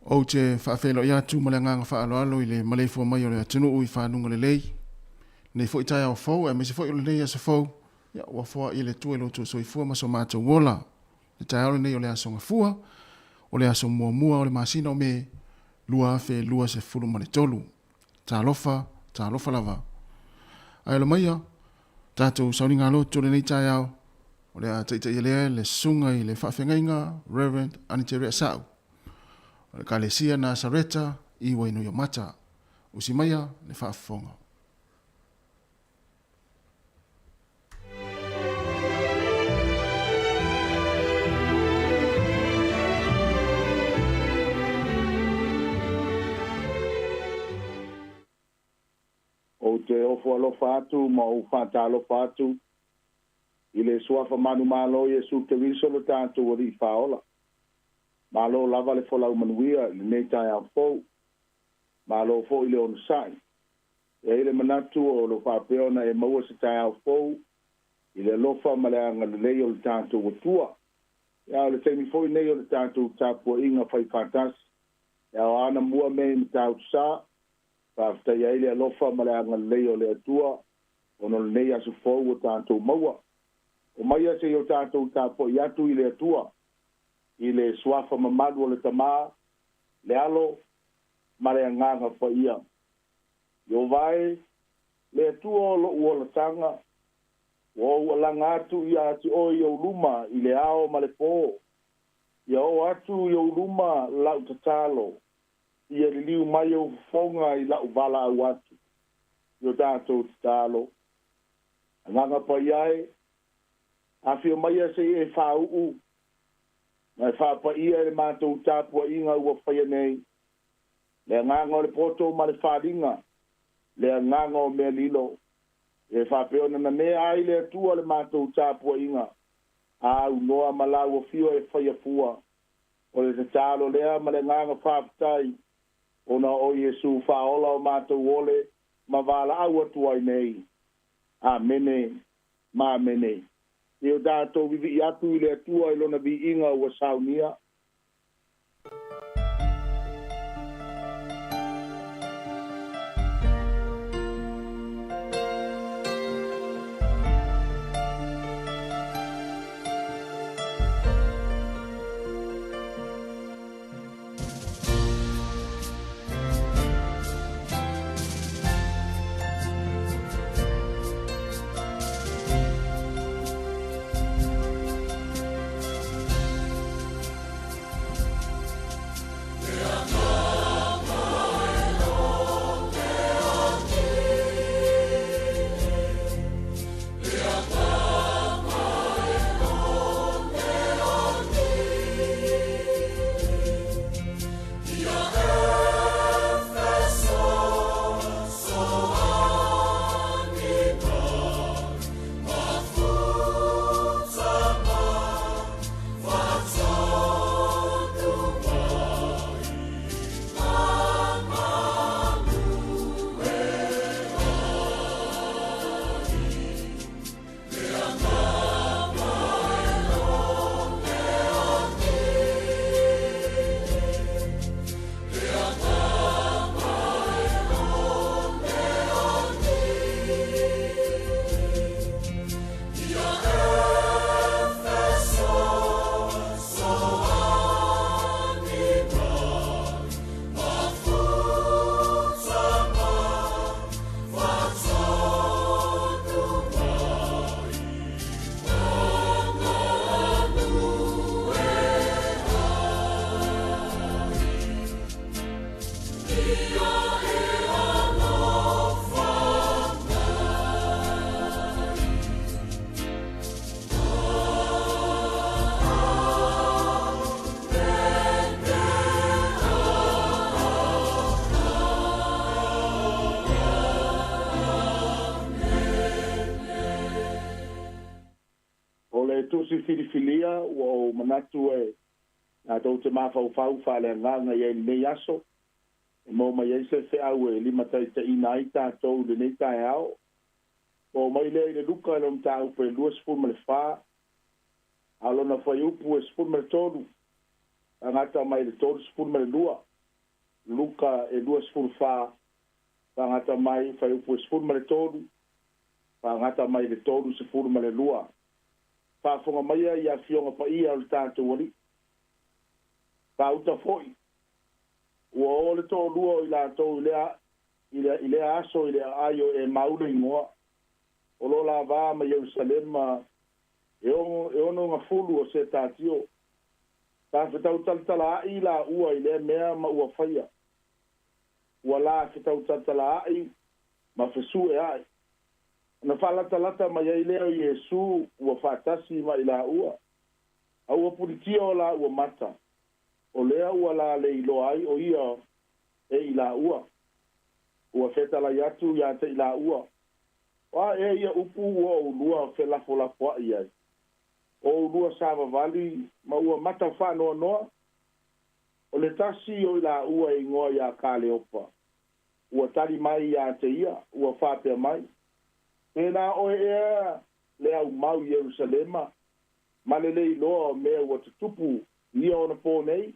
O te whaafelo ia tu male nganga whaaloalo i le malefua mai o le atunu ui whanunga le lei. Nei fo i tai au fau, e mesi fo i le lei asa fau. Ia ua fua i le tue lotu so i fua maso mātou wola. Le tai au nei o le asonga fua, o le asonga mua mua o le masina o me lua afe lua se fulu male tolu. Ta lofa lava. Ai lo maia, tātou sauni ngā lotu le nei tai au. O le a taita i le sunga i le whaafengainga, Reverend Aniteria Sau. Ka le sia na sareta i wainu yo mata. Usi maia le whaafonga. O te ofo alofa atu, ma o whata alofa atu. I le suafa manu malo Yesu te viso lo tātou o ri whaola. Malo lava le folau manuia, le neitai au fau. Malo fo i le onu sai. E ile manatu o lo whapeona e maua se tai au fau. I le lofa ma le anga le lei o le tātou o tua. Ia o le teimi fo i nei o le tātou tāpua inga whai whatas. Ia o ana mua mei mi tātou sa. Whafta ia ile lofa ma le anga le lei o le atua. Ono le nei asu fau o tātou maua. O maia se o tātou tāpua i atu i le atua. I le suafa mamadu o le tamā, le alo, ma le anganga wha ia. Yo vai, le atua o lo ua la tanga, o ua langa atu i ati o i au luma, i le ao ma le pō. Ia o atu i au luma lau tatalo, i a liu mai au fonga i lau vala au atu. Yo tātou tatalo. Anganga pa iai, a fio mai a se e whau Mai whapa ia e mātou tāpua inga ua whaia nei. Le nganga o le poto ma le wharinga. Le nganga o mea lilo. E whapeona na mea ai le atua le mātou tāpua inga. A unoa malau o fio e whaia fua. O le te tālo lea ma le nganga whapatai. Ona o Yesu whaola o mātou ole. Ma wala au atua i nei. Amene. Ma amene. E o tātou vivi i atu i le atua i lona vi inga ua saunia. tusi filifilia o manatu e na tau te mawhau whale nganga i nei aso. E mo mai eise se au e lima tai te ina i tātou le nei tai au. O mai le i le luka e lom tāu pe lua spun ma le whā. Alo na whai upu e spun ma le tonu. Angata mai le tonu spun ma le lua. luka e lua sfulfa pangata mai fai upu sful ma le tolu pangata mai le tolu sful ma le lua whaafonga mai ia fionga pa ia o le tātou wali pa uta foi ua o le tō lua i la tō i le aso i le aio e maule ingoa o lo la vā ma Jerusalema e ono ngā fulu o se tātio tā whetau tala ai la ua i le mea ma ua whaia ua la whetau tala ai ma whesu e ai na whalata ma iai leo Iesu ua whatasi ma i la ua a ua puritia o la ua mata o lea ua la le ilo ai o ia e i la ua whetala iatu ia te i la ua wa e ia upu ua ulua whelafo ai ai o ulua sava vali ma ua mata whanoa noa o le tasi o i la ua i ngoa ia kāle opa ua tari mai ia te ia ua whapea mai pēnā oe ea le au mau Jerusalema ma le le iloa mea ua tutupu ia ona pō nei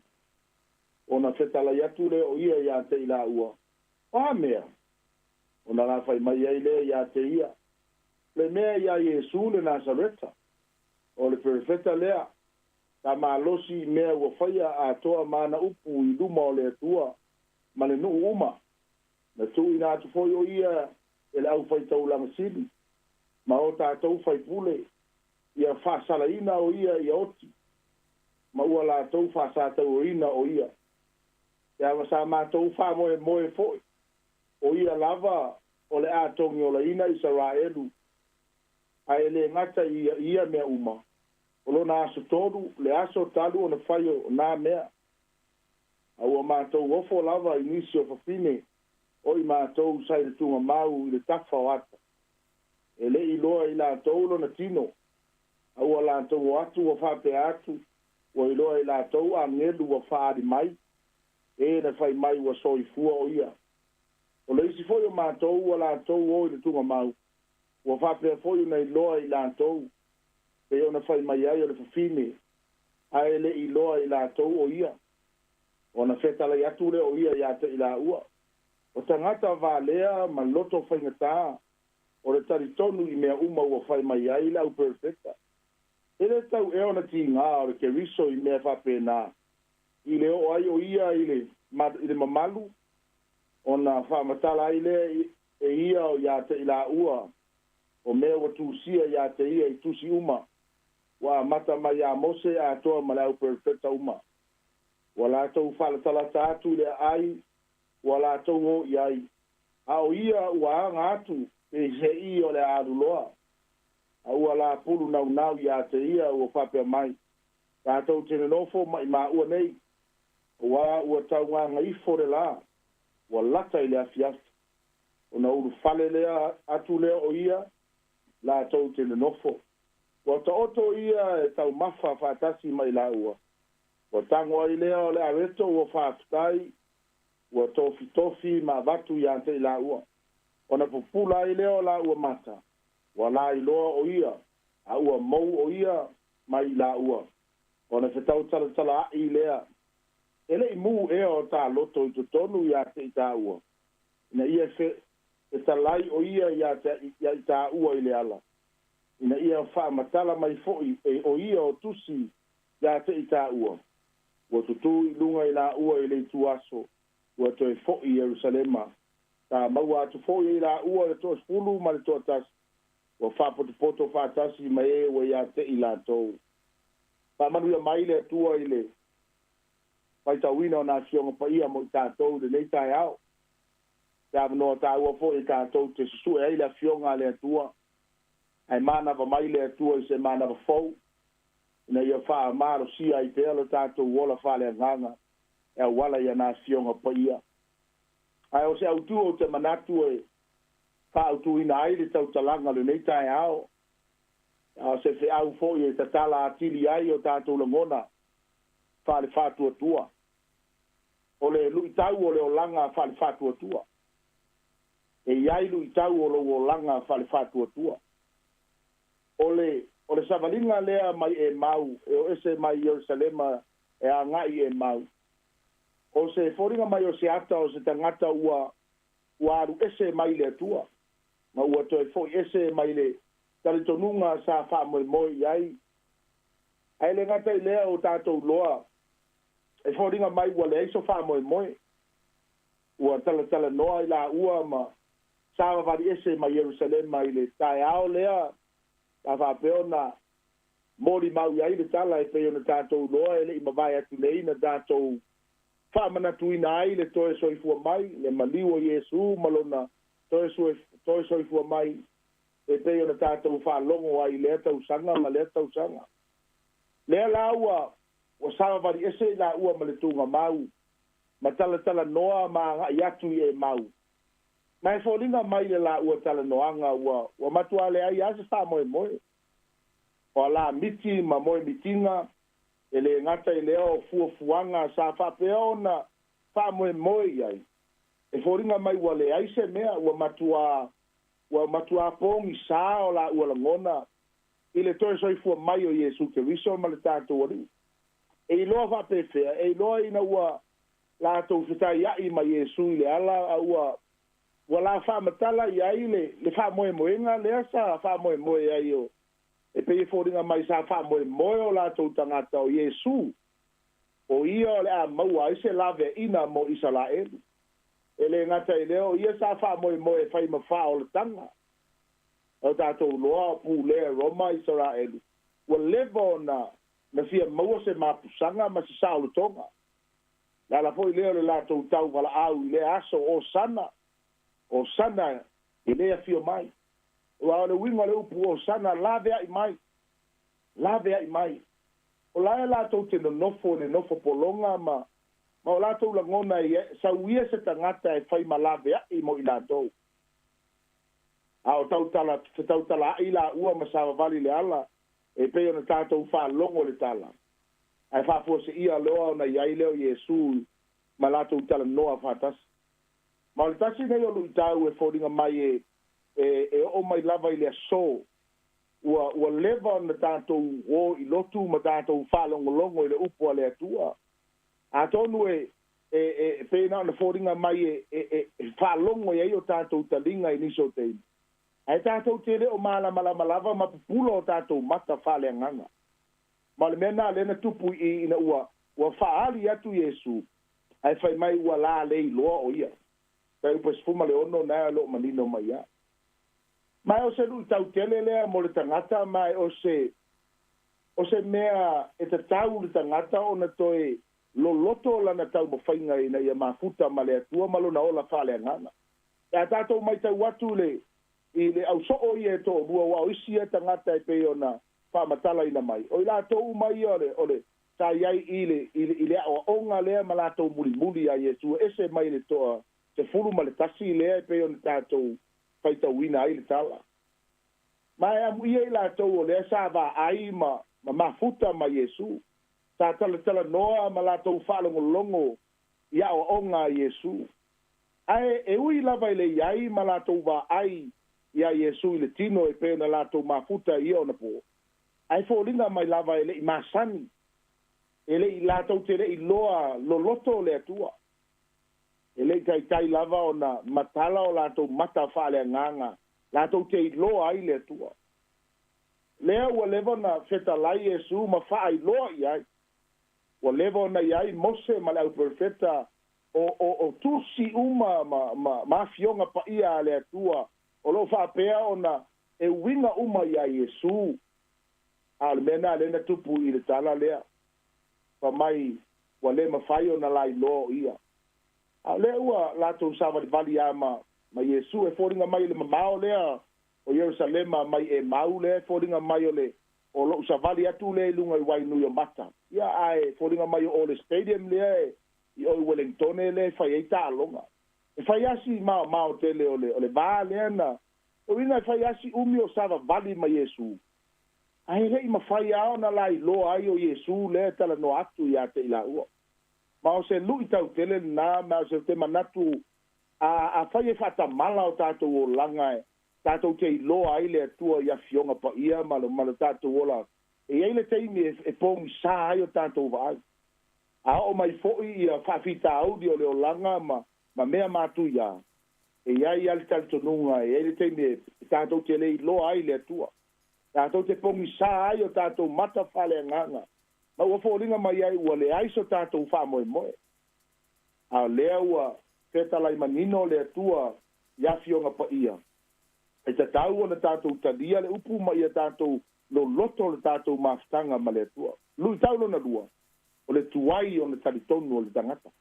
ona whetala iatu le o ia te i la ua pa mea ona la fai mai ai le ia te ia le mea ia Iesu le Nazareta o le perfeta lea ta malosi mea ua whaia a toa mana upu i luma o le atua ma le nuu uma na tu ina atu foi o ia e le au fai tau langa sili ma o tātou fai pule ia whasalaina o ia oti ma ua la tau whasatau ina o ia ia wasa mātou wha moe foi o ia lava o le ātongi o la ina Israelu a ele ngata ia mea uma o lo na aso toru le aso talu o na whaio na mea a ua mātou ofo lava inisio fafine o i mātou sai le tunga mau i le tafa o ata e le iloa i la taulo na tino a ua la tau atu o whape atu o iloa i la tau a ngelu o whaari mai e na whai mai ua soi fua o ia o le isi foi o mātou ua la tau o i le tunga mau ua whape foi na iloa i la tau e o na whai mai ai o le fafine a e le iloa i la tau o ia o na whetala i atu le o ia te i la ua o tangata valea ma loto whaingatā o le taritonu i mea uma ua whai mai ai lau perfecta. E le tau e ona ti ngā o le keriso i mea whapena. I le o ai o ia i le mamalu o na whamatala ai le e ia o ia te i la ua o mea wa tūsia ia te ia i tusi uma wa mata mai a mose a toa ma lau perfecta uma. Wa la tau whalatala tātu le ai wa la tau o iai. A o ia ua anga atu e se i o le aruloa. A ua la pulu nau ia te ia ua whapea mai. Tātou tene nofo mai ma ua nei. Ua tau nganga ifo le la. Ua lata i le afiafi. O na uru fale lea atu lea o ia. La tau tene nofo. Ua ta oto ia e tau mafa whatasi mai la ua. Ua tango ai lea o le areto ua whaafitai. Ua tofi ma vatu ia te la ua. Ona pupula ai leo la ua mata. Wa la iloa o ia. A ua mou o ia mai la ua. Ona whetau tala i lea. Ele i mu e o tā loto i tutonu ia te i tā ua. Ina ia e talai o ia ia i tā ua i le ala. Ina ia wha matala mai foi e o ia o tusi ia te i tā ua. Ua tutu i lunga i la ua i le tu aso. Ua toi foi i Jerusalema. Ta maua atu foi i la ua le toa spulu ma le toa tasi. Ua whapotopoto whatasi ma e ua ia te i la tou. Pa manu ia mai le tua i le. Pai tauina o nā fionga pa ia mo i tātou le nei tai au. Te avanoa tā ua fo i tātou te susu e ai le fionga le tua. Ai mana va mai le tua i se mana va fau. Ina ia wha maro sia i te alo tātou wola wha le nganga. E wala ia nā fionga pa ia. Ai o se autu o te manatu e wha autu ina ai le tau talanga le nei tai au. A se fe au fo i te tala atili ai o tātou langona. Wha le whatua tua. O le lui tau o le o langa wha le whatua tua. E iai lui tau o le o langa wha le whatua tua. O le savalinga lea mai e mau, e o ese mai Jerusalema e a ngai e mau. o se foringa mai o se ata o se tangata ua aru ese mai le atua. Ma ua toi fo ese mai le talitonunga sa wha moi moi ai. Ai le ngata i lea o tātou loa. E foringa mai ua le aiso wha moi moi. Ua tala noa i la ua ma sa vari ese mai Jerusalem mai le tae ao lea. Ta wha peo na mori mau iai le tala e peo na tātou loa ele i mawai atu nei na tātou whamana tuina ai le toe soifua mai, le maliwa Yesu malona toe soifua mai, e peo na tātou whalongo ai le tau sanga ma le tau sanga. Lea la ua, wa sawa vari ese la ua ma le tunga mau, ma tala noa ma ngai atu i e mau. Mai fōlinga mai le la ua tala noanga ua, wa matua le ai ase wha moe moe. O la miti ma moe mitinga, e le ngata i leo fuanga sa whapeo na wha moe moe ai. E fōringa mai ua le aise mea, ua matua pōngi sā o la ua langona, i le toe soifua mai o Yesu Keriso ma le tātou ori. E i loa whapewhea, e i loa ina ua la tau whitai ai ma Yesu i le ala, a ua la whamatala i ai le wha moe moenga, le asa wha moe moe ai o. E pe fōringa mai sa wha moe moe o la tau tangata o Yesu. O ia o le a maua ise lave ina mo Israelu. E le ngata i leo, ia sa wha moe moe whai ma wha o le tanga. O tātou loa pu lea Roma Israelu. Ua levo na fia maua se mapusanga ma se sa o le tonga. La la po i leo le la tau tau wala au i le aso o sana. O sana i lea fio mai. Ua o le winga le upu o sana lave ai mai. Lave ai mai. O la e la tau te nofo ne nofo polonga ma o la tau langona i sa uia se tangata e whai ma lave ai mo i la tau. A o tau tala ai la ua ma sa vali le ala e peo na tātou wha longo le tala. Ai wha fua se ia loa na iai leo Yesu ma la tau tala noa whatasi. Ma o le tasi nei o lui tau e fōringa mai e o mai lava i le aso. Ua leva na tātou o i lotu ma tātou whalongolongo i le upo a le atua. A tonu pēna na fōringa mai whalongo i o tātou talinga i niso teini. Ai tātou tere o malava ma pupulo o tātou mata whale anganga. Ma le mena lena tupu i ina ua whaali atu Yesu. Ai whai mai ua la lei loa o ia. Tai upes fuma le ono na lo manino mai ia. Mai o se lui tau tele lea mo le tangata mai o se mea e te tau le tangata o na toe lo loto la na tau mo whainga ina ia mafuta ma le atua malo na ola whale angana. E a tātou mai tau watu i le au so o i e tō bua wa o isi e tangata e peo na whamatala ina mai. O i la tōu mai ole sa iai i le o onga lea ma la tōu muri a Yesu ese mai le toa se furu ma le tasi lea e peo na tātou whaita wina ai le tala. Mai amu ia i la tōu o lea sa va ai ma mafuta ma Yesu. Sa tala noa ma la tōu whalongolongo ia o onga a Yesu. Ai e ui lava i le iai ma la tōu va ai ia Yesu i le tino e pēna la tōu mafuta i o na po. Ai fōringa mai lava e le i masani. E le i la tōu te le i loa loloto le atua. E le i tai lava o na matala o la tōu mata whale nganga. La tōu te i loa ai le atua. Lea ua lewa na feta lai Yesu ma wha i loa i ai. Ua lewa na i ai mose ma le au perfeta o tusi uma ma fionga pa ia le atua. O lo wha pea o na e winga uma i ai Yesu. Al mena lena tupu i le tala lea. Pa mai ua le mawhai o na lai loa ia. A lea ua la tōu sawa di vali a ma Yesu e fōringa mai le mamao lea o Jerusalema mai e mau lea fōringa mai o lo usavali atu lea lunga i wainu o mata. Ia ai fōringa mai o le stadium lea i o Wellington lea whai eita alonga. E whai asi mao tele o le vā lea na o ina whai asi umi o sawa vali ma Yesu. Ai rei ma whai ao na lai loa ai o Yesu lea tala no atu i ate ila ua. Ma o se lui tau tele na ma o se te manatu a whai e whata mala o tātou o langa e. Tātou te i loa ai le atua i a fionga pa ia malo tātou ola. E eile teimi e pōngi sā ai o tātou vai. a o mai fo'i ia whawhitaudi o le olanga ma mea mātu ia. E iai ali talitonunga, e ele teime tātou te lei loa ai le atua. Tātou te pongi sā ai o tātou mata whale nganga. Ma ua fōringa mai ai ua le aiso tātou wha moe moe. A lea ua whetalai manino le atua iawhionga pa ia. E te tau ana tātou tadia le upu ma ia tātou lo loto le tātou mawhtanga ma le atua. Lui tau lona lua. O le tuai o le talitonu o le tangata.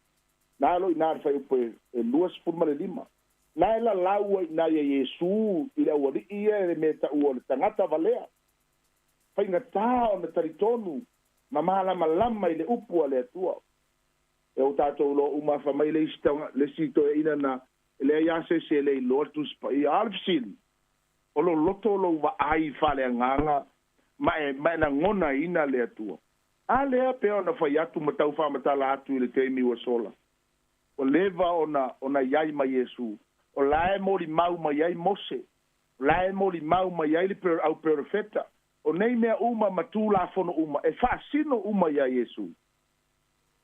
Nā loi nā rewhai upo e luas purma le lima. Nā e la laua i nā ia Iesu i le ua ri ia e me ta ua le tangata valea. Whainga tā o le talitonu ma mahalama lama i le upu a le atua. E o tātou lo umafa mai le sito e ina na le iase se le lortus pa i alfsili. O lo loto lo wa ai fale nganga ma e na ngona ina le atua. A lea peo na whai atu matau whamatala atu i le teimi ua sola. O leva ona iai ma Iesu. O lae mori mau ma iai Mose. O lae mori mau ma iai li au perofeta. O nei mea uma matu la fono uma. E whaasino uma ia Iesu.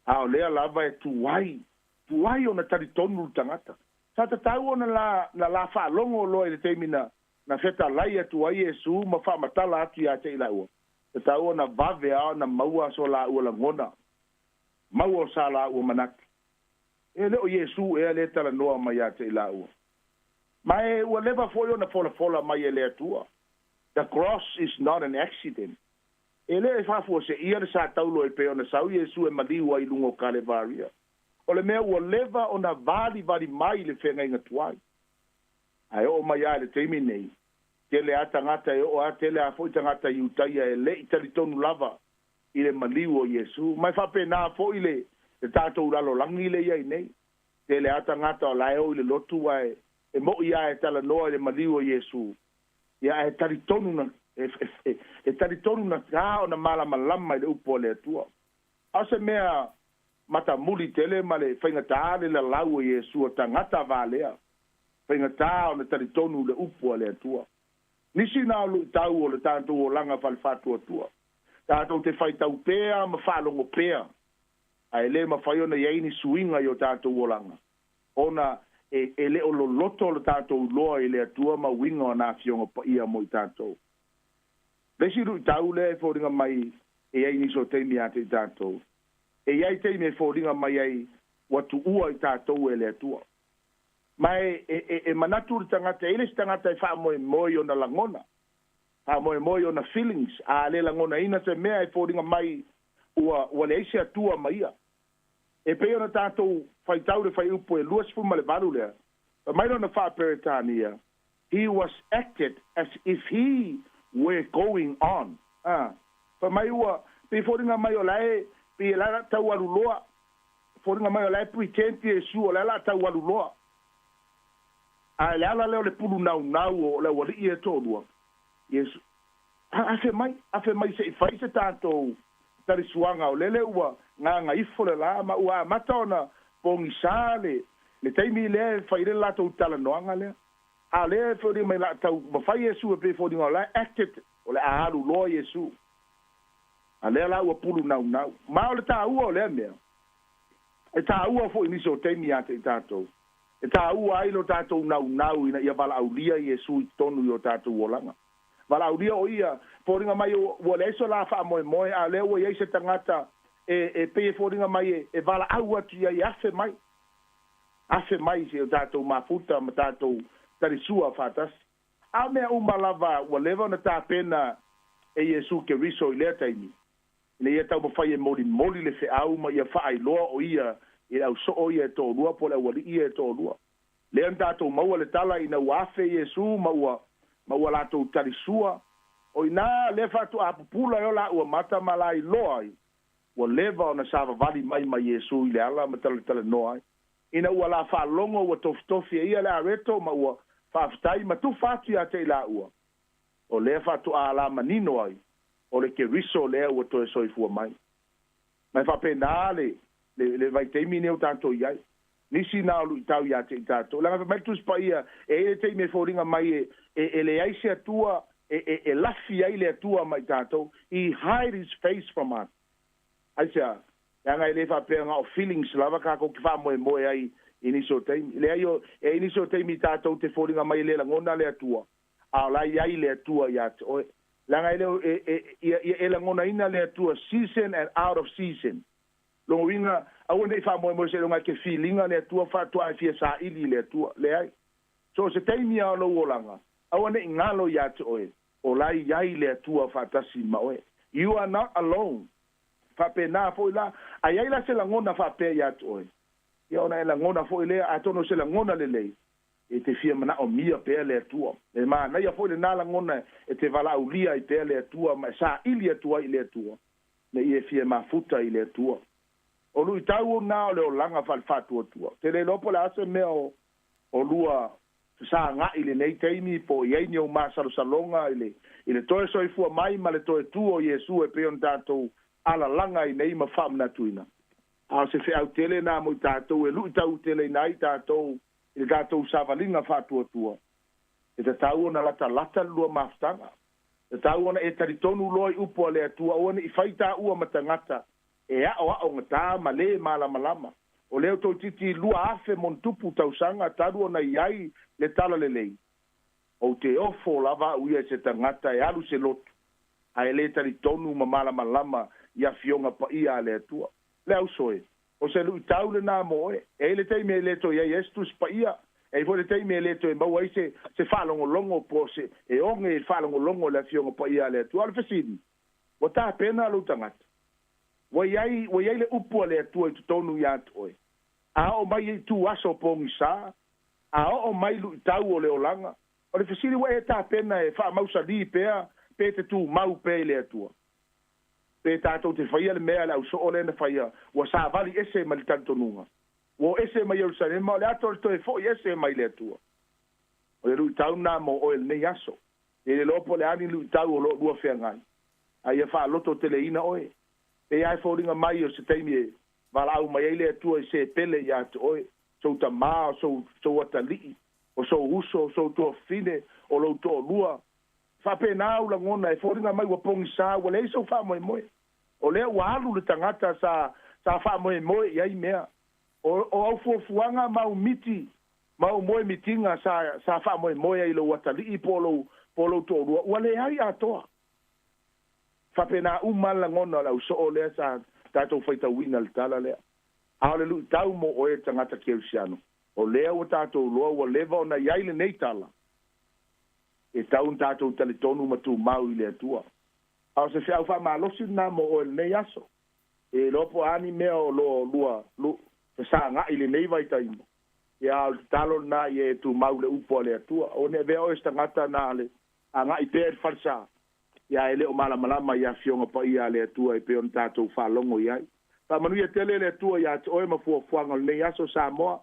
A o lea lava e tuai. Tuai ona taritonu tangata. Sa tatau ona la whaalongo loa i le teimi na feta lai atu ai Iesu ma whaamatala atu ia te ila ua. Tatau ona vave ao na maua so la ua la ngona. Maua sa la ua manaki. E leo Iesu e le tala noa mai ia te ila ua. Ma e ua leva foi ona fola mai e le atua. The cross is not an accident. E le e whafua se ia le sa taulo e pe ona sau Iesu e maliu ai lungo Kalevaria. O le mea ua leva ona vali mai le whenga inga tuai. Ai o mai ai le teimi nei. Tele a tangata e o a tele a foi tangata i utaia e le itali tonu lava i le maliu o Iesu. Mai whape nā foi le tātou ralo langi le iai nei. Tele a tangata o lae o i le lotu ai e mo ia e tala noa i le maliu o Iesu. Ia e tali tonu na e tali tonu na kā o na malama lama i le upo le atua. Ase mea mata muli tele ma le whaingatā le la lau o Iesu o tangata vālea. Whaingatā o le tali tonu le upo le atua. Nisi nā lu tau o le tātou o langa whalifatu atua. Tātou te whai tau pēa ma whalongo pēa. Ai le ma whai ona iaini suinga i o tātou o langa. Ona e le o lo loto le tātou loa i le atua ma winga o nā fionga pa ia mo i tātou. Lesi lu tau le e fōringa mai e iaini so teimi ate i tātou. E iai teimi e fōringa mai ai watu ua i tātou e le atua. Mai e manatu le tangata, ele se tangata e wha moe o na langona. Wha moe o na feelings. A le langona ina se mea e fōringa mai ua le eise atua mai ia. E peo na tātou whai tau le whai upo e luas fuma le varu lea. But mai na wha peretania. He was acted as if he were going on. Pa mai ua, pe fōringa mai o lae, pe la tau aluloa. Fōringa mai o lae pretenti e su o la tau aluloa. A le ala leo le pulu nau o le wali e tōrua. Yesu. Afe mai se i whai se tātou tari suanga o lele ua ngā ifo le la ma ua mata ona pongi sāle le teimi le whai le latou tala noanga lea. A le whai mai la tau ma whai Yesu e pe whai ngā la acted o le aharu loa Yesu. A le la ua pulu nau. Ma o le tā ua o le mea. E tā ua fo iniso teimi ate i tātou. E tā ua ai lo tātou nau ina ia wala aulia Iesu i tonu i o tātou olanga. Wala aulia o ia, fōringa mai o le iso la wha moe, a leo i eise tangata e peye fōringa mai e wala au atu ia i afe mai. Afe mai se o tātou mafuta ma tātou tarisua whatas. A mea umalava ua lewa na tā pena e Iesu ke riso i lea taimi. Ina ia tau mawhai e mori le fe au ma ia wha ai loa o ia e au so o ia e tōrua, po le wali ia e tōrua. Le an tātou maua le tala ina wafe Iesu, maua lātou tarisua, o ina le whatu a pupula o la ua mata malai loa i, ua lewa o na sāwa vali mai mai Iesu i le ala ma tala noa i. Ina ua la whaalongo ua tofi ia le areto, ma ua whaafitai, ma tu whatu ia te la ua. O le whatu a la manino ai, o le ke riso lea ua toe soifua mai. Mai whapena le vai teimi neo tātou iai. Nisi nā lu i tau ia te i tātou. Langa mai tus pa ia, e teimi e fōringa mai e le aise atua, e lafi ai le atua mai tātou. He hide his face from us. Aisea, ya ngai le fa pe nga o feelings lava ka ko fa mo ai ini so te le ayo e ini so te mi tato te folinga mai le la ngona le atua a la ai le atua ya o la ngai le e la ngona ina le atua season and out of season lo winga a wona fa mo se lo ngai ke feelinga le atua fa tua fi sa ili le atua le ai so se te mi a lo wolanga a wona ingalo ya o la ai le atua fa tasi ma o you are not alone fa pena fo la ai la se la ngona fa pe ya oi ia ona la ngona fo le a tono se la ngona le e te fia mana o mia pe le tua e ma na ia fo le na la ngona e te vala ulia i pe le tua ma sa ilia tua i le tua le ia fia ma futa i le tua o lui tau na o le langa fa fa tua te le lopo la se me o lua sa nga i le nei teimi po ia ni o ma salonga i le toe soi fu mai ma le toe tuo Yesu e pe on tato ala langa i nei ma fam na tuina a se fe au tele na mo tato e lu tau tele nai tato il tato savalinga fa tua e te tau na lata lua maftanga e tau na e taritonu loi upo le tua ona i faita ua matangata e a o ngata ma le mala malama o leo to titi lua afe mon tupu tau sanga taru na iai le tala le lei o te ofo lava uia se tangata e alu se lotu a e le taritonu ma mala malama ia fionga pa ia le tua le au soe o se lu tau le na mo e le tei me le to ia estus pa ia e vo le tei me le to e mau se falongo longo po se e onge falongo longo le fionga pa ia le tua le fesini o ta pena lu tangata wa iai le upu le tua i tonu ia toi a o mai tu aso po ngisa a o mai lu tau o le olanga o le fesini wa e ta pena e fa mau sa di pea pe te tu mau pe le tua pe tato te faia le mea la uso ole na faia wa sa vali ese ma le tanto nunga wo ese ma Jerusalem ma le ato to e fo ese mai le tua o le lu tau na mo o le yaso e le lopo le ani lu tau o lo dua fea ngai ai fa loto teleina oe e ai fo ringa mai o se teimi vala au mai le tua e se pele ya oe so ta ma so watali o so uso so to fine o lo to lua fa pena u la ngona e fo ringa mai wa pongi sa wa le so fa mo o le wa alu le tangata sa fa mo ia i mea o au fuanga mau miti mau mo mitinga sa fa mo ia i lo watali polo to lua wa le ai atoa fa pena u mala ngona la so le sa tato faita wina le tala le ale lu tau mo o e tangata kelsiano o le o tato lo o leva na ia le nei tala e tau tato tale tonu matu mau i le tua au se fia fa malosi na mo o le nei aso e lopo ani me o lo lua lu sa nga i le nei vai taimo ia talo na ye tu mau le upo le tua o ne veo esta ngata na le anga i per falsa ia ele o mala malama ia fionga pa ia le tua i pe on tato fa longo ia pa manu ia tele le tua ia o ma fu fuanga le aso sa mo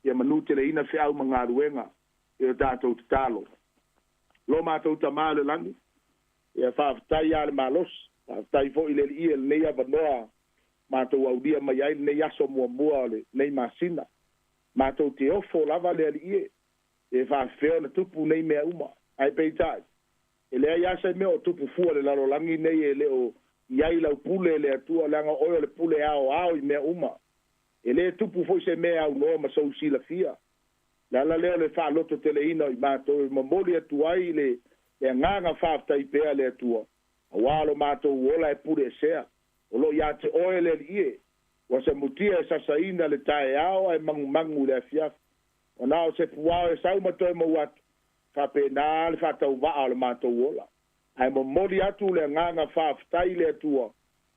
ia manu tele ina fe au manga ruenga e tato talo lo ma to tamale langi ia fa tai ia le malos tai fo ile ia le ia vanoa ma to au dia mai ai le aso mo le nei masina ma to te ofo lava le ia e fa fe na tupu nei me uma ai pe tai ele ia se me o tupu fu le lalo langi nei ele o iai lau pule le atua langa oio le pule ao i mea uma ele tupu foi se mea au noa ma sou sila fia lala leo le fa loto teleina i mato i mamoli atuai le nganga fafta i pea le atua awalo mato uola e pule sea o lo ia te oe le ie wa se mutia e sasaina le tae ao e mangu le afiaf o nao se puao e sau mato e mawatu fa pena le fa tau waa le mato uola ai mo moli atu le nganga faftai le atua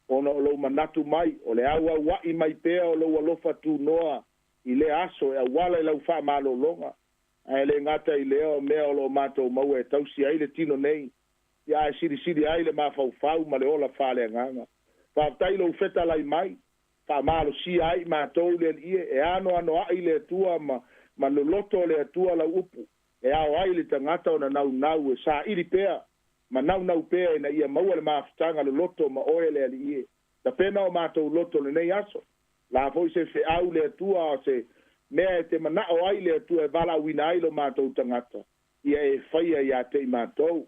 ono lo manatu mai o le awa wa i mai pea o lo alofa tu noa i le aso e wala i lau fa malo longa ai le ngata i leo mea o lo mato mau e tausi ai le tino nei ia e siri ai le mafau ma le ola fa le nganga faftai lo feta lai mai fa malo si ai mato le ie e ano ai le tua ma lo loto le tua la upu e ao ai le tangata o na nau e sa iri pea ma nau pea ina ia maua le mafutanga le loto ma oe le ali ie. Ta pena o mātou loto le nei aso. La foi se fe au le atua o se mea e te manao ai le atua e vala wina ai lo mātou tangata. Ia e whaia ia te i mātou.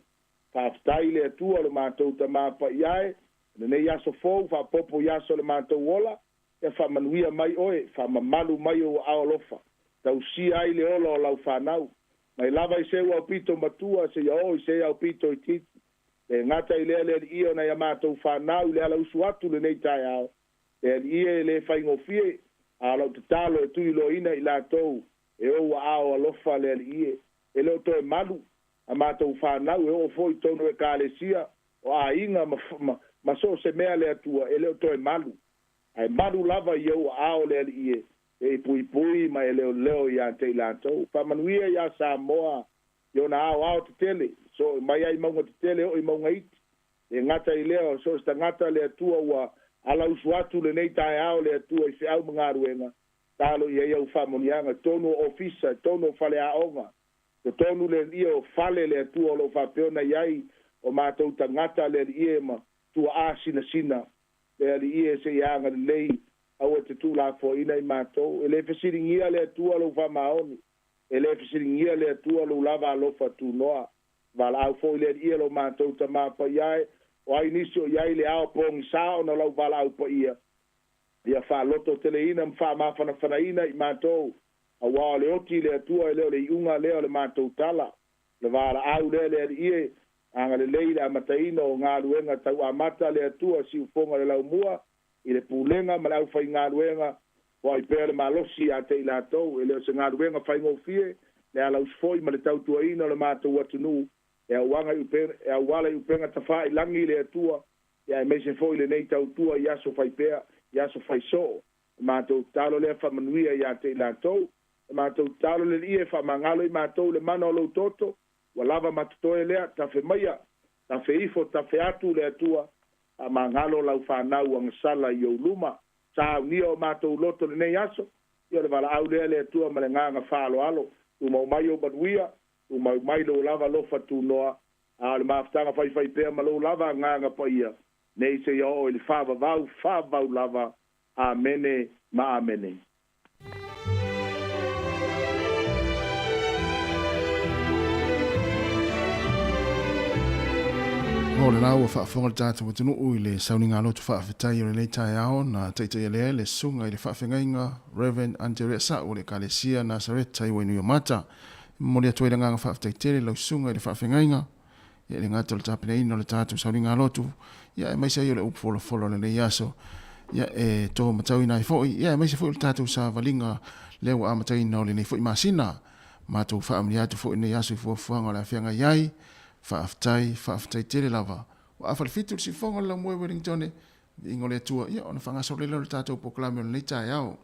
Whaftai le atua lo mātou ta māpa iae. Le nei aso fōu, wha popo iaso le mātou ola. ia fa'amanuia mai oe fa'amamalu mai o aolofa tausia ai le ola o lau fanau mai lava i se au pito matua se o i se au pito i titi e ngata i lea le ia na ia mātou fanau le ala usu atu le nei tai ao e ia le faingofie a lau te talo e tui loina i lātou e o ao alofa le ia e leo toe malu a mātou fanau e o foi tonu e kālesia o a inga ma so se mea le atua e leo toe malu ai malu lava i o ao le ia e pui ma e leo ia te lātou whamanuia ia Samoa i na ao te tele so mai ai maunga te tele o i maunga iti e ngata i leo so sta ngata le atua ua ala usu atu le nei tae ao le atua i whiau mga ruenga talo i au whamonianga tonu ofisa tonu fale aonga to tonu le ia o fale le atua o lo whapeona iai o mātou tangata le ia ma tua a sina le ia se ianga le lei au te tūla fo ina i mātou e le fesiringia le atua lo whamaoni e le fesiringia le atua lo lava alofa tu noa vala au fo le ia lo mātou ta māpa iai o ai nisi o iai le ao pongi sao na lau vala au pa ia wha loto teleina mwha mawhanawhanaina i mātou a wao le oti le atua e leo le iunga leo le mātou tala le vala au le ia anga le leila amataina o ngā ruenga tau amata le atua si ufonga le lau mua i le pulenga ma lau whai ngā ruenga o ai pere malosi a te i lātou e leo se ngā ruenga whai ngofie le ala usfoi ma le tau tuaina le mātou atunu e awanga e awala i upenga tawha i langi le atua e ai meise foi le nei tau tua i aso whai pea i aso whai so mātou talo le whamanuia i a te i lātou mātou talo le ie whamangalo i mātou le mana o lau toto wa lava matutoe lea tafe maia tafe ifo tafe atu le atua a mangalo lau whanau ang sala i au luma sa unia o mātou loto le nei aso i o le wala au lea le atua ma le nganga whalo alo tu mau mai o banuia tu mau mai lo lava lofa tu noa a le maftanga whai pea ma lo lava nganga pa ia nei se o le whavau lava amene ma amene. O le lau o whaafonga le tātou tunu ui le sauninga lotu whaafetai o le nei tae ao na teitai le sunga i le whaafengainga Reverend Andrea Sa o le Kalesia Nazaret tai wainu i o mata mo le atuai le nganga whaafetai tele lau sunga i le whaafengainga ia le ngata le tāpina ina o le tātou sauninga lotu ia e maisa i o le upfolofolo le nei aso ia e tō matau ina i fōi ia e maisa fōi le tātou sa valinga leo a matai ina o le nei fōi masina mātou whaamri atu fōi nei aso i fuafuanga o le awhianga iai whaaftai tere lava. Wa awhali fitu si whonga la mwe Wellington e ingo le tua. Ia, ona whanga sau lelo le tātou poklame o le nei tae au.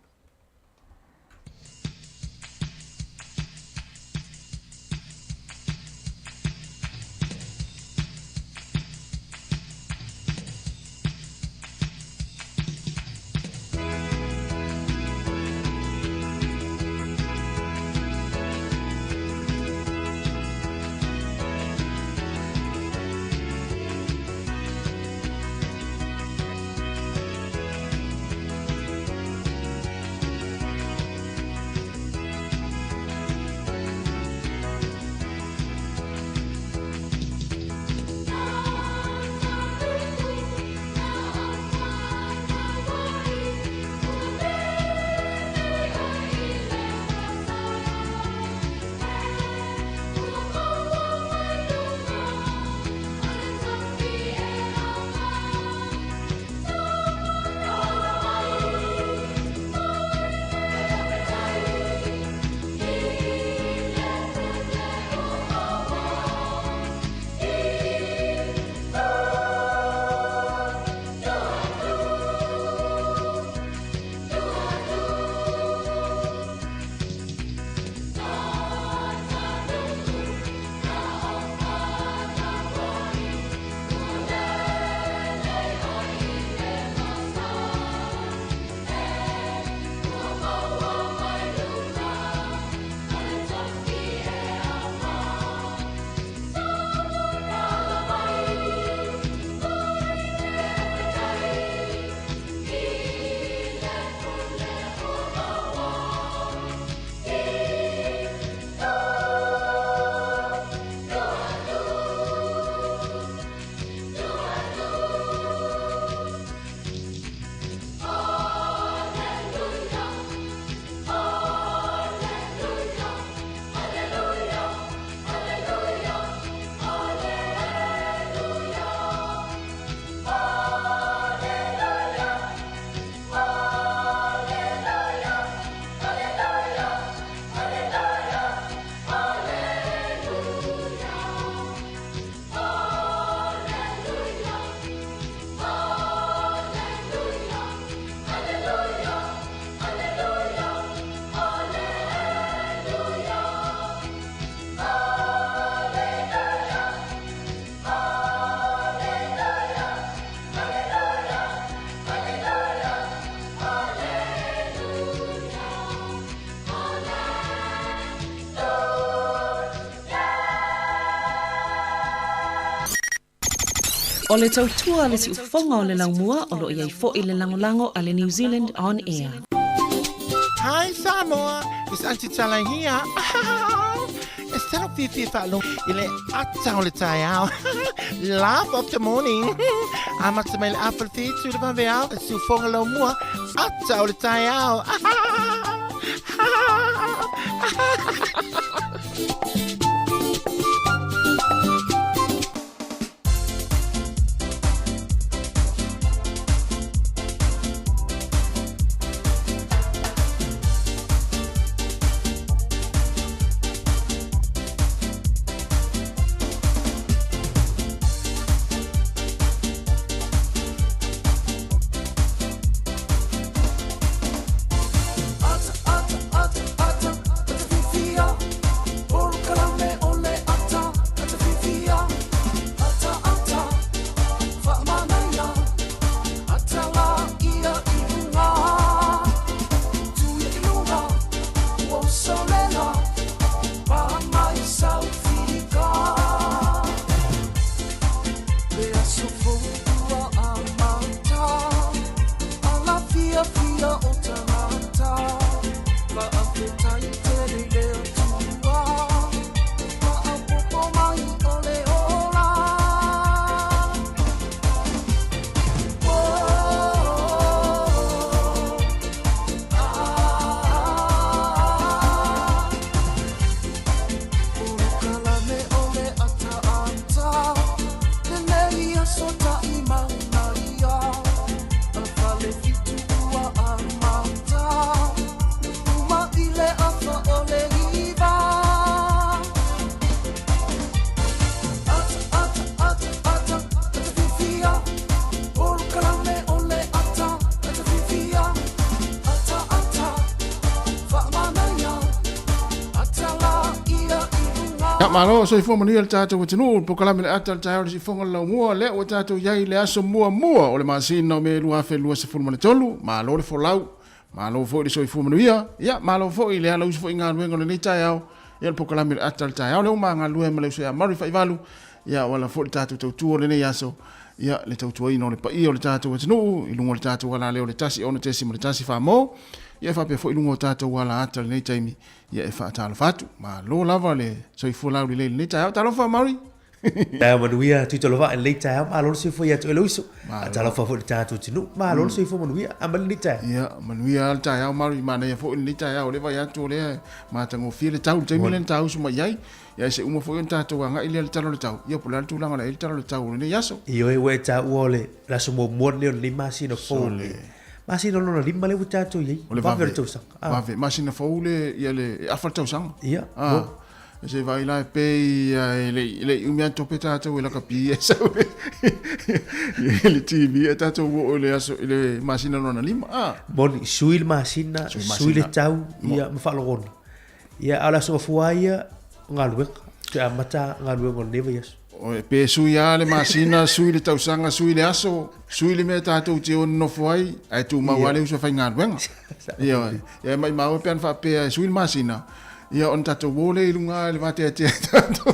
O le tautua le si ufonga o le laumua o lo iai fo i le langolango a le New Zealand On Air. Hi Samoa, it's Auntie Tala here. Instead of Fifi Falo, ile ata o le tai au. Laugh of the morning. I'm at my apple feet to the bavel, su fonga lo mua, ata o le tai au. Malo so ifo mani al tato o tinu po kala me atal tayo si fonga la mua le o tato yai le aso mua o le masin no me lua fe lua se fulu mani tolu malo le folau malo fo le so ifo mani ya malo fo ile ala usfo inga wengo le tayo ya po kala me atal tayo le uma nga lua me le so ya mari fa ivalu ya wala fo tato tu le ne yaso ya le tautu ino le pa i o le tato o tinu ilungo le tato wala le o le tasi ona tesi mo le tasi fa mo ia fa pe fo ilungo tato wala atal nei taimi ia e fa talo fatu ma lo lava le so i fula le nei tayo talo fa mari ta manuia tu tolo va le tayo ma lo se fo ia to eloiso talo fa fo tato tinu ma lo se fo manuia amal ni tayo ia manuia al tayo mari ma nei fo ni tayo le va ya to le ma tango fi le tau taimi le tau suma yai ia se uma fo tato nga ile le talo le tau ia pula tu langa le talo le tau ne yaso io e we ta uole la sumo mo le lima sino fo masina lona lima le utato ye va ver tu sang va ver masina faule ia le afaltau sang ia se vai lá pe le umia topeta to la kapi esa le TV tato le aso le masina lona lima bon suil masina suil tau ia mfalogona ia ala so fuaia ngalwe te amata ngalwe ngol nevias pe suia le masina sui le tausanga sui le aso sui le me tatou te on no foi ai tu ma wale so fa ngalwenga ia mai mau pe an fa pe sui le masina ia on tatou wole lunga le mate te tatou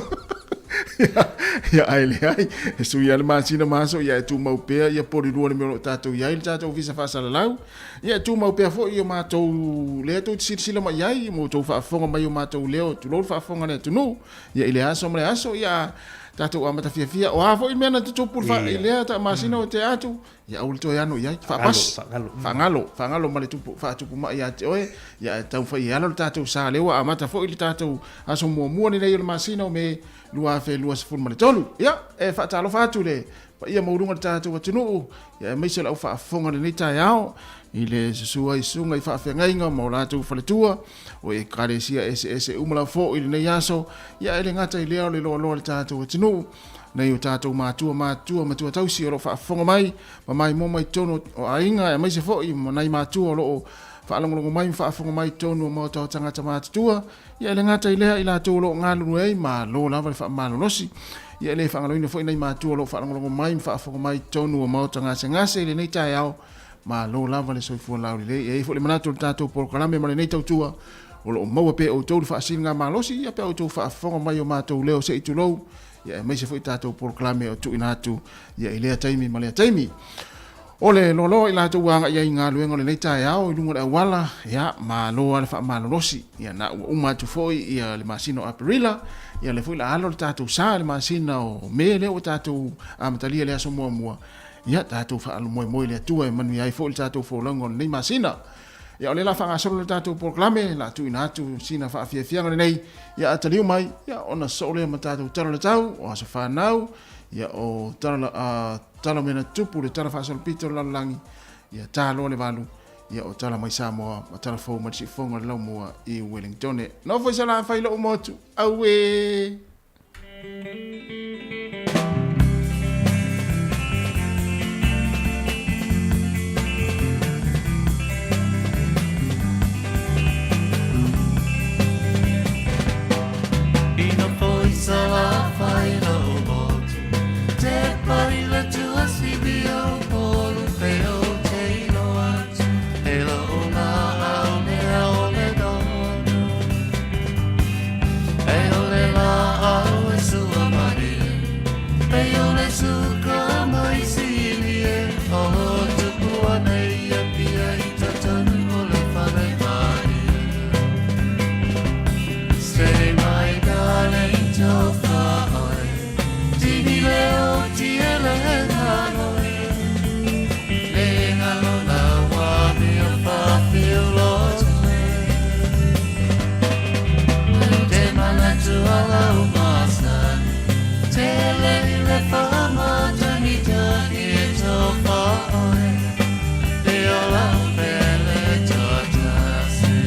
ia ai le ai sui le masina maso ia tu mau pe ia pori ruo le me tatou ia le tatou visa fa sala lau ia tu mau pe fo ia matou le tu sila mai ai mo tu fa fonga mai matou leo tu lo fa fonga ne tu no ia ile aso me aso ia tato amata fia o afo imena tu pul fa ile ta masina o te atu ya ulto ya no ya fa pas fangalo male tu fa tu ma ya te oe ya tau fa ya lo tato sa lewa amata fo ile tato aso mo ni le masina me lua fe lua se ful male tolu ya e fa talo fa tu le pa ia mo runga tato wa tunu ya me se la fa fonga ni ta yao ile se sua i sunga i fa fe ngainga mo la tu fa le tua o e karesia ese umala fo ile ne yaso ya ele ngata ile le lo le tato tinu nei o tato matua tausi o fa fonga mai ma mai mo mai tono o ainga e mai se fo i mo nai matua lo fa longo mai fa fonga mai tono mo to tanga matua ya ele ngata ile ila to lo ngalu ei ma lo la fa ma lo si ya ele fa ngalo fo nai matua lo fa longo mai fa fonga mai tono mo tanga ngase ile nei tai ao ma lo lava le soifua lauli le e fo le manato tato por kalame ma le nei tautua o lo mau pe o tau fa singa malosi ia pe o tau fa fonga mai o matou leo se itulou ia mai se foi tatou proklame o tu ina atu ia ile taimi male taimi ole lolo ila tu wanga ia inga luengo le leita ia o lungo le wala ia ma lo ale fa malolosi ia na uma tu foi ia le masino aprila ia le foi la alo tatou sa le masina o mele o tatou amatalia le aso mua ia tatou fa alo moi le tu e manu ia foi tatou fo longo le masina ia ole la fa solo le tatou proklame la tu ina tu sina fa fia nei ia ataliu mai ia ona sole ma tatou talo le tau o se fa nau ia o tala mena tupu le tala fa solo pito la langi ia talo le valu ia o tala mai Samoa ma tala fo ma si fonga le mo i Wellington no foi sala fa ilo motu awe Sala faila o motu te parila tu asibio polu peo te ilo atu ela o na au ne au le dono eo le la au e sua mari eo le suka mai silie o tupu anei a pia i tatanu o le whare mari say my darling so far, Tini leo tiele hanoi, lengalo na wami o fafio lote, te manatu ala umasan, te le fama tanita e to far, te ola pele totasi.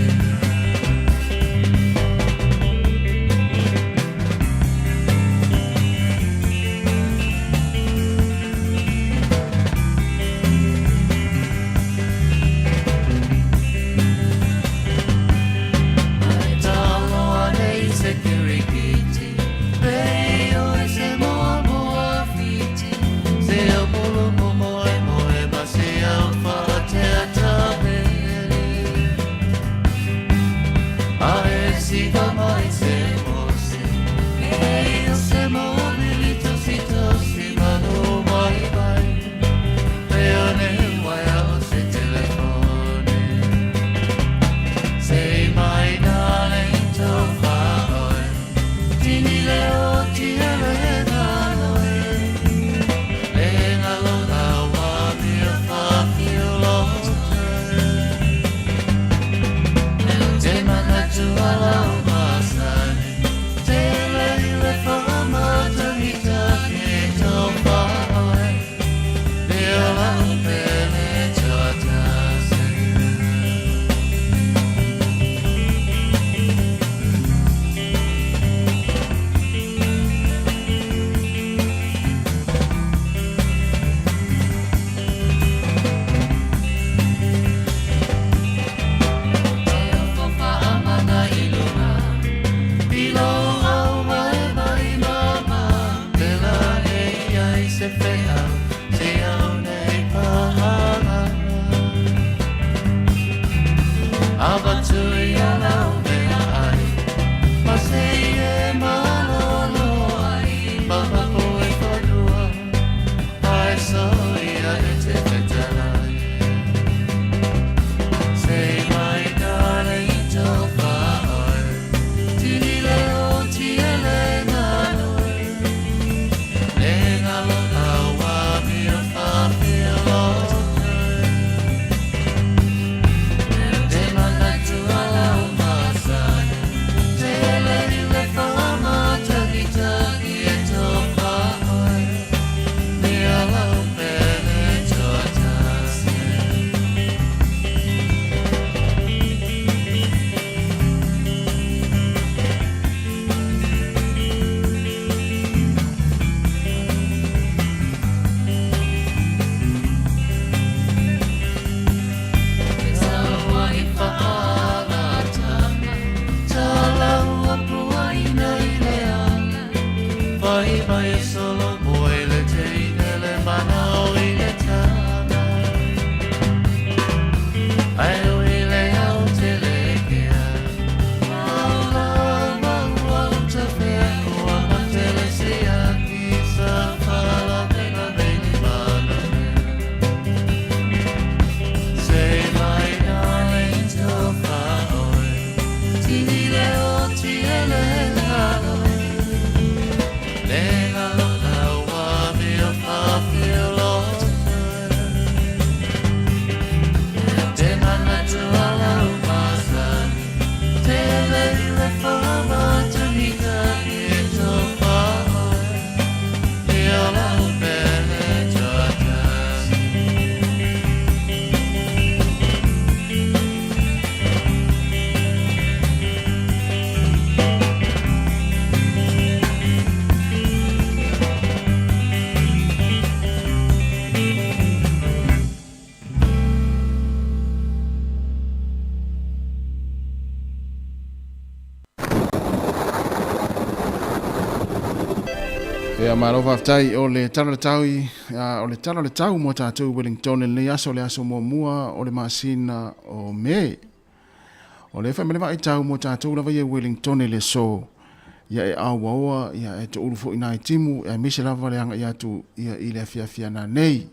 Let Ia maro whaftai o le tala le tau mo tātou Wellington le aso mua o le masina o me. O le whamele vai tau mo tātou lava ia Wellington le so. Ia e awa ia e te urufo ina i timu, e mise lava le anga ia tu ia i le fia na nei.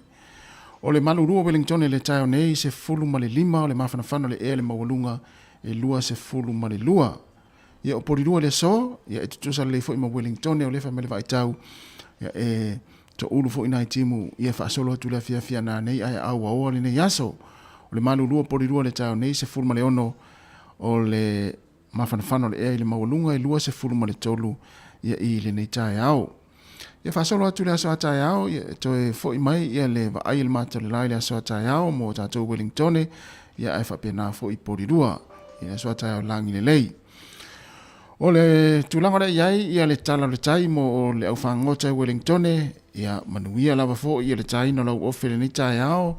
O le malurua Wellington le tau nei se fulu ma le lima o le mawhanawhana le e le mawalunga e lua se fulu ma le lua. Ia o porirua le so, ia e tutusa le fo ima Wellington o le whamele vai tau, ia e to urufo ina i timu, ia whaasolo atu le fia na nei ai awa oa le nei aso. O le malurua porirua le tau nei se fulu ma le ono o le mawhanawhana le e le mawalunga e lua se fulu ma le tolu ia i le nei tae au. Ia whaasolo atu le aso a tae au, ia to e fo imai ia le va ai le mata le lai le aso a tae au mo tātou Wellington, ia ai whapena fo i porirua, ia aso a tae au langi le lei. O le tūlanga le iai, ia le tala le tai mo o le au whangota Wellington, ia manuia lava fo ia le tai no lau ofe le nei tae au,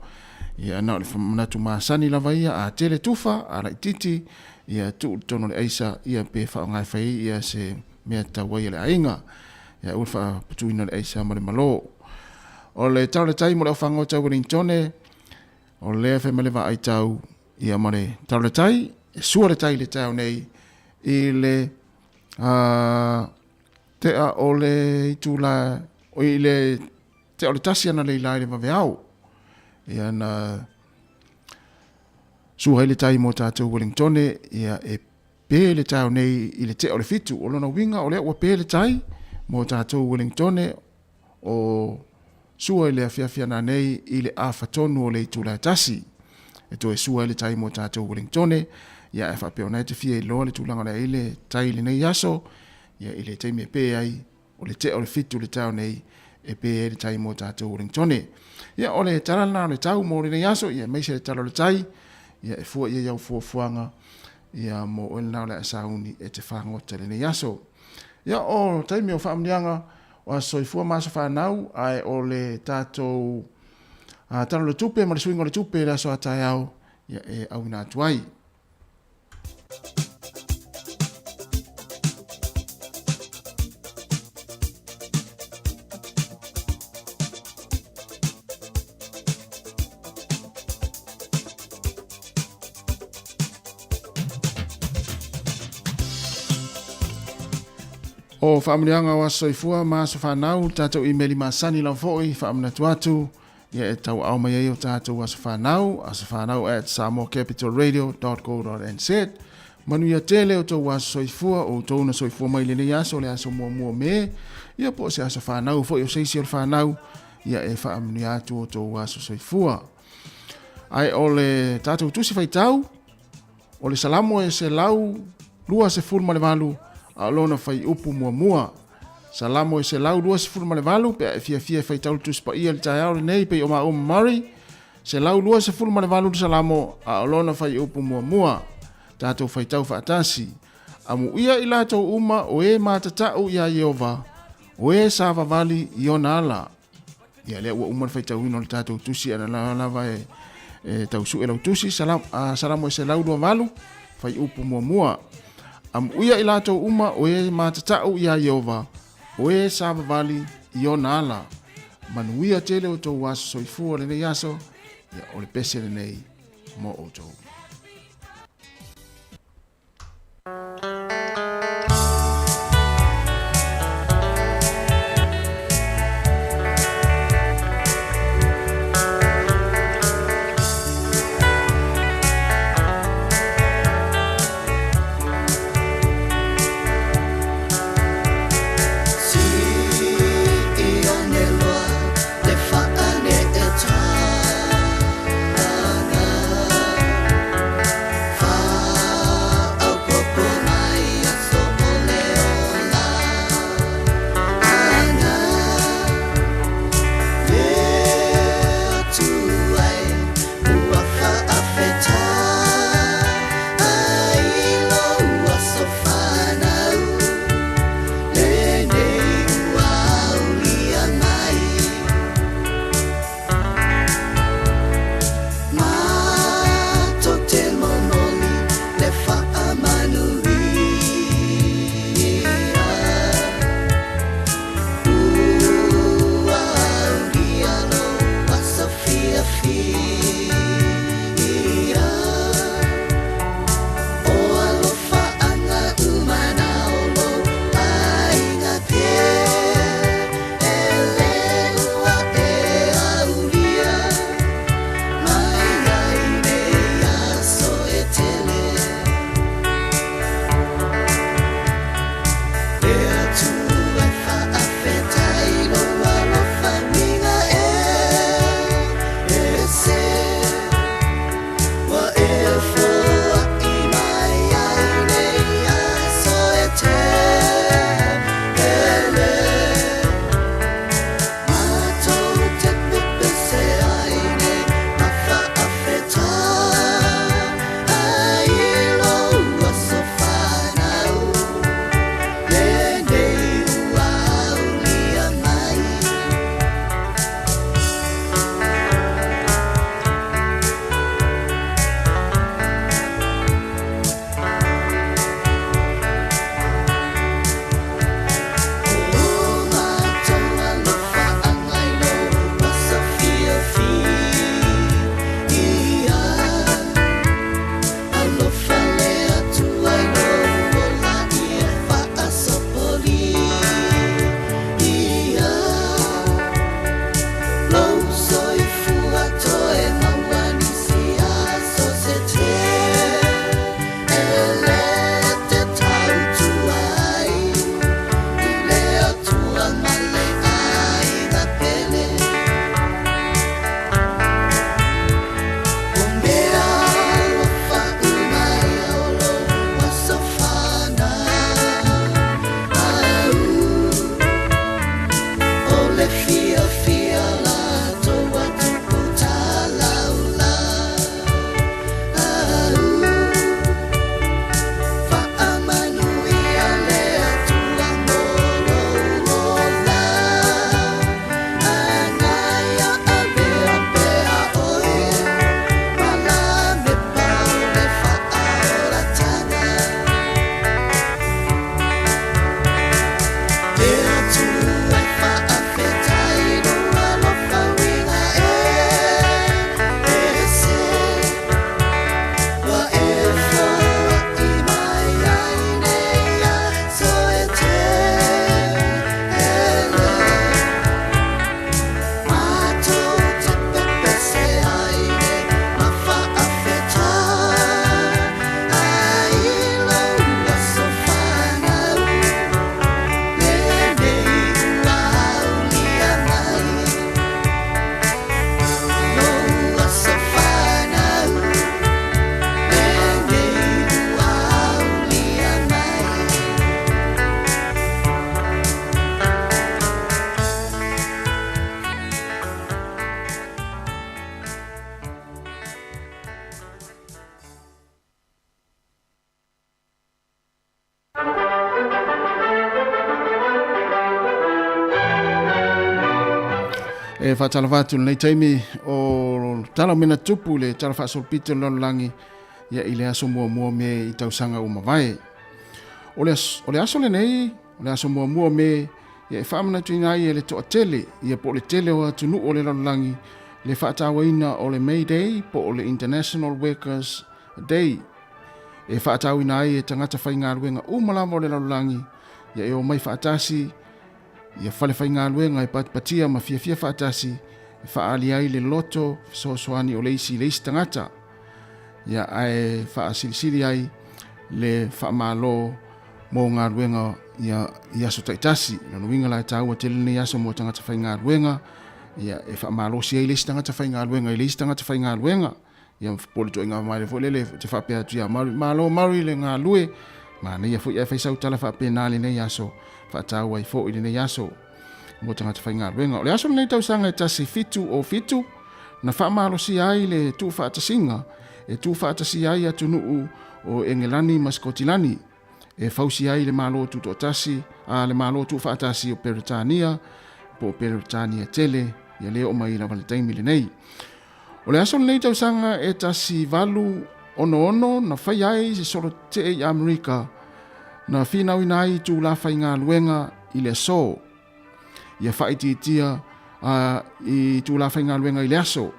ia na le whamanatu maasani lava ia a tele tufa, a lai titi, ia tu tono le eisa, ia pe whaongai whai, ia se mea tawai le ainga, ia ua whaputuina le eisa ma le malo. O le tala le tai mo le au whangota Wellington, o le whamele wa ai tau, ia ma le tala le tai, sua le tai le tau nei, i le te a o le itula o i le te o le tasi ana le ilai le waweau ia na suhai le tai mo tātou Wellington ia e pē le tau nei i le te o le fitu o lona winga o le ua pē le tai mo tātou Wellington o suhai le afiafiana nei i le awhatonu o le itula tasi e to e suhai le tai mo tātou Wellington ia e whapeo nei te fia i loa le tūlanga le ile tai le nei aso, ia i le teimi e pē ai, o le te o le fitu le tau nei, e pē ai le tai mo tātou Wellington. Ia o le tarana le tau mo le nei aso, ia meise le talo le tai, ia e fua ia iau fuafuanga, ia mo o le nao le asauni e te whangota le nei aso. Ia o taimi o whaamnianga, o aso i fua masa whanau, ai o le tātou talo le tupe, ma le swingo le tupe le aso a tai au, ia e au ina atuai. O whaamilianga o asoifua maa so whanau, tātou i meli masani lau fōi, whaaminatu atu, ia e tau au mai eo tātou aso whanau at samoacapitalradio.co.nz. Manu ia tele o tau asoifua, o tau na soifua mai le nei aso, le aso mua me, ia po se aso whanau, fōi o seisi o whanau, ia e whaamini atu o tau aso soifua. Ai o le tātou tusi whai tau, o le salamo e se lau, lua se fulma le walu, a lona fai upu mua. Salamo e se lau lua se fulma le walu, pe e fia fai tau tusi pa ia le tai au le nei, pe o ma o mari, se lau lua se fulma le walu le salamo, a lona fai upu mua. Tātou fai tau whaatasi. Amu ia i lātou uma o e mātatau ia Iova, o e sāwa vali i ona ala. Ia lea ua umar fai tau ino le tātou tusi, ana lava e tau su e lau tusi, salamo e se lau lua walu, fai upu mua. Amu ia i lātou uma o e mātatau ia Iova, o e sāwa vali i ona ala. Manuia tele o tau waso soifua le nei aso, ia o le pese le nei mo o tau. Fa E whātalawatu nei taimi o tala mena tupu le tala whaasolpito lololangi ia i le aso mua me i tausanga o mawai. O le aso le nei, o le aso mua me ia e whaamana tuina i e le toa tele, ia po le tele o atunu o le lololangi le whaatawaina o le May Day po o le International Workers Day. E whaatawina ai e tangata whainga ruenga umalawa o le lololangi ia e o mai whaatasi ia whale whainga luenga i patia ma fia whaatasi e whaali ai le loto soani o leisi tangata ia ai whaasilisili ai le whaamalo mo ngā luenga ia so taitasi no winga lai tāua tele ni aso mo tangata whainga luenga ia e whaamalo si ai leisi tangata whainga luenga i leisi tangata whainga luenga ia pole to inga mai le folele te whapea tuia malo mari le ngā lue ma nei fu ia faisau tala whapea nāle nei aso whaatau ai fo i nei aso mo tangata whainga luenga. O le aso nei tausanga e tasi fitu na whaamalo si ai le tu whaatasinga e tu whaatasi ai atu nuu o Engelani Maskotilani e fausi ai le malo tu to tasi le malo tu whaatasi o Peritania po Peritania tele ia leo mai la vale taimi le nei. O le aso nei tausanga e tasi valu ono na whai ai se soro te e Amerika na whinau inai tu la whainga luenga i le so. Ia whaititia i tu la whainga luenga i le aso.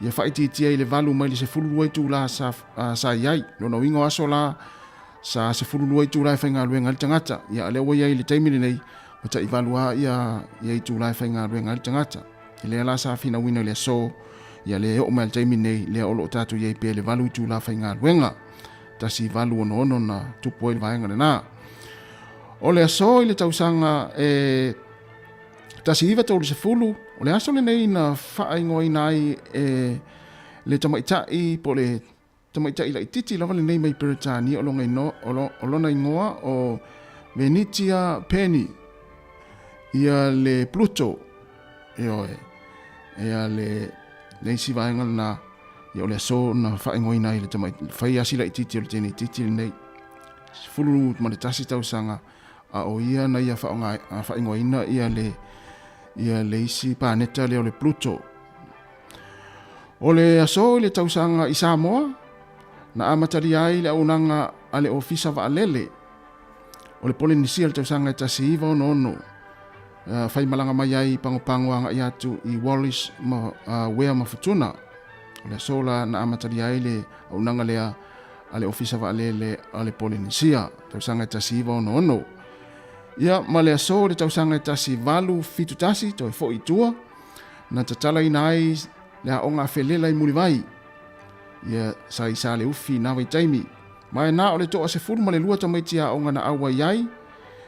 Ia whaititia i le valu mai le se fululuai tu la sa iai. Nona wingo aso la sa se fululuai tu la whainga luenga i tangata. Ia le wai ai le taimini nei wata i valua ia i tu la whainga luenga i tangata. I le la sa whinau ina le so. Ia le o mai le taimini nei le olo tatu iai pe le valu tu la whainga luenga. Tasi valu ono na tupu i le vaenga le na. O le aso i le tausanga tasi iwa tau le se fulu, o le aso le nei na whaingo i nai le tamaitai po le tamaitai la ititi lava le nei mai Peritania o lona ingoa o Venitia Penny ia le Pluto ia le isi vaenga na ia o le aso na whaingo i nai le tamaitai whai asi la ititi o le tene ititi le nei fulu ma le tasi tausanga a o ia na ia whaingo ina ia le isi paneta leo le Pluto. O le aso le tausanga i Samoa na amatari ai le aunanga ale ofisa vaalele. O le Polinisia le tausanga i tasi iwa ono. Whai malanga mai ai pangopango anga i atu i Wallis wea mafutuna. O le aso la na amatari ai le aunanga lea ale ofisa vaalele ale Polinisia. Tausanga i tasi iwa ono. Ia ma le aso le tausanga i tasi valu fitu tasi to e fo i tua na tatala ina ai le aonga whelela i mulivai. Ia sa isa le ufi na wai taimi. Mai na o le toa se furu ma le lua tamaiti aonga na awa iai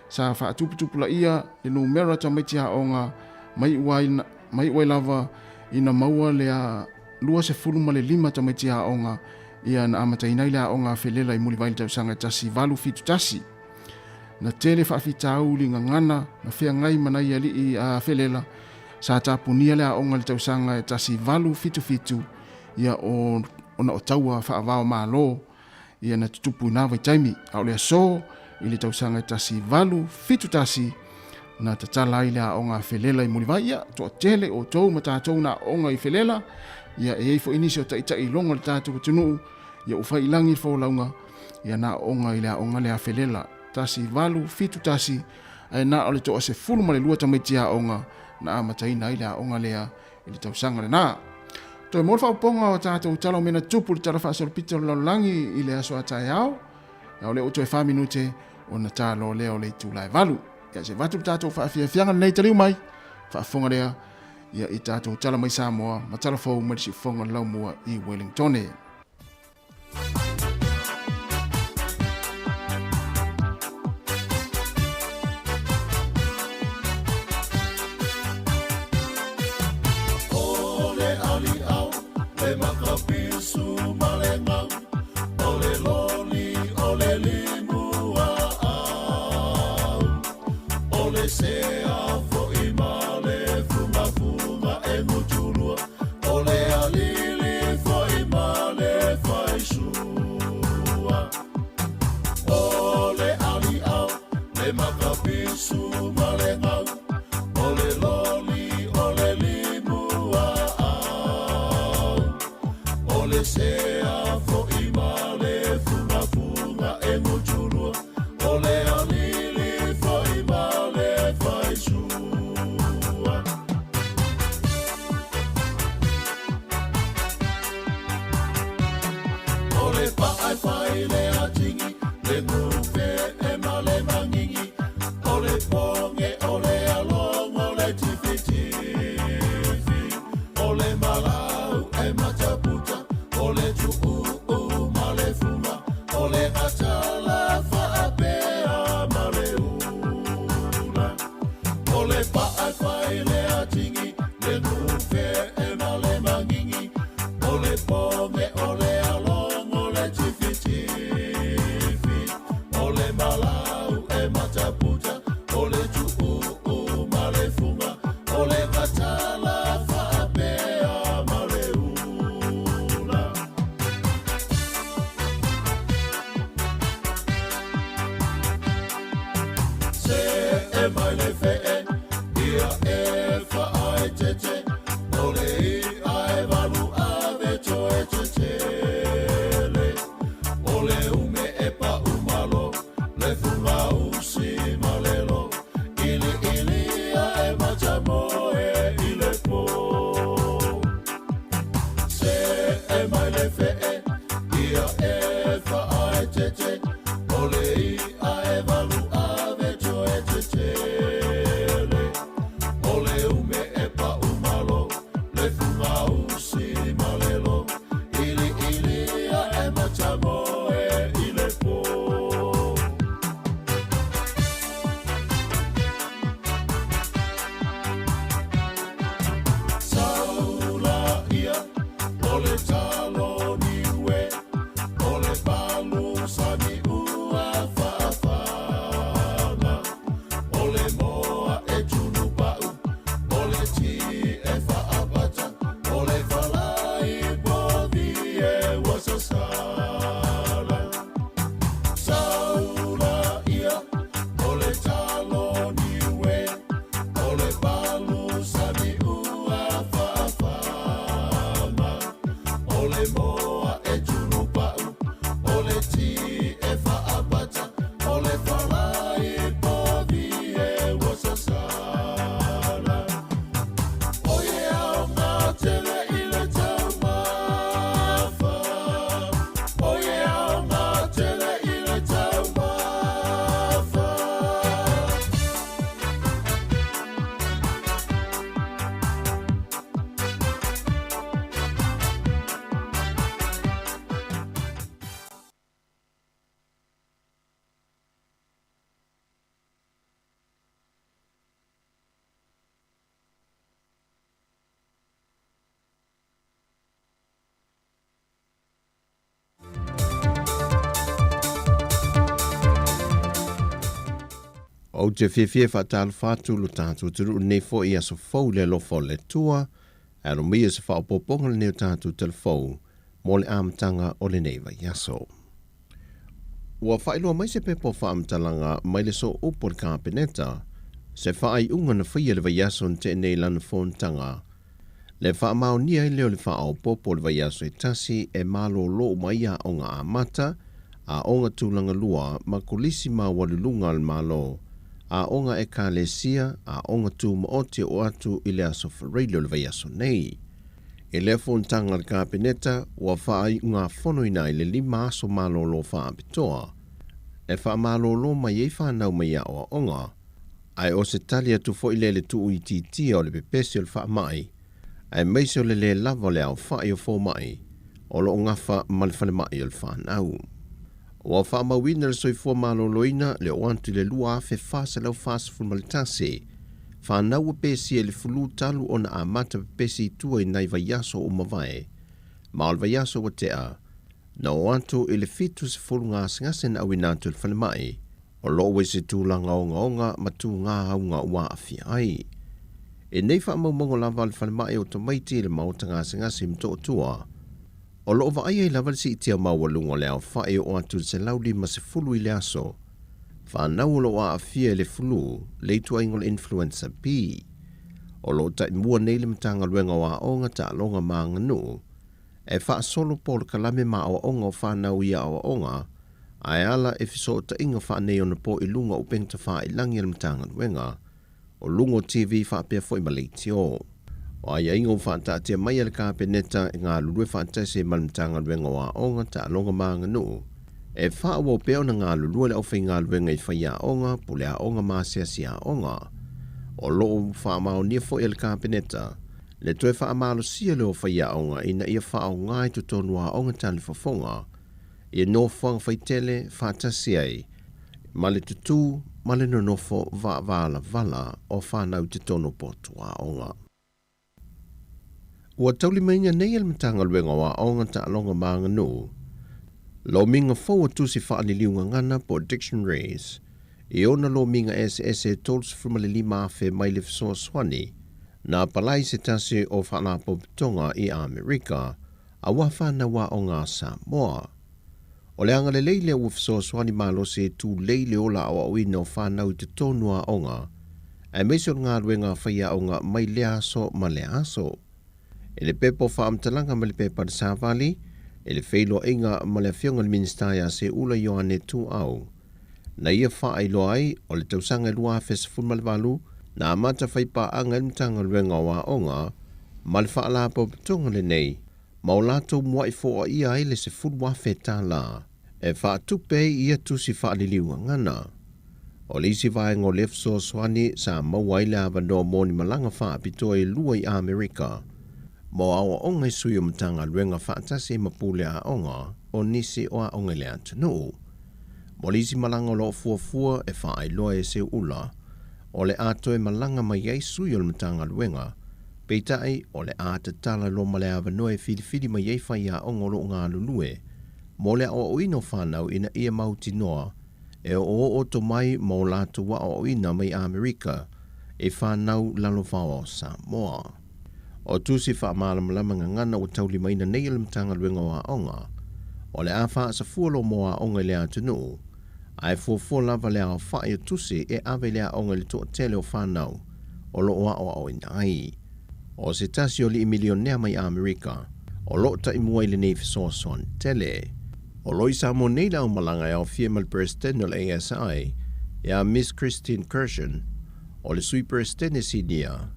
sa wha atuputupu la ia le numera tamaiti aonga mai uai lava ina maua le a lua se furu ma le lima tamaiti aonga ia na amatainai le aonga whelela i mulivai le tausanga i tasi valu fitu tasi. Na tele whaafitau li ngangana na whea ngai manai ali i whelela sa tapunia lea onga le tausanga e tasi valu fitu ia o na o taua whaavao malo ia na tutupu na vai taimi au lea so i le tausanga e tasi valu fitu tasi na tatala i lea onga whelela i mulivai ia toa tele o tou matatou na onga i whelela ia e eifo inisi o taita i longa le tātou tunu ia ufai ilangi fo launga ia na onga i lea onga lea whelela tasi valu fitu tasi ai na ole to se fulu ma le lua tamaitia onga na amatai na ila onga lea i le tausanga le na to mo fa ponga o tatou talo mena tupu le tarafa so pito lo langi i le aso atai ao ya ole o to 5 minute ona talo leo le tu lai valu ya se vatu tatou fa fianga nei taliu mai fa fonga lea ya i tatou talo mai Samoa ma talo fo mo si fonga lau mua i Wellington Makapisu malenga, ole loli, ole lima. katala whaapea ma le una. O le paai whai le atingi, le nuwhe e ma le mangingi. O le ponge, o le along, o le tifi tifi. O le malau e mataputa, o le tu'u ma le funga. O le katala whaapea ma le una. Se e mai le fe'e, ia e whaai tete. O le I ai walu ave toe te tele. O le ume e pa umalo, le funga usi malelo. Ili a e matamoe I le po. Se e mai le fe'e, ia e whaai tete. O le I ai walu ave toe te tele. O le ume e pa umalo, le funga usi malelo. Ili a e matamoe I le po. Saula ia, o le talo niue, o le palu sani ua whaafana. O le moa e tunu pau, o le ti e whaapata, o le whalai bovi e wasasala. Saula ia, o le talo niue, o le palu sani ua whaafana. O le moa e tunu pau, o le ti e whaapata, o le whalai bovi e wasasala. O ie ao ngā tele I le tau mawha. O ie ao ngā tele I le tau mawha. O te whiwhia whātālu whātulu tātou turu nei fo I aso fau le lofo le tua, aro mia se whaopoponga le neo tātou telefou, mo le amtanga o le nei vai aso. Ua whailua mai se pepo whaamtalanga mai le so upo le kāpeneta, se whaai unga na whia le vai aso te nei lana whontanga, le whaamau nia I leo le whaopopo le vai aso e tasi e malo lo mai a onga amata, a onga tūlanga lua ma kulisi ma walulunga al malo, a onga e kālesia, a onga tū maoti o atu I le aso whareilo le vai aso nei. E le whontanga le kāpeneta, ua whaai ngā whono ina I le 5 aso malolo whaapitoa. E whaamalolo mai e whanau mai a o onga, ai o se tali atu fo I le tu I titia o le pepesi o le whaamai, ai meise o le lava le au whaai o fo mai, o lo ngafa ma le whale mai o le whanau. Ua whaamawina le soifua maloloina le o antu le lua afe whasa lau whasa fulmalitase. Whanau pesi e le fulu talu o na amata pesi tua I nai vaiaso o mawai. Ma o le vaiaso wa tea. Na o antu I le fitu se fulu ngā singase na awinatu le whalemai. O lowe se tūlanga o ngaonga ma tū ngā haunga ua awhia ai. E nei whaamaumongo lava le whalemai o tamaiti le mauta ngā singase mto o tua. O loo va ai lava si itia mawalunga le au whae o atu se lauli ma se fulu I le aso. Whanau lo a awhia le fulu, le tua ingol influenza B. O loo tai mua nei le matanga luenga o a onga ta longa maa nganu. E wha solo polo kalame ma o onga o whanau ia o onga, ai ala e fiso ta inga wha nei ona po I lunga upeng ta wha I langi le matanga luenga. O lungo TV wha pia fo I maleitio. O ai ingo whanta tia mai ala kāpeneta I ngā lulue whantase malimtanga luenga wa onga ta longa maa nganu. E wha awo peo na ngā lulue le au whi ngā luenga I whaia onga, pule a onga maa sia onga. O loo wha mao nia fo ala kāpeneta, le toe wha amalo sia leo whaia onga ina ia wha o ngai tu tonua onga tali whafonga. I no whang whaitele whātasi ai, ma le tutu, ma le nonofo vala o whanau te tono potua onga. Ua tauli mainga nei al matanga luenga wa onga ta alonga maanga no, lo minga fau tusi whaaniliunga ngana po dictionaries, I ona lo minga SS tolls from le lima afe mai le so swani, na palai se tasi o whanapo pitonga I Amerika, a wafa na wa o ngā Samoa. O le anga le leile ua so swani malo se tu leile ola o ino whanau te tonua onga, e meso ngā ruenga whaia onga mai le aso ma le aso. E le pepo whaamtalanga ma le pepa de Savali, e le whailo inga ma le whionga le ministaya se ula Ioane tu au. Na ia whaai loai o le tausanga lua fesifun malvalu, na amata whaipa anga imtanga ruenga wa onga, ma le whaala po pitonga le nei, ma o lato mua I fo o ia I le se funwa feta la, e whaatupe ia tusi whaaliliua ngana. O le isi vaenga lef so swani sa mawai le avano moni malanga wha pito I lua I Amerika, mo awa onga I sui umtanga ruenga whaatasi mapule a onga, o nisi o a onga le atunu. Mo le isi malanga lo fuafua e whaai loa e se ula, o le ato e malanga mai ei sui o le matanga luenga, peitai o le ata tala lo male avanoe whiriwhiri mai ei whai a ongolo ngā lulue, mo le o ino whanau ina ia mauti noa, e o to mai mo lato wa o ina mai Amerika, e whanau lalo whao Samoa. O tusi wha malamalama ngana o tauli maina nei le matanga luenga wa onga, o le a wha sa fualo moa onga le atunu, ai fuafua lava le a whae tusi e ave le a onga le toa tele o whanau, o lo oa o inai. O se tasi o li milionea mai Amerika, o lo ta imua le nei fisoasoan tele. O lo isa mo nei lau malanga e au female president o le ASI, e a Miss Christine Kirshen, o le sui president sinia,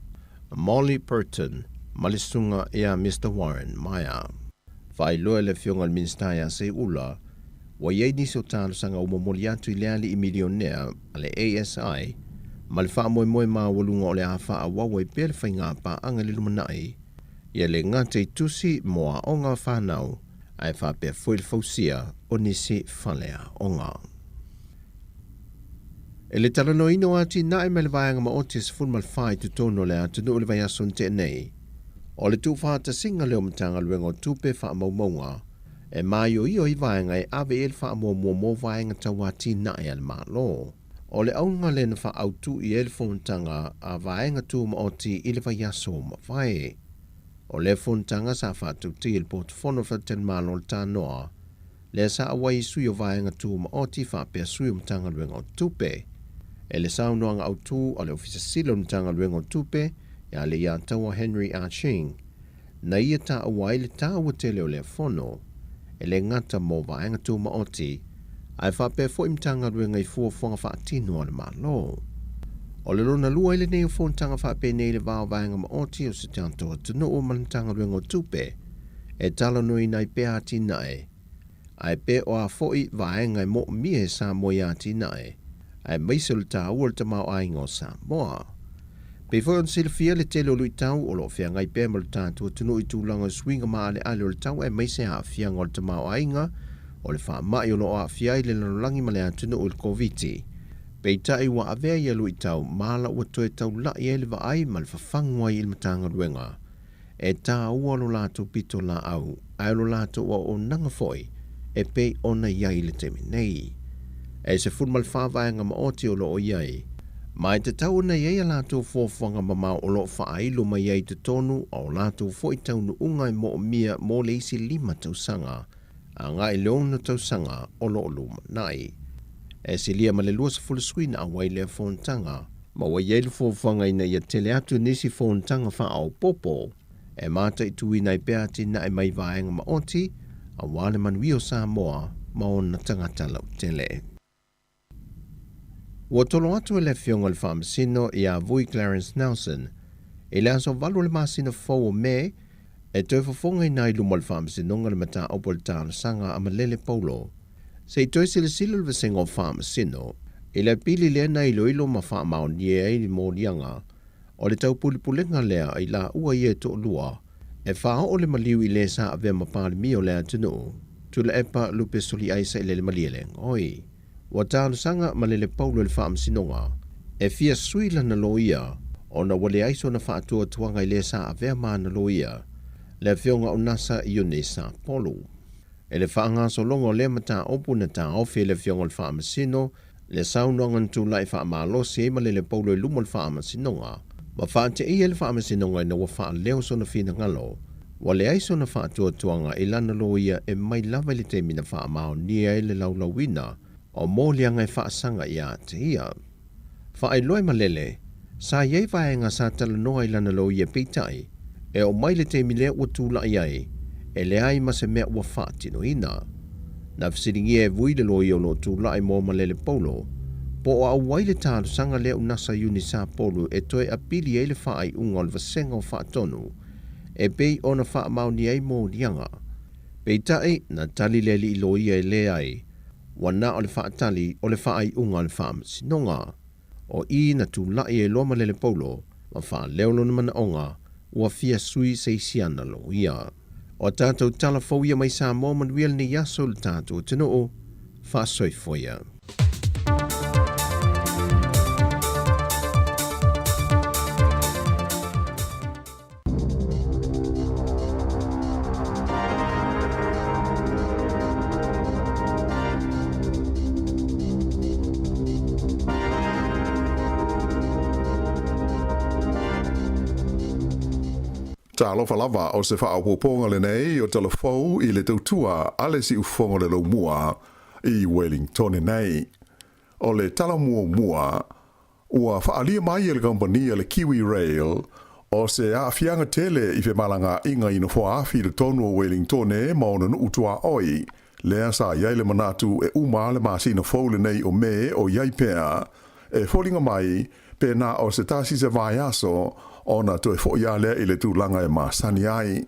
Molly Burton, malisunga e a Mr. Warren Maya. Whai loa le fionga ministaya se ula, wa iei nisi o talo sanga umomoli atu I leali I milionea ale ASI, ma le wha moe maa walunga o le a wha a wawa I pēle whai ngā pā anga le lumanai, ia le ngāte I tusi moa o ngā whanau, ai wha pēr fuil fausia o nisi whalea o ngā. E le talano ino ati na e me le vaianga ma otis fun mal whai tu tono le atu no le vai ason te nei, o le tu whata singa leo matanga luenga o tupe wha maumaunga, e mai o I vaenga e ave el wha mo vaenga tawati na e al malo. O le aunga le na wha autu I el fontanga a vaenga tu ma oti I le vai aso ma vai. O le fontanga sa wha tu ti il portfono wha ten malo ta noa, le sa awai sui o vaenga tu ma oti wha pia sui o matanga luenga o tupe. E le sa unoanga autu o le ofisa silo o matanga luenga o tupe, ya le ia tawa Henry Arching, na ia ta awai le ta awatele o le fono, e le ngata mo vaenga tu ma oti, ai whape fo imtanga ruenga I fuafonga whaatino o le malo. O le lona lua ile nei o fontanga whape nei le vao vaenga ma oti o se tanto tunu o manitanga ruenga o tupe, e tala nui nai pe ati nae, ai pe o a foi vaenga I mo mie sa mo ati nae, ai meisel ta ua le tamau aingo sa moa. Pe foi on silfia le tele o lui tau o lo fia ngai pe mal tatu tunu I tūlanga swinga maa le ale o le tau e meise a fia ngol tamau ainga, o le wha mai o lo a fia I le lanulangi ma le atunu o le COVID-19. Pei tai wa avea I lui tau mala ua toe tau lai e le vaai ma le whawhangwa I le matanga ruenga. E tā ua lo lato pito la au, ai lo lato ua o nanga foi, e pei ona iai le teme nei. E se fun mal whawaianga ma oti o lo o iai, mai te tau na iei a lato fōwhanga mamau o lo whaailu mai iei te tonu o lato fōi tau nu ungai mo o mia mo le isi 5 tausanga, a ngai leona tausanga o lo luma nai. E se lia ma le lua sa fulaskuina a wai lea fontanga, ma wa iei le fōwhanga ina ia tele atu nisi fontanga wha au popo, e mata I tui nai peati na e mai vaenga ma oti, a wale manui o Samoa ma o na tangata lau tele. Ua tolo atu e le fionga le whamasino I a vui Clarence Nelson, e le aso valu le masina fau o me, e toi fafonga I nai luma le whamasinonga le mata opo le tāna sanga a malele paulo. Se I toi sila sila le vasenga o whamasino, e le pili lea na ilo ilo ma whamao nie e li mōrianga, o le tau pulipulenga lea I la ua ie to lua, e whao o le maliu I le sa ave mapali mi o lea tunu, tula epa lupe soli aisa ile le malieleng. Oi, wa tālu sanga malele paulo le wha amsinonga, e fia suila na loia, o na wale aiso na wha atua tuanga ile sa avea maa na loia, le fionga o nasa i o sa polo. E le wha ngaso longo le mata opu na ta ofi le fionga le wha amsino, le saunonga tula i wha maalosi e malele paulo i lumo le wha amsinonga, ma wha te i le wha amsinonga i na wa wha leo so na fina ngalo, wale aiso na wha atua tuanga i lana loia e mai lava le te mina wha amao nia e le laulawina, o mōlianga e whaasanga i a te ia. Wha ai loe malele, sa iei vaenga sa tala noa i lana lo i e peitai, e o mai le te mile ua tūla i ai, e le ai ma se mea ua whaatino ina. Na fsiringi e vui le lo i o lo tūla i mō malele polo, po o au wai le tālu sanga leo nasa uni sa polo e toe apili e le wha ai unga o le vasenga o whaatonu, e pei o na wha mau ni ai mō nianga. Peitai na tali le li lo i e le ai, wana o le whaatali o le whaai unga le whaamsinonga. O i na tu lai e loa malele paulo, ma wha leolo na mana onga, ua fia sui se isiana lo ia. O tātou tala fauia mai sa mō manuel ni yaso le tātou tino o, wha soi foia. Ta alofa lava o se whaapoponga le nei o telefou i le tautua ale si ufonga le lo mua i Wellington nei. O le tala mua ua whaalia mai le kompania le Kiwi Rail o se awhianga tele i fe malanga inga ina whaafi le tonu o Wellington e maona nu utua oi. Lea sa iai le manatu e uma le masina foule nei o me o iai pea e folinga mai pe na o se tasi se vai aso ona to e fo ia le ile tu langa e masani ai.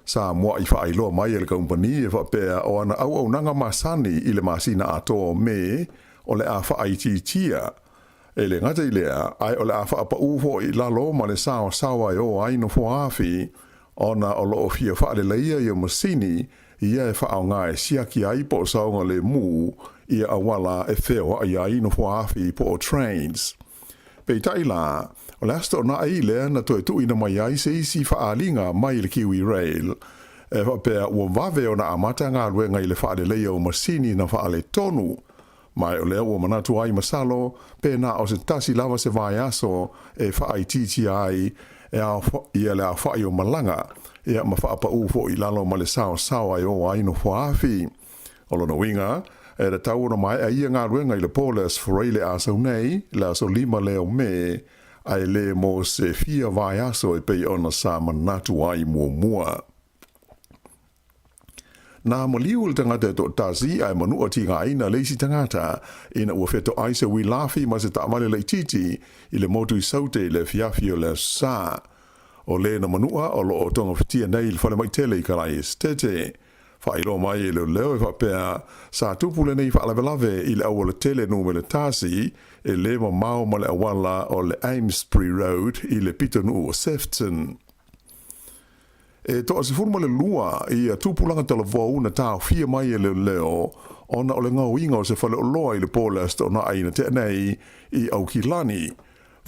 Sa mua i wha ailoa mai e le kompani e wha pea o ana au nanga masani i le masina ato me o le a wha aititia. E le ngata i lea, ai o le a wha apa ufo i lalo ma le sao sawa e o ai no fuafi, ona o lo o fia wha le leia i o masini ia e wha au ngā e siaki ai po saunga le mu ia awala e wheo ai ai no fuafi po o trains. Pei taila, o le asta o na ai lea na toi tu ina mai ai se isi whaalinga mai le Kiwi Rail. E whapea ua wave o na amata ngā ruenga i le whaale leia o masini na whaale tonu. Mai o lea ua manatu ai masalo, pe na o se tasi lava se vai aso e whaai titi ai ia le a whaai o malanga, ia ma whaapa ufo i lalo ma le sao sawa i o ai no whaafi. O lona winga, e le tau na mai a ia ngā ruenga i le poles whareile asau nei, le aso lima leo me, ai le mo se fia vai aso e pei ona sa manatu ai mua. Na maliu le tangata to tazi ai manu o tinga ina leisi tangata ina ua feto ai se wi lafi ma se taamale le titi i le motu i saute le fiafio le sa. O le na manua o lo o tonga fitia nei le fale mai tele i kalai estete. Whailo mai e leo e whapea sa tupule nei whaalavelave i le awa le tele nume le tasi e le mau ma le awala o le Amesbury Road i le pitonu o Sefton. E toa se furma le lua i a tupulanga talavou na tau fia mai e leo ona o le ngau inga o se whale o loa i le polest o na aina te nei i Aukilani.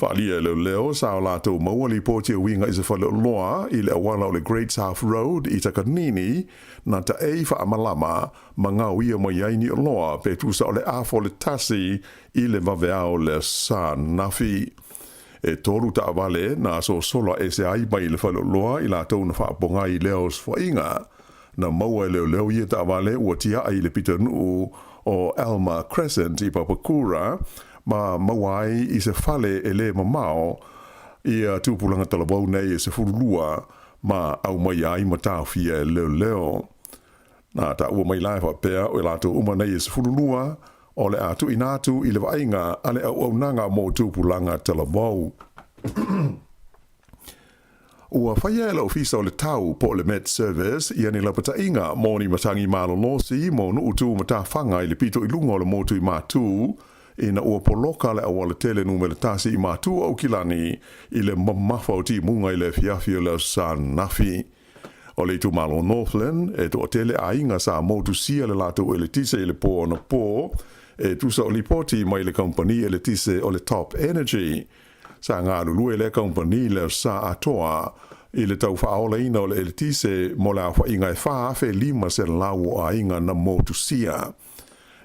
Whaalia e leo sa o lato maua li pōtia winga i se whale o loa i le awala o le Great South Road i Takanini na ta e whaamalama ma ngau ia mai aini o loa pe tusa o le afo le tasi i le vaveao le sa nafi. E toru ta avale na so sola e se ai mai le whale o loa i lato na whaaponga i leos whainga. Na maua e leo ia ta avale ua tia ai le pitanu o Alma Crescent i Papakura ma mawai i se fale e le mamao i a tūpulanga talabau nei e se furulua ma au mai ai ma tāwhia e leo. Nā ta ua mai lai whapea o e lato uma nei e se furulua o le atu inatu i le vainga ale au nanga mō tūpulanga talabau. Ua whaia e la ofisa o le tau po le Met Service i ane lapata inga mō ni matangi malolosi mō nu utu matawhanga i le pito i lunga o le motu i mātū ina ua poloka le awala tele numele tasi i mātua o kilani i le mamafa o ti munga i le fiafi o le sa nafi. o le tu malo Northland e to tele ainga sa motu sia le lato le tise le po na po e tu sa li poti mai le company le tise o le Top Energy sa nga lu le company le sa atoa i le tau whaola ina o le tise mo la wha inga e wha fe lima se lau a inga na motu sia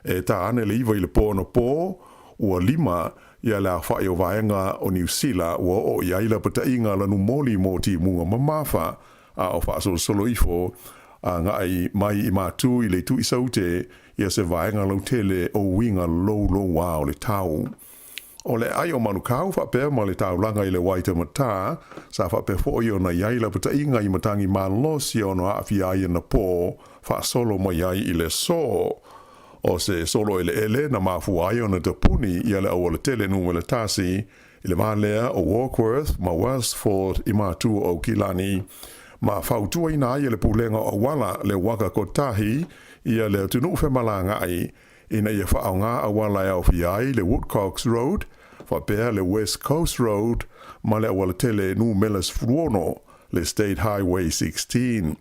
e ta ane le iwa i le po na po ua lima ia la wha i o vaenga o New Zealand ua o ia ila pata inga lanu moli mo ti munga mamafa a o wha solo ifo a nga ai mai i matu i le tu i saute ia se vaenga lau tele o winga lo wa o le tau. O le ai o manukau wha pēr ma le tau langa i le waita mata sa wha pēr fo i o na iaila pata inga i matangi malosi o no awhi ai na po wha solo mai ai i le so. O se solo ele na mafu ai o na tapuni ia le au le tele nu le tasi i le malea o Warkworth ma Westford i matu o Kilani ma fautua ina ia le pulenga o wala le waka kotahi ia le tunu whemalanga ai ina ia whaonga a wala au fiai le Woodcocks Road fa pēr le West Coast Road ma le awala tele nu Melas Fruono le State Highway 16.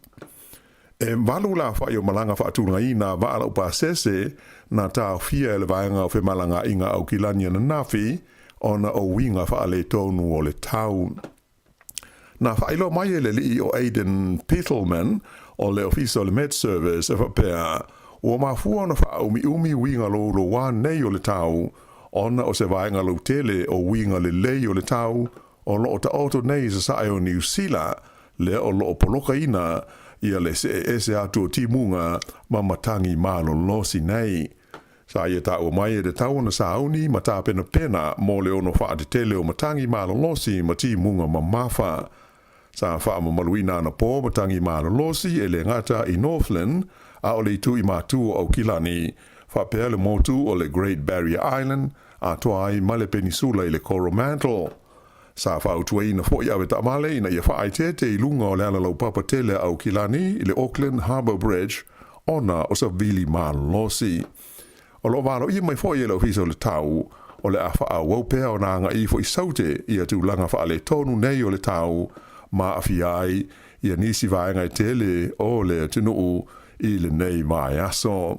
E walu la wha i o malanga wha atunga i na waala upa sese na tā fia le vaenga o whemalanga inga au Kilani na nafi ona o winga wha le tonu o le tau. Na wha ilo mai le li o Aidan Pittleman o le office o le Med Service e wha pēr o mafua na wha umi winga lo wa nei o le tau ona o se vaenga lo tele o winga le lei o le tau o lo o ta auto nei sa sae o New Zealand le o lo o poloka ina ia le se atu o timunga ma matangi malo losi nei. Sa ia ta o mai e de tau na sauni ma ta pena mo le ono wha te tele o matangi malo losi ma timunga ma mafa. Sa wha ma maluina na po matangi malo losi e le ngata i Northland a o le tu i matu o Kilani wha pēr le motu o le Great Barrier Island a toa ai ma le peninsula i le Coromandel. Sa whautua ina fo i awe tamale ina ia whaai te i lunga o le ala lau papa tele au Kilani i le Auckland Harbour Bridge ona o sa vili malosi. O lo walo ia mai fo i lau fiso le tau o le a wha au pēr o nanga i fo i saute ia tu langa wha le tonu nei o le tau ma a fiai ia nisi vaenga i tele o le tunu i le nei mai aso.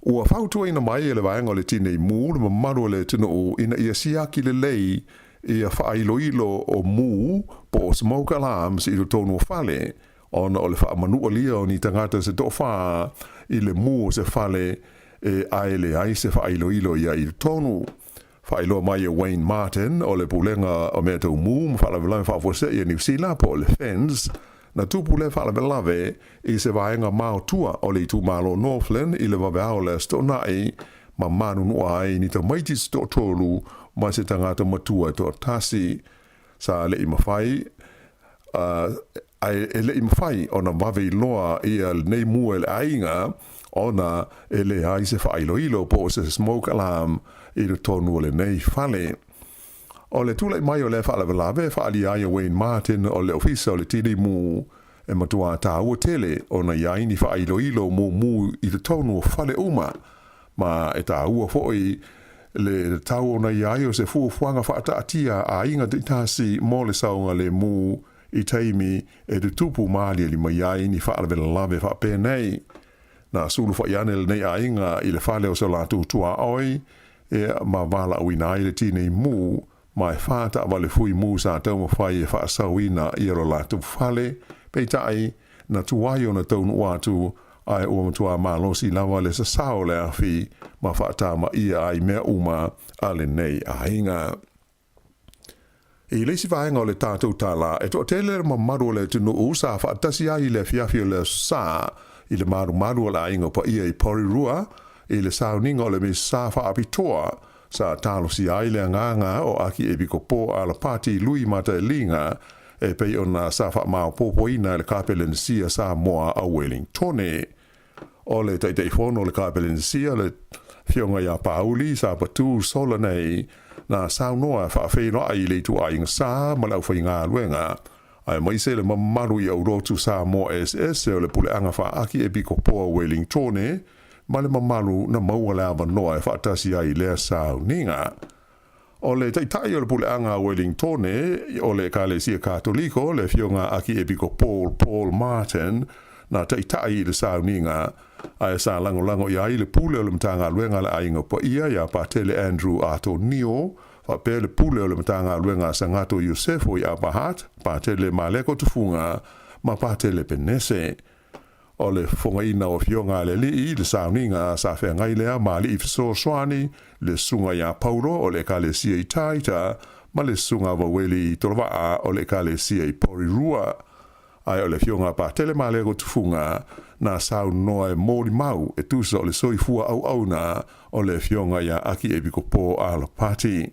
Ua whautua ina mai e le vaenga o le tine i mū ma maru le tunu ina ia siaki le lei ia whaailoilo o mū po smoke alarms i lo tonu whale ona o le whaamanua lia o ni tangata se do wha i le mū se whale e aile ai se whaailoilo ia i lo tonu. Whaailoa mai e Wayne Martin o le pulenga o mea tau mū ma whaalavelame whaafose i New Zealand po le fence na tupu le whaalavelave i se vaenga maotua o le tu malo Northland i le waweao le stonai ma manu nua ai ni ta maiti sto tolu ma se tangata matua to tasi sa le imawhai le imawhai o na wawe loa i al nei mua le ainga o na le ai se whaailoilo po se smoke alarm i le tonu le nei whale. O le tula mai o le whaalavelave whaali ai Wayne Martin o le ofisa o le tini mū e matua tā ua tele o na iaini whaailoilo mū i le tonu o whale uma ma e tā ua foi le tau o na iai o se fuafuanga whaataatia a inga te tasi mo le saunga le mū i teimi e te tupu maali li mai iaini whaalavelave whaapenei. Na sulu whaiane le nei a inga i le whale o se lātu tua oi e ma wala uina i le tini mū mai fata wale fui musa tau mawhai e whaasawina i aro la tu whale, pei tai na tuai o na taunu watu ai o matua malosi lawa le sa sao le awhi ma whaata ma ia ai mea uma ale nei a hinga. I leisi vaenga o le tātou tala e to tele ma maru le tunu usa whaatasi ai le fiafio le sa i le maru o la inga pa ia i Porirua i le sauninga o le me sa whaapitoa sa talo si aile nganga o aki e biko po ala pati lui mata linga e pei ona sa fa mau popo ina le kapelen sia sa moa a Wellingtone. O le taitei fono le kapelen sia le fionga ya pauli sa patu sola nei na sa noa fa feino ai le tu ai sa ma lau fa inga luenga. Ai mai se le mamaru i aurotu sa mo SS o le pule anga fa aki e biko po a Wellingtone ma le mamalu na maua le ava noa e whaatasi ai lea sau ninga. O le taitai o le puleanga Wellington o le Kalesia Katoliko le fionga aki epiko Paul Martin na taitai i le sauninga ai sa lango ia i le pule o le mtanga luenga le ainga po ia pa tele Andrew Antonio fa pe le pule o le mtanga luenga sangato Yosefo ia pahat pa tele maleko tufunga ma pa tele penese o le fongaina o fionga le li le sauninga sa fe ngai le mali ifso swani le sunga ya Paulo o le Kalesia i taita ma le sunga waweli tolva o le Kalesia i Porirua ai o le fionga pa tele maleko tufunga na sau noa mori mau e tusa o le soifua au na o le fionga ya aki ebikopo ala pati.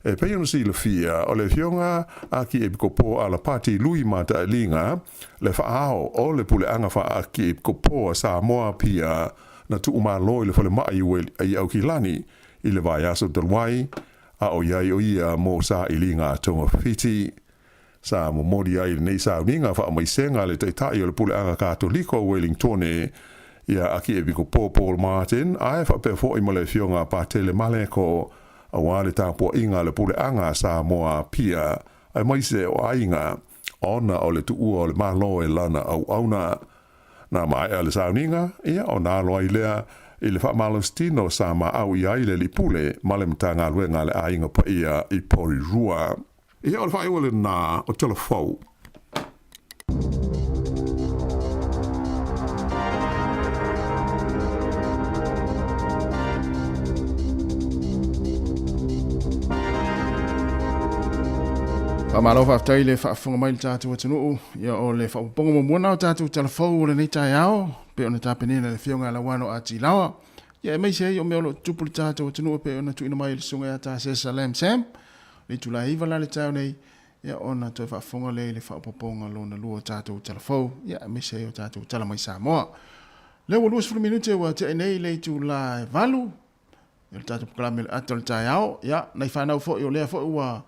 E peiono si le fia o le fionga aki ebikopo ala pati lui mata elinga le faao o le pule anga fa aki ebikopo sa moa pia na tu umaloi le fale mai uel ai au kilani i le vai aso delwai a o iai o ia mo sa ilinga tonga fiti. Sa mo mori ai nei sa uninga fa mai senga le taitai o le pule anga Katoliko Wellington ia aki ebikopo Paul Martin ai fa pe fo i male fionga pa tele maleko a wale tapo inga le pule anga sa moa pia ai mai se o ainga ona o le tuu o le malo e lana au auna na mai ale sa uninga ia o na loa ilea i le fa malostino sa ma au ia ile li pule male mtanga luenga le ainga pa ia i Porirua. Ia o le whae wale nā o telefou. Whamalo whaftai le whaafunga mai le tātou atunuu. Ia o le whaaponga mumuna o tātou telefou o le nei tai ao. Pe o na tāpenina le whionga la wano a tilawa. Ia e mai sei o mea o lo tupu le tātou atunuu pe o na tuina mai le sunga ya tā se Salem Sam. Le tula hiva la le tau nei, ia ona toi whaafonga le whaapoponga lona lua tātou telefou, ia mese o tātou tala mai Samoa. Le wa luas 10 minute wa te nei le tula e valu, ia le tātou pukalame le ato le tai ao, ia nei whanau fo i o lea fo i wa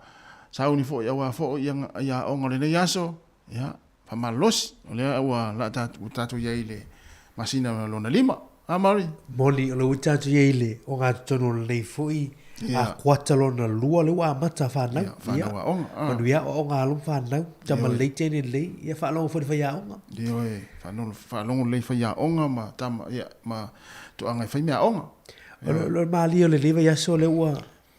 sauni fo i awa fo i ia onga le nei aso, ia whamalosi, o lea ua la tātou iei le masina lona lima, ha Mari? Moli, o le tātou iei le o ngā tono le fo i, a kuatalo na lua le wa mata whanau. Whanau a onga. Manu ia o ngā alung whanau. Tama lei tēne lei. Ia whaalongo whare whai a onga. Dio e. Whaalongo lei whai a onga ma tama ia ma tuanga i whai mea onga. Lo maali o le lewa ia so le ua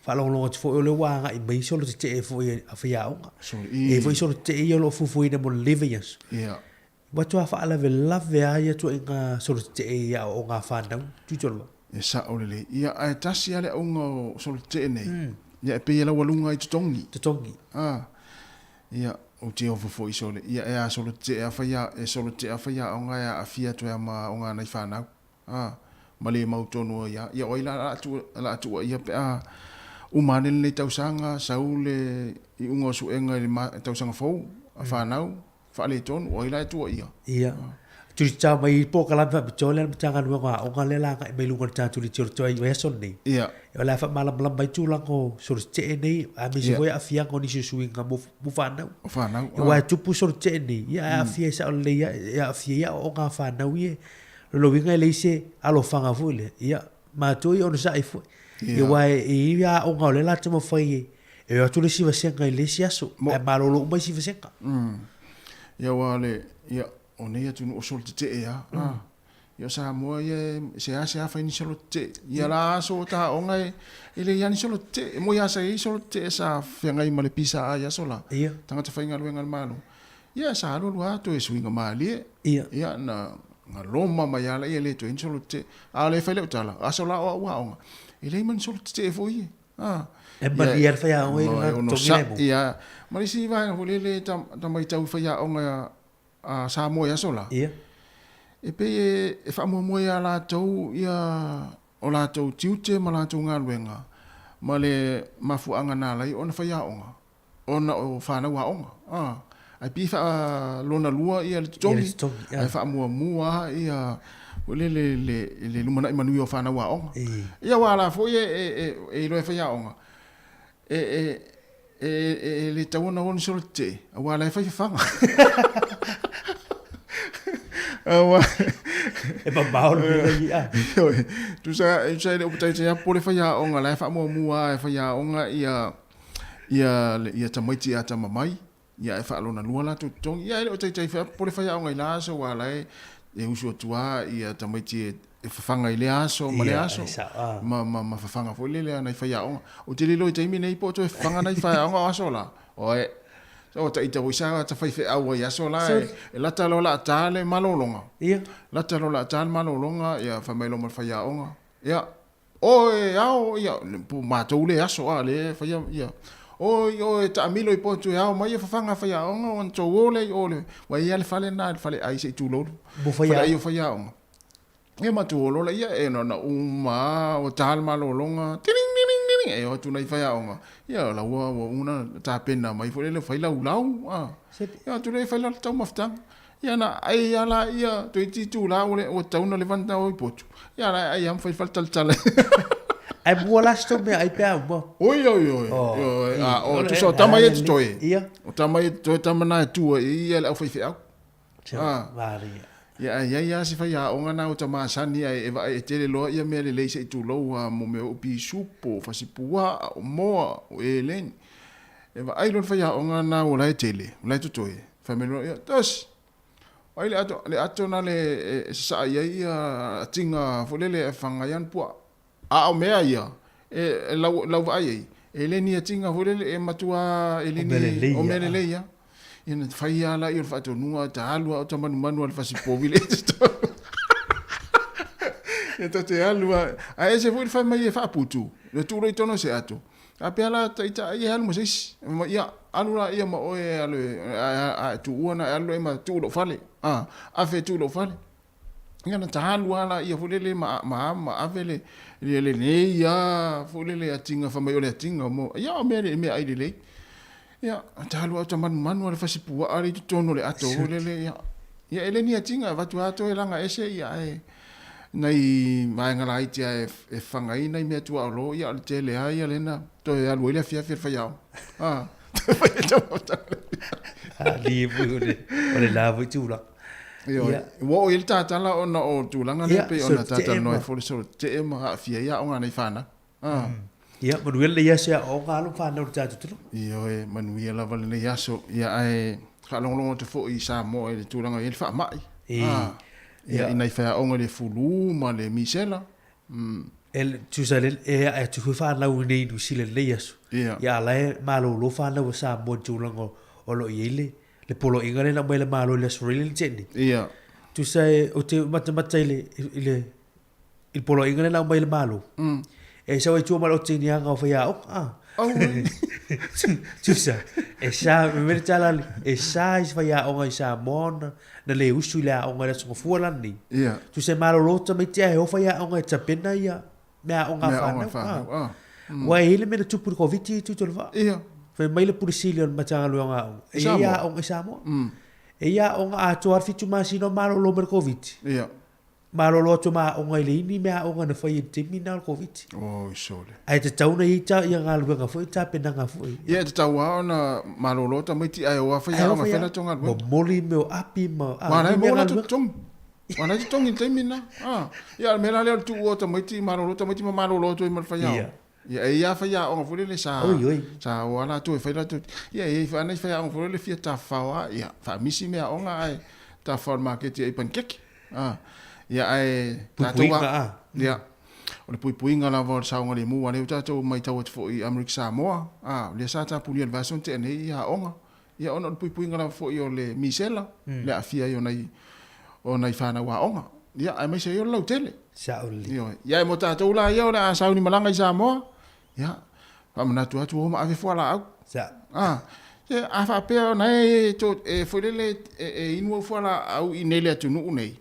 whaalongo longa te fo o le wa nga i mai solo te te e fo i a whai a onga. E fo i solo te e o lo fufu i na mo lewa ia so. Ia. Watu a whaalawe lave a ia tu inga solo te e ia o ngā whanau. Tutolo. E sa o le ia ai tasi ale unga o solo te nei. Ia e pe la walunga i tutongi. Tutongi. Ia o te ofo fo i sole. Ia e a solo te a faya e solo te a faya o nga a fia to ma o nga nei whanau. Male mautonu ia ia oila la tu ia pe a umane le tausanga saule i unga su enga le tausanga fo a whanau. Whale tonu oila tu ia. Ia. Turi tau mai po kala pa bitole le tanga no nga o ngale la mai lu ngata turi turi toi we son ni. Ia. O la fa mala mala mai tu la ko sur te ni a mi se voi a fia ko ni su swinga mo fana. Fana. Wa tu pu sur te ni ya a fia sa le ya fia o nga fana wi lo winga le se a lo fanga vule. Ia ma tu i on sa i fu. Ia wa i ya o nga le la te mo fai. E o tu le si va senga le si aso. E ma lo mai si va senga. Ia wa le ia o nei atu o sol te ea. Ia sa moa ia se a whai ni solo te. Ia la so ta o ngai ile ia ni solo te. Mo ia sa i solo te sa whiangai ma le pisa a ia sola. Ia. Tangata whainga luenga le malo. Ia sa alo ato e swinga maali e. Ia. Ia na ngā loma mai ala ia le to in solo te. A le whaile utala. A sola o a onga. Ile man solo te e fo i. E mari ia whai a onga i na tongi ia. Mari si vai na hulele ta mai tau whai a onga a sa mo ia sola. Ia. E pe e wha mo ia la tau ia o la tau tiute ma la tau ngā luenga. Ma le mafuanga nā lai ona whai a onga. Ona o whanau a onga. Ai pi wha lona lua ia le tongi. Ai wha mua ia le lumana i manui o whanau a onga. Ia wala fo e loe whai a onga. Le tauna ona solo te. Wala e whai whanga. E pa mau le ia. Tu sa le utai te pole faya onga la fa mo mua e faya onga ia tamaiti ata mamai ia e fa lona lua la tu tong ia le utai te fa pole faya onga la so wa lai e usu tua ia tamaiti e fanga ile aso ma le aso ma fanga fo le na faya onga o te lo te mi nei po to fanga na faya onga aso la oe so ta ita wisa ta fai fe au ia so la e la talo la tale malolonga ia la talo la tale malolonga ia fa mai lo ma faya onga ia oe au ia pu ma to le aso ale faya ia o ta amilo i po tu au mai fa fanga faya onga on to ole wa ia le fale na fale ai se tu lo bo faya ia faya onga e ma tu lo la ia e no na uma o tale malolonga e o tu nei faya onga ia la wa una ta pena mai fo le fai lau ia tu le fai lau tau mafta ia na ai ala ia tu ti tu la o tau na levanta o potu ia la ai am fai falta tal ai buola sto me ai pe bo oi o tu so tama ye toi ia o tama ye toi tama na tu ia la fai fai varia ia si fai a onga na o tama sani e va e tele lo ia me le se tu lo mo me o pi supo fa si pua o mo o elen e va ai lo fai a onga na o la tele la tu toi fa me lo ia tos ai le ato na le sa ia tinga fo le fanga yan pua a o me ia e la vai e le ni tinga fo le e matua e le ni o me le ia ina fai ala i fa to nua ta alu o tama manu al fasi povile e te alu a ese foi fa mai fa putu le tu lo tono se ato a pela ta ia alu moses ia alu la ia ma o e alu a tu una alu e ma tu lo fale a fe tu lo fale ina ta alu ala ia fulele ma avele le ia fulele atinga fa mai o le atinga mo ia me ai le ia talu ata manu le fasi pua ari tu tono le ato le ia ele ni atinga va tu ato elanga ese ia e nei mai ngala iti e fanga ina me tu alo ia le tele ai lena to ia lo ile fia fa ia li bu le la bu tu la ia wo il tata la ona o tu langa le pe ona tata no fo so te ma fia ia ona nei fana ia manuel le ia se o ngalo fa no ta tu ia e manuel la vale le yaso ia ai ka long te fo i sa mo e tu langa il fa mai ia ina fa onga le fulu ma le misela el tu sale e tu fa la uni du sile le yaso ia la malo lo fa na sa mo tu langa o lo ile le polo ingale na le malo le soril teni ia tu sai o te mata ile il polo ingale na le malo e sa tu malo tini anga fa ya tu sa e sa me tala e sa is fa ya onga sa mon na le usu la onga le so fuala ni tu se malo lo ta me te e fa ya onga ta pena ya me onga fa wa ile me tu pu covid tu va fe mai le pulisili on matanga lo nga e ya onga sa mo e ya onga a to ar fitu ma sino malo lo mer covid malo lo to ma onga ile ni me onga na fa yiti minal covid sole ai te tauna i ta ia nga lu nga foi ta pena nga foi ia te taua ona malo lo ta mai ti ai wa fa ya nga fela tonga mo moli me api ma wana mo la tong wana ti tong te mina ia me la le tu o ta mai ti malo lo ta mai ti malo lo to i mal fa ya ia fa ya onga fole le sa wala to fa la to ia fa na fa ya onga fole le fia ta fa wa ia fa misi me onga ai ta for market i pancake ia ai tatua ia o le puipuinga la vol saunga le mua le tatou mai tau te fo i Amerika Samoa le sa ta puli al vason te nei ia onga ia ona le puipuinga la fo i o le misela le afia i ona i fana wa onga ia ai mai se i o lau tele sauli ia mo tatou la ia o le a sauni malanga i Samoa ia pa mana tu atu o ma ave fo la au ia a fa pe na e to e fo le inu fo la au i nele atu nu nei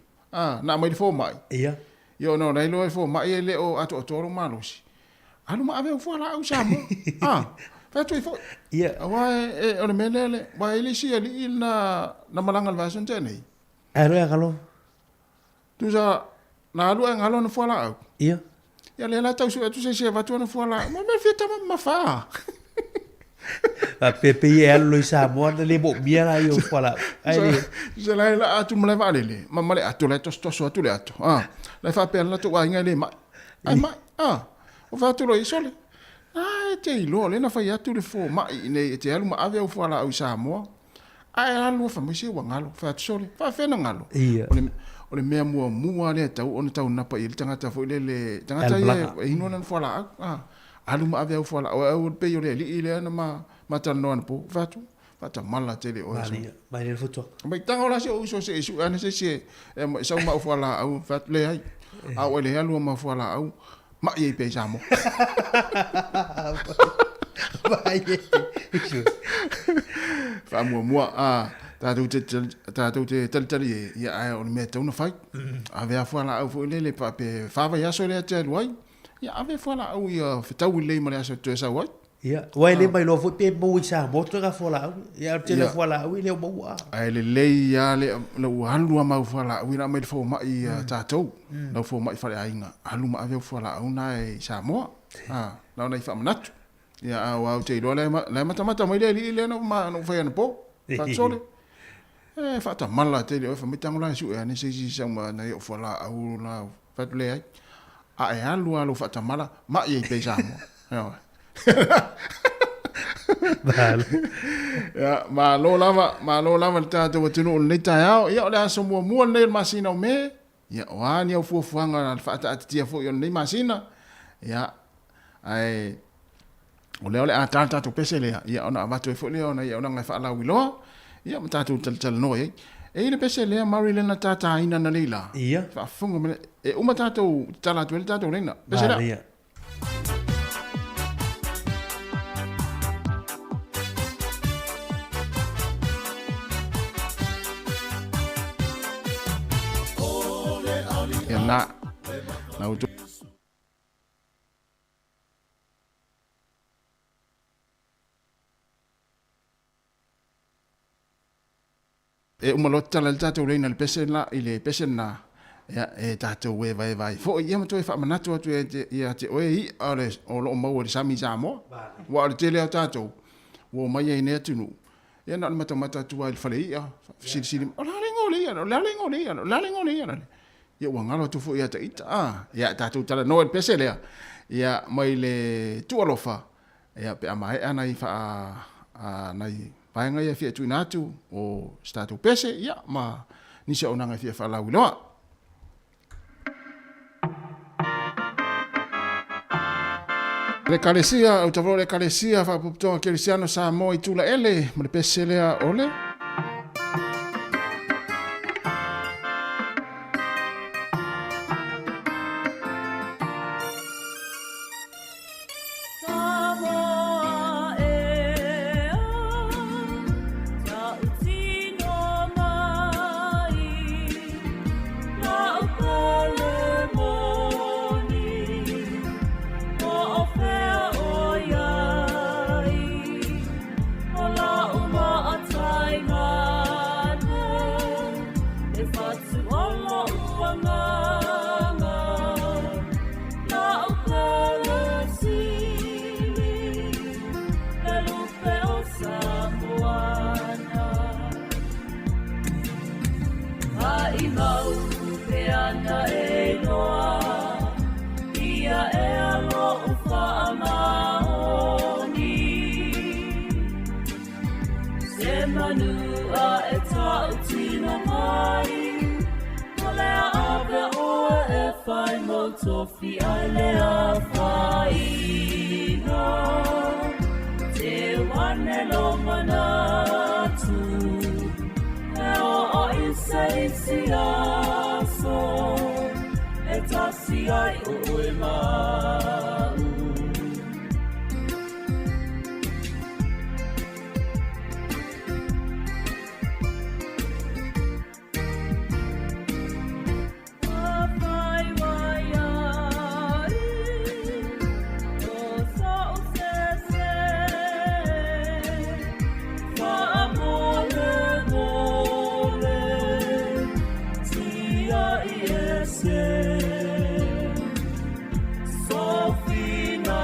na mai fo mai yo no nei lo fo mai le o ato toro malos alu ma ave fo la usa mo fa tu fo wa o le mele wa ile si ali na malanga va son tene ero ngalo tu sa na alu ngalo no fo la ia ya le la tu se va tu no fo la ma me fieta ma fa Pepe e lo sa mo na le mo mia la yo fala. Ai le. Se la atu male vale le. Ma male atu le tos atu le atu. La fa pe la tu wa ngai le ma. Ai ma. O fa tu lo isole. Te ilo le na fa atu le fo ma ne te alu ma ave o fala o sa mo. Ai alu fa misi wa ngalo fa sole. Fa fe na ngalo. O le mea mua le tau ona tau napa i le tangata fo le tangata e hino na fala alu ma ave o fala o pe yo le li le na ma tan no po fatu fata mala tele o so mai le foto mai tanga ola se o so se su ana se sa ma o fala au fat le ai o le alu ma fala au ma ye pe samo vai fa mua Tātou te talitali ia ai o mea tauna whai. Ave a whala au fo lele pa pe whawa yaso lea te aluai. Ia ave whala au ia whetau lei ma lea so tu esa wai. Ia, wai le mai lo fo pe mo i sa moto ka whala au. Ia te le whala au i leo mau a. Ai le lei ia le halua mau whala au ina mai le fo mai tātou. Lau fo mai whale ainga. Halu ma ave whala au na e sa moa. Lau nei whamanatu. Ia au te iloa le matamata mai le li le no ma no whai ana po. Fatsole. Fata mala te le o fa mitango la su e ne se si sama na yo fala au la fat le ai a e alu fata mala ma ye pe samo ya ma lo lava ta to tunu le ta ya o la so mo le masina me ya wa ni o fu fuanga fata atia fu yo le masina ya ai o le a ta to pese le ya ona va to fu le ona ya ona fa la wilo ia ma tātou tal noi e le pese lea Marilena tata ina na leila ia fa fungo me e uma tātou tala tu le tātou leina pese lea ia na utu e uma lotta la tātou reina le pese la i le pese na e tātou e vai fo ia mato e fa manatu atu e te oe i ale o lo mau le sami samo wa le tele o tātou wo mai e ne tunu ia na mata tu ai fale ia sili la lengo le ia wa ngalo tu fo ia te ita ia tātou tala no le pese le ia mai le tualofa ia pe amai ana i fa nai paenga ia fia tui natu o statu pese, ia, ma nisa onanga fia whalau iloa. Le kalesia, au taworo le kalesia, whapuputonga kerisiano sa mo i tula ele, ma le pese lea ole. Tofi alea faina te wanelo manatu o isaisi aso etasi ai uema Sophie na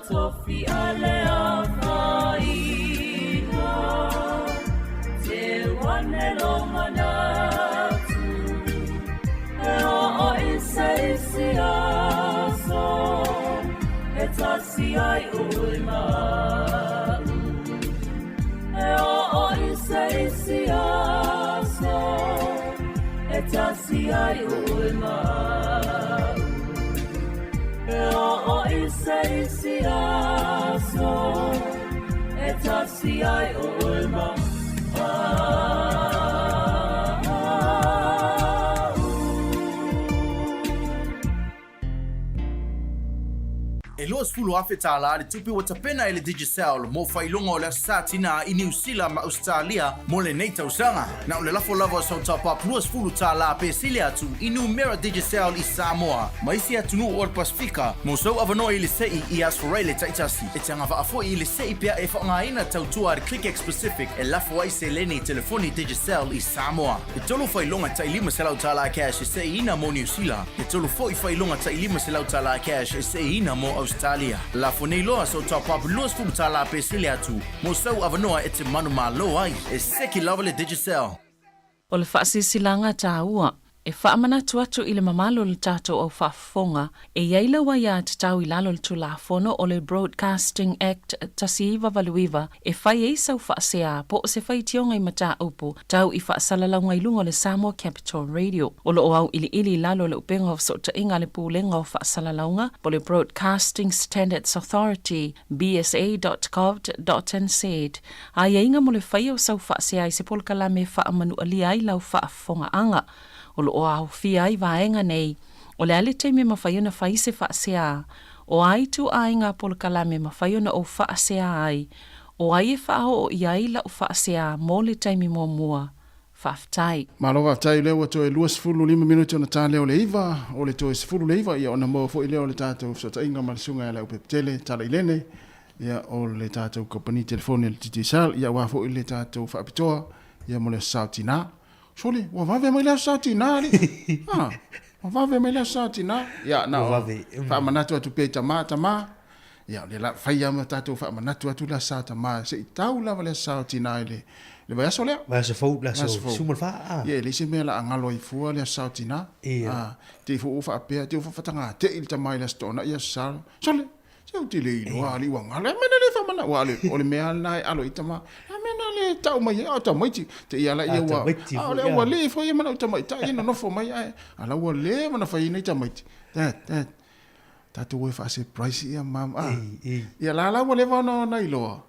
Tofi alea faina te wanelo manatu e o isaisiaso e tasi ai uima e o isaisiaso e tasi ai uima o isaisiaso e tasi ai ulma E loas fulu afe tala le tupi wa tapena ele Digicel mo failonga o le satina i New Zealand ma Australia mo le nei tausanga. Na o le lafo lava sau tapap loas fulu tala pe sile atu i numera Digicel i Samoa. Ma isi atunu o le Pasifika mo sau avano i le sei i asforele taitasi. E tanga va afo i le sei pia e whangaina tautua de ClickX Pacific e lafo ai se leni telefoni Digicel i Samoa. E tolo failonga ta ilima se lau tala cash e se ina mo New Zealand. E tolo fo i failonga ta ilima se lau tala cash e se ina mo Australia. La foneiloa so top luas fumtala pe sile atu. Mo sau avanoa e te manu malo ai. E seki lava le Digicel. O le whaasisilanga tāua, e whaamanatu atu i le mamalo le tātou au whaafonga, e iaila wa ia te tau i lalo le tulafono o le Broadcasting Act tasiiva valuiva, e whai e sau whaasea po o se whai tionga i mata upu, tau i whaasalalau i lunga le Samoa Capital Radio. O lo o au ili lalo le upenga o sota inga le pūlenga o whaasalaunga, po le Broadcasting Standards Authority, bsa.gov.nz. A inga mo le whai o sau whaasea i se polkalame whaamanu alia i lau whaafonga anga. O lo o au fia i vaenga nei, o le ale teime mawhaiona whai se whaasea, o ai tu ainga polkalame mawhaiona o whaasea ai, o ai e whao o iai la o whaasea mō le teime mua mua, whaftai. Malo whaftai leo ato e 25 minuti ona tā leo le iwa, o le toe 10 le iwa, ia ona mo fo i leo le tātou sota inga malisunga e leo peptele, tala ilene, ia o le tātou kompani telefoni le Digicel, ia wafo i le tātou whaapitoa, ia mo le sautina. Sole, wa vave mai la satina li. Wa vave mai la satina. Ya, na. Fa manatu atu pe tama. Ya, le la faya matatu fa manatu atu la satama. Se tau la vale satina ile. Le va sole. Va se fou la so. Sumal fa. Ya, le se me la angalo i fu le satina. Te fu fa pe, te fu fa tanga. Te il tama ile stona ya sal. Sole. Se utile lo ali wanga. Le mena le fa mana wale. Ole me ala alo itama. Le tau mai o mai te ia la ia wa le wa le fo ia mana mai ta ina no fo mai ala wa le mana fa ina ta mai ta tu we fa se price ia mam ia la wa le va no na ilo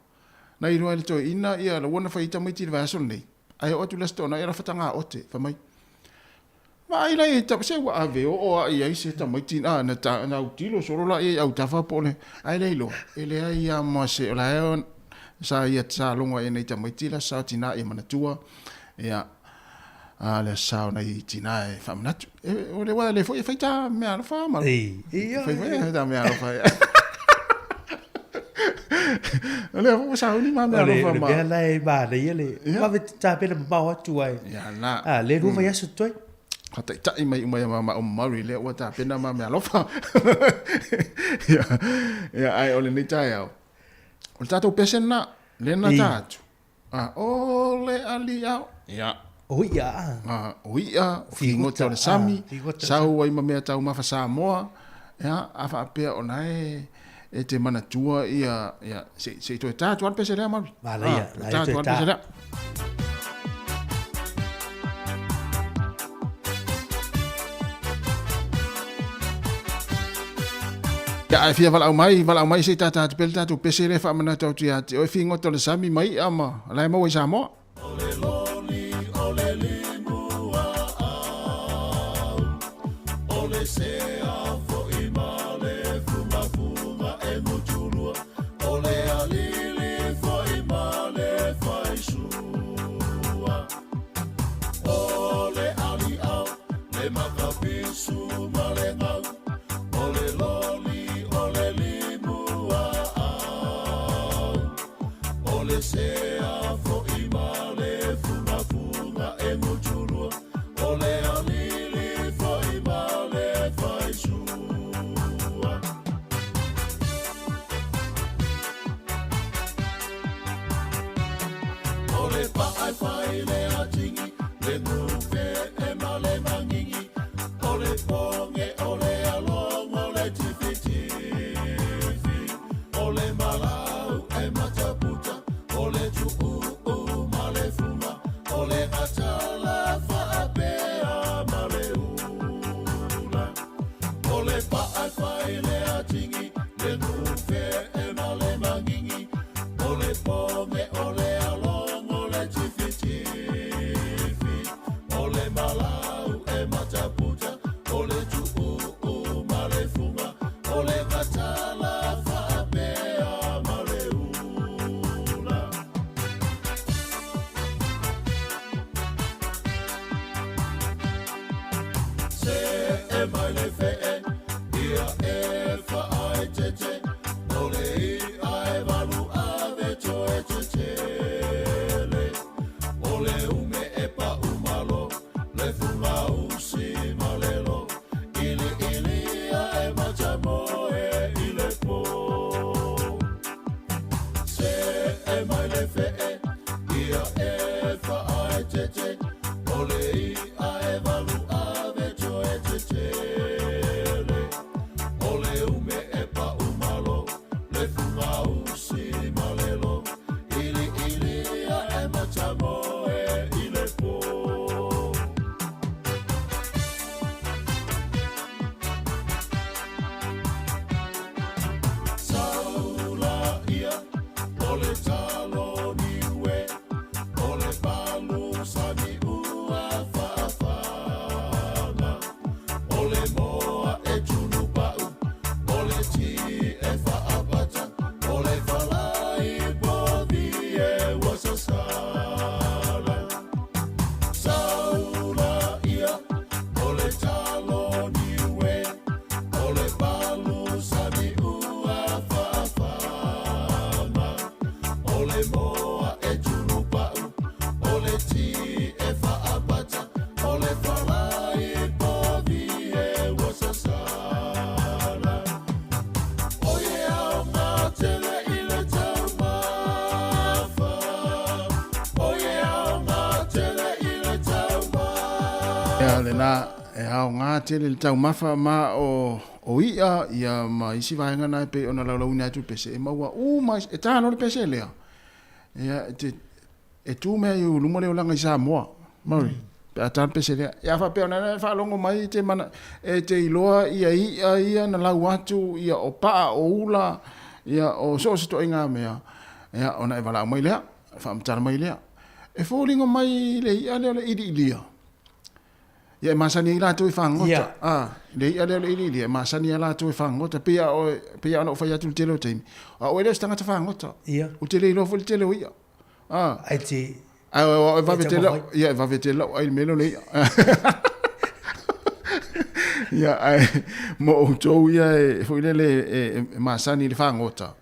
le to ina ia la wona fa ita mai ti va so nei ai o tu le sto na era fa tanga o te fa mai ma ila e ta se wa ave o ia se ta mai ti na na utilo solo la ia au ta fa pole ai le ilo ele ai ia ma se la sa ia tsa longa e nei tamaitila sa tina e manatua ia le sa na i tina e famanatu o le wa le foi feita me ala fa mal ia foi da me ala fa le fu sa ni ma me ala fa ma le la e ba le ile ma ve ta pe le ba wa tu ai ia na le ru va ya su toi hata ta i mai ma o mari le wa ta pe na ma me ala fa ia ai ole ni ta ia o tatou pesen na le na tatu ole ali au ya oia fingo te le sami sau ai mamea tau mafa Samoa ya afa apea ona e te manatua ia se to tatu al pesen le ma vale ia tatu al pesen ya ai fia vala mai se tata te pelta tu pesere fa mana tau tia te o fingo to le sami mai ama la mo wa mo ole limua ole se afo i male fuma e mutulua ole alili fo i male faisua le makapisu ma le ngau, o le loli o le limua au, o le sea fo i ma le funga funga e mutulua, o le alili fo i ma le faisua. O le paai fai le atingi, le nufe e ma le mangingi, o le ponge, o le along, o le tifi tifi, o le malau e mataputa, o le tu'u ma le fuma, o le atala whaapea ma le ula. O le paai fai le atingi, le nufe e ma le mangingi, o le ponge, o le along, o le tifi tifi, o le malau e mataputa, o le tu'u ma le fuma, o le atala whaapea ma le ula. Se e mai le fe'e, ia e whaai te te, o le I ai walu ave toe te tele, o le ume e pa umalo, le funga usi malelo, ili ilia e mata moe i le po. Se e mai le fe'e, ia e whaai te te, o le I ai walu ave toe te tele, o le ume e pa umalo, le funga usi malelo, ili ilia e mata moe i le po. Saula ia, o le talo ni ue, o le palu sani ua whaafana, o le moa e tunu pau, o le ti e whaapata, o le whalai povi e wasasala. Saula ia, o le talo ni ue, o le palu sani ua whaafana, o le moa e tunu pau, o le ti e whaapata, o le whalai povi e wasasala. O ie au ngā tele i le tau mawha, o ie au ngā tele i le tau mawha. Ia le nā e hao ngā tele le tau mawha ma o ia ia ma isi vahenga nai pe ona laulau nai tu pese e maua mai e tāno le pese lea. Ia e tū mea i uluma leo langa i Samoa. Mauri. Pe a tāno pese lea. Ia wha pe ona nai whaalongo mai te mana e te iloa ia na lau atu ia o paa o ula ia o soosito i ngā mea. Ia ona e wala mai lea. Whaamtara mai lea. E fōringo mai le ia leo le iri ilia. Ia e masani i lātou i whangota. Le ia leo le iri ilia. E masani i lātou i whangota. Pia ona o whai atu te leo teimi. O e leo stangata whangota. Ia. O te leo fo le te leo ia. Ai te... O e vave te leo. Ia e vave te leo. Ai melo le ia. Ia ai mo o tau ia e fo ile le masani le whangota.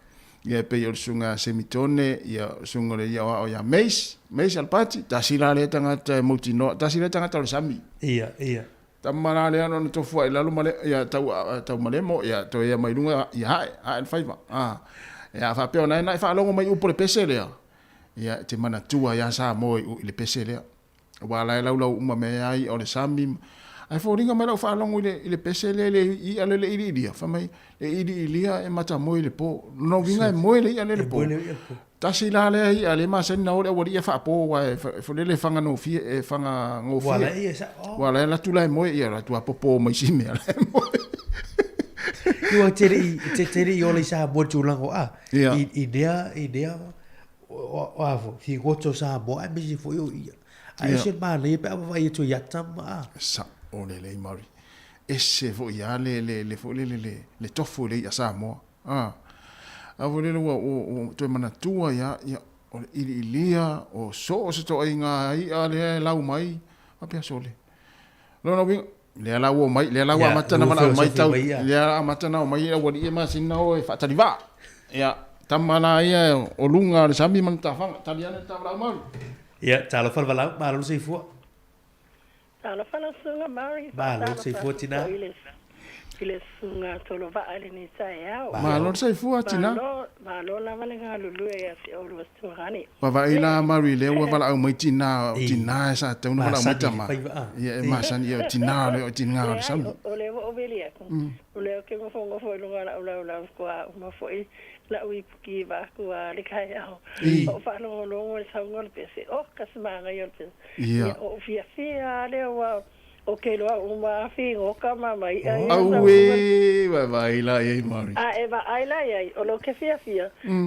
Ia pe o sunga semitone ia sunga le ia o ia meis alpati tasila le tangata mutino tasila tangata le sami ia tamara le ano to fu ila lu male ia tau malemo ia to ia mai lunga ia ai faiva ia fa pe ona fa longo mai upo le pese le ia te mana tua ia sa mo i le pese le wala la uma me ai o le sami ai fo ringa mai fa longo i le pese le i ale le idia fa mai le idia e mata mo le po no vinga e mo le ale le po tasi la le i ale ma sen na o le ia fa po wa fo le fanga no fi e fanga ngo fi wala la tu la mo ia la tu po mai si me ale mo Io te i ole sa bo tu lango idea o avo fi goto sa bo ai mi fo io ai se ma le pe vai tu yatam sa o le mari ese fo ia le fo le tofu le ia sa mo a vole o to mana tua ia o ilia o so se to inga ai ale lau mai a pe sole no le ala wo mai le ala wa mata na mana mai tau le ala mata na mai wa di ma sin no fa tali va ya tamana ia o lunga le sami man ta fang taliana ta bra mal ya talo fal vala ma lo sei fu talo fala sunga mari ba lo sei fu tina ile sunga tolo va ale ni sai au ma lo sei fu tina ma lo la vale nga lulu ya si o lo stu hani va va ila mari le wa vala mai tina sa te no vala mai tama ya ma san ya tina le tina le sam o le o velia o le ke mo fongo fo lunga la kwa ma foi la ui ki va kwa le kai au o fa no lo sa ngol pese o kasma yo pese ya o fia le wa o ke loa uma fingo kama mai au e vai la e mari e va ai la e o lo ke fia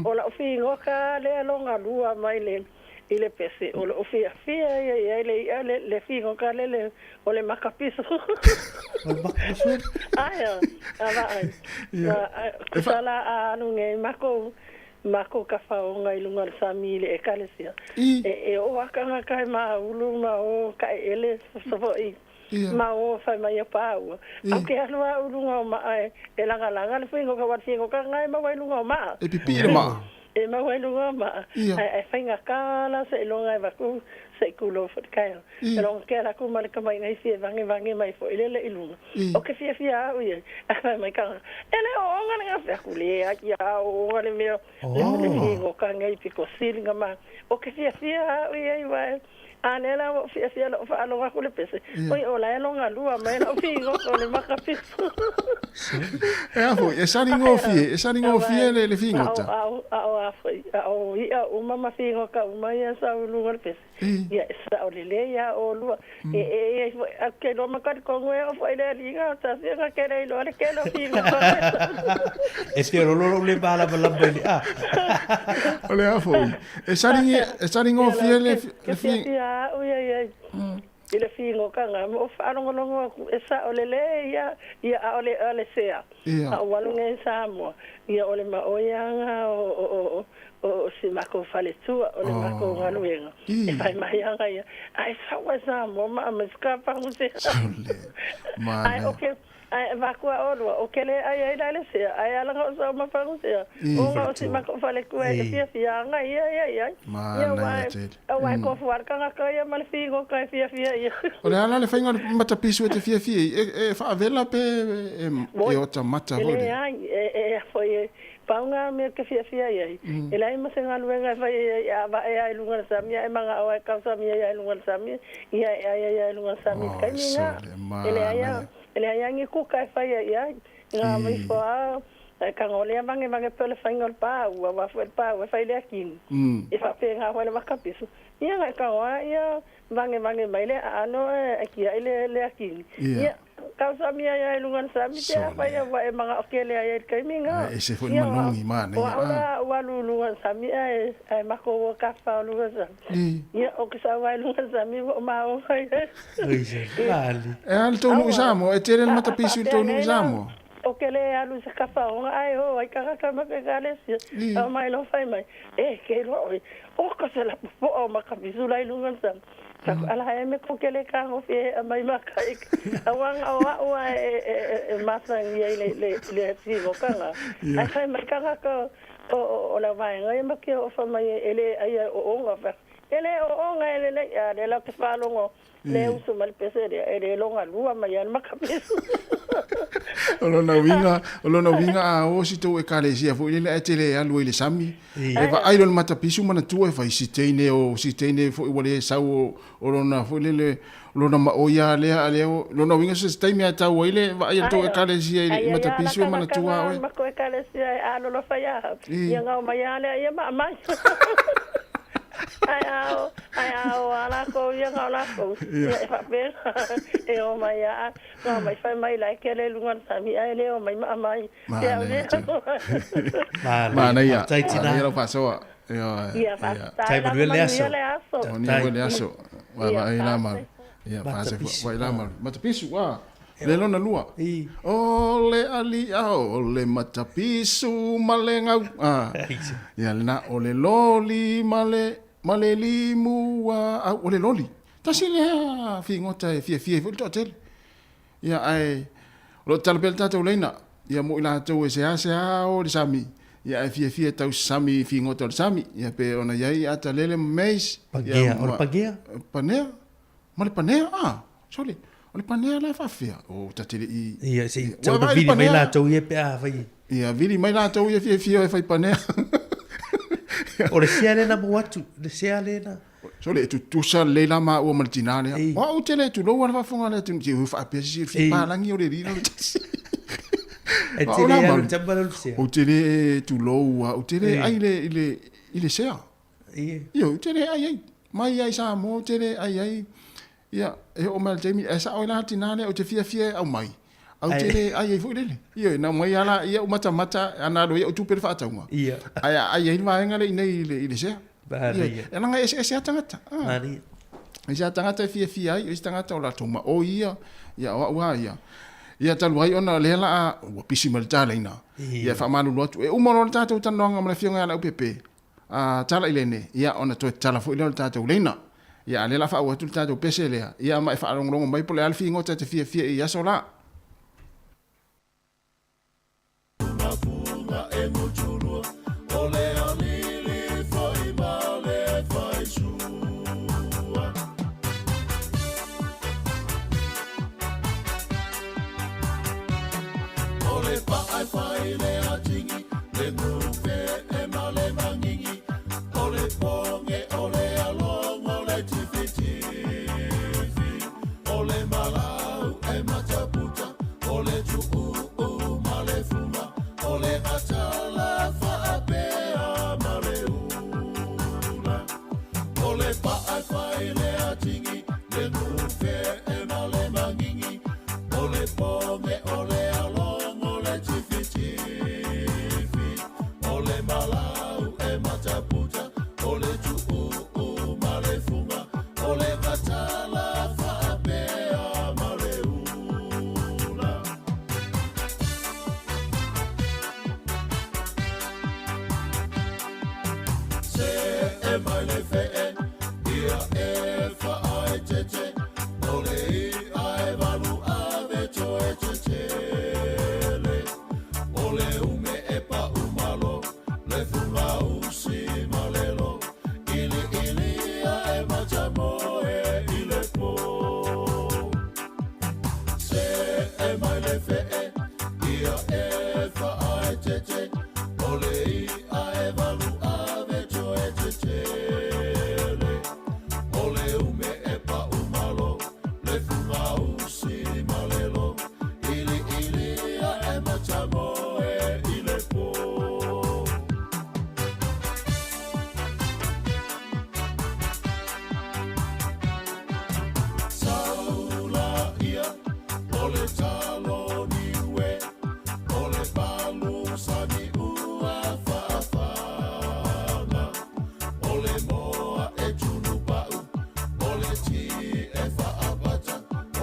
o la fingo ka le longa lua mai le ile pese o lo fia le fingo ka le o le makapiso ai va ai sala anu nge mako ka fa o ngai lunga sami le kalesia o wakanga kai ma ulu ma o kai ele so ma o fa mai pa o ke alua ulunga ma e langa le fingo ka watingo ka ngai ma wai lunga ma e pipi ma e ma wai lunga ma e finga kala se longa va ku se kulo fo kai e long ke la ku ma ka mai ngai si vangi mai fo ile ilunga o ke fia o ye mai ka ele o nga fa ku le aki o nga le me le fingo ka ngai piko silinga ma o ke fia o ye vai anela o fia lo fa lo ko le pese oi o la longa lua mai no fingo ko le makapiso e saringo fie le fingo ta o ia o mama fingo ka o mai sa o lugar pese ia sa o le ya o lua e ke no ma ka ko ngwe o foi le linga ta se ka ke le ke lo fingo e se lo le bala beli ole a foi e saringo fie le fingo ile fingo kanga mo fa no esa olele ya ole sea a walunga esa mo ya ole ma oyanga o si mako fale tu ole mako ngaluenga e fa mai anga ya ai sa wa mo ma skapa mo se ai okay ai va kwa o kele ai le se ai ala ngo so ma fa se o ngo si ma ko fale ku e fia nga ia wa ko fuar ka ya mal figo ka fia ia ole ala le fainga mata pisu te fia e fa vela pe e o mata vole foi paunga me ke fia ia e lai ma se ngalu nga fa ya va ai lunga sa mi ai manga o ka sa mi ai lunga sa mi ia lunga sa mi ka minga ele ai ele ayangi ku kai fa ya nga mai fa ka ngole vange pele faingol pa wa fa le akin e fa pe nga wala makapiso ia ka wa ia vange mai le ano aki le akin ia ka sa mi ya lungan sa mi te fa ya wa mga okele ya kai minga e se foi manongi mana wa lungan sa mi ai mako ka fa lungan sa ia o ka sa wa lungan sa mi ma o kai vale al tonu usamo e tere mata pisu tonu usamo okele alu sa ka fa ai ai ka ma ka gale si o mai lo fai mai ke lo o ka se la po o ma ka pisu lai lungan sa ala e me ko kele ka o fe mai ma ka awang awa ma sang ye le si go ka ai kai mai ka o la vai ngai ma ke o fa mai ele ai o nga fa ele o nga ele ya de la ke fa longo le uso mal pese de longa lua mai ma ka pisu Olona winga a o si tau e kalesia fo ile etele alu ile sami e va ailo mata pisu mana tu e fa sitene fo wale sau olona fo ile lona ma oya le lona winga se stai me ata ile va ai to e kalesia ile mata pisu mana tu a ma ko e kalesia a lo fa ya nga o mai ale ya ma ai ao ala ko ia ala ko e fa pe e o mai a no mai fa mai lai ke le lungan sami ai le o mai mai ma na ia ia lo paso ia fa tai manuel leaso ni leaso va ai la mal ia pase vai la mal matapisu wa le lona lua ole ali ole matapisu malengau ia na ole loli male limu wa ole loli tasi le fi ngota fie fo to tel Ia ai lo talapel tatou leina. Ia mo ila tau e sea o le sami. Ia e fia tau sami fi ngoto le sami. Ia pe ona iai ata lele meis. Pagea, o le pagea? Panea? Ma le panea? Soli. O le panea la fafia. O tatele i... Ia, si, tau na vili mai la tau ia pe fai. Ia, vili mai la tau ia fia e fai panea. O le sea lena mo atu, le sea lena. So le tusa le la ma o maltina le. Wa o tele tu lo wa fa le tu ti fa pe si fa langi o le rino. E tele ya o tambalo se. O tele tu lo wa o tele ai le sea. Io tele ai mai ai sa mo tele ai ia e o mal temi esa o la tinale o te fia au mai. Au tele ai fu le. Io na mai ala ia o mata ana lo ia o tu per fa taunga. Ia. Ai va ngale nei le sea. Bahaya. Ela nga ese tangata. Mari. Ese tangata fia ai, ese tangata o la toma. O ia wa ia. Ia talu ai ona lela o pisi mal tala ina. Ia fa manu lotu. E umoro tata utanonga mala fionga ala upepe. Tala ilene. Ia ona to tala fo ile tata ulena. Ia lela fa o tu tata pese lea. Ia mai fa rongo mai pole alfi ngota te fia ia sola.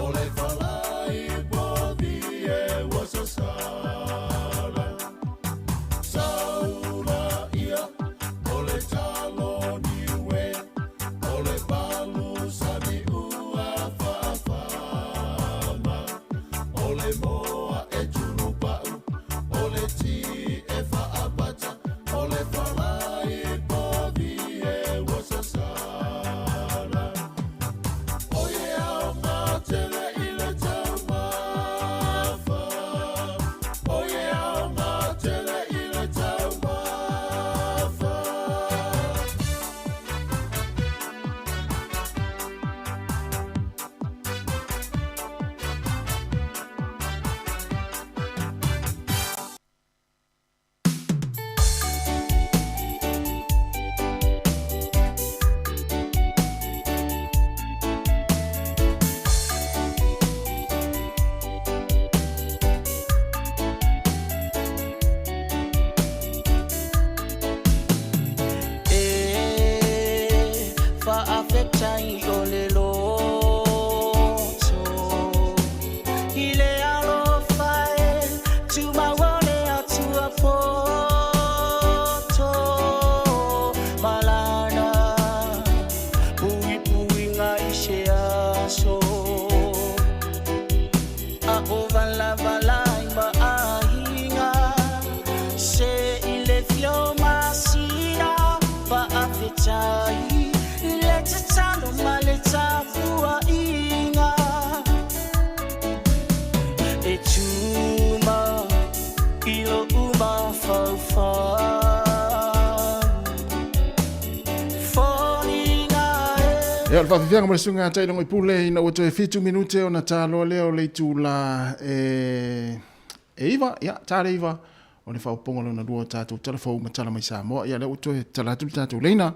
Ole tai le te talo ma le tapua inga e tuma ilo uma fau Ya, le whawhiwhianga mo le sunga tai longo I pule ina o toe 2 minute o na tāloa leo le tu la iwa, ya, tāre iwa o le whauponga lona lua tātou telefou ma tala mai Samoa, ya le o toe talatul tātou leina,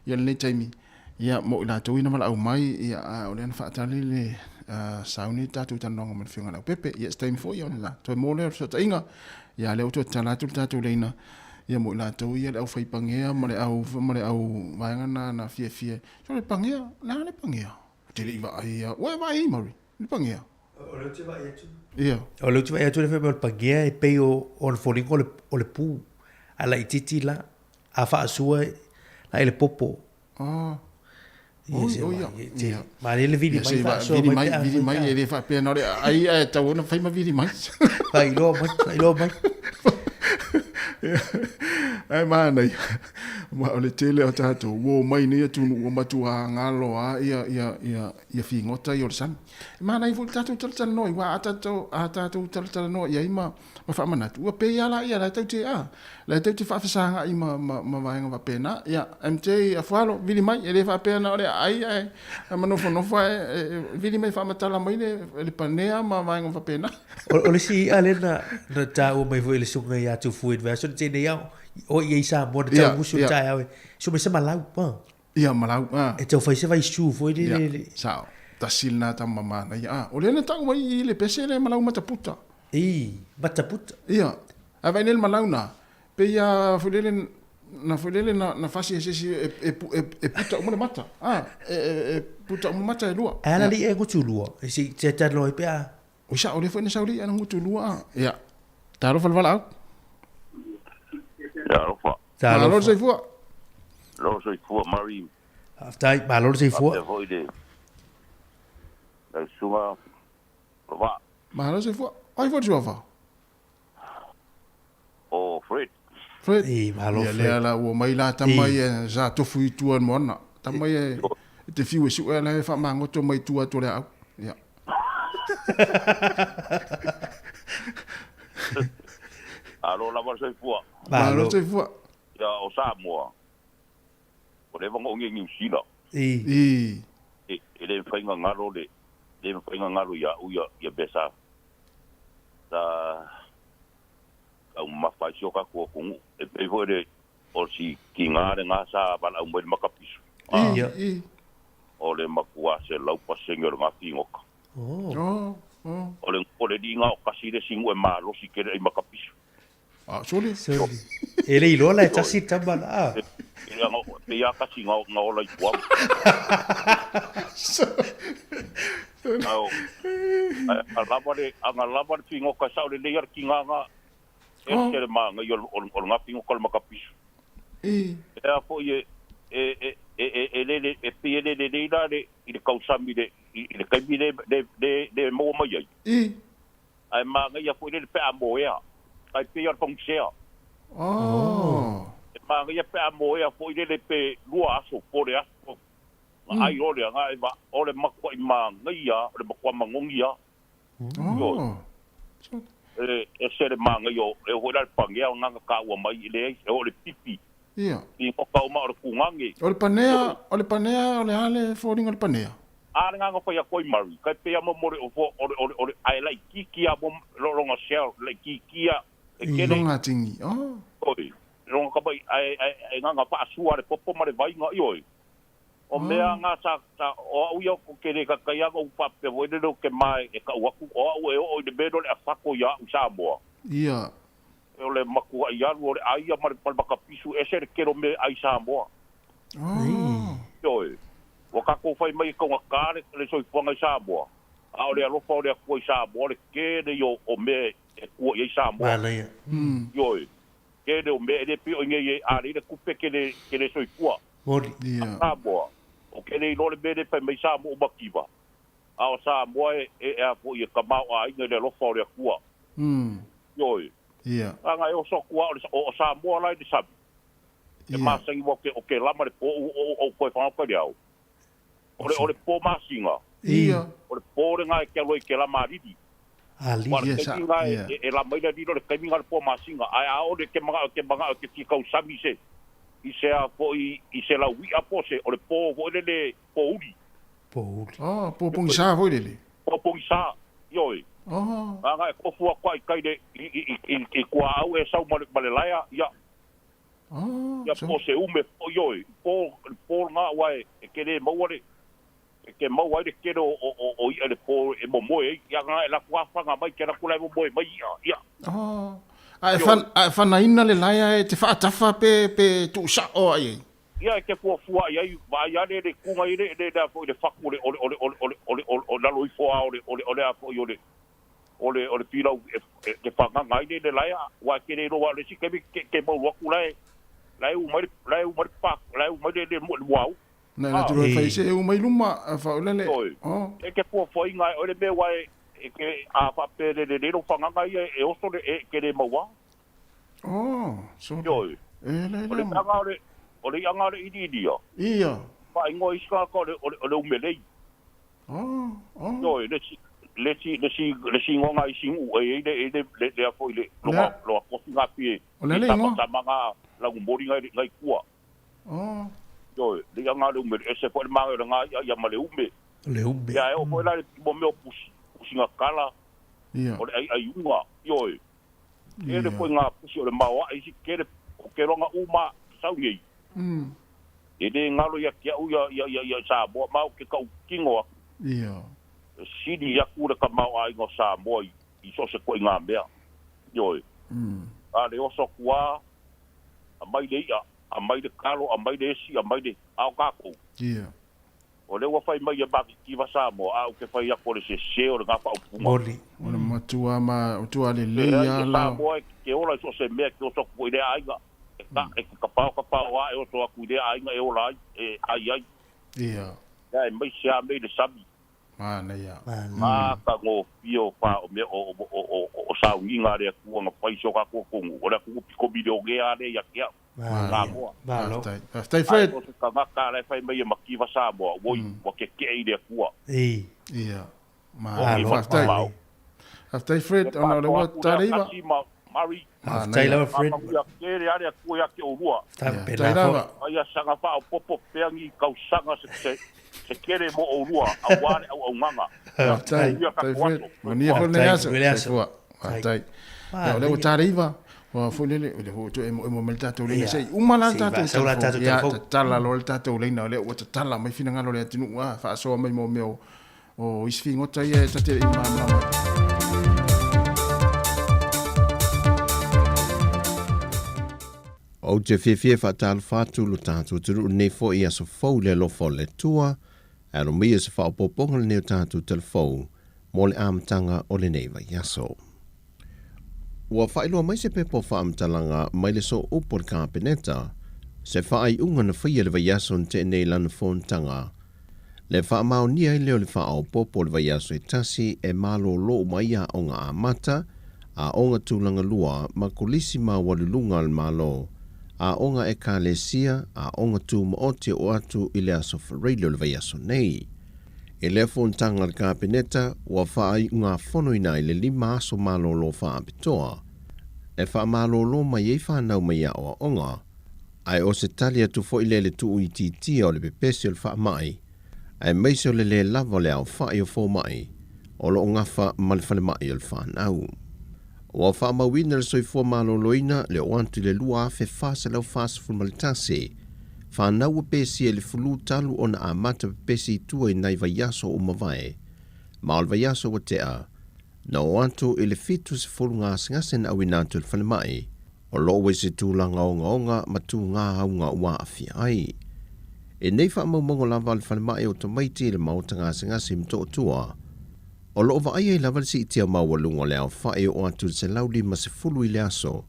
ya le taimi, ya mo ila tau ina mala au mai, ya o le ana whaatali le sauni tātou tanonga ma le whiunga lau pepe, ya taimi fo ya o le la, toe mo le o inga, ya le o toe talatul tātou leina, ia mo la tau ia le au fai pangea ma le au vaenga na fie so le pangea le pangea te le iwa ia wa vai mari le pangea o le te vai atu ia o le te vai atu le fai le pangea e pei o le folingo o le pu ala I titi la a fa sua la ele popo ia ma le vidi mai fa so vidi mai e le fa pe no ai e tau na fai ma vidi mai vai lo mai ai mana ma ole tele o tato wo mai ni tu no matu a ngalo a ia fi ngota i o san mana I fu tato tal no I wa tato tal no ia ma fa mana tu pe ia la tau te la tau te fa sanga I ma va nga pena ia mt a falo vili mai ele fa pena ole ai ma no fa vili mai fa matala mai le panea ma va nga pena ole si ale na ta o mai fu ele sunga ia tu fu version te ne o ia sa mo de tau musu tai au so me se malau pa ia malau e tau fai se vai su foi de sa ta silna ta mama na ia o le na tau mai le pese le malau mataputa mataputa ia a vai nel malau na pe ia fulele na fasi e puta o mata puta o mata e lua ala li e ngutu lua e si te ta loi pe o sa o le foi na sauri ana ngutu lua ia taro falvala au Malo sei fua. Lo sei fua mari. Aftai malo sei fua. La suma. Va. Malo sei fua. Ai fua juava. Oh, Fred. Malo Fred. Le ala o mai la tamai za to fui tu an mona. Tamai te fiu su ala fa mango to mai tu to le au. Ya. Alo la sei fua. Malo sei fua. Ya o Samoa. O le vango ngi New Zealand. Ele fainga ngalo le. Le fainga ngalo ya ya besa. Au mafai soka ko kungu. E pe vore o si kingare nga sa bala umwe makapisu. O le makua se lau pa senyor nga fingoka. O le dinga o kasi le singu e malo si kere e makapisu. Soli. Ele ilola e tasi tambala. Ele ngo pe ya kasi ngo la tua. Au. Alabare fingo ka sa le yer kinga. Ese ma ngo ol nga fingo kol makapisu. E apo ye ele pe ele le ila le ile kausami le ile kaimi de mo mai ai. Ai ma ngo ya fo ile pe amoya. Ai pe yor fongsia. Ma ia pe amoia foi le pe lua aso pore aso. Ai ole nga va ole makwa ima ngia le makwa mangongia. Se le manga yo e ho dal pangea nga ka wa mai le e ole pipi. Ia. I ko ka ma o kungangi. Ole panea ole ale foring ole panea. Ara nga ko ya koi mari. Ka pe amo more o ai like kiki amo lo nga shell like kiki ya. Longa tingi. Oi. Ronga ka bai ai nga pa sua le popo mare vai nga ioi. O mea nga sa o uia ko kere ka kai aga upa pe voide do ke mai e ka waku o de bedo le afako ya usamo. Ia. O le maku ia o le ai mare pal baka pisu e ser kero me ai samo. Oi. O ka ko fai mai ko ngakare le soi ponga samo. A o le alo fa o le ko samo le kere yo o me e ko ye samo. Malaya. Oi. Kere o me de pi o nge ari le kupe kere soi kwa. Mori. Ia. Samo. O kere no le bede pe mai samo o makiva. A o samo e a po ye kamau ai nge le lo fa o le kwa. Oi. Ia. Anga e o so kwa o samo lai de sabi. E masangi wa o ke lama le po o koe whanau kari au. O le po masinga. Ia. O le po le ngai ke loi ke lama ridi. Ali. Wa le kaimi ngai e la maila rino le kaimi ngai le po masinga. Ai a o le ke manga ke tikau sami se. I se a po i se la ui a po se o le po o le po uri. Po uri. Oh, po pongi sa foi lele. Po pongi sa. Ioi. Oh. Ngai ko fua kwa i kaide i kua au e sau male laia. Ia. Oh. Ya po se ume po ioi. Po nga wai e kere mauare. E ke mauare kere o i ele po e momoe. Ia ngai la kua whanga mai kera kula e momoe mai ia. Oh. Ai fan ina le laia e te whaatafa pe tu sa o ai. Ia ke fua ia va ia le kunga ile le fo le faku o la loi fo o a fo o pila ke fanga ngai le laia wa ke le ro le si ke mo wa kula lai u mai pak lai u mai le mo wau na tu fai se u mai luma fa le oh e ke fo inga o le me wa e ke a fa pe le ro fanga ngai e o so le ke le mo wa oh so yo le o le anga le idia. Ia. Pa ingo iska ko le umelei. Oh. No, le si ngonga i singu le a foi le lo ko singa pie. O le ngo. Ta manga la ngumbori ngai kua. Oh. Yo, le anga le umele ese po le manga le ngai ya male ume. Le ume. Ya o po la mo me pusinga kala. Ia. O le ai unga. Yo. Ele foi nga pusi o le mawa i si kere o keronga uma saui. Ele ngalo ya kia ya sa mo mau ke kau kingo. Ia. Sidi ya kura ka mau ai ngo sa mo i so se ko nga mea. Yo. Ale o so kwa a mai de kalo a mai de si a mai de au ka ko. Ia. O le wa fai mai ya ba ki va sa mo au ke fai ya ko le se o nga fa u moli. Ona matua ma tua le ya la. Mo ke ola so se me ke o so ko ile ai ga. Ka pau wa e o so ku de ai nga e o lai e ai. Ia. Ya mai sia mai de sabi. Mana ya. Ma ka ngo pio pa o me o sa winga le ku nga pai so ka ko o le ku ko video ge ale ya kia. Ma lo. Stai Fred. Ka ngaka le fai mai maki va sa mo wo ke ile ku. Ia. Ma lo stai Fred ona le wa tariva. Mari. Taylor Fred. Ya ke ale ku ya ke o rua. Taylor. Ai sanga fa o popo peangi kau sanga se kere mo o rua a wale au manga. Tai Fred. Mania ho ne aso. Tai. Ya le tariva. Wa fulele le ho to emo melta to le sei umala ta to ya tala lo ta to le na le o tala mai fina ngalo le tinu wa fa so mai mo meo o isfingo tai e ta te ima. O te whiwhia whatal whātu lo tātou turu nei fo i aso fau le lofo le tua, aro mi asa whaopoponga le neo tātou telefou, mo le amtanga o le neiva yaso. Ua whailua mai se pepo whaamtalanga mai le so upo le kāpeneta, se whaai unga na whaia le vayaso n te nei lana whontanga. Le whaamau nia i leo le whaopopo le vayaso e tasi e malo lo mai a onga a mata, a onga tūlanga lua ma kolisi ma walulunga al malo, a onga e kālesia, a onga tū maotia o atu i le aso whareilio le vayaso nei. E le whontanga le kāpeneta, ua whaai ngā whono ina i le 5 aso malolo whaapitoa. E wha malolo mai e whanau mai a o onga, ai o se talia tu fo i le tu i titia o le pepesi o le wha mai, ai meise o le lava le au wha i o fo mai, o lo ngafa ma le whale mai o le whanau. Ua wha mawina le soifua maloloina le o antu le lua afe fasa lau fasa fulmalitase, whanau a pesi e le fulu talu o na amata pesi tua i nai vayaso o mawai, ma o le vayaso wa tea, na o antu i le fitu se fulu ngā singase na awi nātu le whale mai, o loo we se tūlanga o ngaonga ma tū ngā haunga ua afi ai. E nei wha maumongo lava le whale mai o tamaiti le mauta ngā singase mto o tua, o loo wa ai lava le si itia mawalunga le au whae o atu se lauli ma se fulu i le aso,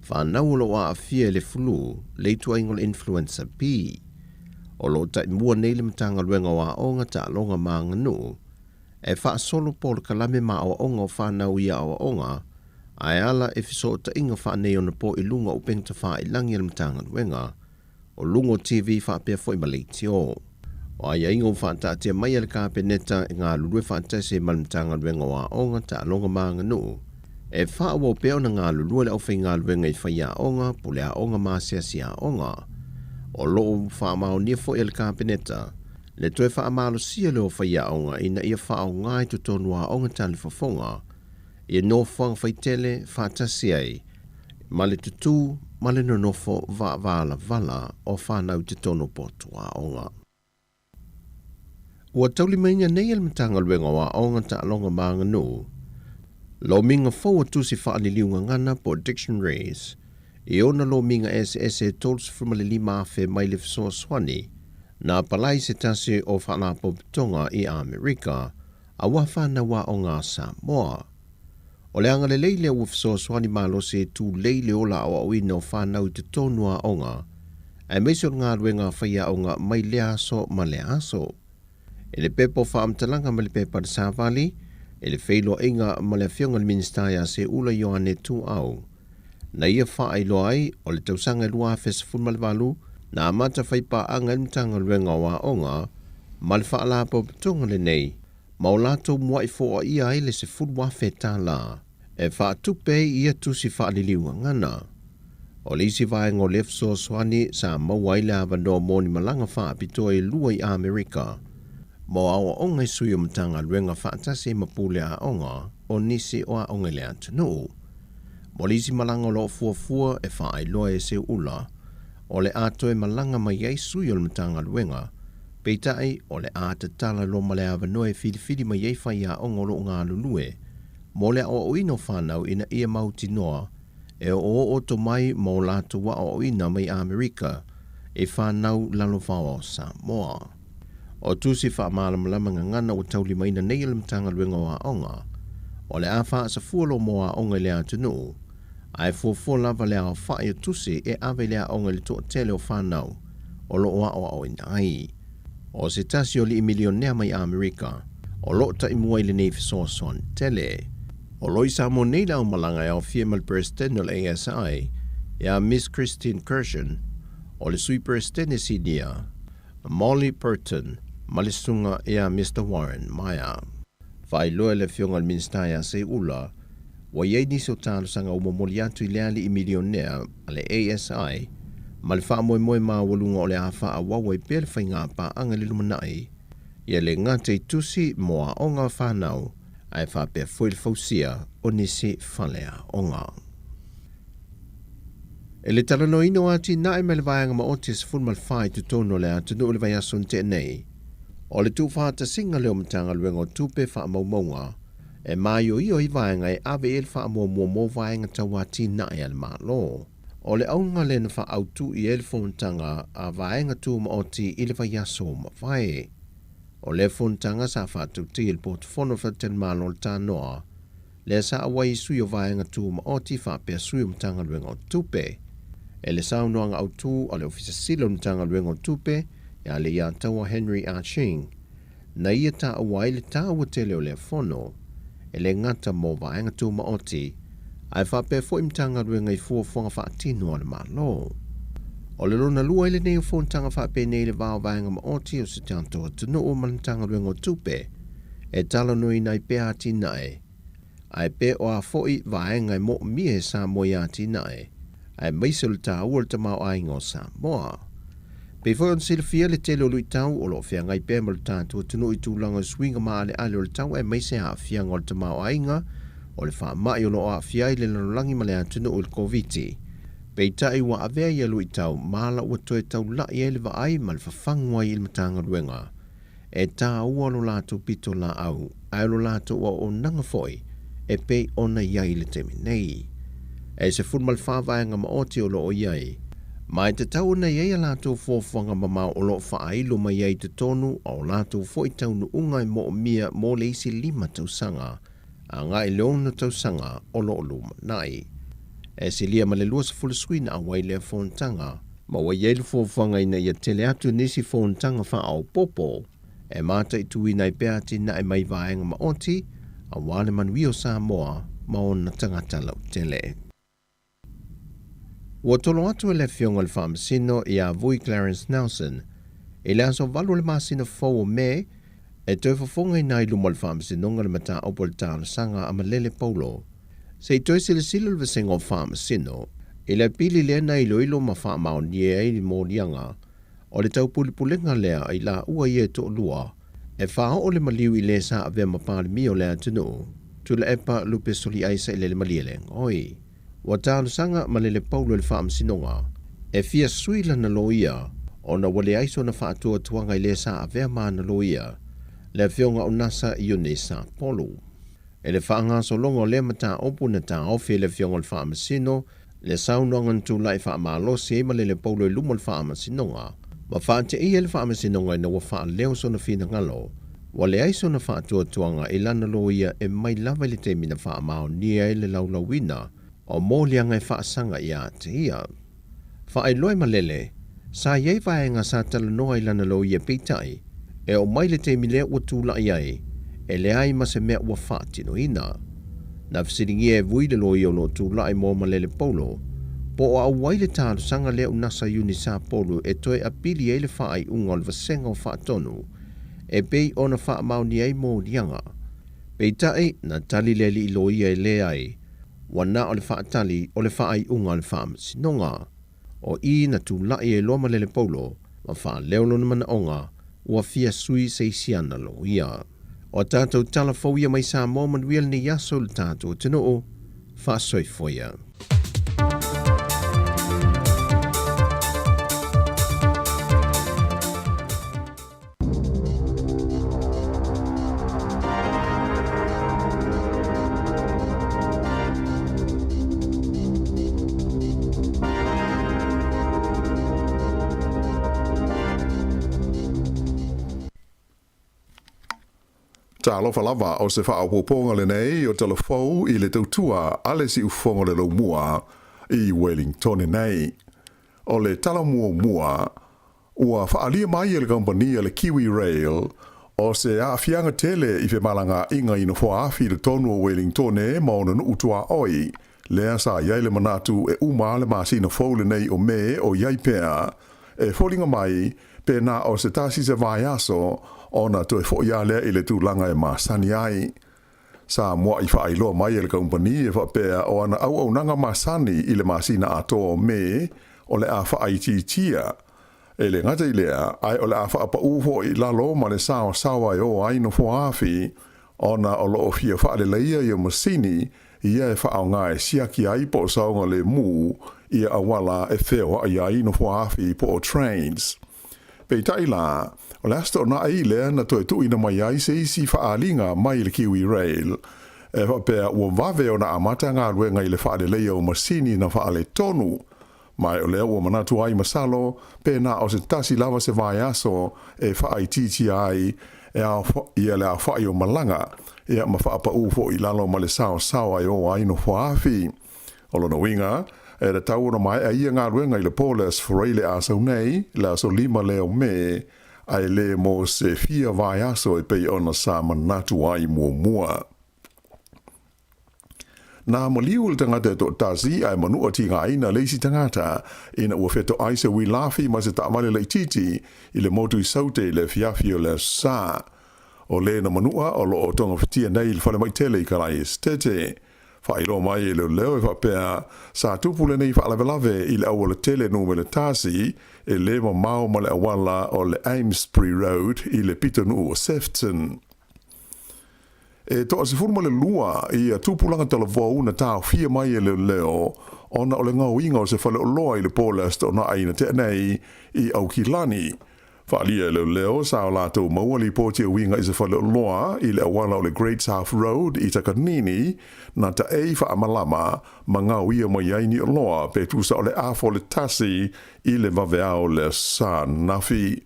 whanau lo a afia le fulu, le tu aingo le influenza B. O lo ta mua nei le matanga luenga wa onga ta longa maa nganu, e wha solo po le kalame maa o onga o whanau ia o onga, ai ala e fiso ta inga wha nei ona po i lunga upeng ta wha i langi le matanga luenga, o lungo TV whaapea fo i maleitio. O ai ingo whaata tia mai ala ka peneta e ngā lulue whaata se malimtanga luenga wa onga ta alonga maanga nuu. E wha awo peo na ngā lulue le awhi ngā luenga i whaia onga, pule a onga maasia si a onga. O loo wha mao nia fo i ala ka peneta, le toe wha amalo sia leo whaia onga ina ia wha au ngai tutonu a onga tali whafonga, ia no whang whaitele whaata siai, ma le tutu, ma le nonofo vala o whanau tutonu potu a onga. Ua tauli mainga nei al matanga luenga wa onga ta alonga maanga nuu. Lo minga fau tusi whaaliliunga ngana po dictionaries. I ona lo minga SS tolls from le lima afe mai le fso swani. Na palai se tasi o whanapo tonga i Amerika. A wafana wa onga Samoa. O le anga le leile u fso swani malo se tu leile ola o awina o whanau te tonua onga. A meso ngā luenga whaia onga mai le aso ma le aso. E le pepo whaamtalanga ma le pepa de Savali, e le whailo inga ma le whionga le ministaia se ula Ioane tu au. Na ia whaelo ai, o le tausanga lua fesifun ma le walu, na amata whaipa anga imtanga luenga wa onga, ma le whaalapo pitonga le nei, ma o lato mua i fo ia ai le se fun wafe tā la, e whaatupe ia tusi whaaliliunga ngana. O le isi vaenga o lefso swani sa mawai le avando moni malanga whaapito e lua i Amerika, mo awa onga i sui o mtanga luenga whaatasi mapule a onga o nisi o a onga le atanu. Mo lisi malanga lo fuafua e whaai loa e se ula, o le ato e malanga mai ei sui o mtanga luenga, peitai o le ata tala lo male avanoe filifili mai ei whai a onga lo ngā lulue, mo le o ino whanau ina ia mauti noa, e o to mai mo lato wa o ina mai Amerika, e whanau lalo whawa o Samoa. O tusi wha malamalama ngana o tauli maina nei le mtanga luenga wa onga, o le a wha sa fualo mo a onga le atunu, ai fuafua lava le a wha i tusi e ave le a onga le toa tele o whanau, o lo oa o inai. O se tasi o li milionea mai Amerika, o lo ta imua i le nei fisoason tele. O lo isa mo nei lau malanga e o female president o le ASI, e a Miss Christine Kirshen, o le sui president e sinia, Molly Burton, malisunga ia Mr. Warren Maya. Whai loa le whionga ministaia se ula, wa iei nisi o tālu sanga o momoli atu i leali i milionea ale ASI, ma le wha moe moe maa walunga o le a wha a wawa i pēle whai ngā pā anga le lumanai, ia le ngate i tusi moa onga whanau, ai wha pēr fuil fausia o nisi whalea onga. E le talano ino ati nae me le vaianga ma otis funmal whai tu tono le atu no le vai asun te nei. O le tu whaata singa leo mtanga luenga o tupe wha maumonga, e mai o i vaianga e ave el wha mo vaianga tawati nae al malo. O le aunga le na wha autu i el fontanga a vaianga tu ma oti i le vai aso ma vai. O le fontanga sa whaatu ti il portfono wha ten malo le tanoa, le sa awai sui o vaianga tu ma oti wha pia sui o mtanga luenga o tupe. E le saunoanga autu o le ofisa silo mtanga luenga o tupe, ya le ia taua Henry Arching, na ia ta awai le ta awa tele o le fono, e le ngata mo vaenga tu ma oti, ai whape fo imtanga luenga i fuafonga whaatino o le malo. O le lona lua ile nei o fontanga whape nei le vao vaenga ma oti o se tanto tunu o manitanga luenga o tupe, e tala nui nai pe ati nae, ai pe o a foi vaenga i mo mie sa mo i ati nae, ai maisel ta ua le tamau aingo Samoa. Pe foi on silfia le tele o lui tau o lo fia ngai pe mal tātua tunu i tūlanga swinga maa le ale o le tau e maise a fia ngol tamau ainga o le wha mai o lo a fia i le lanulangi ma le atunu o le COVID-19. Pei tai wa avea i lui tau maala ua toe tau la i ele va ai ma le whawhangwa i ilmatanga luenga. E tā ua lo lato pito la au, ai lo lato ua o nanga foi, e pei ona iai le temi nei. E se funmal whawaianga ma oti o lo o iai. Mai te tau na iei a lato fōwhanga mamau o lo whaailo mai iei te tonu o lato fōi tau nu ungai mo mia mo le isi 5 tausanga, a ngā i leona tausanga o lo luma nai. E se lia ma le lua sa fulaskuina a wai lea whontanga, ma wai iei le fōwhanga ina ia tele atu nisi whontanga wha au popo, e mata i tui nai peati na e mai vaenga ma oti, a wale manui o Samoa ma o na tangata lau tele. Ua tolo atu le fionga le whaamasino i a vui Clarence Nelson, e le aso valu le masina fau o me, e toi fafonga i nai luma le whaamasinonga le mata opo le tāna sanga a malele paulo. Se i toi sila sila le vasenga o whaamasino, e le pili lea na ilo ilo ma whaamao nie ai li mōrianga, o le tau pulipulenga lea i la ua i e to lua, e whao o le maliu i le sa ave mapali mi o lea tunu, tu le epa lupe soli aisa i le malieleng, oi. Wa tāna sanga malele paulo le whaamasinonga, e fia suila na loia, o na wale aiso na whaatua tuanga i le sa ave ma na loia, le fionga o nasa i o ne sa polo. E le whaanga so longo le mata opu na ta ofi le fionga le whaamasino, le saunongan tu lai whaamalosi e malele paulo i lumo le whaamasinonga, ma whaate i le whaamasinonga i na wa whaa leo so na fina ngalo, wa le aiso na whaatua tuanga i lana loia e mai lava le te mina whaamao nia e le laulawina, o mōlianga e whaasanga i a te ia. Whaai loe malele, sa iei vaenga sa tala noa i lana loia peitai, e o mai le te mile ua tūla i ai, e le ai ma se mea ua whaatino ina. Na fsiringi e vui le loi o no tūla i mō malele paulo, po o au waile tālu sanga leo nasa yuni sa polo e toi a pili e le whaai unga le vasenga o whaatonu, e pei o na wha mauni ai mō rianga. Pei tae na tali leli i loi e le ai, wana o le whaatali o le whaai unga le whaamasinonga, o I na tūla i e loa malele paulo, ma wha leolo na mana onga, ua fia sui se isiana lo ia. O tātou tala fauia mai sa mō manuia ni yaso le tātou tino o, wha soi foia. Ta alofa lava o se whaapoponga le nei o telefou I le tautua ale si ufonga le lau mua I Wellington nei. O le tala mua ua whaalia mai e le kompania le Kiwi Rail o se a fianga tele I fe malanga inga ina whaafi le tonu o Wellington e maona nu utua oi. Lea sa iai le manatu e uma le masina fōle nei o me o iai pea e fōlinga mai pe na o se tasi se vai aso ona to fo ya le ile tu langa e masani ai sa mo I fa ilo mai le company e fa pe o ana au nanga masani ile masina ato me o le afa aitia e le ngata ile ai o le afa pa u fo I la lo ma le sa yo ai no fo afi ona o lo fia fa le leia yo masini ia e fa nga e sia ki ai po sa le mu ia awala e feo ai no fo afi po trains pe taila o lasta na ai le na to tu ina mai ai se si fa alinga mai le Kiwi Rail e fa pe o vave ona amata nga lwe nga ile fa le leo masini na fa le tonu mai o le o mana tu ai masalo pe na o se tasi lava se vai aso e fa ai TTI e a ia le fa yo malanga e ma fa pa u fo I lalo ma le sao yo ai no fa afi o lo no winga e le tau no mai ai nga lwe nga ile polis for ile aso nei la so lima leo me ai le mo se fia vai aso e pei ona sa manatu ai mua. Na maliu le tangata to tazi ai manu o tinga ina leisi tangata ina ua feto ai se wi lafi ma se taamale le titi I le motu I saute le fiafio le sa. O le na manua o lo o tonga fitia nei le fale mai tele I karai estete. Fa ilo mai le leo e fa pea sa tupule nei fa lavelave I le awala tele no me le tasi e le mau ma le awala o le Amesbury Road I le pitonu o Sefton. E to se furma le lua I a tupulanga telefou na tau fia mai e le leo ona o le ngau inga o se fale o loa I le polest o na aina te nei I Aukilani. Whaalia le leo sa o lato maua li pōtia winga I se whale o loa I le awala o le Great South Road I Takanini na ta e whaamalama ma ngau ia mai aini o loa pe tusa o le afo le tasi I le vaveao le sa nafi.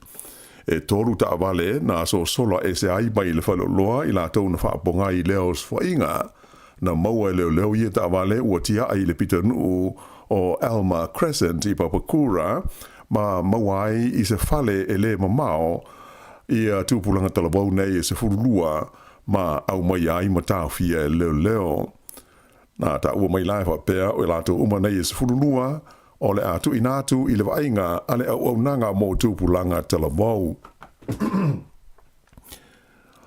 E toru ta avale na so solo e se ai mai le whale o loa I lato na whaaponga I leos whainga. Na maua leo leo ia ta avale ua tia ai le pitanu o Alma Crescent I Papakura ma mawai I se fale e le mamao I a tupulanga talabau nei e se furulua ma au mai ai ma tau fia e leo leo. Na ta ua mai lai wha pea o lato uma nei e se furulua o le atu inatu i le vainga ale au nanga mo tupulanga talavau.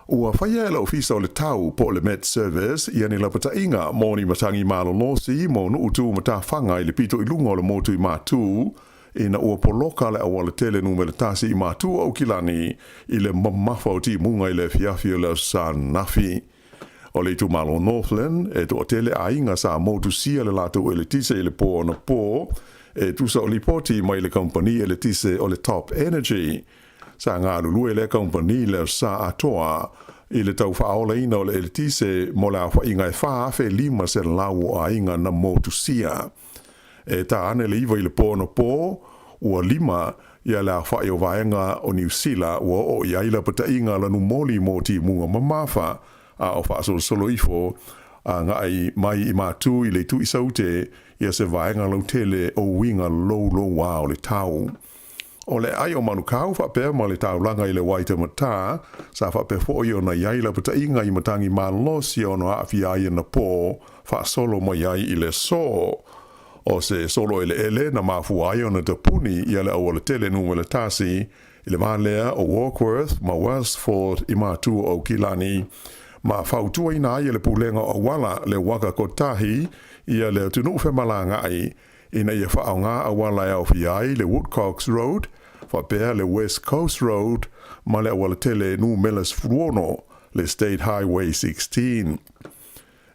Ua whaia la ofisa o le tau po le Met Service ia ni lapata inga mo ni matangi malolosi mo nu utu matawhanga i le pito i lunga o le motu i mātū ina ua poloka le awala tele numele tasi i mātū au kilani i le mamafa o ti munga i le fiafio le san nafi. O le tu malo Northland e to tele a inga sa motu sia le lato e le tise i le po na po e tu sa o li poti mai le company e le tise o le Top Energy. Sa ngā lulu e le company le sa atoa i le tau whaola ina o le tise mo la wha inga e wha fe lima se lau a inga na motu sia. E ta ane le iwa i le po na po ua lima ia la wha i o vaenga o New Zealand ua o ia ila pata inga la numoli mo ti munga mamafa a o wha solo ifo a ngai mai i mātū i le tu i saute ia se vaenga lau tele o winga lo wa o le tau. O le ai o manukau wha pēr ma le tau langa i le waita mata sa wha pēr fo i o na iaila pata inga i matangi malosi o no awhi ai na po wha solo mai ai i le so. O se solo i le ele na mafu ai o na tapuni i le au le tele nume le tasi i le malea o Warkworth ma Westford i mātua o Kilani ma whautua ina ai le pulenga o wala le waka kotahi i le tunu whemalanga ai ina ia whaau ngā awala au fiai le Woodcocks Road, whapea le West Coast Road, ma le awala tele nu Melas Fruono, le State Highway 16.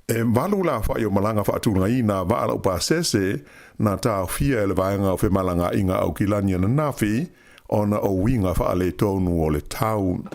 E walu la whai o malanga whaatunga ina waala upasese na tā fia le vaenga o whemalanga inga au kilania na nafi, ona o winga whaale tonu o le town.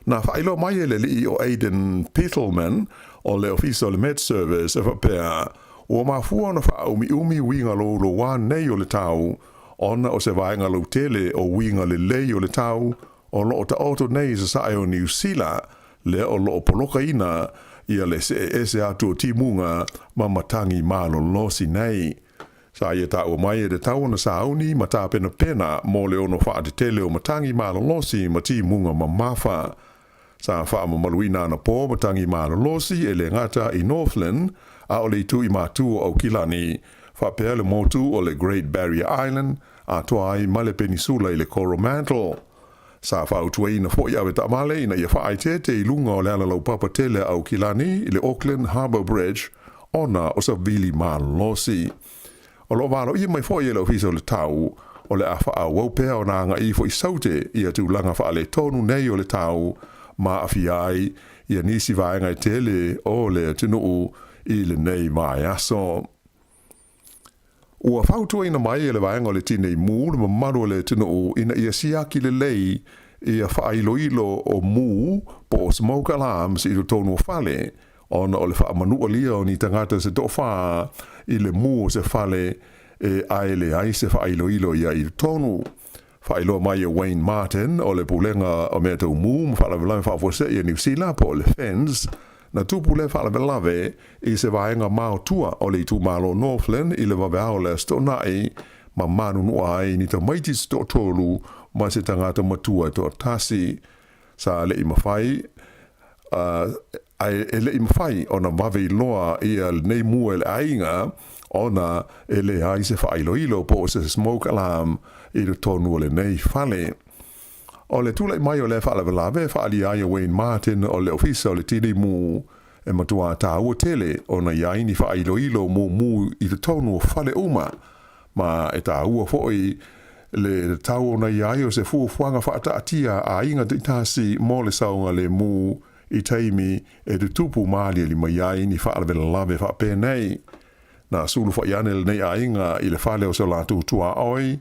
Na whailo mai le li o Aidan Pittleman o le ofisa o le Met Service e whapea ua mafua na wha umi winga lo wā nei o le tau, ona o se vaenga lo tele o winga le lei o le tau, o lo o ta auto nei sa sae o New Zealand, le o lo o poloka ina, ia le se ese atu o timunga ma matangi malo losi nei. Sa ia ta o mai e de tau na sauni ma ta pena mo le ono wha te tele o matangi malo losi ma timunga ma mafa. Sa wha ma maluina na po matangi malo losi e le ngata i Northland, a o le tu i mātua au kilani, whapea le motu o le Great Barrier Island, a toa ai ma le peninsula i le Coromandel. Sa whautua ina fo i awe tamale ina ia whaite te i lunga o le ala lau papa tele au kilani i le Auckland Harbour Bridge, ona o sa vili malosi. O lo walo i mai fo i le ofisa o le tau, o le awha a waupea o nanga i fo i saute i atu langa wha le tonu nei o le tau, ma awhi ai i nisi vaenga i tele o le tunuu i le nei mai aso. Ua whautua ina mai e le vaenga o le tinei mū, le mamaru le tino ina ia siaki le lei ia whaailoilo o mū po smoke alarms i tonu o whale, ona o le whaamanua lia o ni tangata se tofa i le mū se whale e ai le ai se whaailoilo ia i tonu. Whaailoa mai e Wayne Martin o le pulenga o mea tau mū, mwhalavelame whaafose i New Zealand po le fence, na tupu le whaalavelave i se vaenga māotua o le tu malo Northland i le waweao le stonai ma manu nua ai ni ta maiti sto tolu ma se tangata matua to tasi sa le imawhai le imawhai o na mawe loa i al nei mua le ainga o na le ai se whaailoilo po se smoke alarm i le tonu le nei whale. O le tūlai mai o le whaalavelave, whaali ai o Wayne Martin o le ofisa o le tini mū e matua tā ua tele o na iaini whaailoilo mū i te tonu o whale uma. Ma e tā ua fōi le tau o na iai o se fuafuanga whaataatia a inga te tasi mō le saunga le mū i teimi e te tupu maali li mai iaini whaalavelave whaapenei. Na sulu whaiane le nei a inga i le whale o se la tūtua oi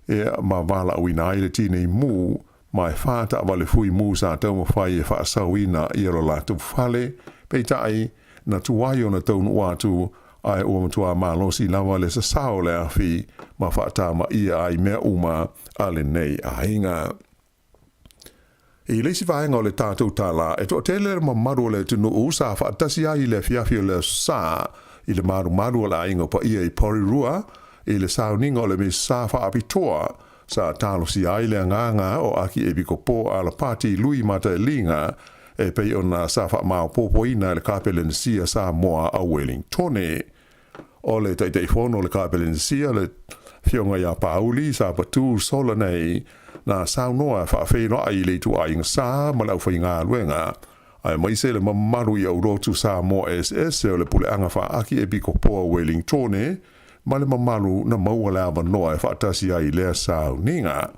e ma wala uina i le tini mū mai whāta wale fui mūsa tau mawhai e whaasauina i aro la tu whale, pei tai na tuwai o na taunu watu ai ua matua malosi lawa le sa sao le awhi ma whaata ma ia ai mea uma ale nei a inga. I leisi vaenga o le tātou tala, e toa tele ma maru le tunu usa whaatasi ai le fiafio le sa i le maru o la inga pa ia i Porirua, i le sauninga o le me sa whaapitoa, sa talo si ai le nganga o aki e biko po ala pati lui mata e linga e pei o na sa wha mao popo ina le kapelen sia sa moa a Wellingtone. o le taifono le kapelensia le fionga ia pauli sa patu sola nei na saunoa whaawheno ai le tu ai ngā ma lau whai ngā luenga. Ai mai se le mamaru i au rotu sa mo SS o le pule anga whaaki e biko poa Wellingtone ma le mamaru na maua le awa noa e whaatasi ai lea sau ninga.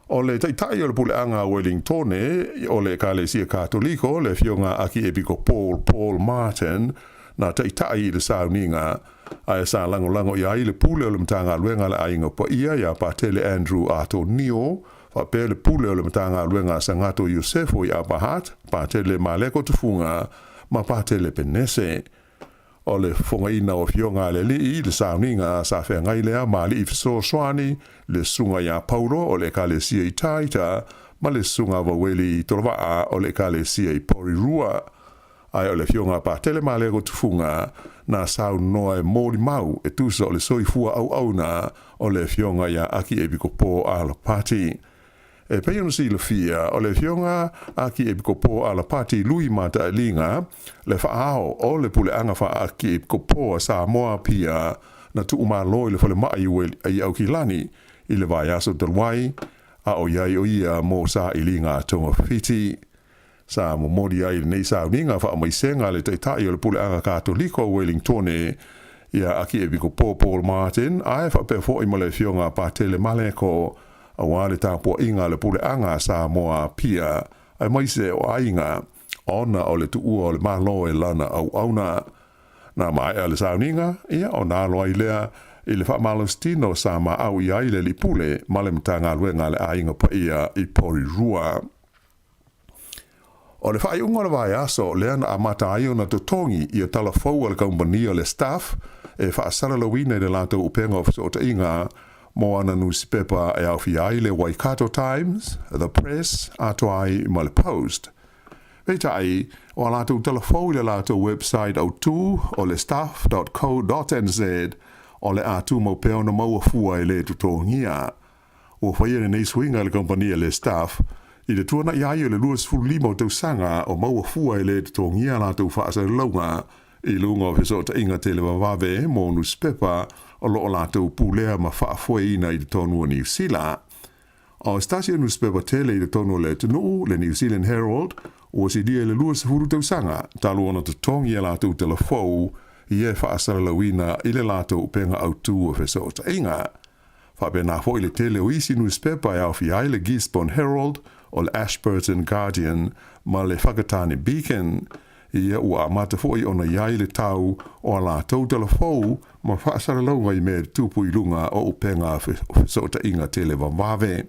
O le taitai o le pule anga Wellingtone o le Kalesia Katoliko le fionga aki e biko Paul Martin na taitai le sau ninga ai sa lango i ai le pule o le mtanga luenga le ainga pa ia pa tele Andrew Antonio fa pe le pule o le mtanga luenga sa ngato Yosefo i apahat pa tele maleko tufunga ma pa tele penese o le fonga ina o fionga le li le sauninga sa fe ngai lea ma li ifso swani le sunga ya Paulo o le Kalesia i taita ma le sunga waweli torvaa o le Kalesia i Porirua ai o le fionga pa tele maleko tufunga na sau noa e mori mau e tusa o le soifua au na o le fionga ya aki e biko po ala pati. E peionu si le fia o le fionga aki e biko po ala pati lui mata e linga le whaao o le pule anga wha aki e biko po sa moa pia na tu umaloi le fale mai ai au kilani i le vai aso dalwai a o iai o ia mo sa i linga tonga fiti. Sa mo mori ai nei sa ninga fa mai senga le taitai o le pule anga Katoliko Wellingtone ia aki e biko Paul Martin ai fa pe fo i male fionga pa tele maleko a wale tapo inga le pule anga sa moa pia ai mai se o ainga ona o le tuu o le malo e lana au auna na mai ale sa ninga ia ona lo ai lea i le fa malostino sa ma au ia le lipule male mtanga luenga le ainga pa ia i Porirua. O le whai unga le vai aso lea na amata ai ona totongi i a tala fau le kaumbania le staff e whaasara lawina le lato upenga o ta inga mo ana newspaper e au ai le Waikato Times, The Press, ato ai ma le Post. Veita ai o lato tala fau le lato website au tu o le staff.co.nz o le atu mo peo na maua fua e le tutongia. O whaia nei swinga le kaumbania le staff i le tuana i ai o le luas fulima o tau sanga o maua fua e le tutongia la tau whaasa launga i lunga o heso ta inga tele wawave mo newspaper o loo la tau pulea ma whaafua ina i le tonua New Zealand. O stasio newspaper tele i le tonua le tunu le New Zealand Herald o si dia le luas furu tau sanga talo ona tutongia la tau telefou i e whaasa lauina i le la tau penga au tu o heso ta inga. Whabena fo i le tele o isi newspaper e au fi ai le Gisborne Herald o le Ashburton Guardian ma le Whakatane Beacon ia ua amata foi ona iai le tau o la tau telefou ma whaasara launga i mea tupu i lunga o upenga sota inga tele wamwave.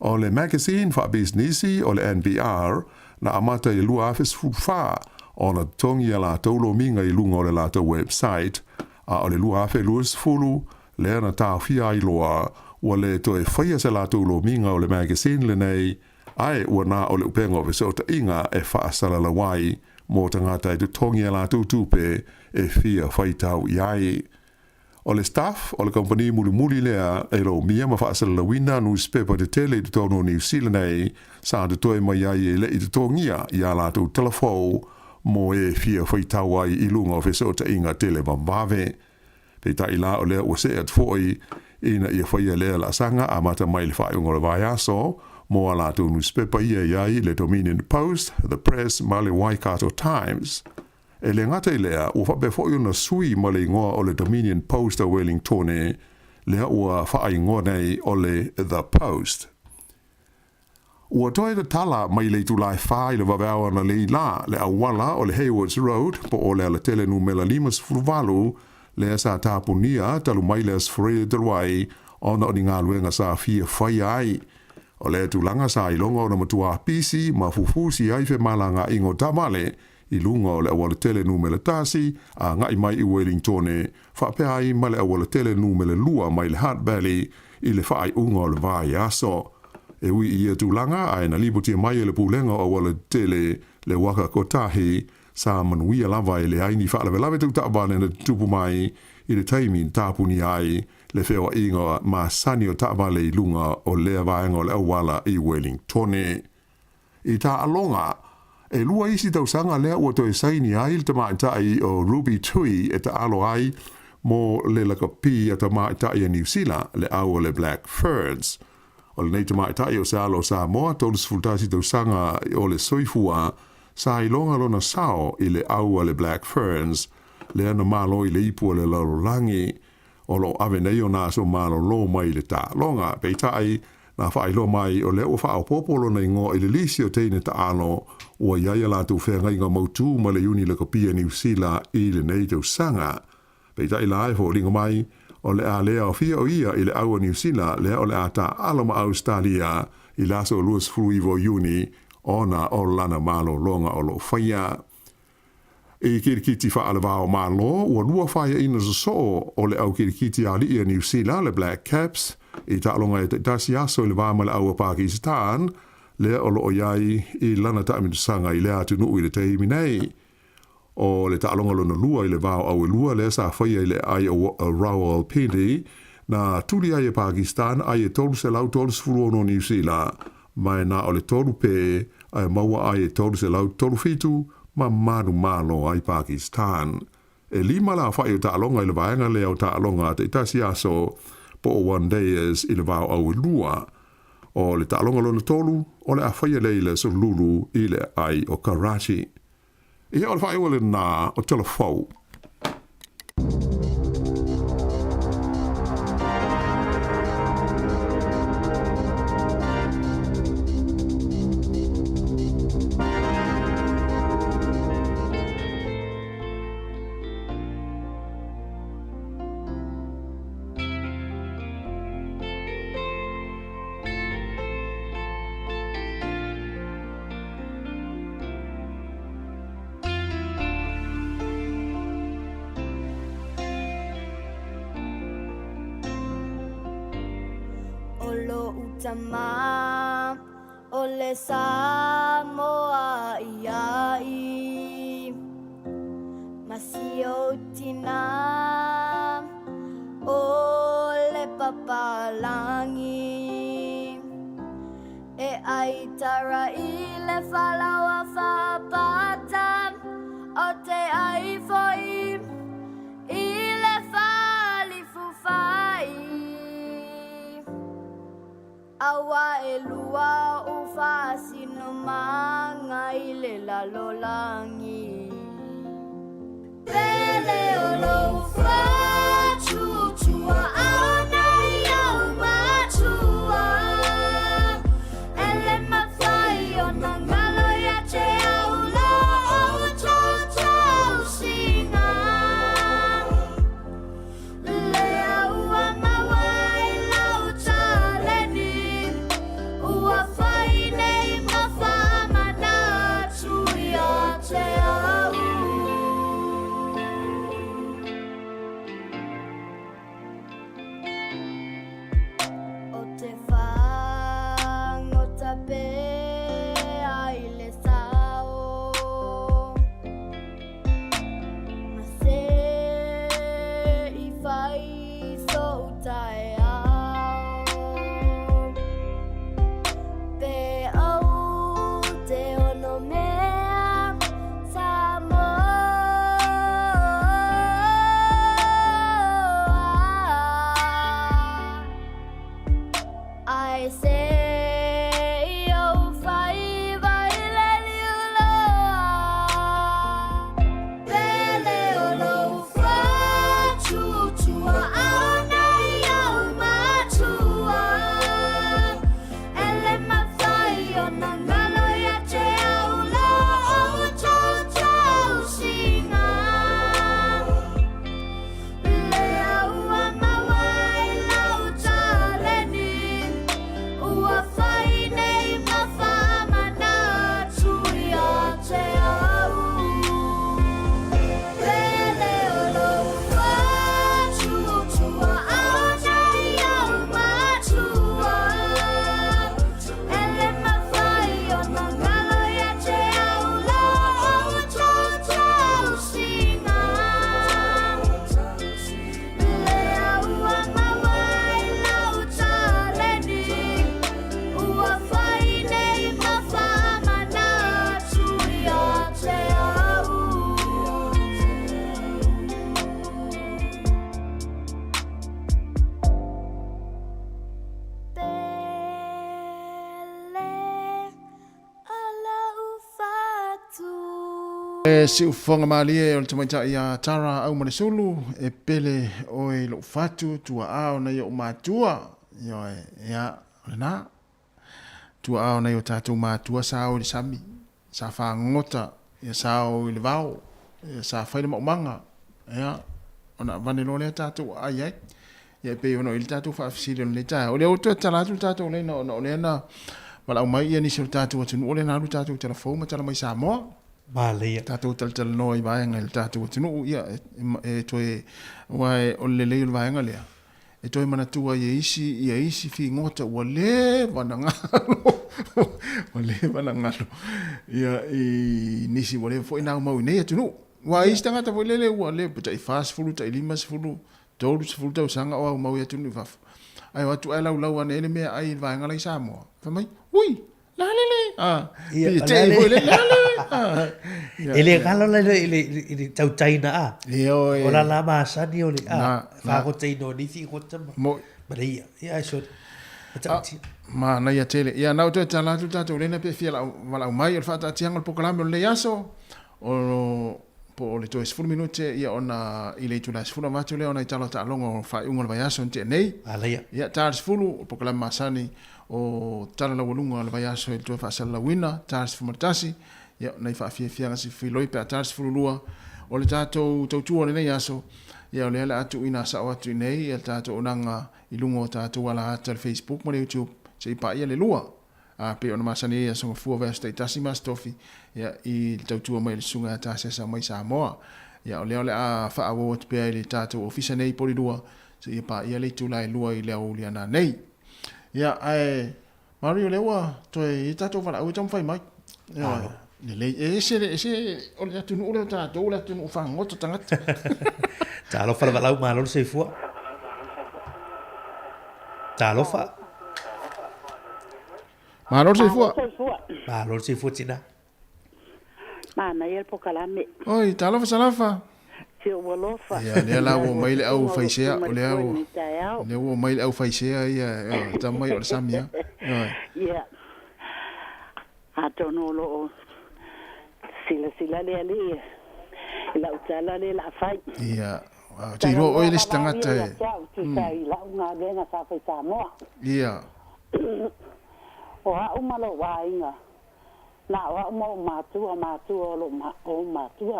O le magazine wha businessi o le NBR na amata i lua afes fufa o na tongi a la tau lo minga i lunga o le la tau website a o le lua afe luas fulu le na tau fia i loa ua le toe whaia se la tau lo minga o le magazine le nei ai ua na o le upenga o sota inga e whaasara la wai mo tangata i tutongi a la tau tupe e fia whaitau iai. O le staff o le company muli lea e lo mia ma whaasara la wina newspaper de tele i tutono New Zealand nei sa te toe mai ai e le i tutongia i a la tau telefou mo e fia whaitau ai i lunga o sota inga tele wambave. Peita i la o lea ua se at foi ina ia whaia lea la sanga a mata mai le whaeunga le vai aso mo a la tau newspaper ia iai le Dominion Post, The Press, ma le Waikato Times. E le ngata i lea, ua whape fo iuna sui ma le ingoa o le Dominion Post a Wellingtone, lea ua wha ingoa nei o le The Post. Ua toi le tala mai le tulai whai le waweawa na le la, le awala o le Haywards Road, po o le ala tele numela 5 le sa tapunia talu mai le asfrele telwai, ona o ni ngā luenga sa fia whai ai. O le tulanga sa ilonga o na matua pisi ma fufusi ai fe malanga ingo tamale i lunga o le awala tele numele tasi a ngai mai i Wellingtone whapea ai ma le awala tele numele lua mai le Hutt Valley i le whaai unga o le vai aso. E ui ia tulanga ai na lipotia mai le pulenga o awala tele le waka kotahi sa manuia lava i le aini whaalawe lawe tau taabane na tupu mai i le taimi tāpuni ai le whewa inga ma sani o taabale i lunga o lea vaenga o le awala i Wellingtone. I tā alonga, e lua isi tau sanga lea ua toi saini ai le tamaitai o Ruby Tui e ta alo ai mo le laka pi ata maitai e New Zealand le au le Black Ferns. O le nei te maitai o se alo Samoa, tolu sfultasi tau sanga o le soifua, sa ilonga lona sao i le au le Black Ferns, le ana malo i le ipu le larolangi, o lo ave nei o nā so malo lo mai le tā longa, peitai na whailo mai o le o wha o popolo na ingo i le lisi o teine ta ano ua iaia lātou whenga inga mautu ma le uni le kopia New Zealand i le nei tau sanga. Peitai la e fo ringa mai o le a lea o fia o ia i le aua New Zealand lea o le a ta alama Australia i laso o luas fru iwo uni ona o lana malo longa o lo whaia. E kirikiti wha alawao malo ua lua whaia ina so o le au kirikiti ali i New Zealand le Black Caps i ta alonga e tasi aso i le wāma le aua Pakistan lea o lo o iai i lana ta amintusanga i lea tunu i le teimi nei. O le ta alonga lona lua i le vāo au e lua lea sa whaia i le ai o Rawalpindi na tuli ai e Pakistan ai e tolu se lau tolu sfuru ono New Zealand mai na o le tolu pe ai maua ai e tolu se lau tolu fitu ma manu malo ai Pakistan. E lima la whai o ta alonga i le vaenga lea o ta alonga te itasi aso po o one days i le vāo au e lua. O le ta alonga lona tolu o le a whaia leile so lulu i le ai o Karachi. Ia o le whai o le nā o telefou. Tama ole Samoa iai Masio tina ole papalangi E ai tara i le falawa whapata O te ai foi i le fali fufai Awa e lua o fasino manga i le lalolangi Pele o lo fatua ana i au matua Ele mawhai o na ngalo ia te au lo o tau singa Le aua mawai lau taleni Ua whai nei mawhamana tuia te au Si ufonga malie o le tamaita ia tara au mane sulu e pele o e lo fatu tua ao na yo matua yo ya na tua ao na yo tatu matua sa o le sami sa fa ngota ya sa o le vao ya sa fa le manga ya ona vanelo le tatu ai ai ya pe ono il tatu fa fisile le ta o le o tala tu tatu le no le na wala o mai ya ni sul tatu o tunu o le na lu tatu telefon ma tala mai sa mo Malaya. Tato tal noi vai ngal tato tinu ia e toi wai o le le vai ngal ia. E toi mana tua ia isi fi ngota wale vanangalo. Wale vanangalo. Ia i nisi wale foi na mau nei tinu. Wa isi tanga ta wale le wale puta i fast food ta lima fulu. Tolu fulu ta sanga o mau ia tinu fa. Ai watu ai lau ane ele me ai vai ngal sa mo. Fa mai. Ui. La le. Ah. Ia te wale la. Ele galo le tau taina a. O la la masani o le a. Fa ko taino ni fi ko tama. Mo. Maria. Ia so. Ma na ia tele. Ia na to tala tu tatu le na pe fia la wala mai o fa ta tianga po kalame le yaso. O po le to 10 minute ia ona ile tu la 10 matu le ona italo ta longo fa unga le yaso te nei. Alaia. Ia ta 10 po kalame masani o tala la walunga le yaso e to fa sala wina ta 10 martasi. Ya nei fa fia si filoi pe atas fulua o le tato tautua le nei aso ya le ala atu ina sa atu nei el tato onanga ilungo tato wala ata Facebook mo le YouTube se pa ia le lua a pe ona masani ya so fu over state tasi mastofi ya I tautua mai le sunga ta sa mai sa mo ya le a fa awot pe le tato ofisa nei polidua se pa ia le tu lai lua I le o le na nei ya ai Mario lewa to I tato wala o tam fai mai ya le ese o le tunu o le tato o le tunu fa ngoto tangata Talo fa la ma lo se fu Talo fa Ma lo se fu Ma lo se fu tina Ma na el pokalame Oi talo fa salafa Si o wolofa Ya le la o mai le au faisea o le au le o mai le au faisea ia ta mai o samia ya atono lo sila le ali la utala le la fai ia te ro o le stangata la unga venga sa fa sa mo ia o ha uma lo wainga na wa mo matu lo matu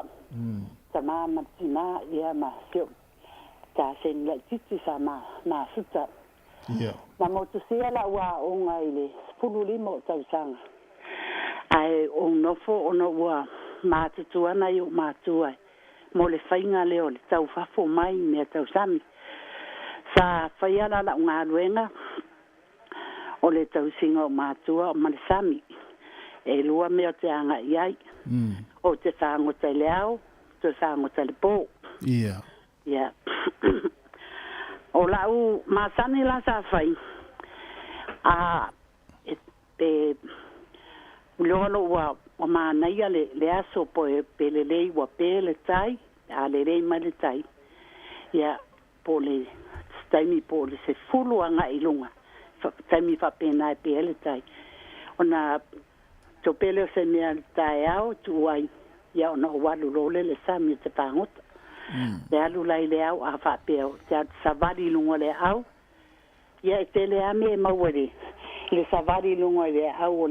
sama matina ia ma sio ta sen la titi sama na suta ia na mo tu sia la wa unga ile pululi mo tau sanga ai no fo ono wa matu ana yo matu ai mo le fainga le o le tau fafo mai me tau sami sa faiala la unga luenga o le tau singa o matua o male sami e lua me o te anga iai o te whango te leao te whango te lepo ia o lau masani la sa fai a pe ulono wa o manaia le aso po e pelelei wa pele tai a le rei male tai ia po le staimi po le se fulu anga ilunga taimi fa pena e pele tai ona to pele se me al tai au tu ai ia ona walu role le sami te pangot le alu lai le au a fa peo te savali lunga le au ia te le ame mawere le savali lunga le au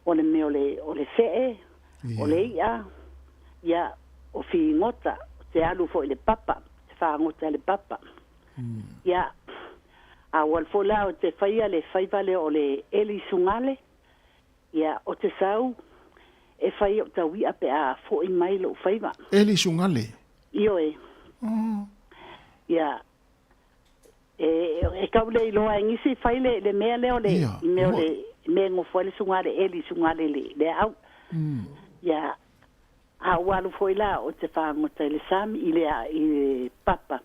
ole me ole fee ole ia o fi ngota te alu fo le papa te fa ngota le papa ia a wal fo la te faia le faivale ole eli sungale ia o te sau e fai o tawi ape a fo I mai lo faiva eli sungale io ia e kaule lo ngisi faile le mele ole me ole me ngo fo le sungale eli sungale le au ia a walu foi la o te whango te le sami I papa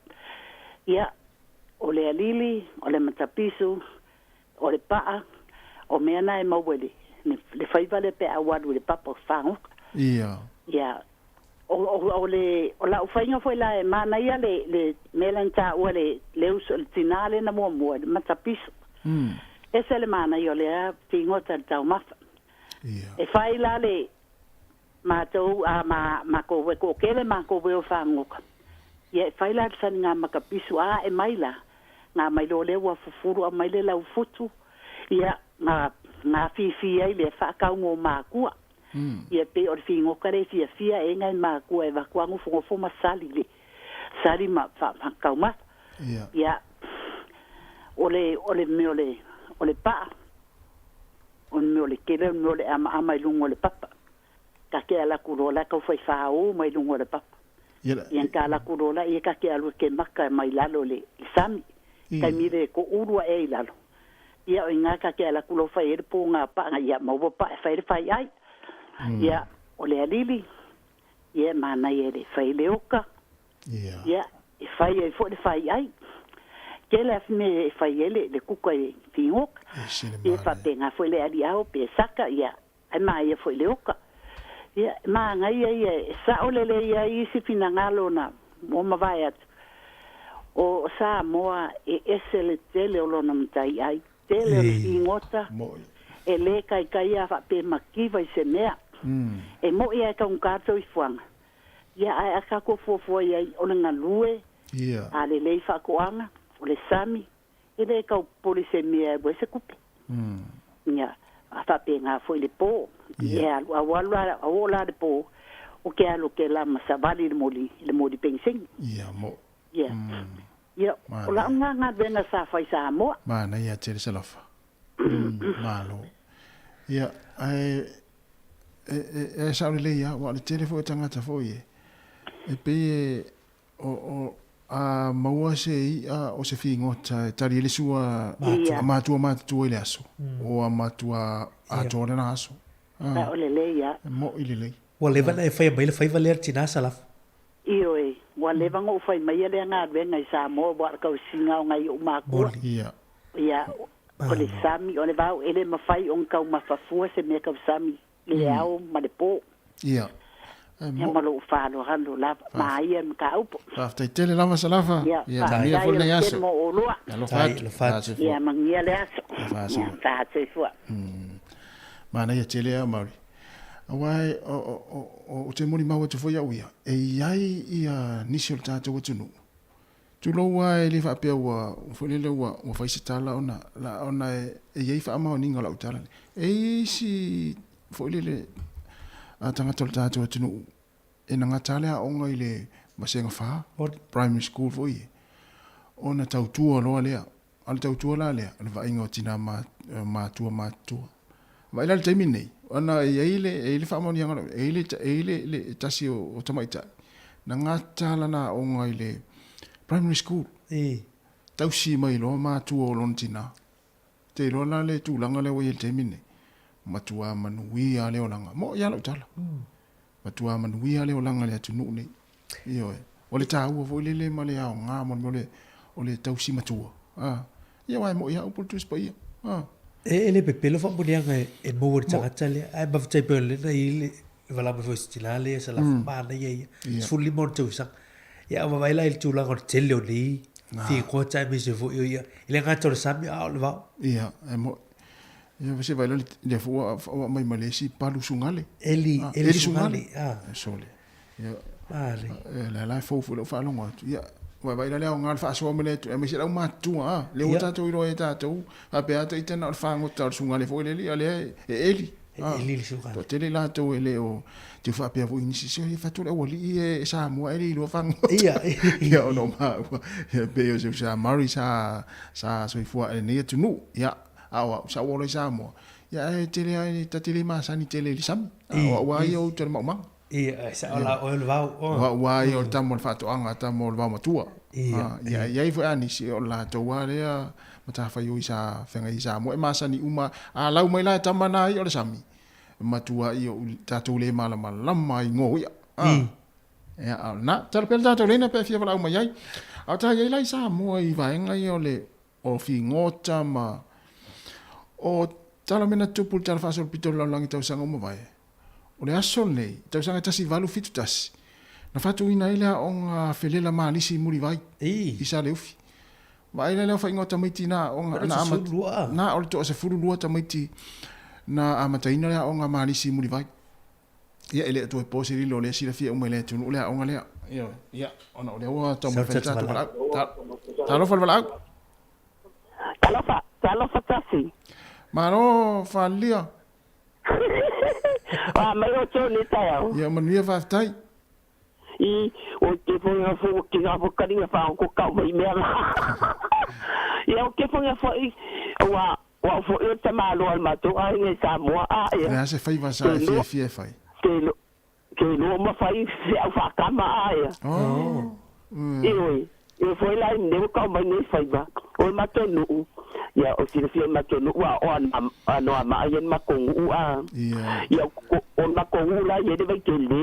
ia o le alili o le matapisu o le paa o mea na e mawele le whaiva pe a walu le papa o whango ia o la ufainga foi la e mana ia le melanta o le uso le tinale na mua le matapisu ese le mana ia le a tingo tal tau mafa e whai la le Mātou a ma ko we ko kele ma ko we o whangoka. Ia whaila sani ngā makapisu a e maila. Ngā mailo lewa fufuru a maile lau futu. Ia ngā whiwhi ai le whakaungo mākua. Ia pe o whingoka re fia e ngai mākua e wakuangu whongofo masali le. Sali ma whakauma. Ia ole me ole paa. Ole me ole kele me ole ama ilungo ole papa. Ka ke ala kurola ka fai fao mai lungo le papa. Ia ka ala kurola ia ka ke alu ke maka mai lalo le sami. Ka mire ko urua e lalo. Ia o inga ka ke ala kulo fai e po nga pa ia mau pa fai ai. Ia ole alili. Ia mana ia le fai le oka. Ia e fai e fo le fai ai. Ke la me fai ele le kuka e fingok. Ia fa penga fo le ali ao pe saka ia ai mai e fo le oka. Ia ma ngai ia sa olele ia isi finangalo na mo mavai atu. O sa moa e esele tele olona mtai ai. Tele ingota. E le kai a fa pe makiva i se mea. E mo ia ka un kato i fuanga. Ia ai aka ko fofo ia ona ngalue. A le lei fa koanga. O le sami. E le ka polise mea e se kupe. Ia a fa pe nga foi le po. Ia a de po o ke alo ke la masavali le moli pensing. Ia mo. Ia. Ia o la nga venga sa fai sa mo. Ma na ia tele salofa. Malo. Ia ai e sa le ia wa le telefo tangata fo ie. E pe o a maua se ia o se fingota tari le sua matua ile aso. O a matua a tore na aso. O le leia. Mo ile lei. Wa leva na e fai mai le fai valer tina salaf. Io e wa leva ngo fai mai le nga venga i sa mo wa ka singa ngai o maku. Ia. Ia o le sami o le vau ele ma fai on ka ma fa fu se me ka sami le au ma de po. Ia. Ia ma lo fa lo hando la ma ia m ka upo. Fa tai tele lava salafa. Ia ia fo le aso. Lo fa. Ia ma ngia le aso. Fa se fu. Mana ia tele a mauri. Awai o te moni maua te foi au ia. E iai ia nisi o le tātou o tunu. Tulo wa e le whapea ua whalele ua whaisi tala ona e iai wha ama o ninga lau tala. E isi whalele a tangata o le tātou o tunu. E na ngatale a onga i le masenga wha. Primary school foi. Ona tautua loa lea. Ale tautua la lea. Ale wa inga o tina mātua. Vai la te minei. Ana ele fa mo nyanga ele le tasi o tamaita. Na ngata la na o ngai le primary school. Tau si mai lo ma tu o lontina. Te lo la le tu langa le o te minei. Matua manui ale o langa. Mo ya lo tala. Matua manui ale o langa le tu nu nei. Io o le tau o le male a nga mo le o le tau si matua. Ia wai mo ia o portus pa ia. Ele pepelo fa murianga e mo tangata le ai ba tai pele na ile vala ba festinale sa la mana ye sul limon tu sa ya va baila il tula con tello ni fi ko tai me se vo ia ile nga tor sami a le va ia e mo ia se baila le fu mai malesi palu sungale eli sungale sole ia vale la fo fa longo ia wa vai le ngal fa so me le me se la matu le o tato i ro e tato a pe ato i tena fa ngo tar sunga le fo le ali eli sunga to tele la to ele o tu fa pe vo inisi se fa to le woli e sa mo eli lo fa ia o no ma pe o se sa mari sa so i fu e ne tu nu ia a sa wo le sa mo ia tele ai tatele ma sa ni tele li sam wa ia te ma ia sa ola o le vau wa o tamo le fato anga tamo le vau matua ia foi ani si o la to wa le mata fa yo isa fenga isa mo e masa ni uma a lau mai la tamana i o le sami matua i o tato le mala mala mai ngo ia ia na tar pel tato le na pe fia lau mai ai a ta ia lai sa mo i va nga i o le o fi ngota ma o tala mena tupul tar fa so pitol lang tau sanga mo vai o le aso nei, tau sanga tasi valu fitu tasi. Na fatu ina ilea o ngā whelela maalisi muri vai. I sa le ufi. Wa ila leo whaingo tamaiti na o ngā na o le toa se furu lua tamaiti na amataina lea o ngā maalisi muri vai. Ia ele tu posi lo le sila fia umele tu le onga le. Ia ona le wa to mo feta tu bala. Ta lo fal bala. Talo fa tasi. Mano falia. Mai o to ni tai. Ia mania fa tai. I o te fonga fo ki nga fo karinga fa ko ka mai me. Ia o ke fonga fo i wa fo e te malo al mato ai nge sa mo a ia. Ia se fai va sa fia fai. Ke no ma fai se au fa kama a ia. Oh. E foi lá em deu ka mai nei fai ba. O mato no. Ia o sila fia mato no wa o no ma ia ma ko u a. Ia o ma ko u la ia de vai ke le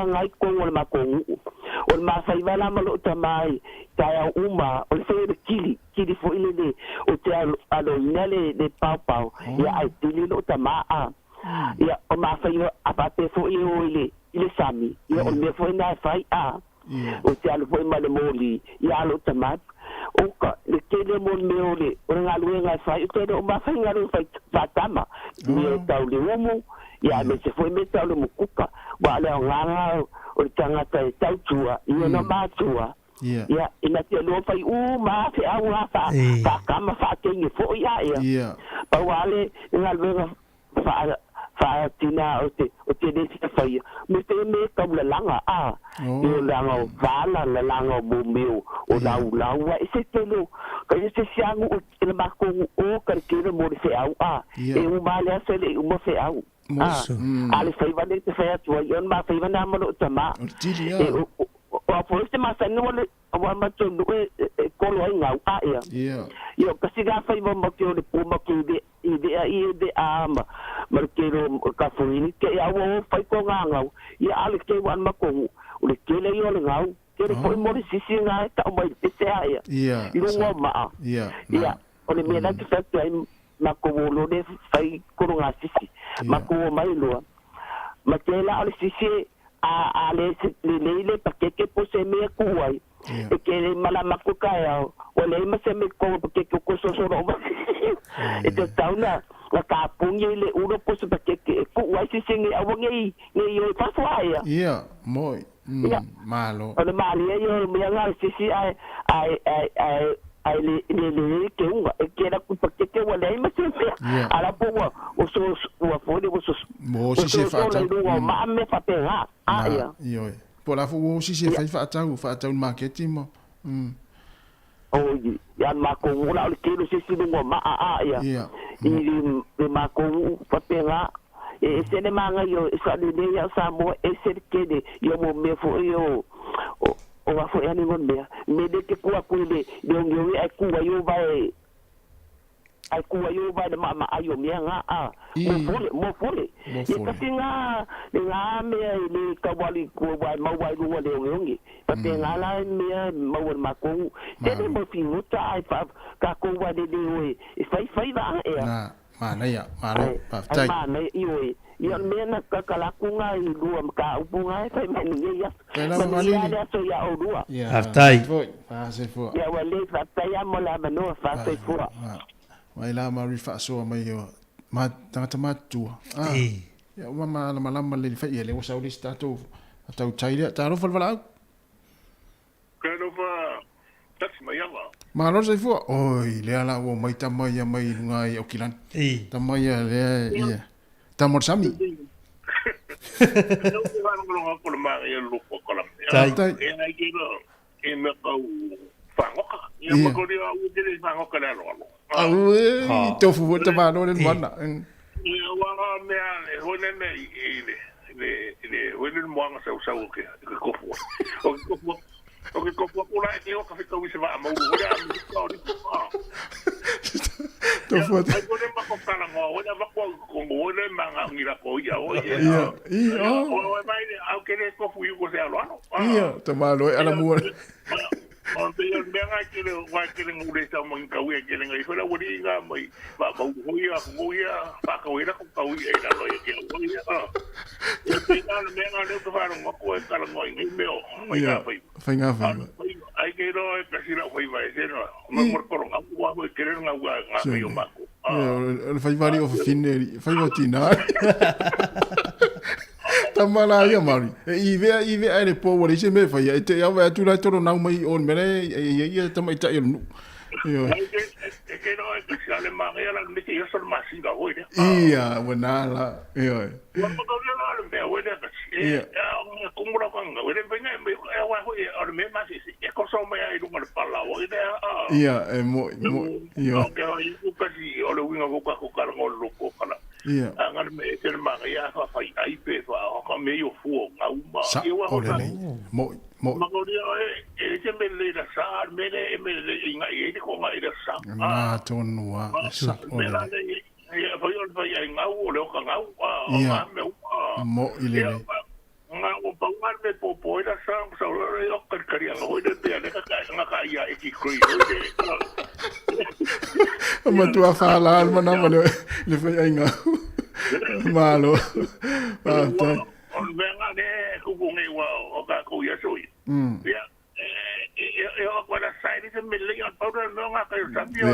ngai ko o ma ko u. O ma fai va la ma lo tamai. Tai uma o se kili fo ile de o te alo nele de pau. Ia ai tili lo tama a. Ia o ma fai a pate fo ile sami. Ia o me fo na fai a. O te alo fo ma le moli. Ia lo tama. O ka le kele mo meole o nga luenga fai te o ma fai nga fai fatama mi tau le umu ya me se foi me tau le mukuka wa le nga o tanga tai tau tua i no ma tua ya ina te lo fai ma fe au fa kama fa ke ni fo ya pa wale nga luenga fa tina o te de fai me te me tau le langa a o langa vala le langa mo meu o lau wa se te lo ka se siangu o le mako o ka ke mo se au a e o male se le mo se au ale fai va le te fai tu yo ma fai va na mo tama o por este ma se no le o ma to no ko lo nga a ya yo ka siga fai mo ke o le pu mo ke de ama markero ka fuini ke ya wo fai ko nga ya ale ke wan ma ko o le ke le yo le nga ke foi mo sisi nga ta mo te se ya i lo ma ya o le me na ke fa ai ma ko lo de fai ko nga sisi ma ko mai lo ma ke la o sisi a le pakeke po se me kuai e ke mala makuka ya o le ma se me ko pakeke ko so ro ma e te tauna la ka pungi le uno po se pakeke kuai si singi a wangi ni yo pa ya moi malo o le mali yo me nga si ai le ke unga e ke ra ku pakeke wa le ma se ala po o so o fo de o so mo si se fa ma me fa pe ha ya yo po la fo si se fa tau marketing mo ya ma ko la le ke si si ngo ma ya i ma ko fa pe ha e se ne manga yo sa le ya sa mo e se ke de yo mo me fo yo o va fo ya ni ngon me de ke ku le yo ai ku yo vai de mama ayo mi nga mo fole ye ka tinga nga me ni ka wali ku vai ma vai lu le ngi pa te nga la me ma wor ma ku te de mo fi uta ai fa ka ku wa de we fai va na mana ya malo pa tai mana yo me na ka kala ku nga i lu ka u nga fai me ni ya ya so ya o lu ya tai fa se fo ya wale fa tai ya mo la no fa se fo mai la ma rifa so mai yo ma tanga matu ya ma lama le fa ile o sauli sta to tau taile ta ro fal vala Kano fa tas mai ava ma lo se fo oi le ala o mai ta mai ngai o kilan ta mai le ia ta mor sami no va no ko ma ya lu ko la tai e ai ke no e me ko fa ngoka ya ma ko dia u de fa ngoka la lo to fu te va no le mana ya wa me ale hone me le le mo nga sa ke ko fu o ke ko fu la e o ka fi ko se va mo o ya to fu te ko le ma ko sala mo o ya va ko o le ma nga ni la ko ya o mai au ke le ko fu ko se alo te malo ala mo on te yo me nga ke le wa ke le ngule sa mo ka wi ke le ngai fa la wori nga mai ba ba ho ya pa ka wi la ko ka wi e la lo ke o ya e te nga me nga le ko fa no ko e ka no ngi me o mai ka fa nga fa ai ke ro e ka si la wi vai se no ma mor ko nga wa ko ke le nga wa nga yo ma ko fa vari o fineri fa vo tina Tamala ia mari. Ive ai po wale se me fai. Te ia va tu la toro na mai on mere ia tamai ta ia nu. Que no es que sale más la me que yo soy más singa hoy. Ia, wana la. Ia. Cuando yo no me voy a decir, como lo con, voy a venir me voy a me más es cosa me hay un pala hoy de. Ia, mo. Ia. Que eu casi o le winga boca com cara ngol luko kana. Ia. Angar me ter manga ia fa fai ai pe fa o meio fu na uma. Eu mo. Magoria se me le da sa me le inga e ko ngai da sa. Na tonua. Sa. Me la le ia fa yo fa ia ngau o le ka ngau. Ia. Mo ile. Nga o pangar me popo da sa so le o karia o de te le ka nga ia e ki kri. Ma tu a fala mana mana le fa ai ngau. Malo. On venga de kukungi wa o ka ku ya sui. Ya. Eu agora sai de million para não a que eu sabia.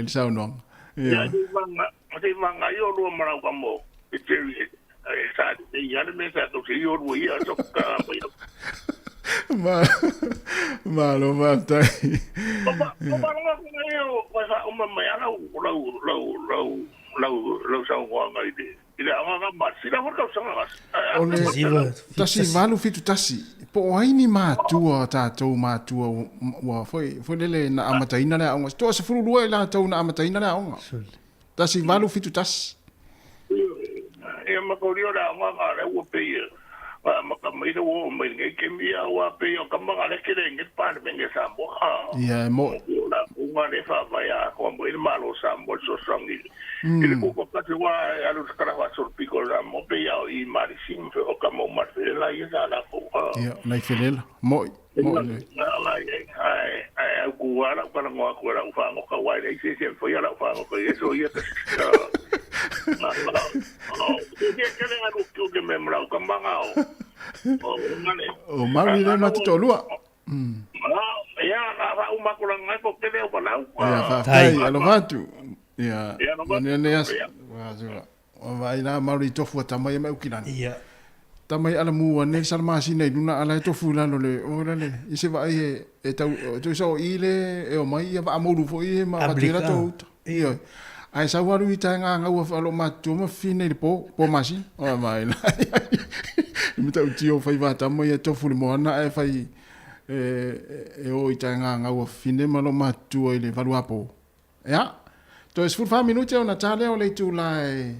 Sa no. Ya, de manga eu lo mara como. Sa de ya me sa to si yo voy a tocar. Malo matai. Uma manhã lo sa wa ngai de. Ila nga masi la horka sanga. Tasi malu fitu tasi. Po ai ni matua tatou matua wa foi lele na amataina le aunga. To se furu lua la tau na amataina le aunga. Tasi malu fitu tasi. E makorio la nga le wo pe. Makamai wo mai ngai kemia wa pe o kamanga le kere ngi pan menge sambo. Ya mo. Uma le fa vai a ko mo il malo sambo so sangi. Ele ko ka te wa alu skara wa so pico la mo pe ya I mari sim fe o ka mo mar fe la ia la ko. Ya, lai felela. Mo. Ai ku ara para ngo ku ra fa ngo ka wa le se foi ala fa ngo ko eso ia ka. Que le alu que me mra ka manga. O mari le matu tolua. Ya na uma kula ngai ko te o palau. Ya, tai alo matu. Ya. Nene as. Wa vai na mari tofu tamai mai ukilani. Ya. Tamai ala mua ne salmasi nei luna ala tofu la no le o le ise vai e tau to so ile e o mai va amolu fo I ma batera to. Ia. Ai sa waru I tanga nga wa alo matu ma fine le po masi. O mai. Mi tau tio fai va tamai e tofu le moana e fai e o I tanga nga wa fine ma lo matu ile valu apo. Ya. To es ful 5 minuti ona tale o le tu lai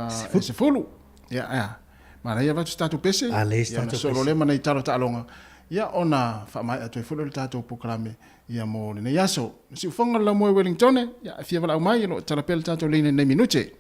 se fulu. Ya. Mana ia vatu statu pese. Ale statu pese. Solo le mana I talo talonga. Ia ona fa mai atu fulu le tatu poklame ia mo ne yaso. Si fonga la mo Wellington ya fia vala mai no tala pel tatu le ne minuti.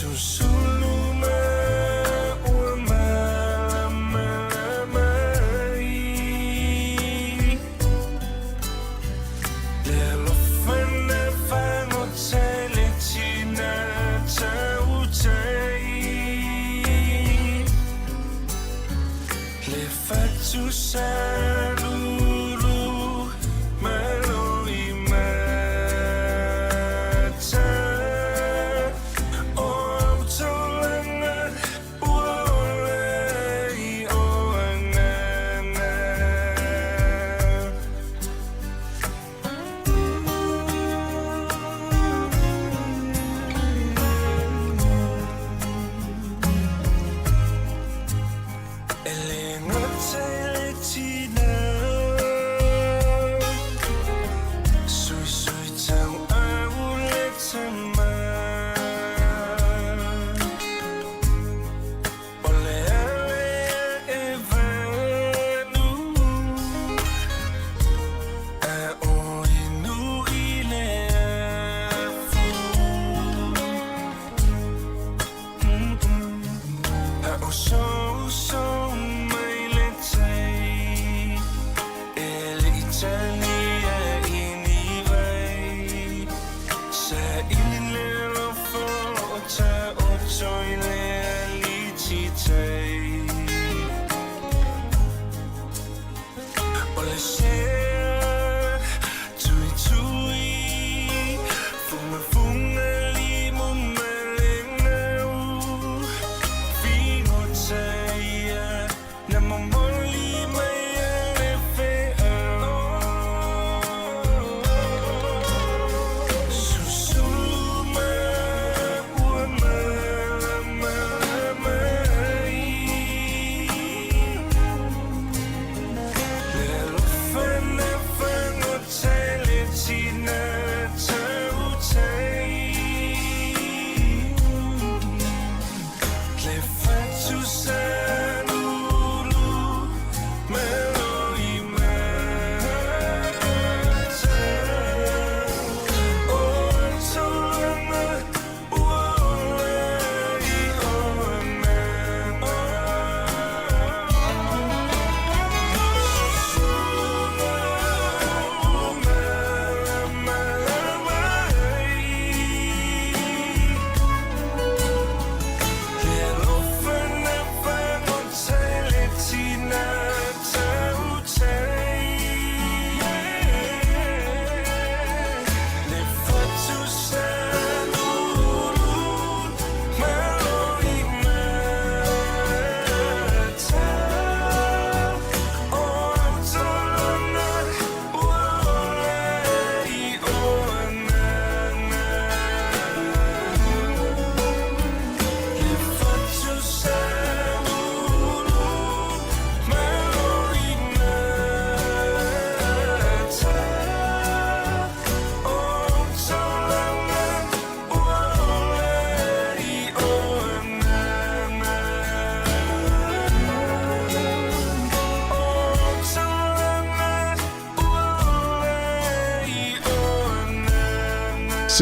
Susulu ma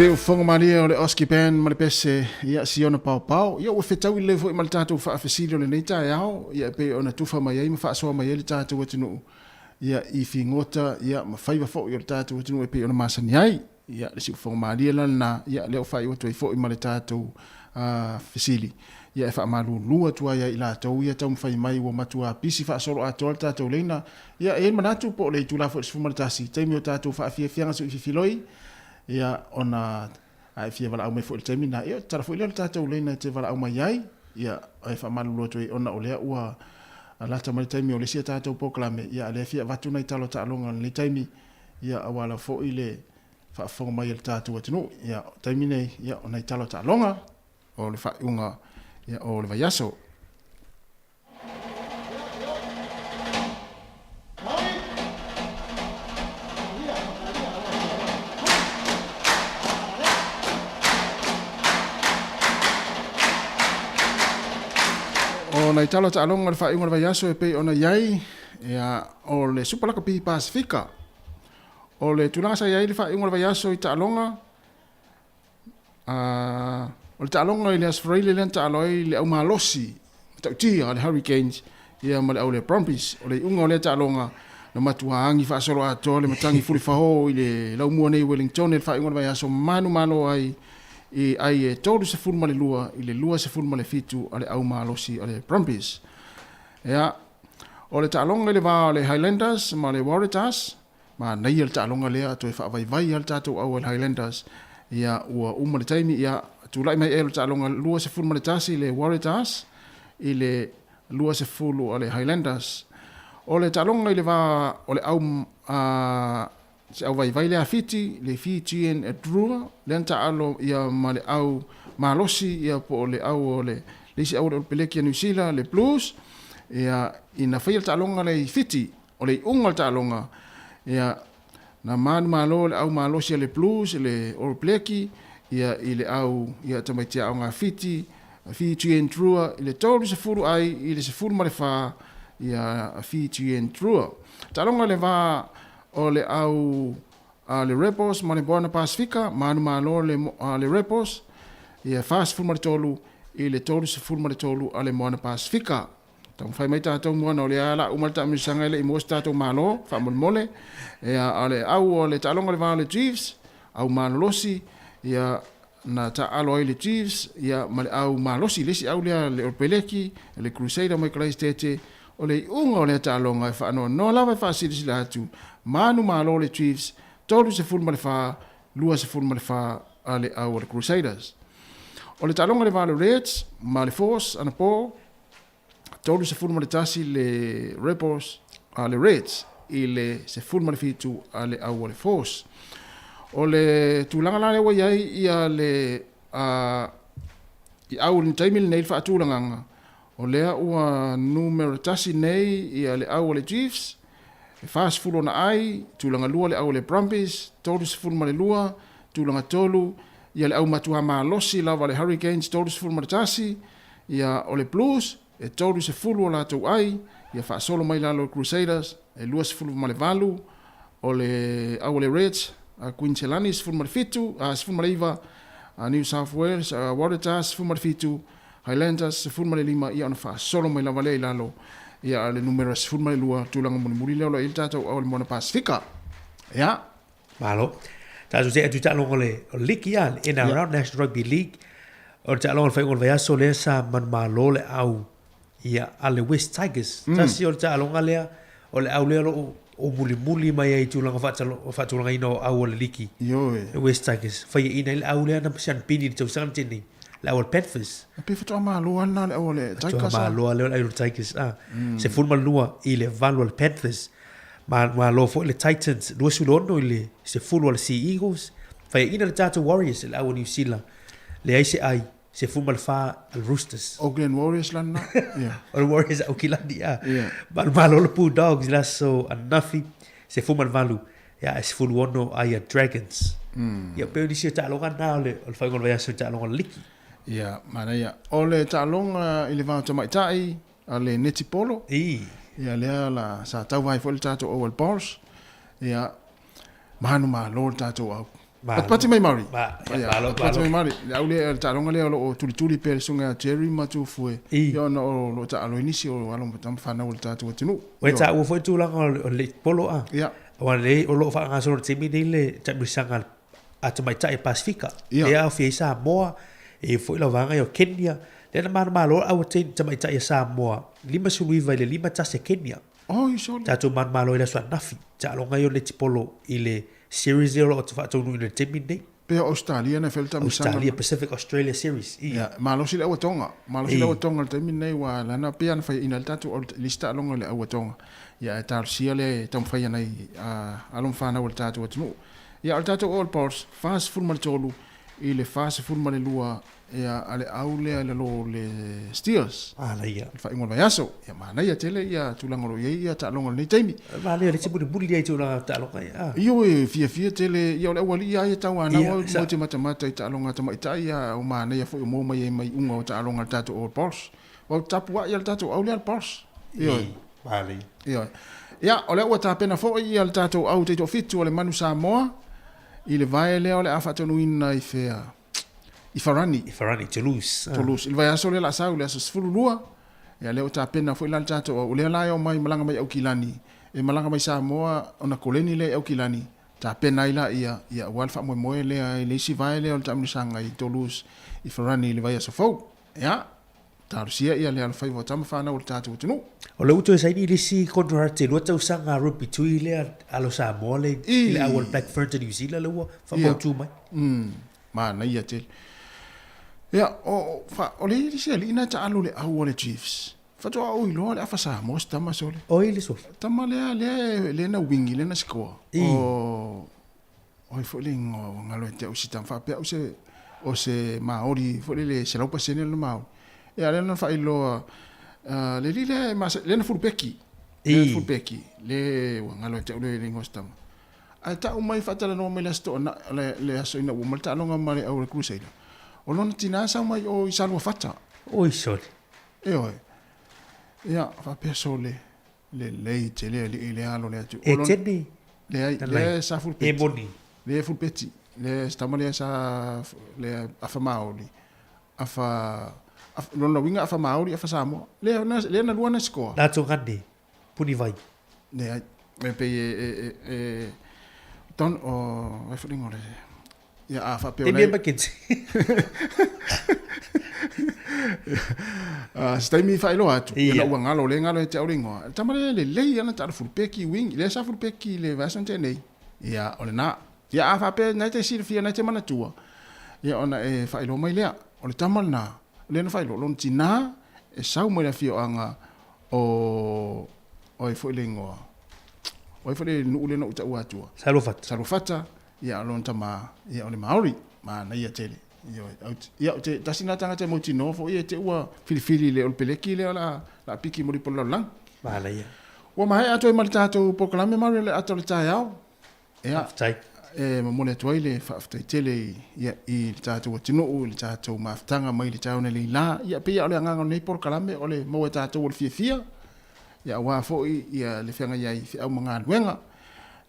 Se o fonga maria o le Oski Band ma le pese ia siona pau pau ia o fetau i le fo i mal tatou fa afesili o le nei tae ao ia pe ona tufa mai ai ma fa soa mai le tatou atinu ia i fingota ia ma faiva fo i le tatou atinu e pe ona masani ai ia le se o fonga maria lana ia le o fai o toi fo i mal tatou fesili ia e fa malu lua tua ia i la tau ia tau fai mai o matua pisi fa solo a tol tatou leina ia e manatu po le tu la fo se fuma tasi taimi o tatou fa afia fianga so i filoi ia ona ai fia vala au me fo il temina ia tara fo il tatou leina te vala au mai ai ia ai fa malu loto ona olea ua la tama temi o le sia tatou poklame ia le fia vatu nei talo ta longa le temi ia awala fo ile fa fo mai il tatou atino ia temi nei ia ona talo ta longa o le fa unga ia o le vaiaso ona italo ta longa fa ingo vai aso e pe ona yai ya o le Superlaka Pi Pacifica o le tulanga yai le fa ingo vai aso ita longa o le ta longa ile Australia le ta loi le au malosi ta ti le Hurricanes ya ma le Brumbies o le unga le ta longa na matua angi fa solo ato le matangi fuli fa ho ile lau mua nei Wellington le fa ingo vai aso manu ai e ai e tolu se fulma le lua i le lua se fulma le fitu ale au malosi ale Brumbies ia O le ta'alonga le va le Highlanders ma le Waratahs. Ma nei le ta'alonga lea to e whaavai al tātou au le Highlanders. Ia ua uma le taimi ia tūlai mai e le ta'alonga lua se fulu ma le tasi le Waratahs. I le lua se fulu a le Highlanders. O le ta'alonga i le va o le au se au vai le afiti le Fijian e Drua. Le ta'alo ia ma le au malosi ia po le au o le lisi au le peleki a New Zealand le Blues. Ia ina whaia ta'alonga le fiti o le unga ta'alonga. Ia na manu malo le au malosi le Blues le All Blacki ia i le au ia tamaitia au ngā fiti Fiji and Drua i le tolu se furu ai i le se furu ma le wha ia Fiji and Drua. Ta'alonga le wā o le au le Rebels ma le Moana Pasifika manu malo le Rebels ia fast furu ma le tolu i le tolu se furu ma le tolu a le Moana Pasifika. Tau whai mai tātou moana o le ala umar ta misanga ele i mos tātou malo, whamol mole. Ia ale au o le ta'alonga le wā le Chiefs, au malolosi, ia na ta'alo ai le Chiefs, ia ma le au malosi, lesi au lea le Orpeleki, le Crusader mai kalai stete, o le unga o le ta'alonga e whaano, no lawa e whaasiri sila atu, manu malo le Chiefs, tolu se fulu ma le wha, lua se fulu ma le wha, ale au o le Crusaders. O le ta'alonga le wā le Reds, ma le Force, ana po, tolu se fulu ma le tasi le Rebels, le Reds, i le se fulu ma le fitu a le au le Force. O le tūlanga la le waiai ia le i au le taimil nei wha tūlanganga. O lea ua numero tasi nei ia le au le Chiefs, le fast fulu na ai, tūlanga lua le au le Brumbies, tolu se fulu ma le lua, tūlanga tolu, ia le au matua maa losi lawa le Hurricanes, tolu se fulu ma le tasi, ia o le Blues, e tolu se fulu o la tau ai, ia wha solo mai lalo Crusaders, e lua se fulu ma le valu, o le au le Reds, Queensland se fulu ma le fitu, se fulu ma le iwa, New South Wales, Waratahs se fulu ma le fitu, Highlanders se fulu ma le lima, ia ona wha solo mai lava le lalo, ia le numero se fulu ma le lua, tūlanga muni muri leo la il tātou au le Moana Pasifika. Ia. Malo. Tātou te atu tālongo le liki ia, in and around National Rugby League, o te tālongo le whaingo le vaiaso lea sa man malo le au, ia ale West Tigers. Tasi o le tālonga lea, o le au lea lo o muli mai ai tūlanga whaatulanga ino au o le liki. Ioe. West Tigers. Whaia ina le au lea na pasian pini ni tausanga tini. Le au le Panthers. Pe whatoa maa lua na le au le Tigers. Whatoa maa lua le au le Tigers. Se fulma lua i le valu le Panthers. Maa lua fo le Titans. Lua sulono i le se fulu le Sea Eagles. Whaia ina le Tata Warriors le au New Zealand. Le aise ai. Se fuma le fa al Roosters. Auckland Warriors lana. Yeah. O Warriors au kilandi ya. Yeah. Malo le Bulldogs la so anafi. Se fuma le valu. Ya se fulu ono ai Dragons. Ya pe ni se talonga na le fa ngol va se talonga liki. Ya, mana ya. O le talonga i le va to mai tai ale neti polo. Ya le la sa tau vai fo le tato o el Balls. Ya manu ma lo tato au. Pati mai mari. Pati mai mari. Au le talonga le o tuli pe sunga Jerry matu fue. Yo no lo ta alo inicio o alo tam fana o tato tinu. We ta o foi tu la o le polo a. Ya. O le o lo fa nga so timi le ta misanga ata mai tai Pasifika. E a fi Samoa e foi la vanga o Kenya. Le na malo au te mai tai Samoa. Lima suluiva le lima ta se Kenya. Oh, iso. Ta malo ile so nafi. Ta lo nga yo le tipolo ile Series 0 o te whaatonu ina temi nei. Pea Australia na whelta misanga. Australia, Pacific Australia Series. Ia, malosi le awatonga. Malosi le awatonga le temi nei wa lana pea na whai ina le tatu o lista alonga le awatonga. Ia, e tāru sia le tam whai anai along whanau le tatu atinu. Ia, le tatu All Balls, whaas fulma le tolu, i le whaas fulma le lua, ia, ale au le lo le Steelers. La ia. Whai ngol vai aso. Ia, mana ia tele, ia, tulangolo ia, ta alonga le teimi. Mana ia, le tipu buli ia tulanga ta alonga ia. Iyo e fia tele, ia le awali ia tau ana o mo te matamata i ta alonga ta maita ia, o mana ia fo mo mai mai unga o ta alonga tatu All Balls. O tapua ia le tatu au le All Balls. Iyo. Vale. Iyo. Ia, o le ua ta pena fo ia le tatu au te to fitu o le Manu Samoa, i le vai lea o le awhatonu ina i fea. I Farani, Toulouse. Toulouse. Il vai aso le la sau le aso sfululua. Ia leo ta pena foi lan tato o le la mai malanga mai au kilani. E malanga mai Samoa ona koleni le au kilani. Ta pena ila ia walfa mo le si vai le o tamni sanga i Toulouse. I Farani le vai aso fou. Ia. tarusia ia le alfai wa tama whanau le tātou tunu. O le uto e saini le si kontra te lua tau sanga rugby tui le alo Samoa le le awal Blackfern te New Zealand le ua whamautu mai. Ma na ia te. Ia, o le isi ali ina ta alu le au le Chiefs. Fato au ilo le afa Samoa tama sole. O ili so. Tama le na wingi le na score. O fo le ngalo te o sitam fa pe o se Maori fo le se laupa sene le Maori. Ia le na fa ilo le na fulpeki. Le fulpeki le ngalo te o le ngostam. Ai ta o mai fatala no me le sto na le aso ina o malta longa mare au le crusader. O lona tina sa mai o i salwa fata. O i sole. Oi. Ia fa pe sole le te le alo le atu. E teni. Le sa fulpeki. E boni. Le fulpeki. Le stamale sa le afa Maori. Afa lona winga afa Maori afa Samoa. Le na luana score. La tongande. Puni vai. Ne me pe ton o ai fling ole. Ya afa pe ole. Te me bakit. Stai mi fai lo atu. Ya wa ngalo le ngalo te oringo. Tamale le ana ta fulpeki wing. Le sa fulpeki le vason te nei. Ya ole na. Ya afa pe na te sirfia na te mana tua. Ya ona e fai lo mai lea. Ole tamal na. Le na fai lo lon tina e sau mai la fio anga o oi foi lengo. Oi foi no le no uta ua. Salufata. Ya lon tama ya ole Maori. Ma na ia tele. Ia te tasina tanga te moti no fo ia te ua filifili le ol peleki le la piki mori polo lang. Ba la ia. Wa mai ato e maltato poklame Maori le ato le taiao. Ia. Tai. Ma mole toile fa aftai tele ia I tato tino o le tato maftanga mai le tau le la ia pe ia ole nganga nei poklame ole mo e tato ol fia. Ia wa fo ia le fenga ia I au manga wenga.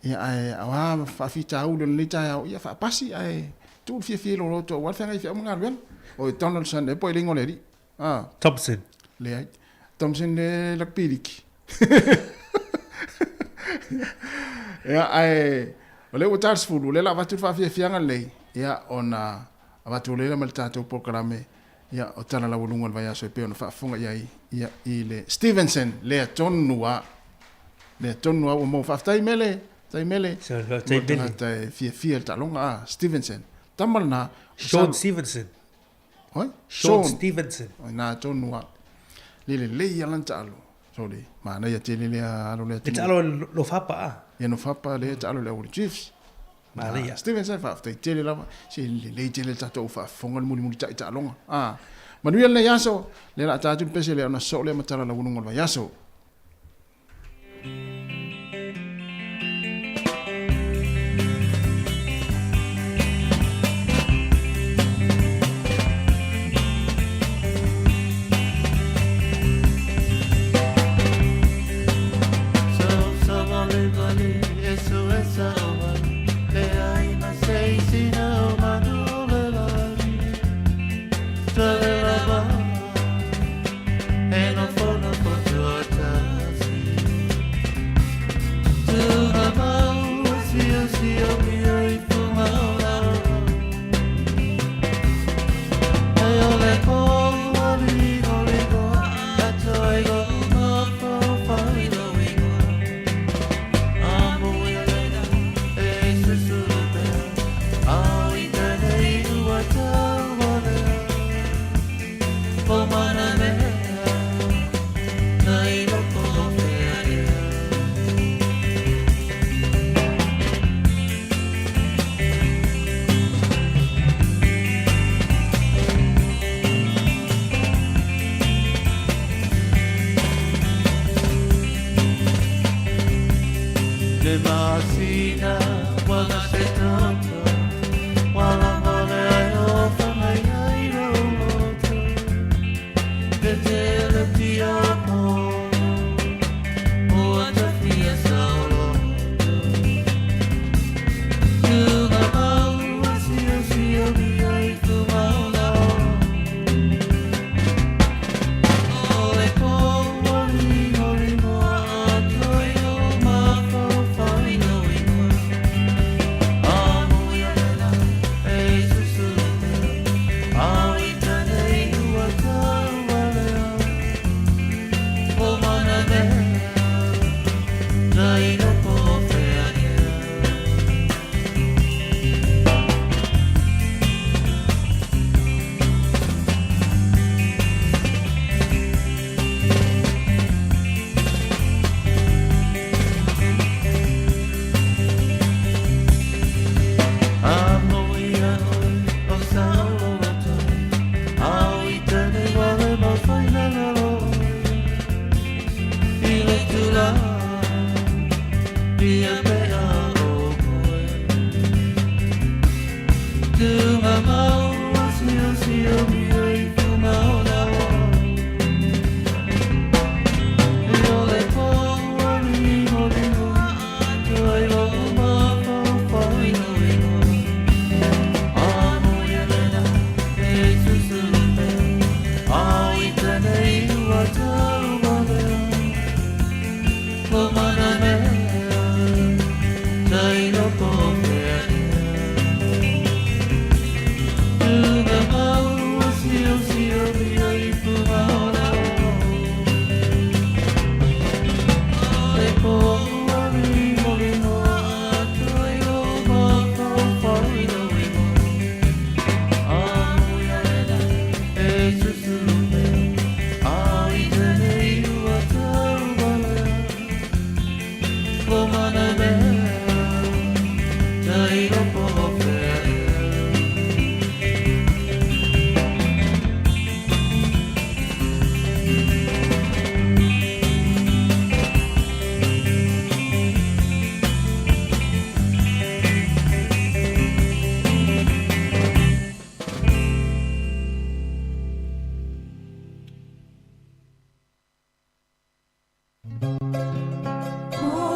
Ia ai awa fa fita u le taiao ia fa pasi ai tu fia lo to wa fenga I manga wenga. O Donaldson e po lingo le ri. Thompson. Le ai. Thompson le lakpiliki. Ia ai ole o tars fulu le la vatu fa fia ngai ia ona vatu le mal tato programe ia o tana la volunga vai aso pe ona fa funga ia I le Stevenson le tonua o mo fa tai mele tai fia ta longa Stevenson tamalna Sean Stevenson Sean Stevenson na tonua le ia lantalo sole mana ia tele le alo le talo lo fapa ia no fapa le talo le o Chiefs Maria Stevenson fa after tele lava si le tele tato fa fonga muli ta longa manuia le yaso le la tatu pese le ona so le matala la wununga va yaso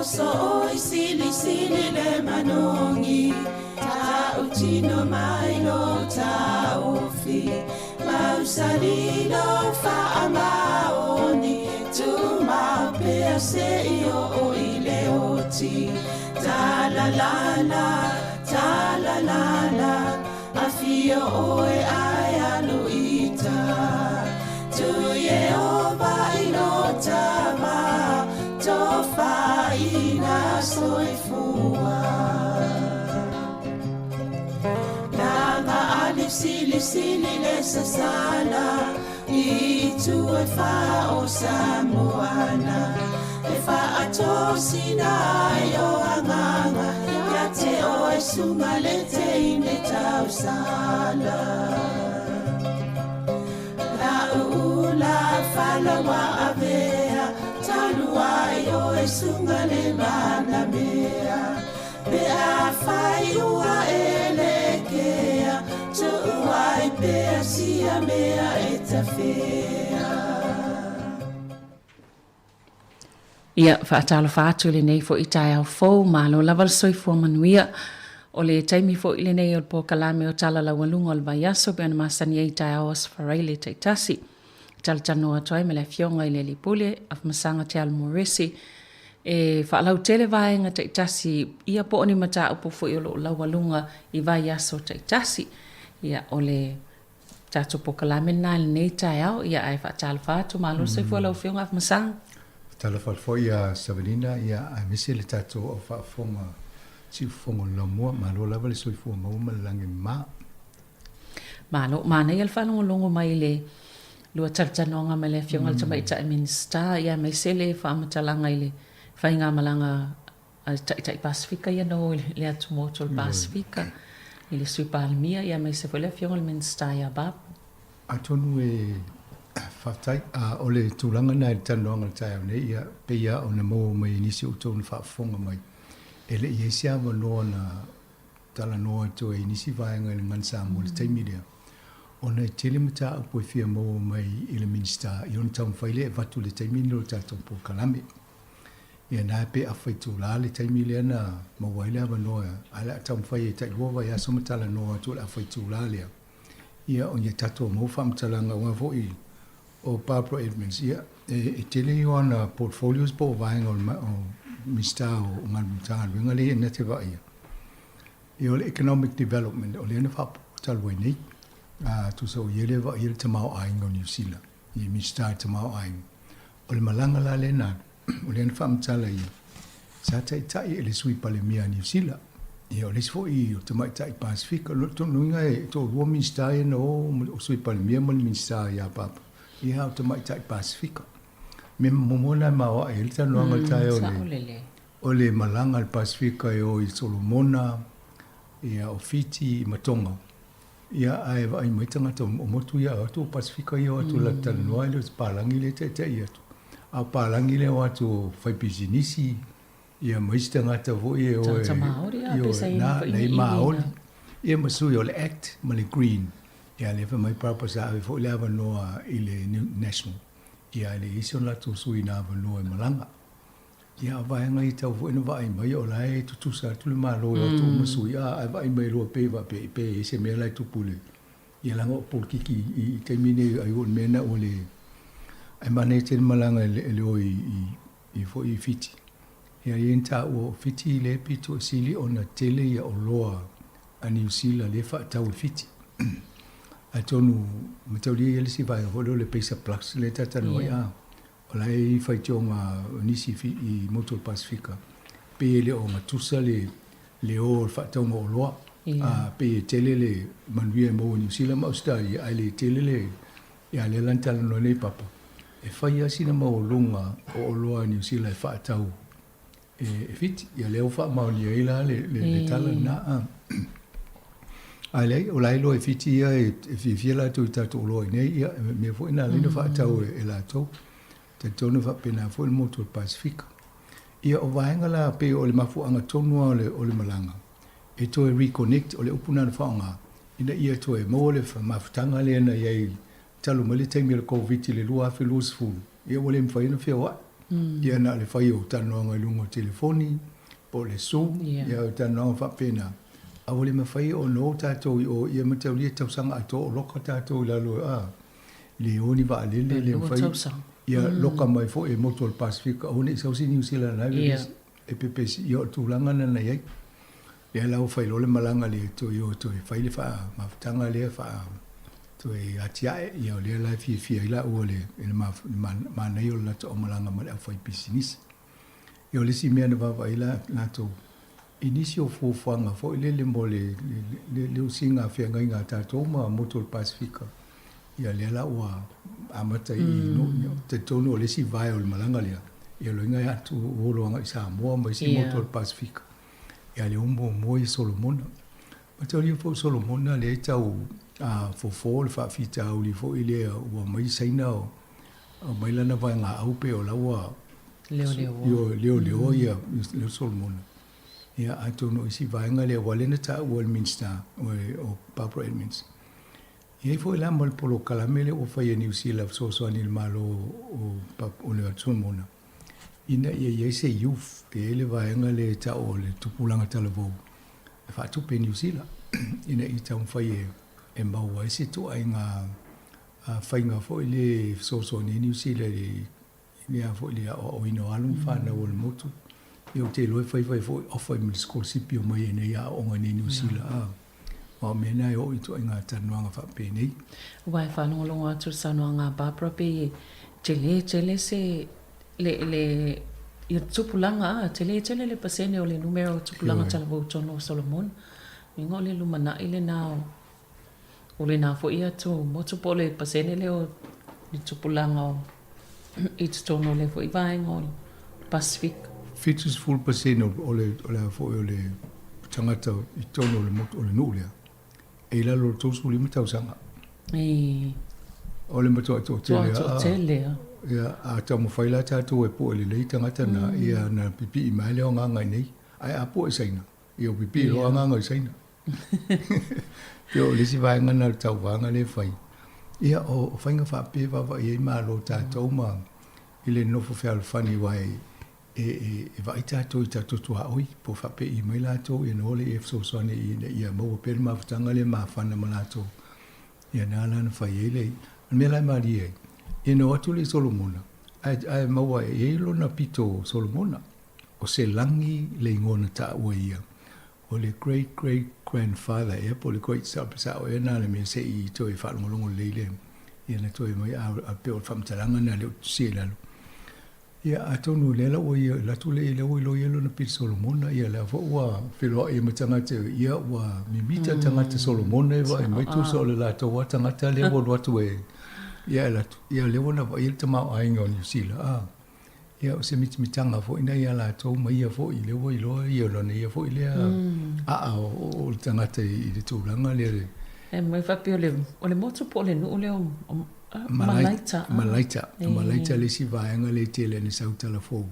so oi sili sili le manongi ta utino mai lo ta ofi Mausalino fa amaoni tu ma per se io o ile oti ta la la afio oe ai aluita tu Yehova inota ma tofa ina soifua Nanga alif sili le sasala itu e fa o samoana e fa atosina yo anganga ya te o e sumalete ine tausala la ula fala wa avea talua yo e sungale mana mea be a fai ua elekea tu ai pe sia mea etafea Ia whaatalo whaatu le nei fo i tai au fau malo lawal soifua manuia o le taimi fo i le nei o po kalame o tala la walunga o le vaiaso pe ana masani e tai au asfareile te tasi. Tala tano atoai me le fionga i le lipule af masanga te al moresi e whaalau tele vaenga te tasi ia po oni mata upo fo i o la walunga i vaiaso te tasi. Ia o le tato po kalame na le nei tai au ia ai whaatalo whaatu malo soifua lau fionga af masanga. Tala falfoi a Savanina ia a misi le tato o whaafonga si fonga la mua ma lo lava le soifua mauma lange ma. Malo mana ia le whanonga longo mai le lua tartanonga me le fionga le tamaita e minsta ia mai se le whaamatalanga i le whainga malanga a tai Pasifika ia no le atu moto le Pasifika i le sui palmia ia mai se le fionga le minsta ia babu. Atonu e fatai a ole tulanga na i tanoanga tai ne ia pe ia ona mo mai inisi uto na whaafonga mai ele ia sia no na tala no to e inisi vaenga le mansa mo le taimilia ona tele mata po fia mo mai ile minsta i on tau faile vatu le taimilo tato po kalame ia na pe a faitu la le taimilia na mo waile ava no ala tau faile tai wova ia so mata no to a faitu la le ia on ia tato mo fam talanga wa vo i o Barbara Edmonds ia e tele i ona portfolios po vaenga o mista o ngalutanga winga le na te va ia i o economic development o le na fa talwai nei tu so yele va ile tamau ainga o New Zealand i mista tamau ainga o le malanga la le na o le na fa mtala ia sa tai ele sui pale mia New Zealand i o le sfo i o tamai tai Pacific o to nuinga e to wo mista e no o sui pale mia mo mista ia papa ia o tamai tai Pacific me momona ma o ele tano anga tai o le malanga al Pacifica e o i Solomona ia o Fiti i Matonga ia ai vai mai tanga to o motu ia o to Pacifica ia o to la tano le palangi le te ia to a palangi le o to fai business ia mai tanga to vo ia o na nei maoli ia masu o le act ma le green ia le mai purpose a vo le ava no ile national ia le isi la tu sui na ava no e malanga ia vai ngai tau vo ina vai mai o lai tu sa tu le malo o tu masu ia vai mai lo pe va pe se me lai tu pule ia la ngo por kiki i termine ai o mena o le ai mane te malanga le o i fo i Fiti ia enta o Fiti le pito sili ona tele ia o loa a New Zealand le fa tau Fiti a tonu matauli ele si vai ho le pesa plus le tata no ia o lai fai tonga nisi i Motor Pacifica pe le o matusa le o fa tau mo loa a pe tele le manuia mo New Zealand ma Australia ai le tele le ia le lantala no nei papa e fai asina mo lunga o loa New Zealand fa tau e Fiti ia le o fa ma ni ila le tala na ai o lai lo e Fiti ia e fiela tu tato lo nei ia me foi na le fa tau e la to te tonu fa pena foi mo tu Pacific ia o vaenga la pe o le mafu anga tonu o le malanga e to e reconnect o le upuna fa nga ina ia to e mo le fa mafutanga le na ia talo mali te mi le covid le lua fe lus fu ia o le mfa ina fe wa Ia na le whai o tano anga lungo telefoni, po le Zoom, ia o tano anga whapena. A wale ma whai o no tātou i o ia matau lia tausanga ato o loka tātou i lalo le oni wa alele le whai. Ia loka mai fo e moto al Pasifika, o ne sausi New Zealand ai, e pepesi i o tūlanga na na iai. Ia lau whai lole malanga le to i o to e whai le wha, mawhtanga le wha, to e atiae, ia o lea lai fia ila ua le, e ma nei o lato o malanga ma le au whai pisinisi. Ia o lesi mea na wawa ila lato, inisi o fuafanga, fo i le mo le usinga fia ngai ngā tātou ma moto al Pasifika. Ia lea la ua amata i te tono o lesi vai o le malanga lea. Ia lo inga atu oloanga i Samoa ma isi moto al Pasifika. Ia le umbo mo i Solomona. Ma tau lia fo Solomona le tau fofo le whaafita au li fo i lea ua mai saina o mai lana vai ngā aupe o laua leo ia leo Solomona. Ia atono isi vaenga lea walena ta Westminster o Barbara Edmonds. Ia fo i la mal polo kalamele o whaia New Zealand so anil malo o le Solomona. Ina ia se youth e ele vaenga le ta o le tupulanga talavou. E whaatupe New Zealand. Ina i tau whaia e maua e se to ai ngā whainga fo i le so ni New Zealand i a fo i le o ino alum whana o le motu. I o te loe whai fo i ofa i mili skolsipi o mai e nei a onga ni New Zealand. O mena e o i to ai ngā tanuanga whape nei. Wai whanonga atu sanuanga Barbara pe tele se le i tupulanga tele le pasene o le numero tupulanga talavou tono Solomon. Mingo le lumana ile nao. O le nā fo ia tō motu po le pasene leo i tupulanga o i tono le fo i vaenga o Pacific. Fitus full pasene o le fo o le tangata i tono le motu o le nulea. E la lo tōsu lima tausanga. O le matua tō telea. Ia a tau mawhaila tātou e po le lei tangata na ia na pipi i mai leo ngai nei. Ai a po e saina. Ia o pipi lo ngai saina. Yo lesi vaenga na tau vanga le whai. Ia o whainga whape wawa i ma lo tātou ma i le nofo whial whani wai e vai tātou i tātou tua oi po whape i mai lātou i nole e fsosone i a maua pere mawhatanga le ma whana ma lātou. Ia nā lana whai e lei. Mea lai maari e. I no atu le Solomona. Ai maua e lona pito Solomona. O se langi le ngona ta ua ia. O le great-great-grandfather e po le koe sa o e nā le mea se i toi whaalongolongo leile. Ia na toi mai a peo whamtalanga na leo se lalo. Ia a tonu lela o ia latu le ile o ilo ielo na pita Solomona. Ia lea fo ua whiloa e matangata ia ua mimita tangata Solomona e wa e maitu sa o le lato wa tangata lea o watu e. Ia latu. Ia leo na wa ilta mao ainga o New Zealand. Ia o se mitanga fo ina ia lato ma ia fo i leo ilo ia lona ia fo i lea o le tangata i le tūranga lea. E mai whapi o le motu po le nuu leo malaita. Malaita le si vaenga le tele ni sautala fo.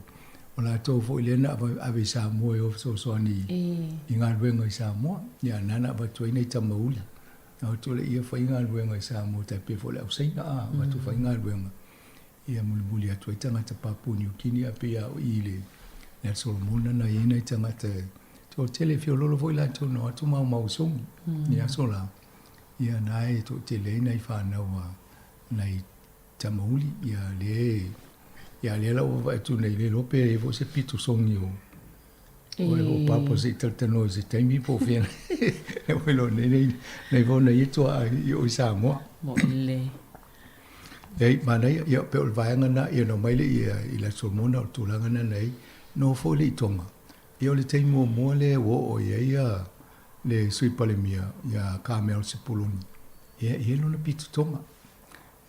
O la tō fo i lea na ave Samoa e o soani i ngā ruenga i Samoa. Ia nana ava tuaina i tamauli. Au tole ia whai ngā ruenga i Samoa tai pe fo le au seina watu whai ngā ruenga. Ia muli atu i tangata Papua New Guinea pe au i le Nea Solomona na iena i tangata tō tele whiololo fo i la tōno atu mau songi. Ia sola. Ia nai tō tele nei whānaua nei tamauli. Ia le lau wa atu nei le lope e fo se pitu songi o. O papa se taltano se taimi po whiana. E welo nei vona i toa i o Samoa. Mo le. Ei, mana ia pe o vaenga na ia no maile i la Solomona o tūlanga na nei no fo le i tonga. Ia o le teimo mua le o ia le sui palemia ia Carmel Sepuloni. Ia no na pitu tonga.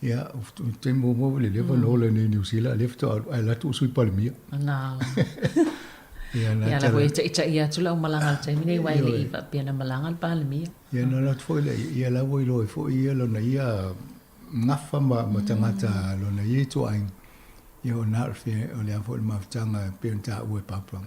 Ia o teimo mua le lewa no le New Zealand lefto ai latu sui palemia. Nā. Ia la koe ita ia tula o malangal taimi nei wai le iwa pia na malangal palemia. Ia no latu fo ia la wai loi fo ia lo na ia ngafa ma tangata lo na ye to ai yo na fe o le afo ma tanga pe nta u papa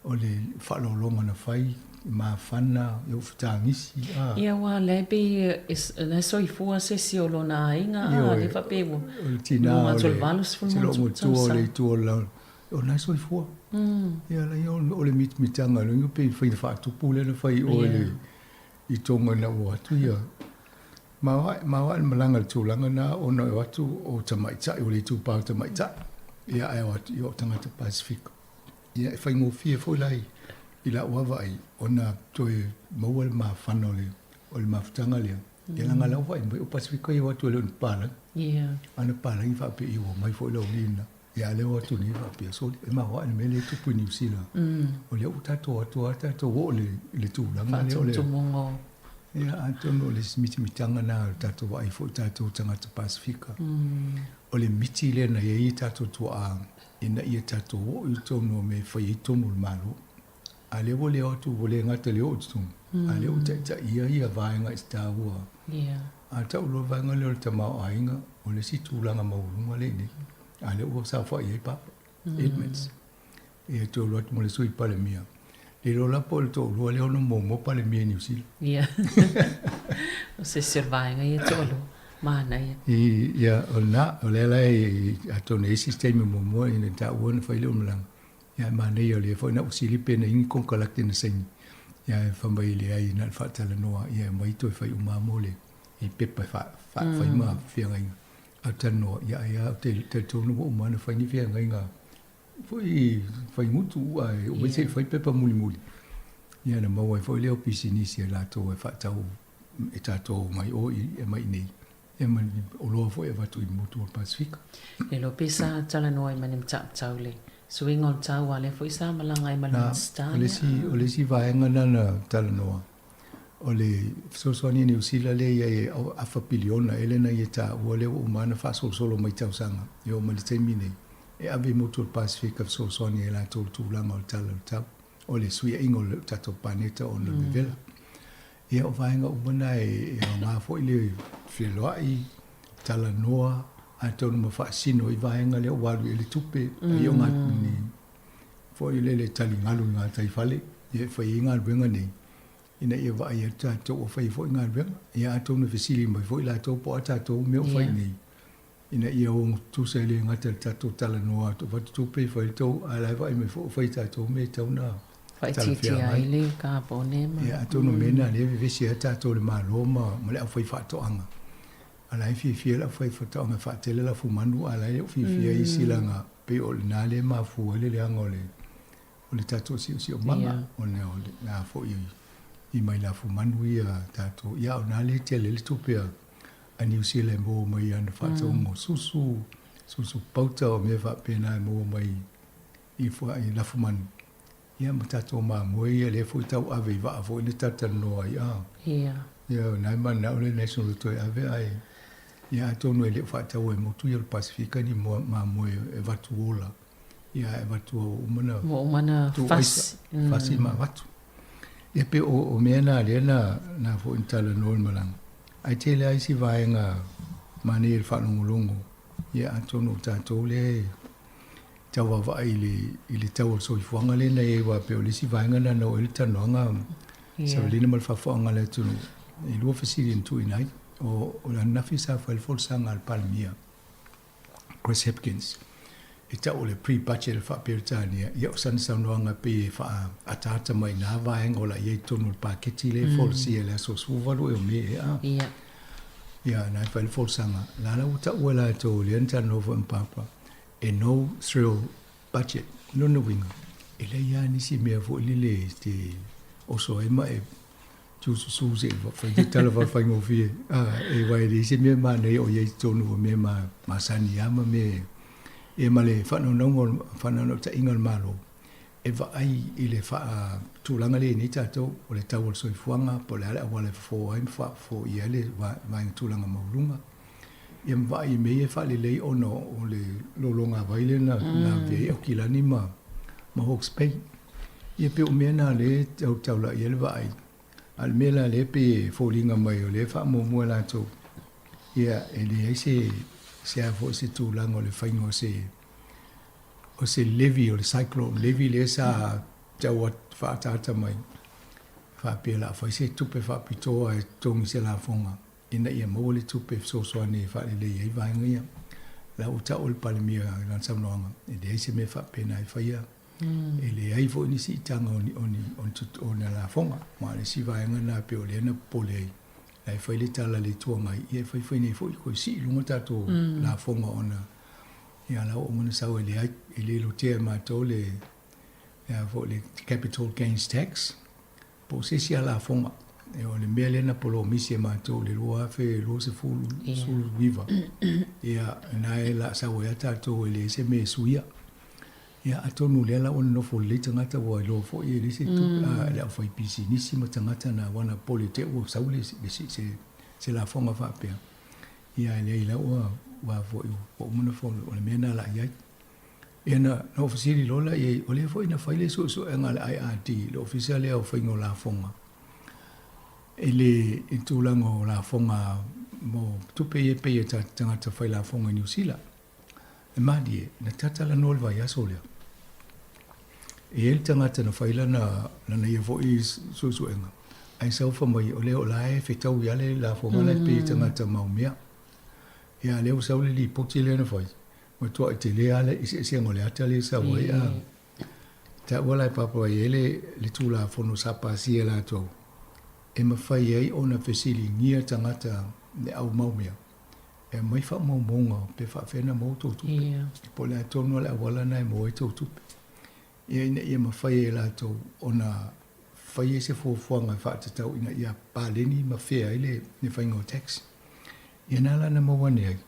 o le whalolonga na whai, ma whana, e uwhi tāngisi. Ia wā lepe, na soi fua se si o lona inga, le whape wo. O le tina o le tua le tua lau. O na soi fua. Ia la o le mitanga, le ingo pe whai na whaatupu le na whai o le i tonga na o atu ia. Ma wa malanga le tūlanga na o na o atu o Tamaitai, o le tūpau Tamaitai. Ia ai o atu i o tangata Pasifika. Ia e whai ngō fia fo lai. I la wawa ai, ona toe maua le mawhana o le mawhitanga lea. Ia langa lau wai, mai o Pasifika i watu leo ni pālang. Ana pālang i whape i o mai fo leo lina. Ia leo watu ni whape. So e mawa ane mele tupu i New Zealand. O leo utato o le tūlanga leo leo. Ia atono le mitanga na tato wa i fo tato tangata Pasifika. O le miti le na i tato tua ina i tato o i tono me whai i tono le malo. A leo leo tu vole ngata leo tu. A leo ta ia vaenga i sta ua. A ta ulo vaenga leo ta mau ainga o le si tūlanga maurunga le ni. A leo sa wha i papa. Edmonds. E tu lo atu mo le sui pale mia. Le lo la po le to lo leo no mo pale mia New Zealand. Ia. O se vaenga i tolo. Mana ia. Ia o na o le lai ato nei sistemi mo i ta ua na whaile o mlanga. Ia manei o le foi na usili pena ingi kon kalakte na sengi. Ia e whambai le ai na whaatala noa. Ia mai toi whai umamo le. I pepa whai maa whianga inga. A tanoa. Ia te tonu mo umana whai ni whianga inga. Whai ngutu ua e o wese whai pepa muli muli. Ia na maua e whai leo pisi nisi e lato e whaatau e tato mai o e mai nei. E mani o loa whai e watu i mutu o Pasifika. E lo pesa tala noa i mani mtap tau le. Swing on tau wale fo isa malanga i malanga sta. O le si vaenga na tala noa. O le sosoni New Zealand le ia afa piliona elena ia ta o le umana fa solo mai tau sanga. Yo mali temine. E ave motor Pasifika sosoni e la tol tūlanga o tala tau. O le suia ingo le tato paneta o na bivela. Ia o vaenga umana e ngā fo i le whiloa i tala noa. A tonu ma whaasino i vaenga leo walu e le tupe. I o ngā ni fo i le tali ngalu ngā tai whale. I whai i ngā ruenga nei. Ina i wa i a tātou o whai fo i ngā ruenga. I a tonu whesili mai fo i la tau po a tātou meo whai nei. Ina i a o tusa i le ngata tātou tala noa. To watu tupe whai tau a lai wai me fo whai tātou me tau na. Whai titi a ile ka pone ma. I a tonu mena le vesi a tātou le maa loma ma le a whai whaatoanga. Ala i fia la fai fata o me whaatele la fumanu, ala i fia i silanga pe o le nale ma fu ele le anga o le tato si o manga o le nga fo i mai la fumanu i a tato. Ia o nale te le tupe a New Zealand mo mai ana whata o mo susu pauta o me whapena mo mai i la fumanu. Ia ma tato ma mo i le fo i tau ave i wa fo i le tata noa i a. Ia o nai mana o le national toi ave ai. Ia tonu e le whaatau e motu i o Pasifika ni ma moe e watu ola. Ia e watu o umana. Mo umana fasi. Fasi ma watu. Ia pe o mea nā lea nā fo intala noa malanga. Ai te le aisi vaenga mane e whanongolongo. Ia tonu tātou le tau wawa i le tau o soifuanga le nei e wa pe o le si vaenga na no e le tanoanga. Sa lina mal whawhaanga le tunu. I lua fasiri ntu i nai. O la nafi sa fa el forsanga al Palmia. Chris Hopkins. E ta o le pre-budget fa Peritania. Ia o san saunoanga pe fa atata mai na vaenga o la iei tonu el paketi le forsi e le aso suvaru e o me e a. Ia na fa el forsanga. Lala uta uela e to le enta nova mpapa. E no thrill budget. No no winga. E le ia nisi mea vo ilile te oso ema e su se fa te tala fa ngo fi e vai di se me ma nei o ye tonu me ma sani ama me e male fa no ta ingal malo e va ai ile fa tu langa le ni tato o le tau so fuanga po le ala wale fo ai fa fo ye le va tu langa maulunga e va i me e fa le ono o le lolonga vai le na ve o kilani ma Hawke's Bay e pe o me na le tau la ye le va ai al mela le pe folinga mai o le fa mo mo la to ia e le se a fo se tu lango le faingo o se levy o le cyclone levy le sa tau whaatata mai. Whaapela whai se tupe whaapitoa e tongi se la fonga. Ina ia mawale tupe sosoane whaale ei vaenga ia. La uta ol palemia lan samnoanga. E de se me whaapena e whaia. E le ai fo nisi tanga oni la fonga. Ma le si vaenga na pe o le ana pole ai. La e whaile tala le tuanga i e whai nei fo i koe si lunga tato la fonga ona. Ia la o mana sau e le ai e le lo tea mātou le fo le capital gains tax. Po se si ala fonga. E o le mea lena polo misi e mātou le lua fe lo se fulu viva. Ia na e la sau e tato e le se me suia. Ia atonu le la ona nofo le tangata wa lo fo e le se tu le au fai pisi nisi ma tangata na wana pole te o sau le se la fonga fa pe. Ia le la wa fo o mana fo o le mena la ia. Ia na ofisiri lola ia o le fo ina fai le so enga le IRT le ofisiale au fai ngo la fonga. Ele tulango la fonga mo tupe e pe e tangata fai la fonga New Zealand. E madi na tata la nol vai asolea. E el tangata na faila na ia fo i suenga. Ai sau fa mai o leo la e fetau ia le la fonga la pe tangata maumea. Ia leo sau le li poti le na fai. Ma tua i te le ale i se ngole ata le sa wai a. Ta wala i papa i le tu la fono sapa si e la tau. E ma fai ai ona fesili ngia tangata le au maumea. E mai wha maumonga pe wha whena mau tōtupe. Po le atono le awala nai mo e tōtupe. Ia ma whai e lato ona whai e se fuafuanga wha tatau ina ia pāleni ma whea ele ne whaingo tax. Ia nala na mawane ai.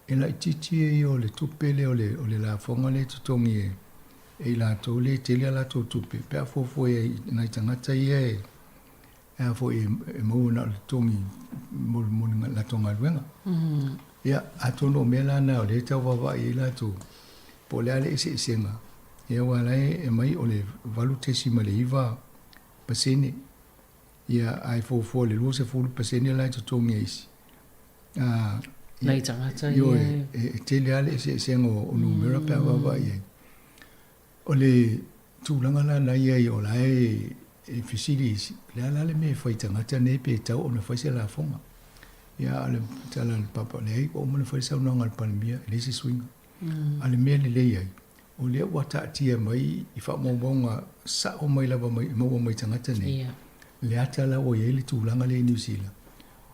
E la ititi e o le tupe le o le la whonga le tutongi e lato le telia lato tupe. Pea fuafua e nai tangata ia e a fo e mo na tongi mo la tonga luenga. Ia atono mela na o le tau wawa i la tu po le ale ese senga. Ia wala e mai o le valu tesi ma le iwa pasene. Ia ai fo le lua se fulu pasene la tu tongi eisi. Nei tangata i e te le ale ese senga o numera pa wawa i. O le tūlanga la na ia o la e facilities le me fai tangata nei pe tau ona fai se la fonga. Ia ale tala le papa le o mana fai sa nonga le panemia le se swing. Ale me le ai. O le wata tia mai i fa monga sa o mai lava mai mo mai tangata nei. Le atala o ye le tūlanga le New Zealand.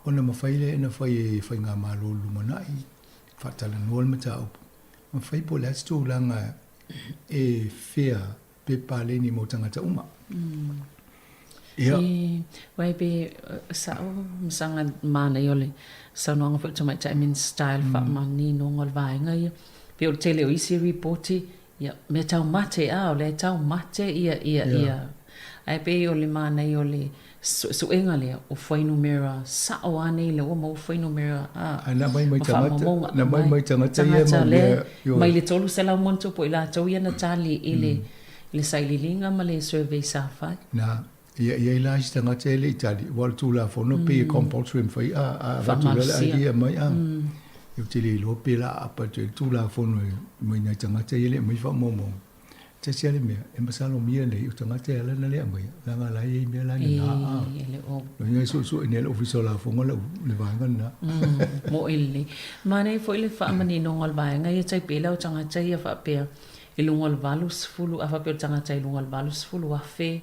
Ona mawhai le ena fai ngā malo lumanai. Fa tala nol mata au. Mawhai po le tūlanga e fea pe pale ni mo tangata uma. Wai be sao sanga mana yole sa no ngafo tama in style fa mani no ngol vaenga ia pe o tele o isi reporti ia me tau mate a le tau mate ia ai pe o le mana yole so enga le o foi numera sa o ane le o mo foi numera na mai tangata ia mai le tolu se la monto po ila tau ia na tali ile le saililinga ma le survey sa fai na ia la tangata ele itali wal tu la fono pe compulsory fai a la ia mai eu te le lo pe la apa tu la fono mai na tangata ele mai fa momo te se le me e masalo mia le u tangata ele na le mai la nga la ia me la na ele o no so ne official la fono le vanga na mo ele mane foi le fa mani no ngol vanga ia tai pe la u tangata ia fa pe ilungol valus fulu afa pe tangata ilungol valus fulu afe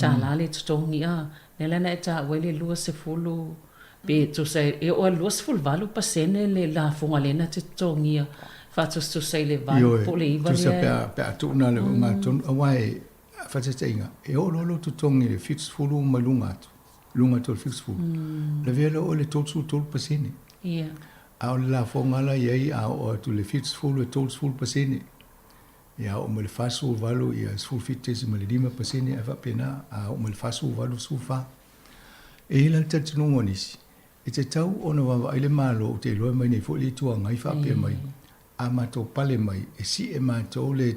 ta la le tongi a nela na ta wele lua se fulu pe to sai e o lua se fulu valu pasene le la fonga le na te tongi a fa to sai le valu po le iva le pe tu na le nga ton awai fa te tinga e o lo to tongi le fix fulu malunga to fix fulu le velo o le totsu tol pasene a la fonga la ye a o to le fix fulu tol fulu pasene ia o me le fasu valu ia sulfites me le 5% ava pena o me le fasu valu sulfa e la tatu nisi e te tau ona wa ile malo te lo mai nei fo le tua ngai fa pe mai a mato pale mai e si e mato le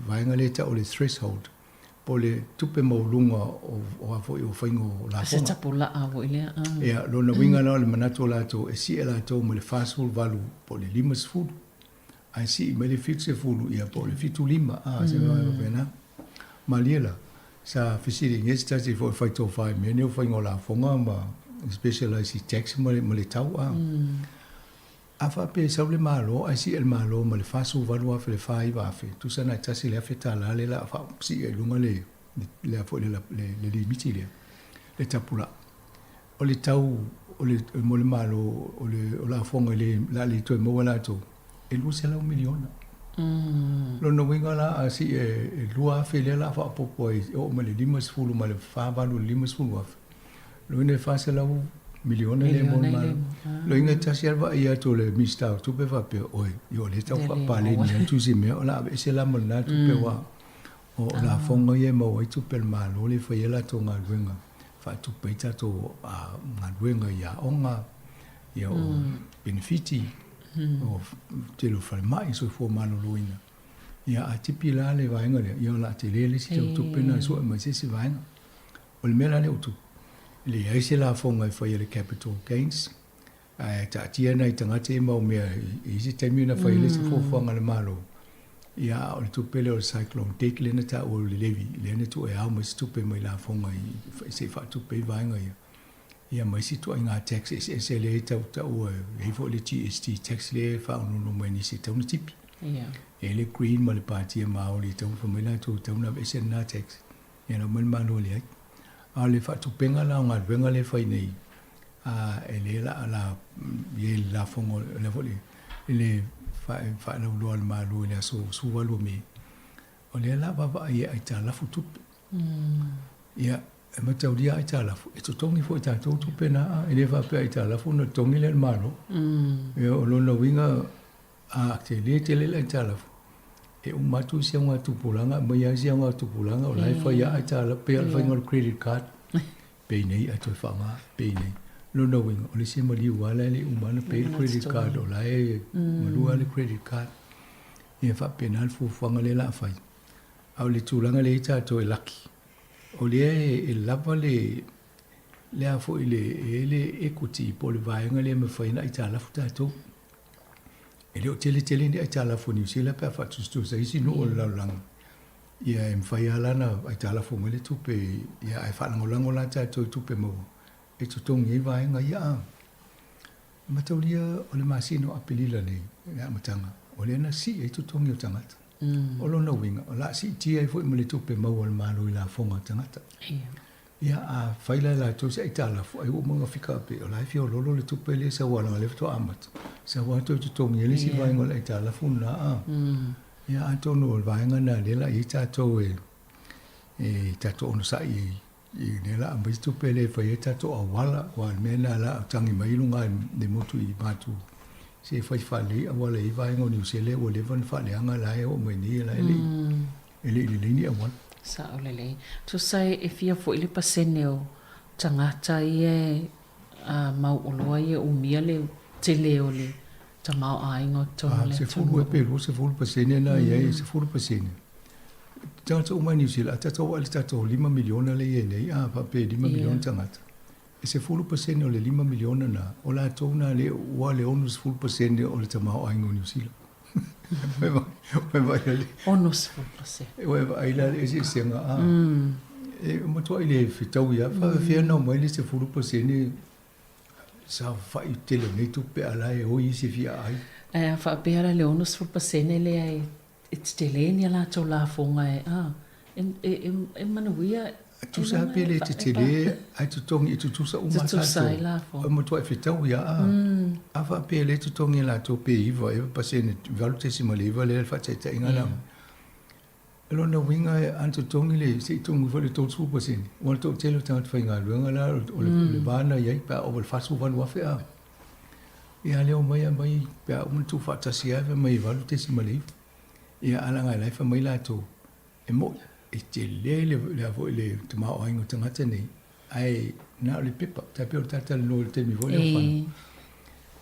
vainga le ta o le threshold po le tupe mo lunga o a fo o faingo la se tapola a vo ile ia lo na winga na le manato la to e si e la to me le fasu valu po le limas food ai si me le fixe fulu ia po le fitu lima se vai pena maliela sa fisiri nges ta si fo fai to fai me ne fai ngola fonga ma specialize tax mo le tau a a fa pe sa le malo a si el malo mo le fa su valua fe le fai va fe tu sa na ta si le feta la le la fa si e lunga le fo le limiti le tapula o le tau o le mo le malo o la fonga le la le to mo la to e lu se la 1 miliona lo no winga la asi e lua fe le la fa popo o mo le limas fulu ma le fa va lu limas fulu lo ne fa se la 1 miliona le mo ma lo inga ta sia va ia to le mista tu pe va pe oi yo le tau pa le ni tu si me o la se la mo na tu pe wa o la fonga ye mo i tu pe ma lo le fa ye la to nga winga fa tu pe ta to a nga winga ya onga ya o benefiti o te lo fa mai so fo ma lo loina ya a tipi la le va nga yo la te le si tu pe na so ma se si va o le mela le tu le ai se la fonga fa ye le capital gains ta tia na tanga te mo me i se te mina fa ye se fo fonga le malo ya o le tu pe le o cyclone take le na ta o le levi le na tu e a mo se tu pe mo la fonga i se fa tu pe va nga ya mai si tu nga tax se le ta o e fo le GST tax le fa no mo ni se tau tipi ya ele green mo le party ma o le tau fa mo la tu tau na se na tax ya no man no le a le fa tu penga la nga venga le fa nei a ele la ye la fongo le fo le fa no lo al ma lo le so va lo me o le la va ye ai ta la fu tu ya ma tau dia ai ta la fu e tu tongi fo ta tu pena ele va pe ai ta la fu no tongi le ma no e o lo no winga a te le ai ta la fu e un matu sia nga tu pulanga ma ya sia nga tu pulanga o lai fa ya ai ta la pe al fa ngol credit card pe nei a tu fa ma pe nei lo no wing o le sia ma li wa le un ma pe credit card o lai ma lu le credit card e fa penal fu fa ngale la fa au le tulanga le ta to e lucky o le e lava le a fo le equity po le vai ngale me fa ina ita la fu ta to ele o tele ni ai la foni sila pe fa tu sa isi no la lang ia em fa ya la na ai la fo mele tu pe ia ai fa ngolango la ta tu pe mo e tu tong i vai nga ya ma to lia o le masino apeli la ni ya matanga o le na si e tu tong yo tanga o lo no winga o la si ti ai fo mele tu pe mo o ma lo la fo nga tanga ia a faila la to se ita la fo ai o mo fika pe o la fi o lo le tu pe le sa wa la le to amat sa wa to tong ye si vai ngol ita la fu na ia a to no vai nga na le la ita to e ta to no sa i ne la a tu pe le fa ita to a wala wa me na la tangi mai lunga de motu i batu se fa le a wala i vai ngol ni se le o le van fa le nga la o mo ni la ele ni a wala sa olele to say if you for ile pasene o tangata ye mau oloa ye umia le tele ole ta mau ai ngo to le se fu pe se fu pasene na ye se fu pasene ta to uma ni sila ta to wal ta to 5 miliona le ye nei pa pe 5 miliona tangata e se fu pasene ole 5 miliona na ola to na le wa le onus fu pasene ole ta mau ai ngo ni sila onus full pasene ai la ese senga e mo to ile fitau ya fa fe no mo ile se fu pasene sa fa i tele nei tu pe ala e o isi fi ai fa pe ala le onus full pasene le ai it's telenia la to la fonga e manuia tu sa pe le tele ai tu tongi tu sa uma sa mo to fitau ya a fa pe le tu tongi la to pe i va e pasene valutesimo le va le fa tsa ingala lo no winga anto tongi le si tongi fo le to su pasene o to telo tant fa ingala ngala o le bana ye pa o fa su van wa fa ia le o mai pa un tu fa tsa sia fa mai valutesimo le ia ala ngai lai fa mai la to e mo e te le vo le te ma o ingo tanga tene ai na le pepa ta pe o tata no te mi vo le fa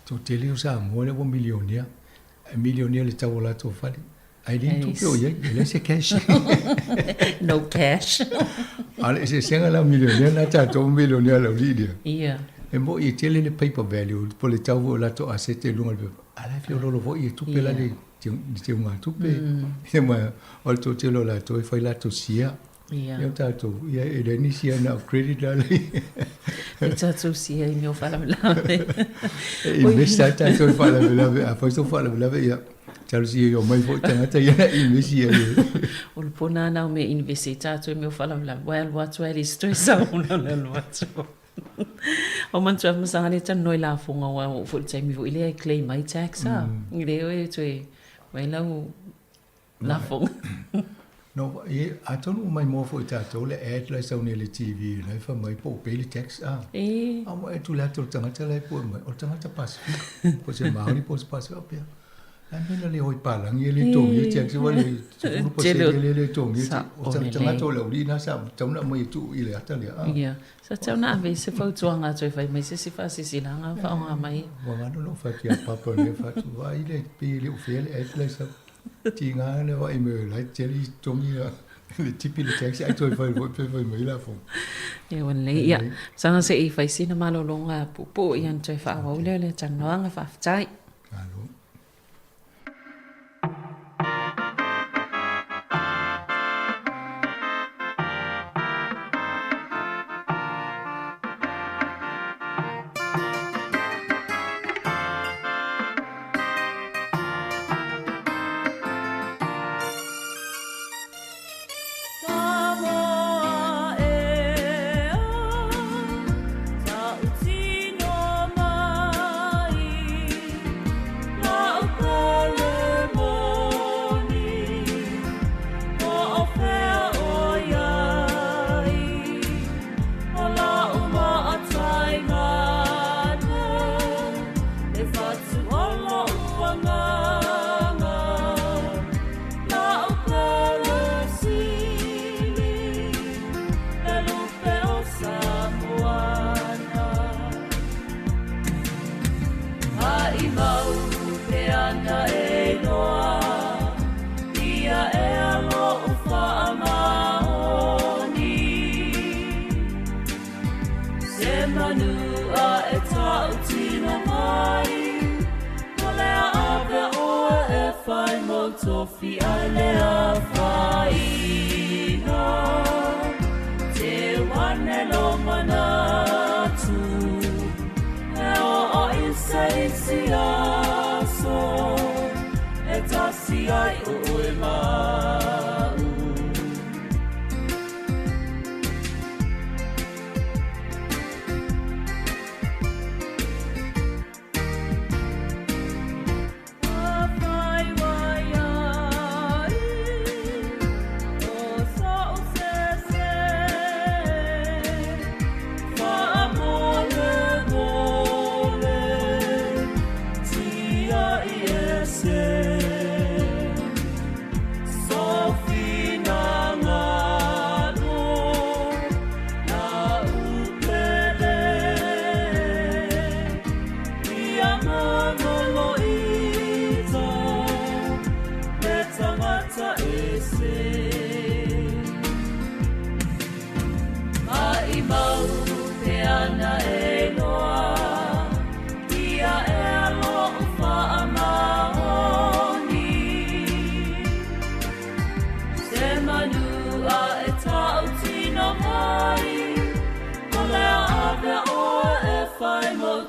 to te le usa mo le 1 milionia e milionia le tavola to fa ai le tu pe o ye le se cash no cash ale se senga la milionia na ta to milionia la lidia ia e mo i te le paper value po le tavo la to asete lunga pe ala fi lo vo i tu pe la le ti un tu pe e mo o to te lo la to fa la to sia Ia. Ia tātou, ia e reni sia na credit dali. E tātou sia I meo whalamelawe. Investa tātou whalamelawe, a whaiso whalamelawe ia. Tātou sia i o mai fo tangata ia na investi ia. O le pona nau me investi tātou I meo whalamelawe. Wai alua atu e li stresa una le alua atu. O mantua masanga le tanu noi la fonga wa o fo taimi fo ile claim my tax a. Ile o e tue wai lau la fonga. No, a tonu mai mo fo tātou le ad lai sau ne le TV, lai fa mai po pay le tax a. A mo e tu la tu tangata lai po mai, o tangata Pacific. Po se Maori po se Pacific pia. A mena le hoi palangi le tongi, tax wa le tunu po se le tongi. O tangata o le uri na sa, tauna mai tu I le ata le a. Ia, sa tauna ave se fau tuanga toi fai mai se si fa si silanga fa onga mai. Wangano lo fa kia papa le fa tu wa I le pi le ufele ad lai sau. Tinga le wa I me lai teli tongi le tipi le taxi ai toi fai mai la fo. E wan le ia. Sanga se I fai sina malolonga pupu ian toi fa wa ule le tanoanga fa aftai. Alo. Tofi alea faina te wane lo manatu e o isaisi aso e tasi ai ue mau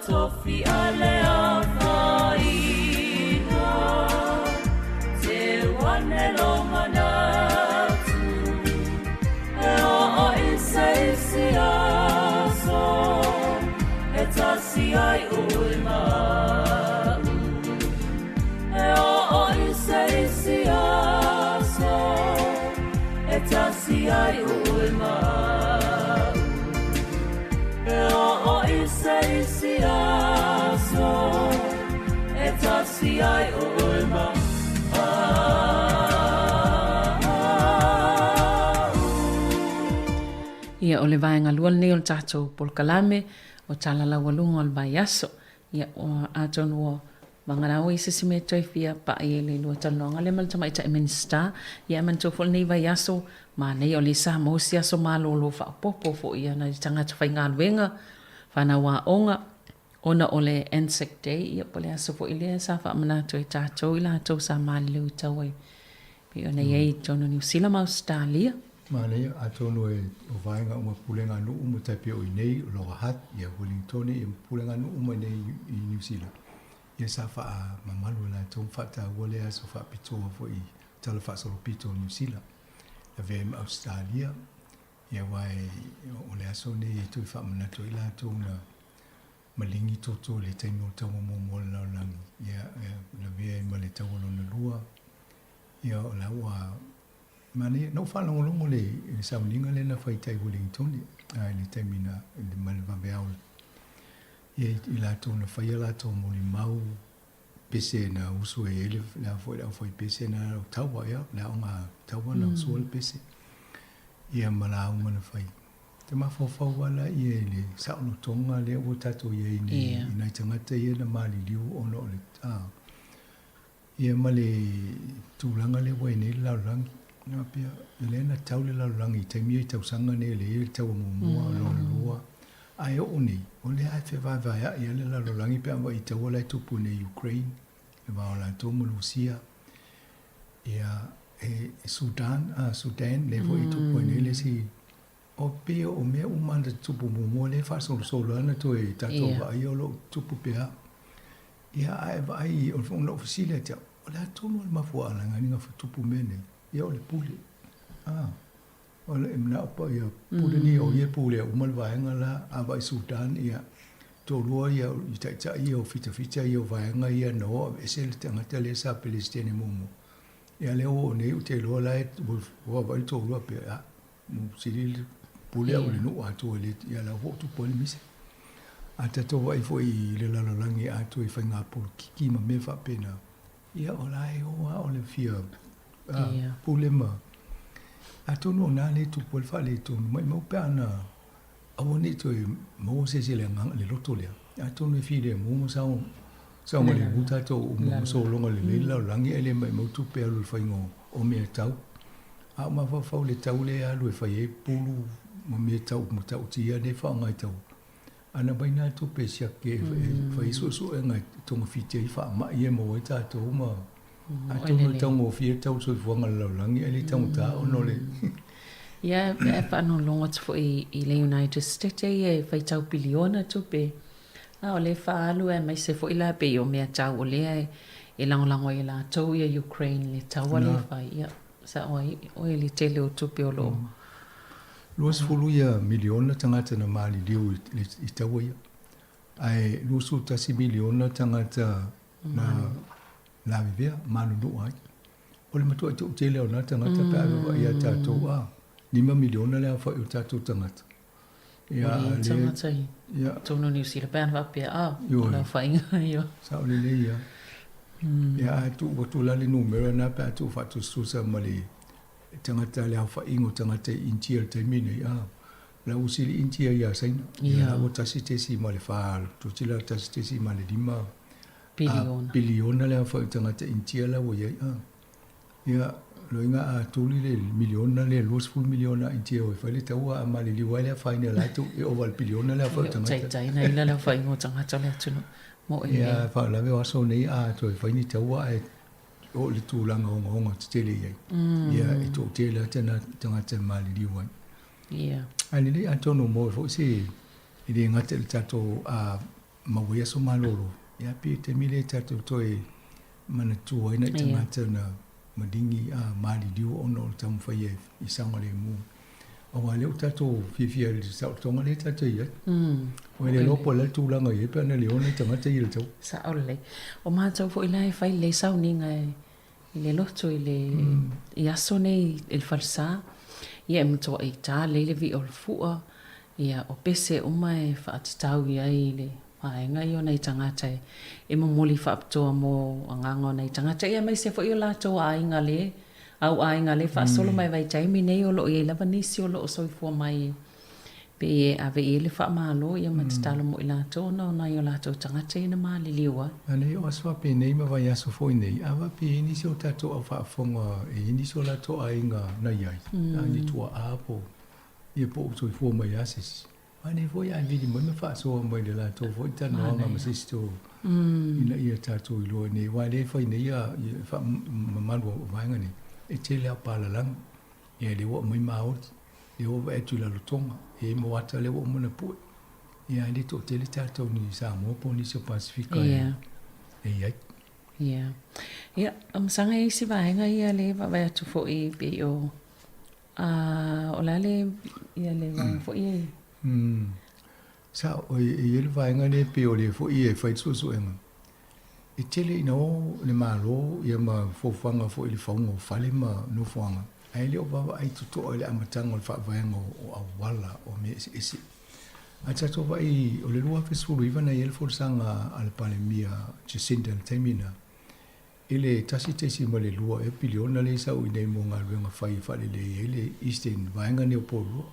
Tofi alea faina te wane lo manatu e o isaisi aso e tasi ai ui mau e o isaisi aso e tasi ai ui mau e o isaisi aso e tasi ai ui mau Ia o le vaenga lua nei o le tātou polkalame o tālala walunga o le vai aso. Ia o atonu o mangarau i sisi me toi fia pa i le lua talonga le maltama i ta minister. Ia man tofol nei vai aso ma nei o le sa mausi aso malo lo fa popo fo ia na tangata fai ngā luenga whana wā onga. Ona o le Anzac Day ia po le aso fo i le sa wha manatu i tātou i la tau sa mali lu tau ai. Pe ona iei tono New Zealand ma Australia. Mane atono e o vainga uma pulenga no uma tape o nei lo hat ia Wellington e pulenga no uma nei i New Zealand. Ia sa fa mamalu la ton fata wole aso fa pito fo i tala fa solo pito New Zealand. La vem Australia ia wai o le aso ni tu fa mana to ila to na malingi toto le taimo tamo mo la lang ia la vem male tamo no lua ia la wa mane no fa longo le sa uninga le na fai tai Wellington ai le taimina le male va beau ia ila to na fai la to mo li mau pese na usu e ele la foi pese na tawa ia la nga tawa na usu le pese ia mala uma na fai te ma fo wala ia le sa no tonga le o tato ia ni na tangata ia na mali liu ono le ia male tulanga le wai ni la rangi na pia Elena taule la rangi te mi tau sanga ne le tau mo lo lua ai o ni o le ai fe va ia le la rangi pe mai tau la tu pu ne Ukraine le va la to mo Rusia ia Sudan le vo i tu pu ne le si o pe o me o manda tu pu mo le fa so na to e tato va ia lo tu pu pe ia ai o fo no fasile te o la to mo ma fu ala ngani nga tu pu mene ia o le puli o le mna pa ia puli ni o ia puli o mal vaenga la a vai Sudan ia to lo ia i ta ia o fita ia vaenga ia no e se le tanga tele sa Palestina mo ia le o ne u te lo la o vai to lo pe a mo sili puli o le no a to le ia la ho tu poli mise a te to vai foi le la langi a to i fanga por ki ma me fa pena ia o la o le fia pulema a to no na le tu pol fa le tu mai mo pa na a woni to mo se le ngang le loto le a to no fi le mo sa mo le buta to mo so longa le la langi ele mai mo tu pe lu fa ngo o me tau a ma fa le tau le a lu fa ye pulu mo me tau mo tau ti ya ne fa ngai tau ana baina tu pe sia ke fa iso so ngai to mo fi te fa ma ye mo ta to ma a tu no tau mo fi tau so fo ngal la langi ele tau ta o no le ia e fa no longa tu i le United States e fa tau biliona tu pe a o le fa alu e mai se fo ila pe o me tau o le e lango i la tau ia Ukraine le tau le fa ia sa o le tele o tu pe o lo Luas fulu ia miliona tangata na mali liu i taua ia. Ai lusu tasi miliona tangata na vivea manu nu ai. O le matua tu tele o na tangata pe awa ia tatou a. 5 miliona le awa i tatou tangata. Ia le tangata i. Tono New Zealand pe anwa pe a. La whainga ia. Sa o le le ia. Ia atu watu lali numero na pe atu fatu susa mali. Tangata le hafa ingo tangata intia te mine ia la usili intia ia saina ia o tasi tesi ma le fa to tila tasi tesi ma le 5 biliona le hafa tangata intia la o ia lo inga a tuli le miliona le los full miliona intia o fa le taua ma le liwa le fa ina la tu e o val biliona le hafa tangata tai na ila le fa ingo tangata le tunu mo ia fa la ve waso nei a to fa ni taua e o le tūlanga o ngonga te tele iai. Ia e tō tele tēnā tangata mali liwa. Ia. Ani le antono mo fo se i le ngata le tato a mawea so malolo. Ia pi te mile tato toi mana tua ina tangata na madingi a mali liwa ono o tamu whai i sanga le mu. O wa leo tato fifia le sao tonga le tato iai. O le lopo le tūlanga iai pe ana le ona tangata i le tau. Sa o le. O mātou fo ilai whai le sau ninga i le loto i le i aso nei il falsa ia mtoa i tā leile vi o le fua ia o pese uma e whaatatau i ai le paenga i o nei tangata e momoli whaaptoa mo angango nei tangata ia mai se fo i o lato a inga le au a inga le whaasolo mai vai taimi nei o lo i lava nisi o lo o soifua mai pe e ave e le wha malo ia matatalo mo i lato na o nai o lato tangata i na mali liwa. Ane o aswa pe nei ma vai aso foi nei. Awa pe inisi o tato au whaafonga e inisi o lato a inga na iai. Ani tua apo. Ia po utoi fua mai asis. Ane foi ai vidi mai ma whaasoa mai le lato foi tano anga ma sisto. Ina ia tato i loa nei. Wai le fai nei ia wha mamanu o vaenga nei. E tele a pala lang. Ia le wa mai maori. Le wa e tu la lutonga. E mo ata le wa mona pu. Ia le to tele tatou ni Samoa po ni se Pasifika. Ia. Ia. Ia. Ia, sanga i si vaenga ia le vai atu fo i pe o. O la le ia le vai fo i. Sa o i le vaenga le pe o le fo i e fai su enga. I tele ina o le malo ia ma fofanga fo i le faunga o fale ma no fuanga. Ai le o baba ai tuto o le amatanga o le whaavaenga o awala o me esi. A tato vai o le lua fesuru iwa na iel forsanga al palemia Jacinda Temina. Ile tasi tesi ma le lua e piliona le sa ui nei mo ngā ruenga whai whale le ele Eastern vaenga ne o polu.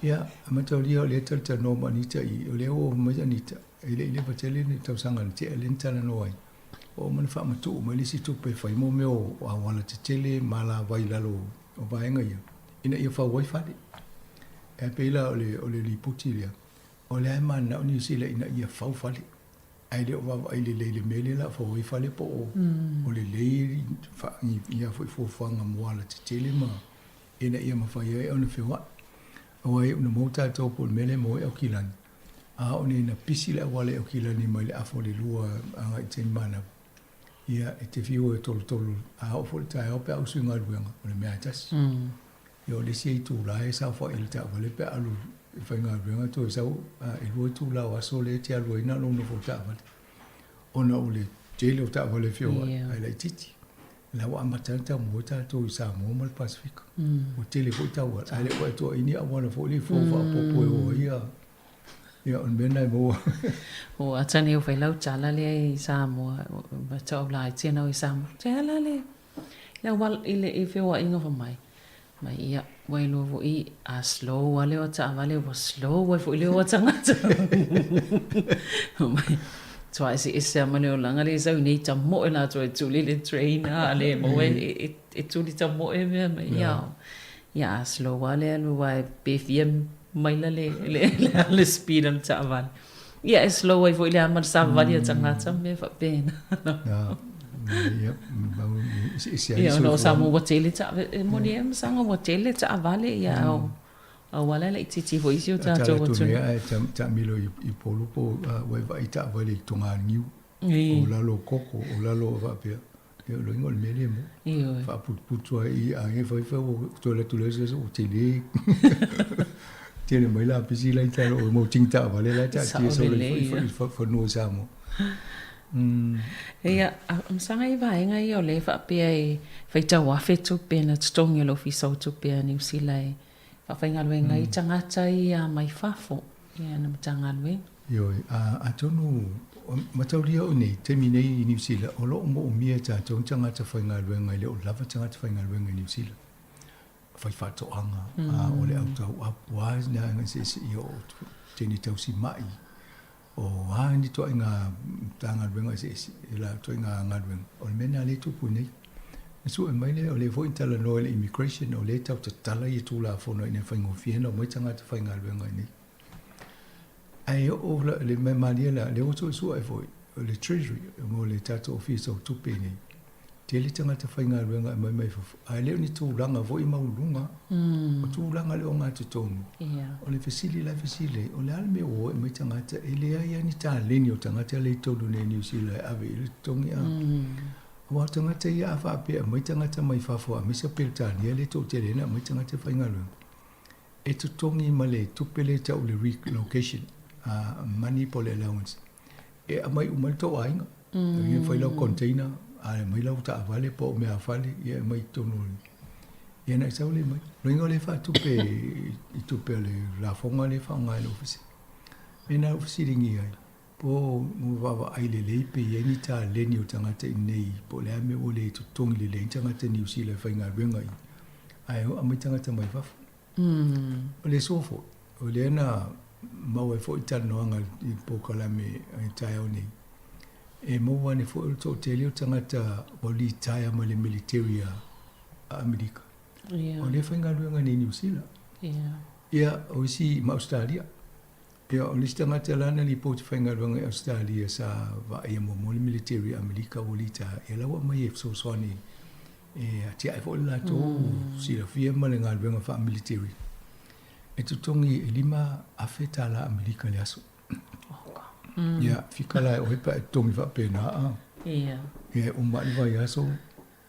Ia, amataulia o le talita no manita i o le o majanita. Ile patele ni tau sanga ni te alentana no ai. O mana wha matu ma le si tupe whai mo meo a wala te tele mala vai lalo o vaenga ia. Ina ia whau wai whale. E peila o le liputi lia. O le ai mana o ni sila ina ia whau whale. Ai le o wawa ai le mele la whau wai whale po o. O le leiri ia whai fōwhanga moala te tele ma. Ina ia mawhai ai au na whiwa. O ai una mauta tōpo le mele mo e au kilani. A o ni na pisi le wale au kilani mai le afo le lua anga i teni mana. Ia e te whio e tolu. A o fo le tae o pe au sui ngā ruenga o le mea tasi. Yo le si tu la e sa fo il ta vale pe alu fa nga ruenga to sa e lo tu la wa so le ti alu ina lo no fo ta vale. Ona o le te le ta vale fio ai la titi. La wa matanta mo ta to sa mo mal Pacific. O te le fo ta wa ai le wa to ini a wa fo le fo fa po po o ia. Ia on bena mo. O atani o fai lau tala le sa mo ba ta o la ti na o sa mo. Tala le. La wal ile e fio wa inga fo mai. Mai ia wai lo vo I a slow wale o ta vale was slow wai fo ile o tanga. Mai so I see is mane o langa le sa ni ta mo e la to tu le train a le mo e tu li ta mo e me mai ia. Ia slow wale lo wai BFM mai la le speed am ta vale. Ia e slow wai fo ile a mar sa vale tanga ta me fa pena. Ia no sa mo watele ta mo ni am sanga watele ta vale ia o wala le titi vo isi o ta to tu ia ta milo I polo po wai vai ta vale tonga niu o la lo koko o la lo va pe eu lo ngol mele mo fa putu ai a e foi o to le tu le so tele tele mai la pisi la ta o mo tinta vale la ta ti so le fo no sa mo Ia, sanga I vaenga I o le wha pia I whaita wafe tupe na tutongi lo fi sau tupe ni usila I whawhainga luenga I tangata I mai whafo ia na matanga luenga. Ioi, a tonu matauria o nei, temi nei I New Zealand, o lo mo o mia ta tonu tangata whainga luenga I le o lava tangata whainga luenga I New Zealand. Whai whatoanga, o le au tau apuaz na anga se I o teni tau si mai. O ni to inga tanga ruenga se la to inga ngadwen o mena le tu pune su mai le o le vo intala no le immigration o le tau tala I tu la fo no ine faingo fiena mo tanga te fainga ruenga ni ai o le me mania la le o su ai foi o le treasury mo le tato office o tu pene te le tanga te fainga ruenga mai fo ai le ni tu langa vo I maulunga o tu langa le o nga te tonu o le fesili la fesili o le alme o mai tanga te ele ai ni ta leni o tanga te le tonu ne New Zealand ave le tongi a o tanga te ia fa pe mai tanga te mai fa fo a misa pelta ni le to te le na mai tanga te fainga ruenga e tu tongi male tu pele ta o le relocation money po le allowance e mai umal to ainga e foi lo container a mai lau ta vale po me a fale ia mai tonu ia na sau le mai ringo le fa tupe I tupe le la fonga le fa ngai lo fisi e na fisi ringi ai po mu va ai le pe ia ni ta le ni o tanga te nei po le ame o le tu tongi le tanga te ni usi le fa ngai renga ai o mai tanga te mai fa o le sofo o le na mau e fo ita no anga I po kala me ai tai o nei e mo wane fo to tele o tangata o li taia ma le military a Amerika. O le whainga ruanga ni New Zealand. Ia o si ma Australia. Ia o li tangata lana li po te whainga ruanga Australia sa wa ia mo le military a Amerika o li taia. Ia lawa mai e so soani tia e fo la to si la fia ma le ngal venga fa military e tutongi e lima afeta la Amerika le aso ya fikala o pa tongi fa pena ya umma ni vai aso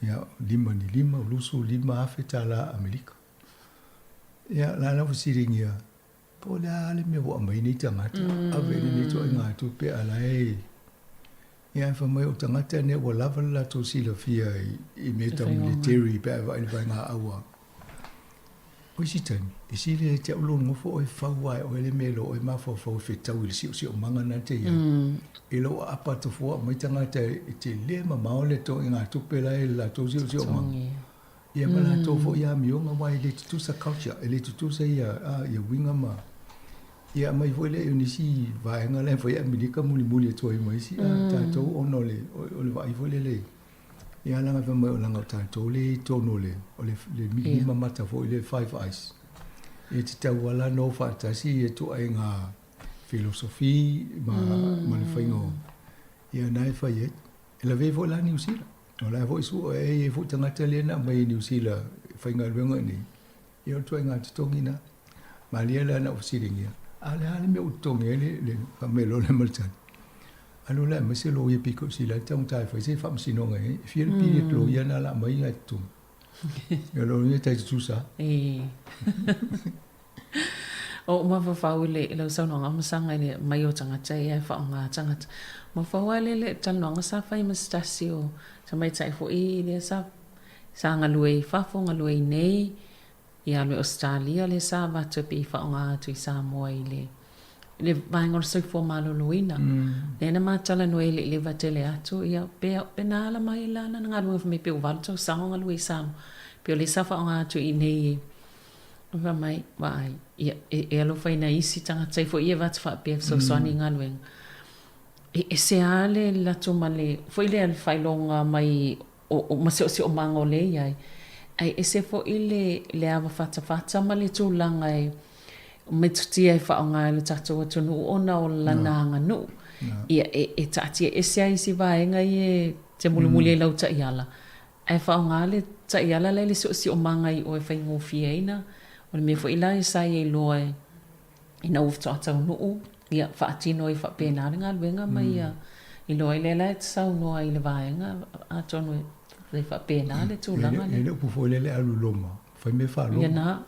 ya lima lusu lima afeta la Amerika ya la fusiringia po la le me wo mai ni tangata ave ni to nga tu pe ala ya fa mai o tangata ne wo lava la to si la fia I meta military pe va nga awa o si tani e si le te ulo ngo fo o fa wa o le melo o ma fo fe tau le si o manga na te ya e lo apa to fo mai tangata te le ma o le to nga tu pe la to si o manga ya mala to fo ya mi o ma le tu sa culture le tu sa ya winga ma ya mai foi le ni si va nga le foi Amerika muli to mai si ta to ono le o le vai foi le ya langa fa mai langa ta to le to no le o le mi mata foi le five eyes e te tau wala no fa ta si e to ai nga filosofi ma le faingo ya nai fa ye la ve foi la New Zealand no la foi su e foi tanga tele na mai New Zealand fainga venga ni yo to nga to ngina ma le la na ofisiringia ale me utonge le famelo le maltan alo la me se lo ye pico si la tong tai fa se fam sino ngai fiel pi lo ya na la mai ngai tu yo lo ye tai tu sa o ma fa le lo sa no ngam sanga le mai o tanga chai e fa nga tanga ma fa le tal no nga sa fa I mastasio sa mai tai fo I le sa nga lui fa fo nga lui nei ia le Australia le sa va te pi fa nga tu sa moi le vaingor so fo malo luina le na ma tala no le va te le atu ia pe na la mai la na nga lu me pe va to sa nga lui sa pe le sa fa nga tu I nei va mai vai ia lo fa ina isi tanga tai fo ia va te fa pe so so ni nga lueng e se ale la to male fo ile al fa longa mai o ma se o mango le ia ai ese fo ile le ava fata ma le tūlanga e me tutia e whaonga e le tatou atunu ona o lana anga nu. Ia e taatia ese ai si vaenga I e te mulimuli e lau ta iala. Ai whaonga le ta iala le si o manga I o e whaingo fia ina. O le mea fo ila e sai e loa e ina ufto atau nuu. Ia whaatino I whapena ringa luenga ma ia. I loa I lela e tsau noa I le vaenga atonu e le fa pena le tūlanga le. Ele upu fo le alu loma. Fai me fa loma. Ia na.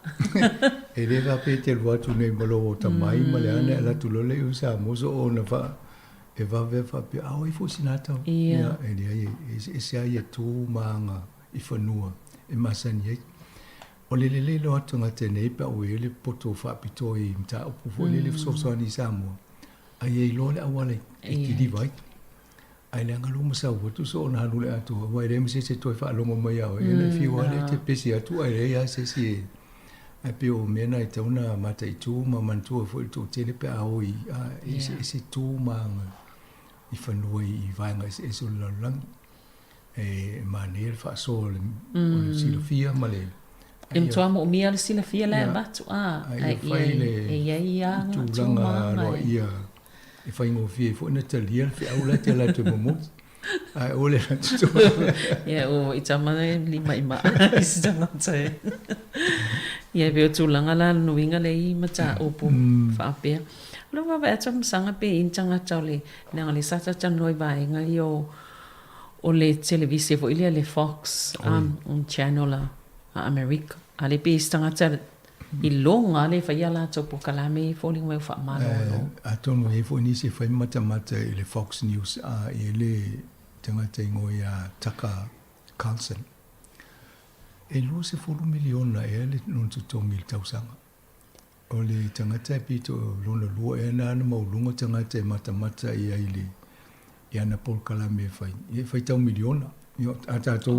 E le va pe te lua tu nei malo o tamai ma le ana la tu lole u sa moso o na fa e va ve fa pe au I fo sinata. Ia. E le ai e se ai tu manga I fanua e masani ai. O le lo atu ngate nei pa o ele poto fa pito I mta upu fo le so so ni sa mo. Ai e lo le awale e ti di vai. Ai le ngalo mo sa o tu so na lu le atu wa le mse se to fa lo mo mai au e le fi wa le te pesi atu ai le ya se si ai pe o mena I te una mata I tu ma man tu fo tu te le pe au I se tu ma I fanua I vanga e so la lang e ma ne fa so le si lo fia ma le Em toa mo mia le sila fia le batu ai ia tu langa ro ia e fai ngo fie fo na talia fi au la te la te momo ai ole la tu ia o I tama lima ima I sitanga tae ia veo tu langa la nuinga le I mata opo whaapea lo wa vea tam sanga pe intanga tau le nanga le sata tanoi vaenga I o le televisi fo ilia le Fox channel a America ale pe stanga tau I longa le fa yala to po kalame falling well fa malo atono e fo ni se fa mata I le Fox News e le tanga tengo ya Tucker Carlson e lo se fo miliona e le non to mil tausanga o le tanga te pito lo lo e na mo lungo tanga te mata I ile ya na po kalame fa e fa tau miliona yo ata to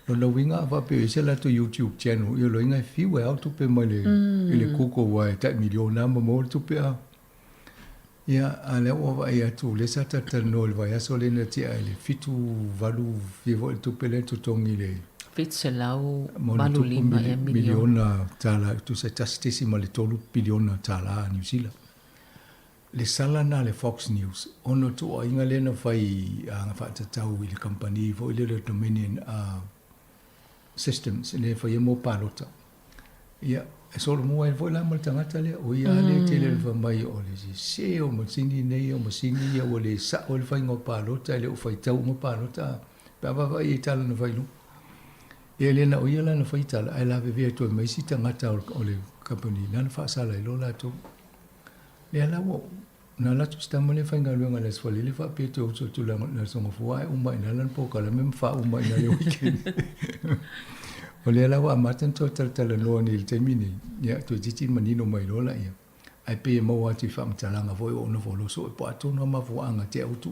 lo winga va pe se la to YouTube channel yo lo inga fi we out pe male ele koko wa ta miliona mo to pe ya ale o va ya tu le sata no va ya so le ti ale fitu valu vivo to pe le to tongi le fit se lau valu lima e miliona tala tu se tastisi male tolu biliona tala New Zealand le sala na le Fox News ono to inga le na fai nga fa ta tau le company vo le dominion systems le fa mo palota ia so mo e foi la mo tangata le o ia le tele fa mai o le se o mo sini nei o mo sini ia o le sa o le fa ngo palota le o fa tau mo palota pa va i tala no vai lu e le na o ia la no fa tala ai la ve to mai si tangata o le company na fa sala lo la to le la wo na la tu sta mo le fa ngalo ngale so le fa pe to tu la na so mo fa o mai na lan po ka la mem fa o mai na le weekend o le la wa matan to tal no ni te mini ya to titi manino mai lo la ia ai pe mo wa ti fa mtalanga vo o no vo lo so po atu no ma vo anga te autu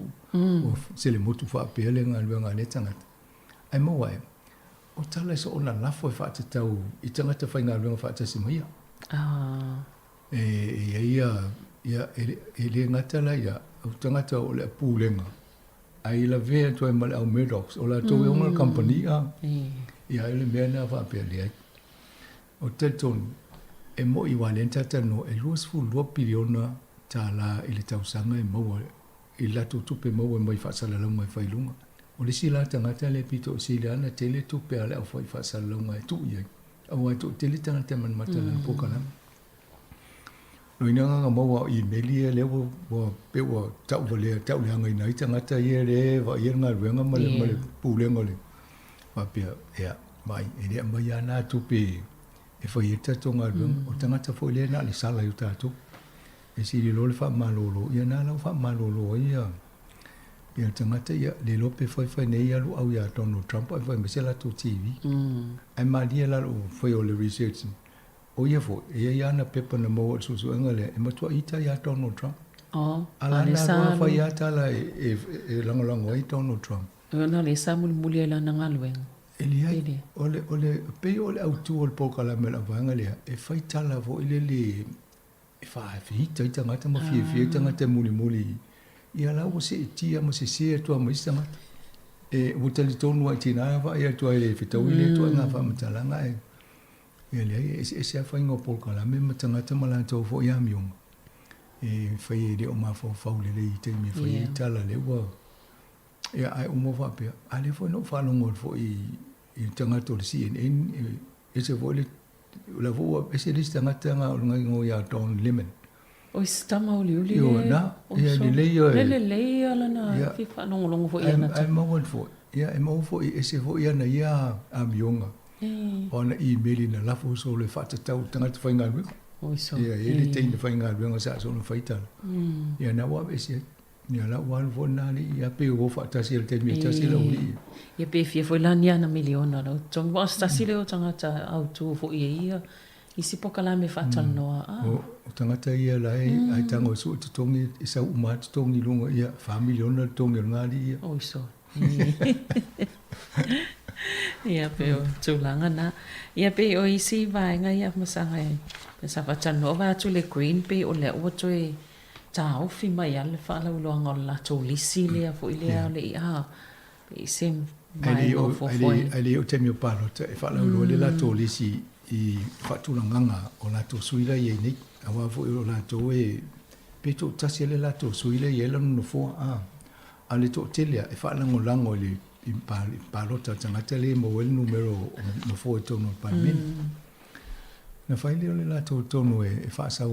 o se le motu fa pe le ngalo ngale tanga ai mo wa o tala so ona la fo fa te tau I tanga te fa ngalo fa te sima ia ia ele ngata la ia o tanga te o le pulenga ai la ve to mal au medox o la to o mal company ia ele mena va pe le o te ton e mo I walenta tano e luas fu lo piliona tala ele tausanga e mo I la tu pe mo mai fa sala la mai fai lunga o le sila tangata le pito sila na tele tu pe ala o fai fa sala mai tu ia o tu tele tangata man mata la pokala no ina nga mo wa I melia le wo pe wo tau le ngai nai tangata ye le va ye nga wenga male pulenga le ma pe ia mai ele mai ana tu pe e foi eta tonga o tangata foi le na le sala eu tatu e si le lo fa malolo ia na la fa malolo ia tangata ia le lo pe foi nei ia lu au ia Donald Trump ai foi mesela tu TV ai malia la foi o le research o ia foi ia na pepa na mo so ngale e matua ita ia Donald Trump ala na fa ia tala e lango ai Donald Trump na le sa muli la na ngalwen ele ole pe ole autu ol poka la mela vanga le e fai tala vo ile le e fa fi tanga ma fi tanga muli ia la o se tia mo se to mo istanga e o tali tonu ai tina va ia to ile fi to ile to na fa mtalanga e ele e se fa ngo poka la me tanga mala to vo ia miung e fai de o ma fo fa le te mi fai tala le wa ia ai o mo va pe ale fo no fa longo fo I tanga to le CNN e se vo le la vo e se lista tanga o ngo ia Don Lemon o stama o liuli yo na ia le ala na fi fa longo fo ia na ai mo fo ia e mo fo e se vo ia na ia amionga ona email na la fo so le fa tau tanga te fa ngalwe o so ia ele te ni fa ngalwe sa so no fa ita ia na wa e se ia la wan vo na ni ia pe o fa ta se te mi ta se la uli ia pe fia foi la nia na miliona lo tong wa sta sile o tanga ta au tu fo ia isi pokala me fa tan no o tanga ta ia la ai tango su te tongi isa uma te tongi lunga ia fa miliona tongi ngali ia o so ia pe o tulanga na ia pe o isi vai nga ia masanga e sa fa tan no va tu le green pe o le o to e tau fi mai ale fa la lo ngola to lisi le fo ile le pe sim mai o fo ali o te mi palo te fa la lo le la to lisi I fa tu nganga o la to suila ye ni awa fo o la to e pe to tasi le la to suila ye la no fo ale to telia e fa la ngolango le palo ta tanga tele mo el numero no fo to no pa min na fa le la to no e fa sa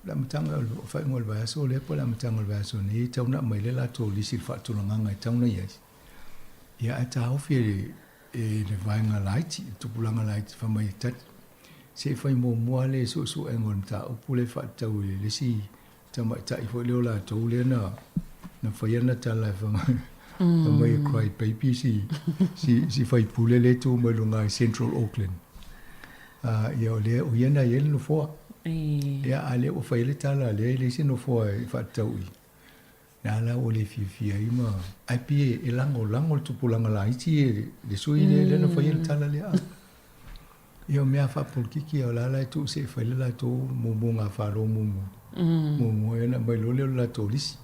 la matanga o fa ngol ba so le po la matanga ba so ni tau na mai le la to lisi fa tu nganga tau na ye ia ata o fi e le vainga light tu pulanga light fa mai tat se fa mo le so engon ta o pule fa ta o le si ta mai ta I fo le la to le na fa yana ta la fa mai cry baby si fa pule le tu mo lunga Central Auckland ia le o yana yel no fo ia ale o fa le ta la le si no fo fa ta o na la o le fi ai ma ai pi e lango tu pulanga la iti le sui le no foi tala le io me fa por ki o la tu se fa le la tu mo nga fa lo mo ena mai lo le la to lis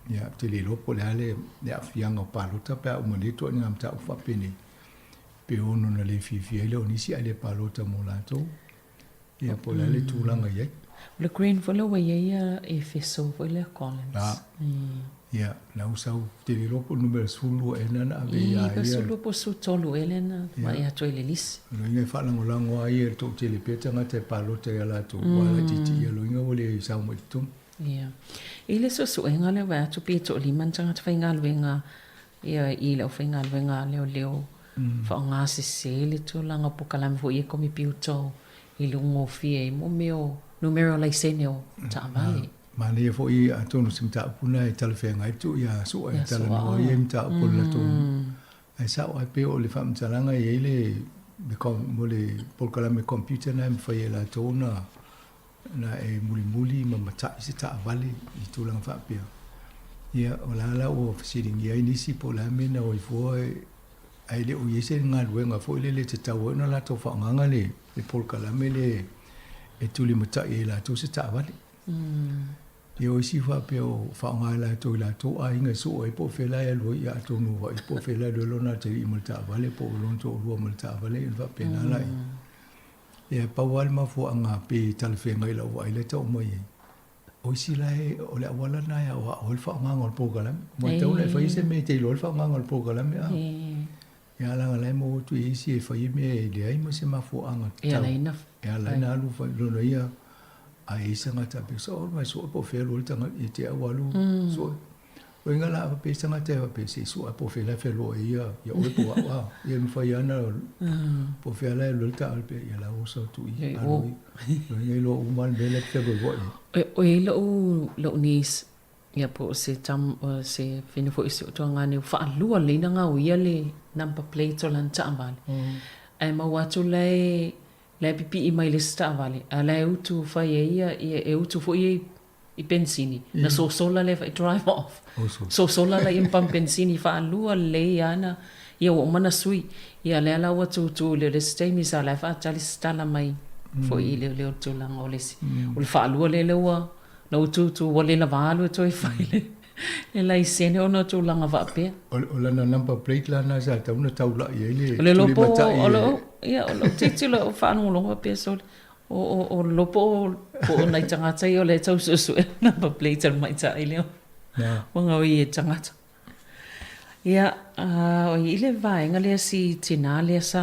ya te le lo po le ale ya fianga pa lo ta pa mo le to ngam ta fa peni pe ono na le fi le oni si ale pa lo ta mo la to ya po le tu langa ye le green follow ia e feso foi le Collins Ia, na usau te li lopo numero sulu e nana ave ia. I ka sulu po su tolu e lena, ma ia toi le lisi. Lo inga whalango lango ai e tō te le petanga te palota ia la tō wala titi ia lo inga wale sau mo i tum. Ia. I le so su e ngale wa atu pi tō liman tanga te whainga luenga, ia i le o whainga luenga leo leo. Wha o ngā se se le tō langa po kalame fo i e komi piu tō i lungo fie i mo meo numero lai sene o ta amale. Ma le fo i a tonu sim ta puna e talafenga i tu ia so e tala no i em ta pula tu. Ai sa o pe o le fam talanga i le me kom mo le por kala me computer na me fa la tona na e muli ma mata i se ta vale i tu langa fa pe. Ia o la o fasiring ia inisi po la me na o i fo ai le o yese nga luenga fo le te tau na la to fa nganga le por kala me le e tu li mata i la tu se ta vale. E o isi wha peo whaonga la tō la tō a inga so e po whela e lua i a tō nuwa i po whela e lona te i malta vale po lon tō lua malta vale i wha pena lai. E pau alma fo anga pe talwhenga i la ua i le tau mai e. O isi la e o le awala na e o le whaonga ngol pōkalame. Mo tau le whaise me te ilo le whaonga ngol pōkalame a. E alanga lai mo tu e isi e whai me e le ai mo se ma fo anga. E ala ina. E ala ina alu whai lona ia. Ai sanga ta pe so mai so po fe lo tanga i te awalu so o inga la pe sanga te pe se so po fe la fe lo ia ya o po wa ia mi fa yana po fe la lo ta al pe ia la o so tu i lo ia lo uman bele pe bo o i lo nis ia po se tam se fina fo iso to ngani fa lu le na nga ia le number plate o lan ta ambal ai ma watu le pipi i mai le sta vale ala e utu fa ia e utu fo i benzini na so sola le drive off so sola le impam benzini fa lua le ana ia o mana sui ia le ala watu tu le stay mi sa la fa tali stala mai fo i le tu la ngolesi o le fa lua le wa na utu tu wale la valu to i fa le lai sene ona tu langa va pe o la na number plate la na sa ta una taula ia le lopo o lo ia o lo titilo o fa no longa pe so o lopo o nai tanga tai o le tau so number plate mai ta ile wanga o i tanga ia o i le vai ngale si tinale sa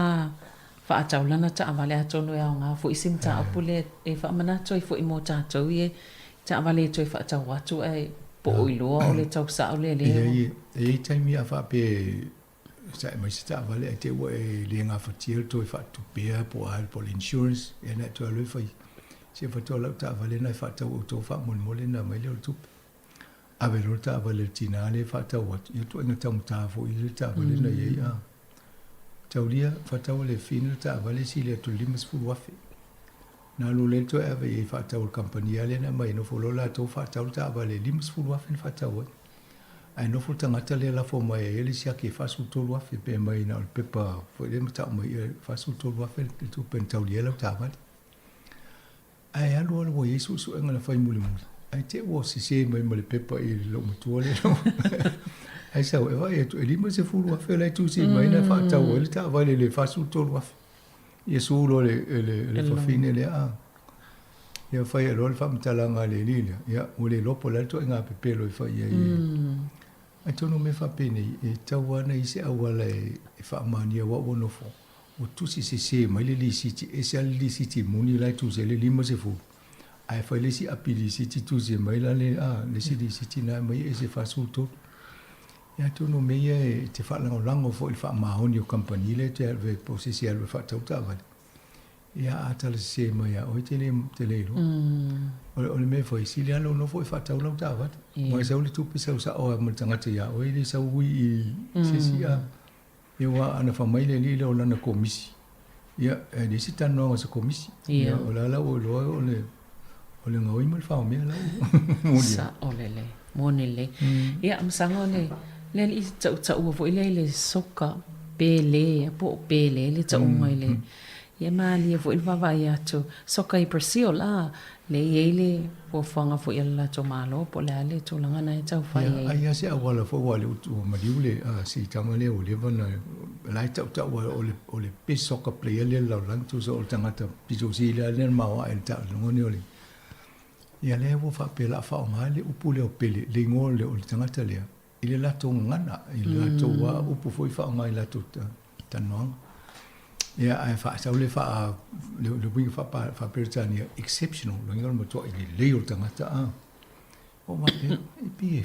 fa taula na ta vale atonu ya nga fo isim ta apule e fa mana toi fo i mo ta to i ta vale toi fa ta watu ai po i loa o le tau sa o le e taimi a fa pe sa mai sta vale te wo e le nga fa tiel to fa tu pe po al po insurance e na to le fa se fa to la ta vale na fa ta o to fa mon mo le na mai le tu a ve lo ta vale tinale fa ta wo io to nga ta fo i le ta vale na ye a taulia fa ta le fin ta vale si le to limas fu wa fe na lo le to ave e fa ta o compagnia le na mai no fo lo la to fa ta vale limas fu wa fe fa ta wo ai no fu tanga tele la fo mai ele sia ke fa su to wa fe pe mai na pe pa fo le mata mai fa su to wa fe tu pen taulia la ta vale ai alo lo yesu su engala fa muli muli ai te wo si mai mai pe pa i lo mo to le ai sa e vai e limas fu wa fe la tu si mai na fa ta wo le ta vale le fa su to wa fe Yesu lo le fa fine le a. Ia fai lo le fa mtalanga le lile. Ia o le lopo la to nga pepe lo fa ia. Ai tono me fa pene e tawana i se awala e fa mania wa wono fo. O tu si mai le li siti e se li siti muni la tu se le lima se fu. Ai fa le si apili siti tu se mai la le le siti na mai e se fa su to. Ia tono me ia te fa lango fo il fa mahoni o compagnie le te ave posisi al fa tauta vale. Ia atale se mai o te le lo. O le me foi si le alo no foi fa tauta vale. Mai sa le tu pisa sa o mo tanga te ia o ile sa ui se si a. Ia wa ana fa mai le le o lana komisi. Ia e si tano sa komisi. Ia o la o lo o le ngoi mal fa o me la. Sa o le monele. Ia am sango le le i tau ua fo ile le soka pele po pele le tau ngai le ia mali fo il vava ia to soka i Brazil la le ile fo fanga fo ia to malo po le to langa na tau fa ia ia se awala fo wale u maliule si tama le o le vana lai tau o le pe soka player le la lang tu so tanga ta piso si le ma wa el ta ngoni ole Ia le wo fa pela fa nga le upu le o pele le ngol le o le tangata le. Ile la to ngana, ile la to wa upu foi fa nga ile to tanong. Ia ai fa sa le fa le winga fa Britania exceptional. Lo ngol mo to ile le o tangata a. O ma pi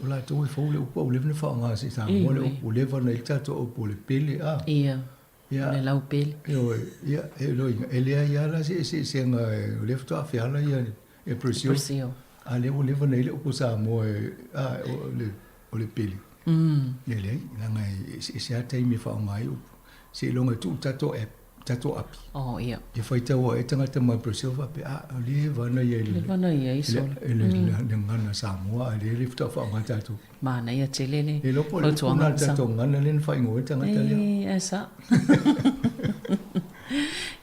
o la to fo le upu le ne fa nga si sa mo le o le va na il tato o po le pele a. Ia. Le lau pele. Ia lo ele ia la si nga le to a fiala ia e presio. Ale o le va na ile o sa mo o le pele. Le la ngai se ata mi fa ngai o se longa tu tato api. Oh ia. E fai tau e tangata mai presio va pe le va na ia le va na ia iso. Le ngana Samoa le lifta fa ngai tato. Mana ia telele. E lo po le tuna tato ngana le fai ngoi tangata le. Esa.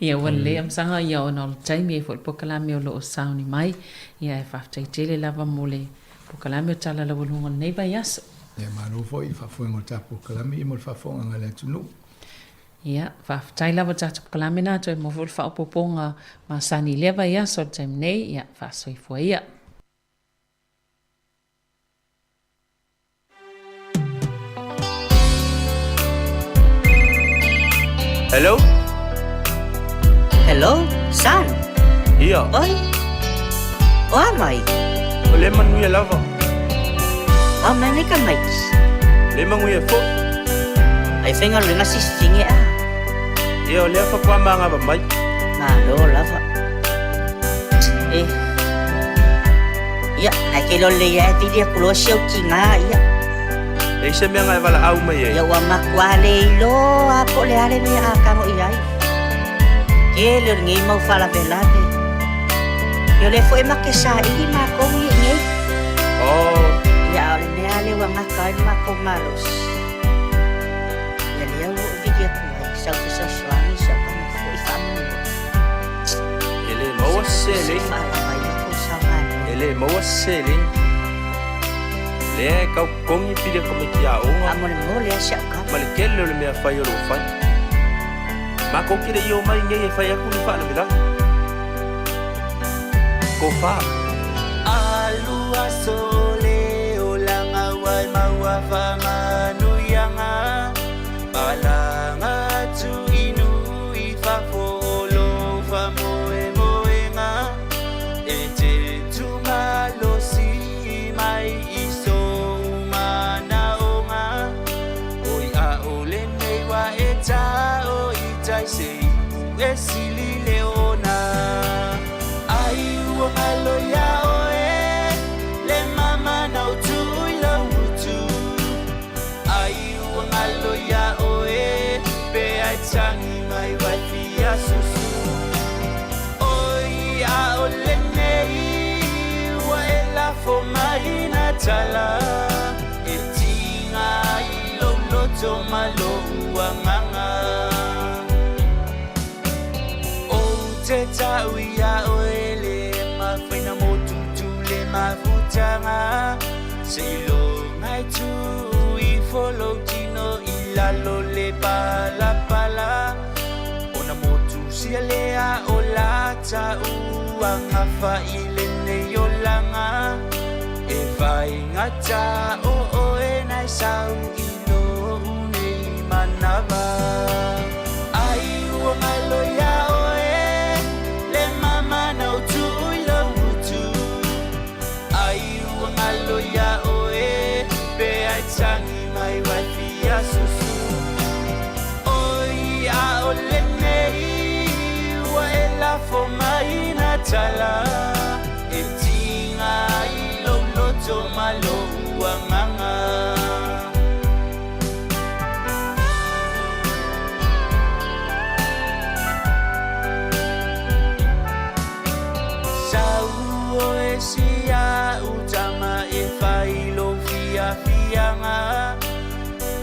Ia wale am sanga ia o nol taimi e fo pokalami o lo sauni mai. Ia e faftai tele lava mole pokalami o tala la walunga nei vai aso. Ia maro fo i fafonga ta pokalami i mo fafonga ngala tunu. Ia faftai lava tata pokalami na to e mo fo fa poponga ma sani leva ia so taimi nei ia fa soi fo ia. Hello? Hello, San? Ia. Oi? O amai? O le manuia lava. O mani ka mais? Le manguia fo. Ai whenga ringa sisinge a. Ia o lea whapamanga ba mai. Malo lava. Ia, ai ke lo le ia e tidia kulo siau ki ngā ia. E se mea ngai wala au mai e. Ia wa makua le ilo a po le ale me a kamo i ai. Ke le ngai mau fala belate. Yo le foi make sa i ma ko i ngai. Oh. Ya le me ale wa makai ma ko malos. Ya le au video ko ai sa sa swami sa ka mo foi famu. Ele mau sele. Ele mau sele. Le kau kongi pile ko me kia o. Amore mo le sa ka. Ma le kele le me fai o lo fai. Ma ko kire yo mai ngai e fai aku ni fa le me da. Ko fa. Alua sole olanga wai maua fa manu yanga. Balanga tu inu I fa folo fa moe moenga. E te tumalo si mai iso umana onga. Oi a ole nei wa e ta o I tai se e sili leona. Ai ua malo ya oe le mama na utu ila utu. Ai ua malo ya oe pe ai tangi mai waifi ya susu. Oi a ole nei ua e la fo mai na tala. E tinga ilo loto malo ua nganga. O te tau ia oe le ma whaina mo tutu le ma futanga. Se ilo ngai tu I follow tino I lalo le pala pala. Ona mo tu sia lea o lata uanga fa I le nei o langa. E whai ngata o oe nai sau ilo unei manava. Ai ua malo ia oe le mama na utu ila utu. Ai ua malo ia oe pe ai tangi mai waifi ya susu. Oi a ole nei ua e la fo mai na tala. E tinga ilo loto malo ua nganga. Sia utama e failo fia fianga.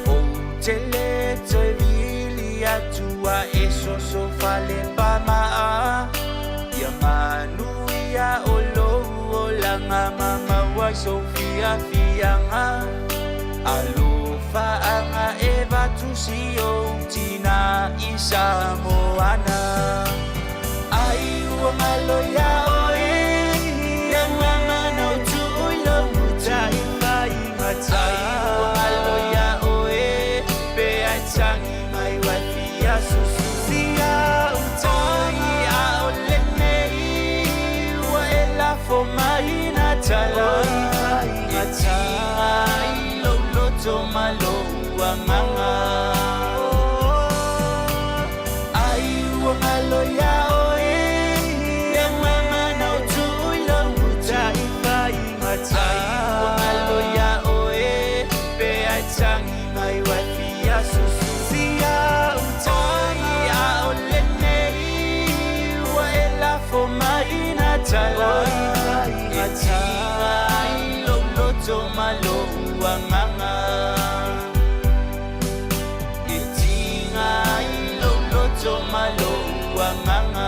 O tele toi vili atua e so fale pamaa. Ia manuia o lo o langa mama wa sofia fianga. Alo faanga e vatu sio tina isa moana. Ai ua malo ya oe Atai lo lo to malo wanganga Ai wangalo ya oe Yang mama na utulo mutai pai Atai wangalo ya oe Pe atangi mai wafia susu Sia utai a olenei Wa ela fo mai na talai Atai lo lo to malo wanganga Itinga lo lo to malo wanganga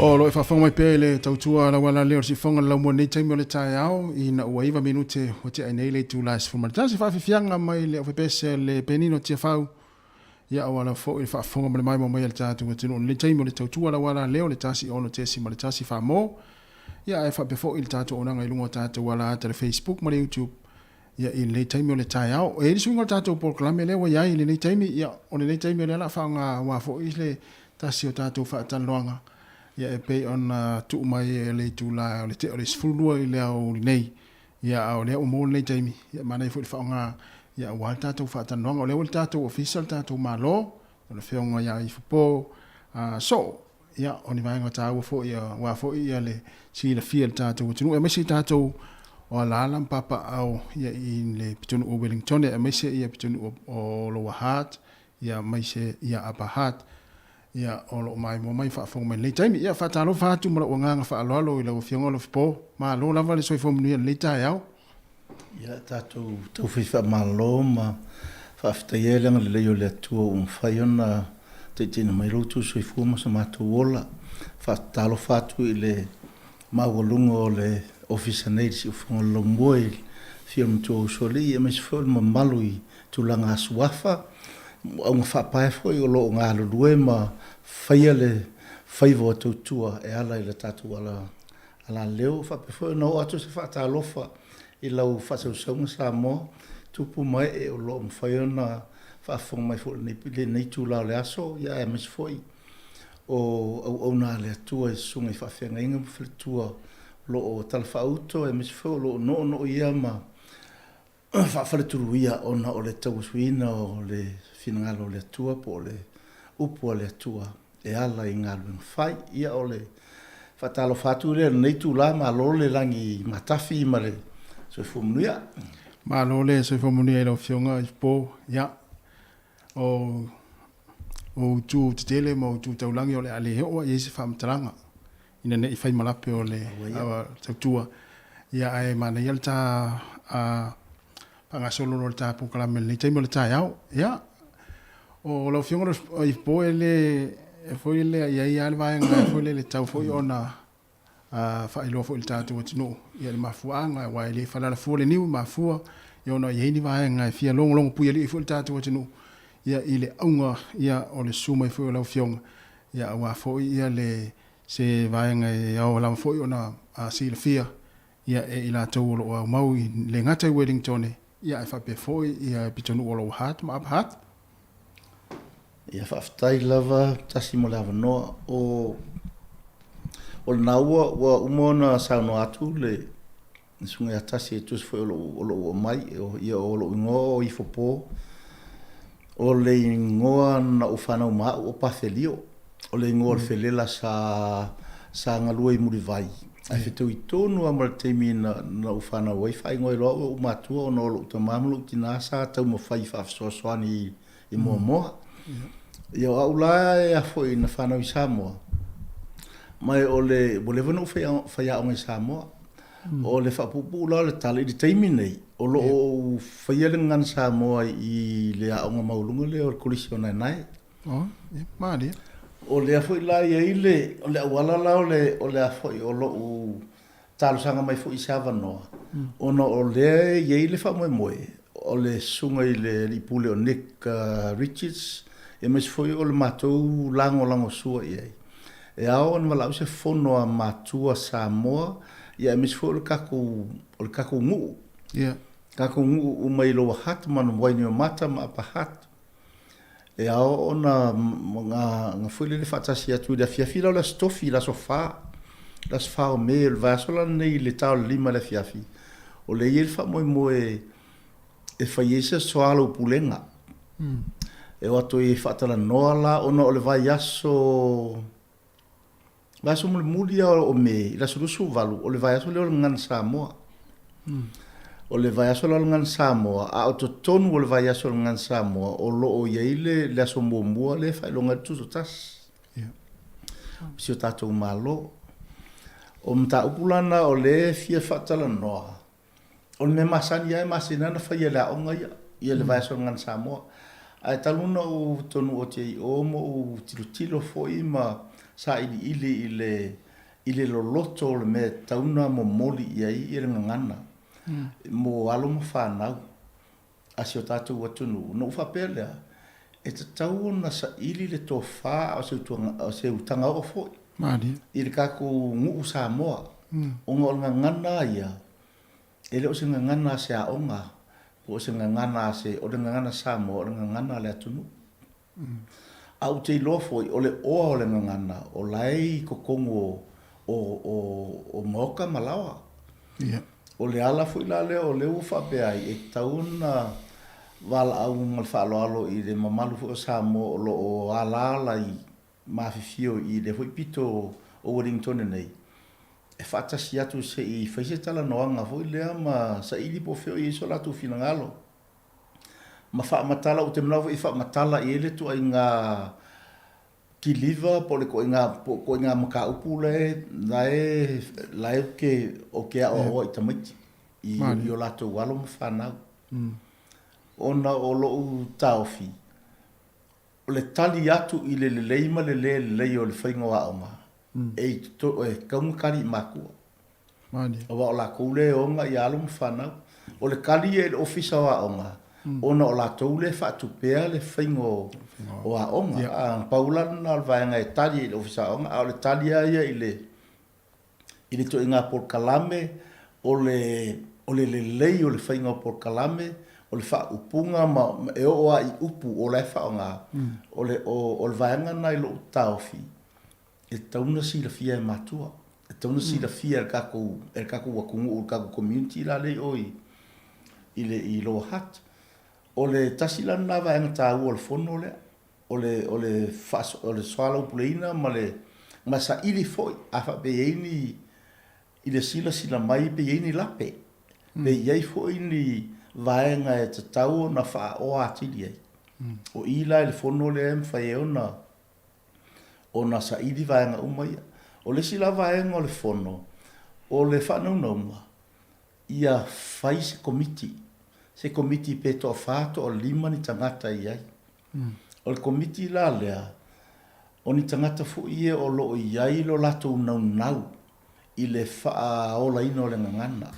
O lo e whawhonga mai pēle tautua la wala leo si whonga lau mua nei taimi o le tae au i na ua iwa minute o te ai nei le tu la si whamarita si whawhianga mai le o whepese le penino tia whau ia o wala fo i whawhonga mai mai mo mai le tātu wa tino le taimi o le tautua la wala leo le tasi ono te si marita si whamo ia e whapefo i le tātu o nanga i lunga tātu wala ata le Facebook ma le YouTube ia i le taimi o le tae au e li sunga tātu o polklame le wa iai le taimi ia o le taimi o le ala whaanga wa fo i le tasi o tātu whaatan loanga ia e pei ona tu mai e le tu la le te o le sfulua i le au nei ia o le o mo le taimi ia mana i fu whaanga ia wa tātou whaatanonga o le tātou official tātou malo o le whionga ia i fupo so ia o ni vaenga tāua fo ia wa fo ia le si le fiel tātou tunu e mesi tātou o la alam papa au ia i le pitunu o Wellington e mesi ia pitunu o Lower Hutt ia mai se ia Upper Hutt ia o lo mai mo mai whaafonga mai le taimi ia whaatalo whaatu mara o nganga whaaloalo i lau fionga lo fipo ma lo lava le soifo mnuia le tai au ia tātou tau whiwha malo ma whaaftai elenga le leo le atua whaiona te tēnā mai rotu soifua ma sa mātou ola whaatalo whaatu i le mawalunga o le officer nades i ufunga lo moe fia mtua usoli ia mai sifo ma malu i tulanga asuafa au ngā whaapae fwoi o lo ngā lulue ma whaia le whaivo a tautua e ala i le tātou ala leo whape fwoi na o atu se whaatalofa i lau whasausaunga sa mo tupu mai e o lo mwhaia na whaafonga mai fwoi nei tūlao le aso ia e mai sifoi o nā le atua i sunga i whaafenga inga mwhilitua lo o talfa auto e mai sifoi lo no ia ma whaafale turu ia ona o le tausuina o le finangalo le atua po le upua le atua e ala i ngā luenga whai ia o le whatalo whatu rea nei tū la ma lo le langi matafi ma le soifo munuia ma lo le soifo munuia i lau fionga i po ia o tū te tele ma o tū taulangi o le ale heoa i esi whaamtaranga ina ne i whai malape o le tautua ia ai mana i alta panga solo lo ta pu kala mel ni te mo le tai au ya o lo fiongo i po ele foi le ia le vai nga foi le tau foi ona fa ilo foi ta tu no ia le mafuanga wa ile fa la fu le ni mafua ia ona ia ni vai nga fia long pu ile foi ta tu no ia ile aunga ia o le suma foi lo fionga ia wa foi ia le se vai nga ia o la foi ona a si le fia ia e ila tu lo mau le ngata Wellington ia e whape foi ia pitonu o lo hat ma hat ia whaaftai lava tasi mo lava noa o na ua umona sauno atu le sunga atasi e tus foi o lo mai ia o lo ingoa i fopo o le ingoa na ufana uma o pafelio o le ingoa le felela sa ngalua i muri vai ai fitu i tonu a martemi na ufana wifi ngoi lo o matua o no lo tamamlu tinasa tau mo fai fa soani i mo ia aula e foi na fana i Samoa mai ole bolevo no fai a ngai Samoa o le fa pupu la le tali di taimi nei o lo fai le ngan Samoa i le a nga maulunga le o kolisiona nai mali o le foi la ile o le wala la o le foi o lo talo sanga mai foi sava no ono o le ile fa mo o le sunga ile li pule o Nick Richards e mes foi o le matou lango sua e ao on mala se fono a matua Samoa ia mes foi o kaku ngu kaku ngu o mai lo hat man mo ni mata ma pa hat e ao ona nga foi le fatasi atu da fiafi la stofi la sofa la sofa o me il va sola nei le tau lima la fiafi o le il fa mo e faiese soalo pulenga e wato e fatala noala ona o le vai aso mo mulia o me la solusu valu o le vai aso le ngan Samoa o le vai aso ngan Samoa a o tonu o le vai aso ngan Samoa o lo o yeile le aso mo le fa lo ngatu tas si o tato malo o mta upulana o le fia fatala noa o me masani ai masina na fa yela o nga ia le vai aso ngan Samoa ai taluna o tonu o te o mo o tilo foi ma sa ile lo loto le me tauna mo moli ia le ngana mo alo mo whanau a si o tātou atunu no whapelea e te tau na sa ili le tō whā o se utanga o foi i le kako ngu Samoa o ngā ngana ia e le o se ngana se a onga o se ngana se o le ngana Samoa o le ngana le atunu au te ilo foi o le oa o le ngana o lai kokongo o moka malawa o le ala foi la le o le ufa pe ai e tauna wala au ngal falo i le mamalu fo Samoa o lo o ala i mafifio i le foi pito o Wellington nei e fata si atu se i faise tala noanga foi le ama sa ili po feo i so la tu finangalo ma fa matala o te mlawa i fa matala i ele tu ai nga ki liva po le ko inga maka upu le lai ke o ke o itamiti i yo lato walo mfana ona o lo taufi o le tali atu i le leima le o le whainga wa oma e to e kaumukari maku o wa o la koule onga i alo mfana o le kali e le ofisa wa onga ona o la toule fatu pea le whainga o a onga paula na o vaenga e tali le ofisa onga o le tali aia i le to inga por kalame o le lei o le whainga o por kalame o le wha upunga ma e o a i upu o le wha onga o le vaenga na i lo taufi e tauna si la fia e matua e tauna si la fia e kako wakungu o kako community la le oi i lo hat o le tasila na vaenga tau o le fono le o le swala upuleina ma sa ili foi a fa beini i le sila mai beini lape be iai foi ni vaenga e te tau na wha o atili ai. O ila le fono le em whae o na sa idi vaenga umai. O le sila vaenga o le fono, o le whanau nauma, ia whai se komiti. Se komiti pe toa whāto o lima ni tangata iai. O le komiti la lea, o ni tangata fu ia o lo iai lo lato nau i le wha o la ino le ngangana.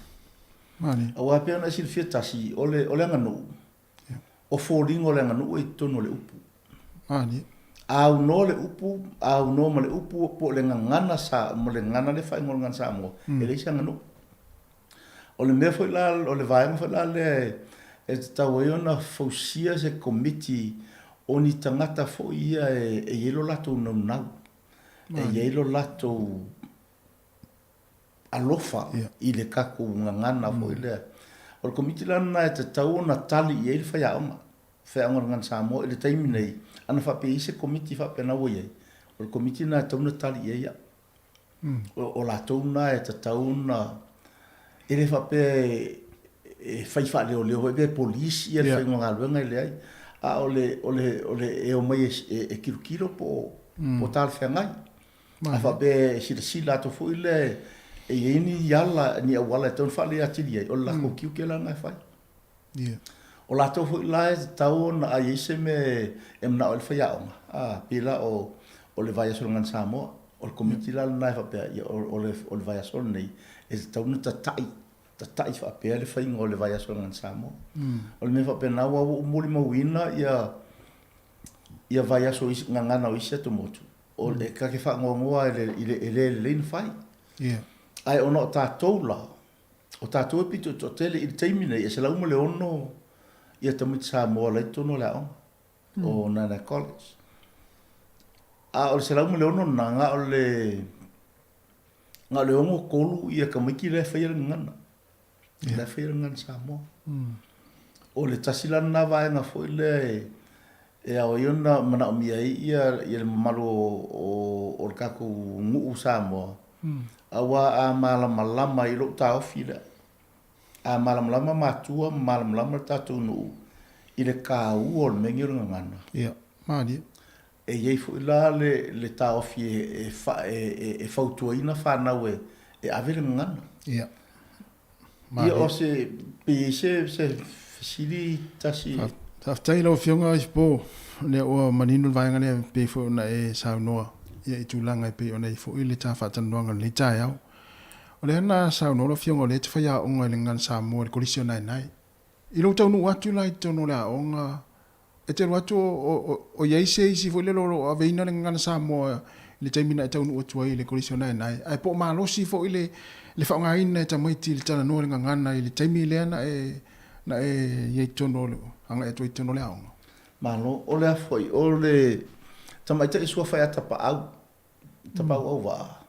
Au a pia na silfia tasi o le nganu. O fōringo le nganu e tono le upu. Au no le upu, au no ma le upu po le ngana sa, mo le ngana le whai ngol ngana sa mo. E le isa nganu. O le mea foi la, o le vaenga foi la le e te tau e ona fausia se komiti o ni tangata fo ia e yelo lato nau. E yelo lato alofa i le kako ngangana fo i lea. O le komiti lana e te tau na tali i eile whai aonga. Whai aonga ngana sa mo, i le taimi nei. Ana whape i se komiti whape na wai ei. O le komiti na e tau na tali i eia. O la tau na e te tau na e le whape e whai wha leo leo. E polisi e whai ngā luenga i leai. A o le e o mai e kirukiro po tal whengai. A whape sila to fu i le e ini yala ni awala e tau whale atiri ai. O la ko kiu ke la ngai whai. O la tau fu i la e tau na a yeise me e mna o le whai aonga. Pila o le vai asol ngan Samoa. O le komiti la nai whapea o le vai asol nei. E tau na tatai whapea le whai o le vai asol ngan Samoa. O le me whapea na wawu umuri mawina ia vai asol ngangana o isi atu motu. O le kake whangongoa i le lein whai. Ai ona o tātou la, o tātou e pito to tele i teimi nei, e se lauma le ono i a tamiti Samoa lai tono le aonga, o Nana College. A o le se lauma le ono na ngā o le ongo kolu i a kamiki le whaira ngana, le whaira ngana Samoa. O le tasilana na vaenga fo i le e ao iona mana o mia i le mamalo o le kako nguu Samoa. Awa a malama i lo tau fila. A malama matua, malama tatu no. I le kau o le mengi o ngana. Mani. E iei fu ila le tau fi e fautua ina whanau e avele ngana. Ia o se se siri tasi. Taftai lau fionga i po. Le o maninu vaenga le pe fu na e sao noa. Ia i tūlanga i pe o nei fo i le tā whātanuanga le tai au. O le hana sao nora fionga le te whaia onga i le ngan Samoa le kolisio nai nai. I lo tau nu atu lai tono le a onga. E te watu o yeise isi fo i le loro a veina le ngan Samoa le taimina e tau nu atu ai le kolisio nai nai. Ai po malosi fo i le whaonga ina e tamaiti le tana noa le ngangana i le taimi le ana na e yei tono le anga e toi tono le a onga. Malo, o le a foi, o le tamaita i sua whai a tapa au wa.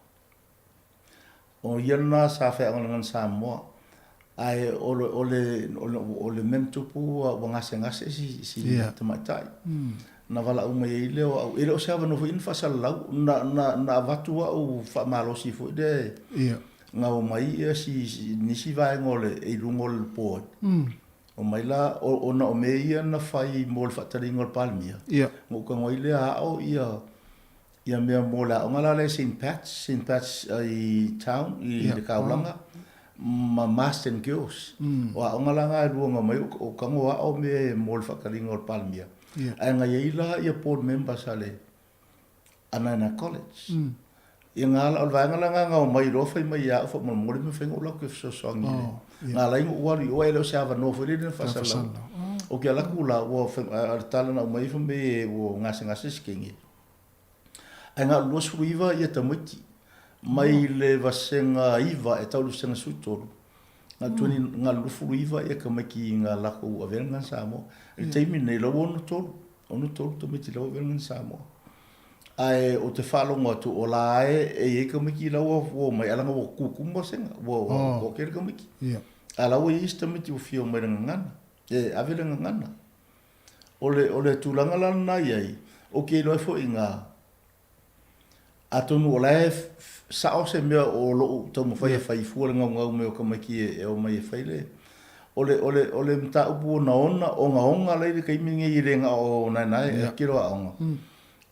O iana sa whai a ngan Samoa. Ai o le memtupu ngase si tamaitai. Na wala umai e leo au. Ele o se hawa nofu infa salau. Na avatua au wha malosi fu de. Nga o mai si nisi vai ngole e lungo le poe. O mai la o na o meia na fai mo le fatari ngol palmia. Ngo ka ngoi le a o ia ia mea mo la onga la le St. Pat's i town i le kaulanga ma Master and Girls wa onga la nga ruanga mai o kango wa o me mo le whakaringa o Palmia ai nga ila ia board member sale Anana College ia ngā la o vanga la nga o mai rofa i mai ia fa mo mo le me whenga o lau ke fsosongi ngā la ingo uari o ele o se ava no fwere ni fasala o kia laku la o tala na umai fa me o ngase sikengi ai ngā lua suiva ia tamuiti mai le vasenga iva e tau lusenga suitoro ngā tuani ngā lufu iva ia ka maki ngā laku a verangan Samoa e teimi nei lau onu tolu tamuiti lau a verangan Samoa ai o te whalonga atu o la e ka maki lau o mai alanga o kukuma senga o kere ka maki a lau e ista miti o fio mai ranga ngana e avelanga ngana ole tūlanga lana iai o ke loe fo i ngā atonu o lae sao se mea o loo tau mo whai whai fuare ngau me o kamaki e o mai e whaile ole mta upu o na ona o ngā onga leire ka imingi i renga o nai e kiro a onga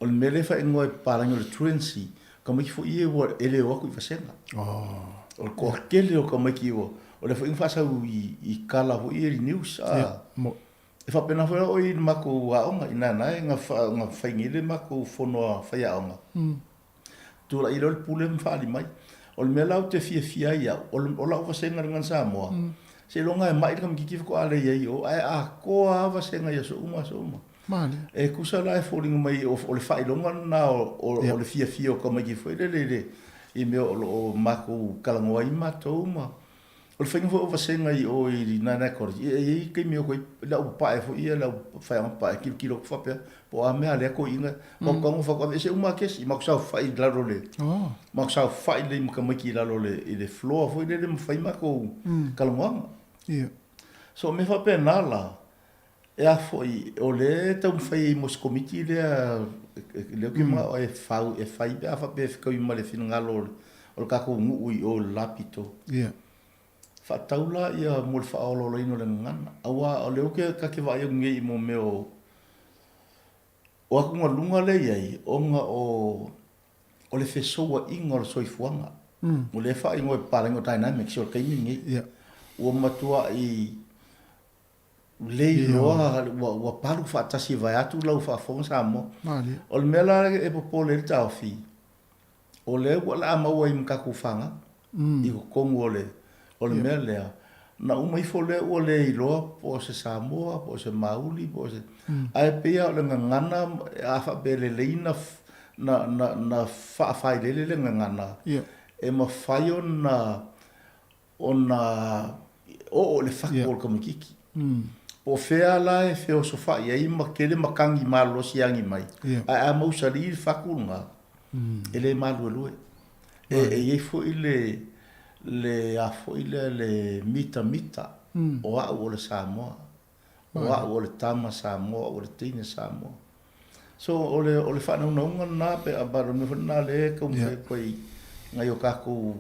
ole mele whai ngoe parangi o le truancy kamaki fo i e wa ele o aku i whasenga ole ko kele o kamaki o ole fo ingfasau i kala fo i eri news e whapena whai o i mako a onga i nai ngā whaingile mako whonoa whai a onga tura i rol pule mwhali mai. O le mea lau te fia ia, o lau wasenga ringan Samoa. Se longa e mai kam kiki ko ale ia o ai a ko a wasenga ia so uma. Mali. E kusa la e falling mai o le fai longa na o le fia o kama ki foi le i me o mako kalangoa i matou ma. O le whainga fo o wasenga i o i nana kori. I kei meo koi lau pae fo ia lau whaianga pae ki loko whapea. Po a mea lea ko inga. Mo kongo whakwa se uma kesi. Mako sau whai laro le. Mako sau whai le muka maki laro le. I le floor fo i le mwhai mako kalangoanga. So me whapea nala. E a fo i o le tau mwhai i mos komiti lea. Leo ki ma o e whai pe a whapea whikau i ma le whina ngalo. O le kako ngu i o lapito. Whataula ia mo le whaolo ino le ngana. Awa o leo ke kake vai o ngei mo meo. O aku ngā lunga le iai, o ngā o le whesoa inga o le soifuanga. O le wha ingo e parengo dynamics o le kaimi ngei. O matua i lei loa, wa paru whaatasi vai atu lau whaafonga Samoa. O le mela e popo le tau whi. O le wala amaua i mkaku whanga. I ko kongu o le mea lea. Na umai fo le o le iloa po se Samoa, po se Mauli, po se... Ai pia o le ngangana a whapele leina na whaafai lele le ngangana. E ma whai o le whakol kamikiki. Po whea la e wheo so whai ai ma kele makangi malo si angi mai. Ai a mausari i whakulunga. E le malu e lue. E iei fo i le a foile le mita o au o le Samoa o au o le tama Samoa o le tine Samoa so o le whanaunga na pe a baro me whana le ka umwe koi ngai o kaku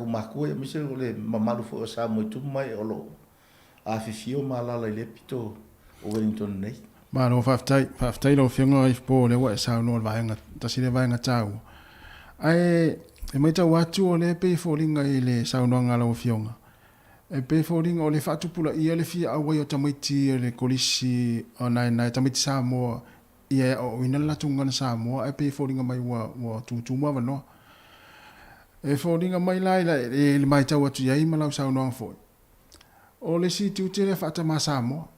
maku e mise o le mamalu fo o Samoa i tumai o lo a fifio malala i le pito o Wellington nei Mano whaftai lo whiunga i po le wa e sao no vaenga tasile vaenga tau e mai tau atu o le pe folinga i le saunoanga lau fionga. E pe folinga o le whaatupula ia le fia awai o tamaiti o le kolisi o nai tamaiti Samoa ia o ina latunga na Samoa e pe folinga mai wa tūtuma wanoa. E folinga mai lai e le mai tau atu iai ma lau saunoanga foi. O le si tiute le whaatama Samoa.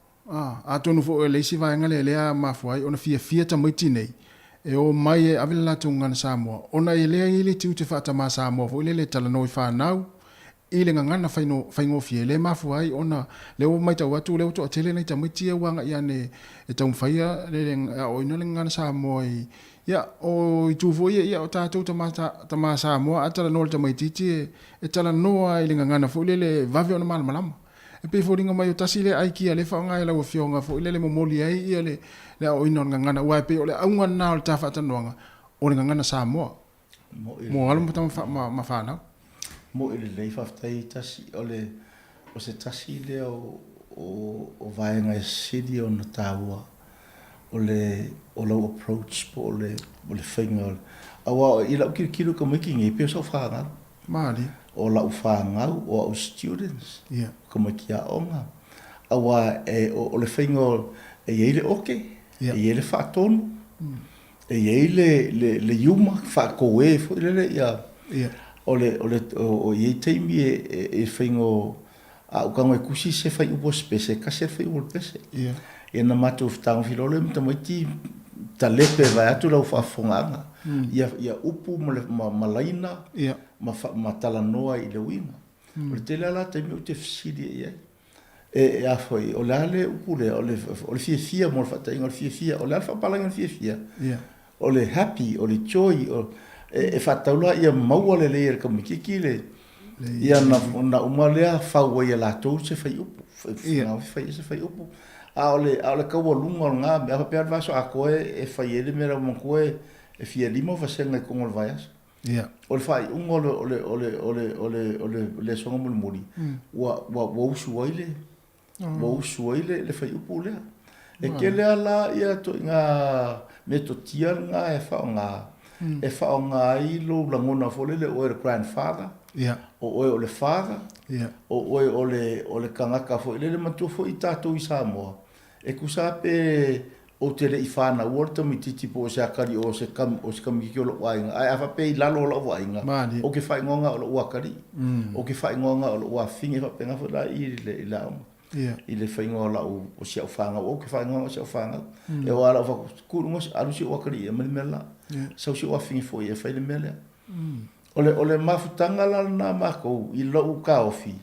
A tonu fo e le isi vaenga le lea mafuai o na fia tamaiti nei. E o mai e avila latunga na Samoa. Ona e lea ili tiu te whaatama Samoa. Fo ile le tala noi whanau. Ile ngangana whaingo fie. Le mafu ai ona. Le o mai tau atu. Le o toa tele nei tamaiti e wanga ia ne. E tau mwhaia. O ina le ngangana Samoa i. Ia o i tūfo ia o tātou tama Samoa. A tala noa le tamaititi e tala noa ile ngangana. Fo ile le vave ona malamalama. E pe fōringa mai o tasi le aikia le whaonga e lau whionga. Fo ile le momoli ai ia le. Le o ina ngangana ua pe o le aunga nā o le tawhatanuanga o le ngangana Samoa. Mo alu ma whanau. Mo ile lei whaftai tasi o se tasi le o vaenga e siri o na tāua o lau approach po o le whainga awa i lau kilo ka mai ki ngai pia sa whangau. Māli. O lau whangau o au students. Yeah. Ka mai ki a onga. Awa o le whainga e eile oke. E eile whaatonu. E eile yuma whaakoe fo ilele ia. O iei teimi e whainga a ukanga e kusi se whai upo spese ka se whai upo pese. E na matu whtang filole mta maiti ta lepe vai atu lau whaafonganga. Ia upu malaina ma talanoa i le winga. O le tele ala taimi o te fsiri e ai. E a foi o le upu le o le fia mo le whatainga o le fia o le alfa palanga le fia. O le happy o le joy e whataula ia maua le leir ka mikiki le ia na umalea whaua ia lātou se whai upu. Whai se whai upu. A o le kaua lunga o ngā mea hapea vaso a koe e whai ele mera mo koe e fia lima o vasenga i kongo le vaias. O le whai unga o le songa muli muli. Wa usu waile. Wa usu waile le whai upu lea. E ke lea la ia to ngā me to tia ngā e whao ngā. E whao ngā i lo langona folele o e grandfather. O oe o le father. O oe o le kangaka fo ile le matua fo i tātou i Samoa. E kusa pe o te le i whāna uorta mi titi po se akari o se kamiki o lo wainga. Ai awha pe i lalo o lo wainga. O ke whai ngonga o lo wakari. O ke whai ngonga o lo wafingi wha penga fo la i le aunga. I le whai ngonga o si au whanga. O ke whai ngonga o si au whanga. E o ala o wha kurunga alu si o wakari e mani mela. Sau si o wafingi fo i e whai le mele. O le mafutanga la na mako i lo ka ofi.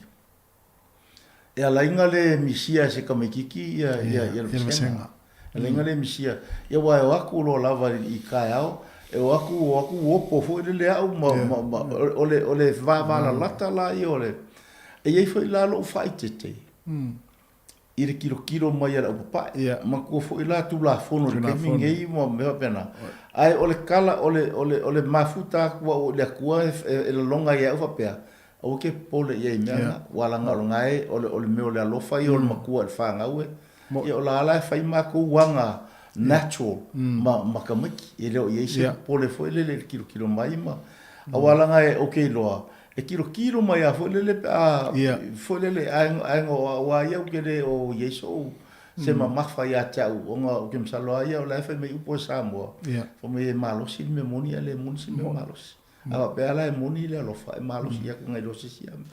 E ala inga le misia se kamikiki ia le senga. Ala inga le misia. Ia wa e waku lo lava i kai au. E waku opo fo le au o le va lata la i ole. E iei fo i la lo faitete. I le kilo mai ala upa. Ma kua fo i la tu la fono le kemingei mo mea pena. Ai o le kala o le mafuta kua o le kua e la longa ia ufa pea. O ke pole ia i mea wala ngaro ngai o le meo le alofa i o le makua le whanga ue. Ia o la ala e whai mako wanga natural ma kamiki. I leo i eise pole fo ele le kilo mai ma. A wala ngai o ke loa. E kilo mai a fo ele fo ele aingo wa ia o ke le o Yesu. Se ma mafa ia tau onga o ke msaloa ia o la e me upo Samoa. Fo me malosi me moni ale moni me malosi. Awa pe ala e moni le alofa e malosi ia ka ngai losi siam.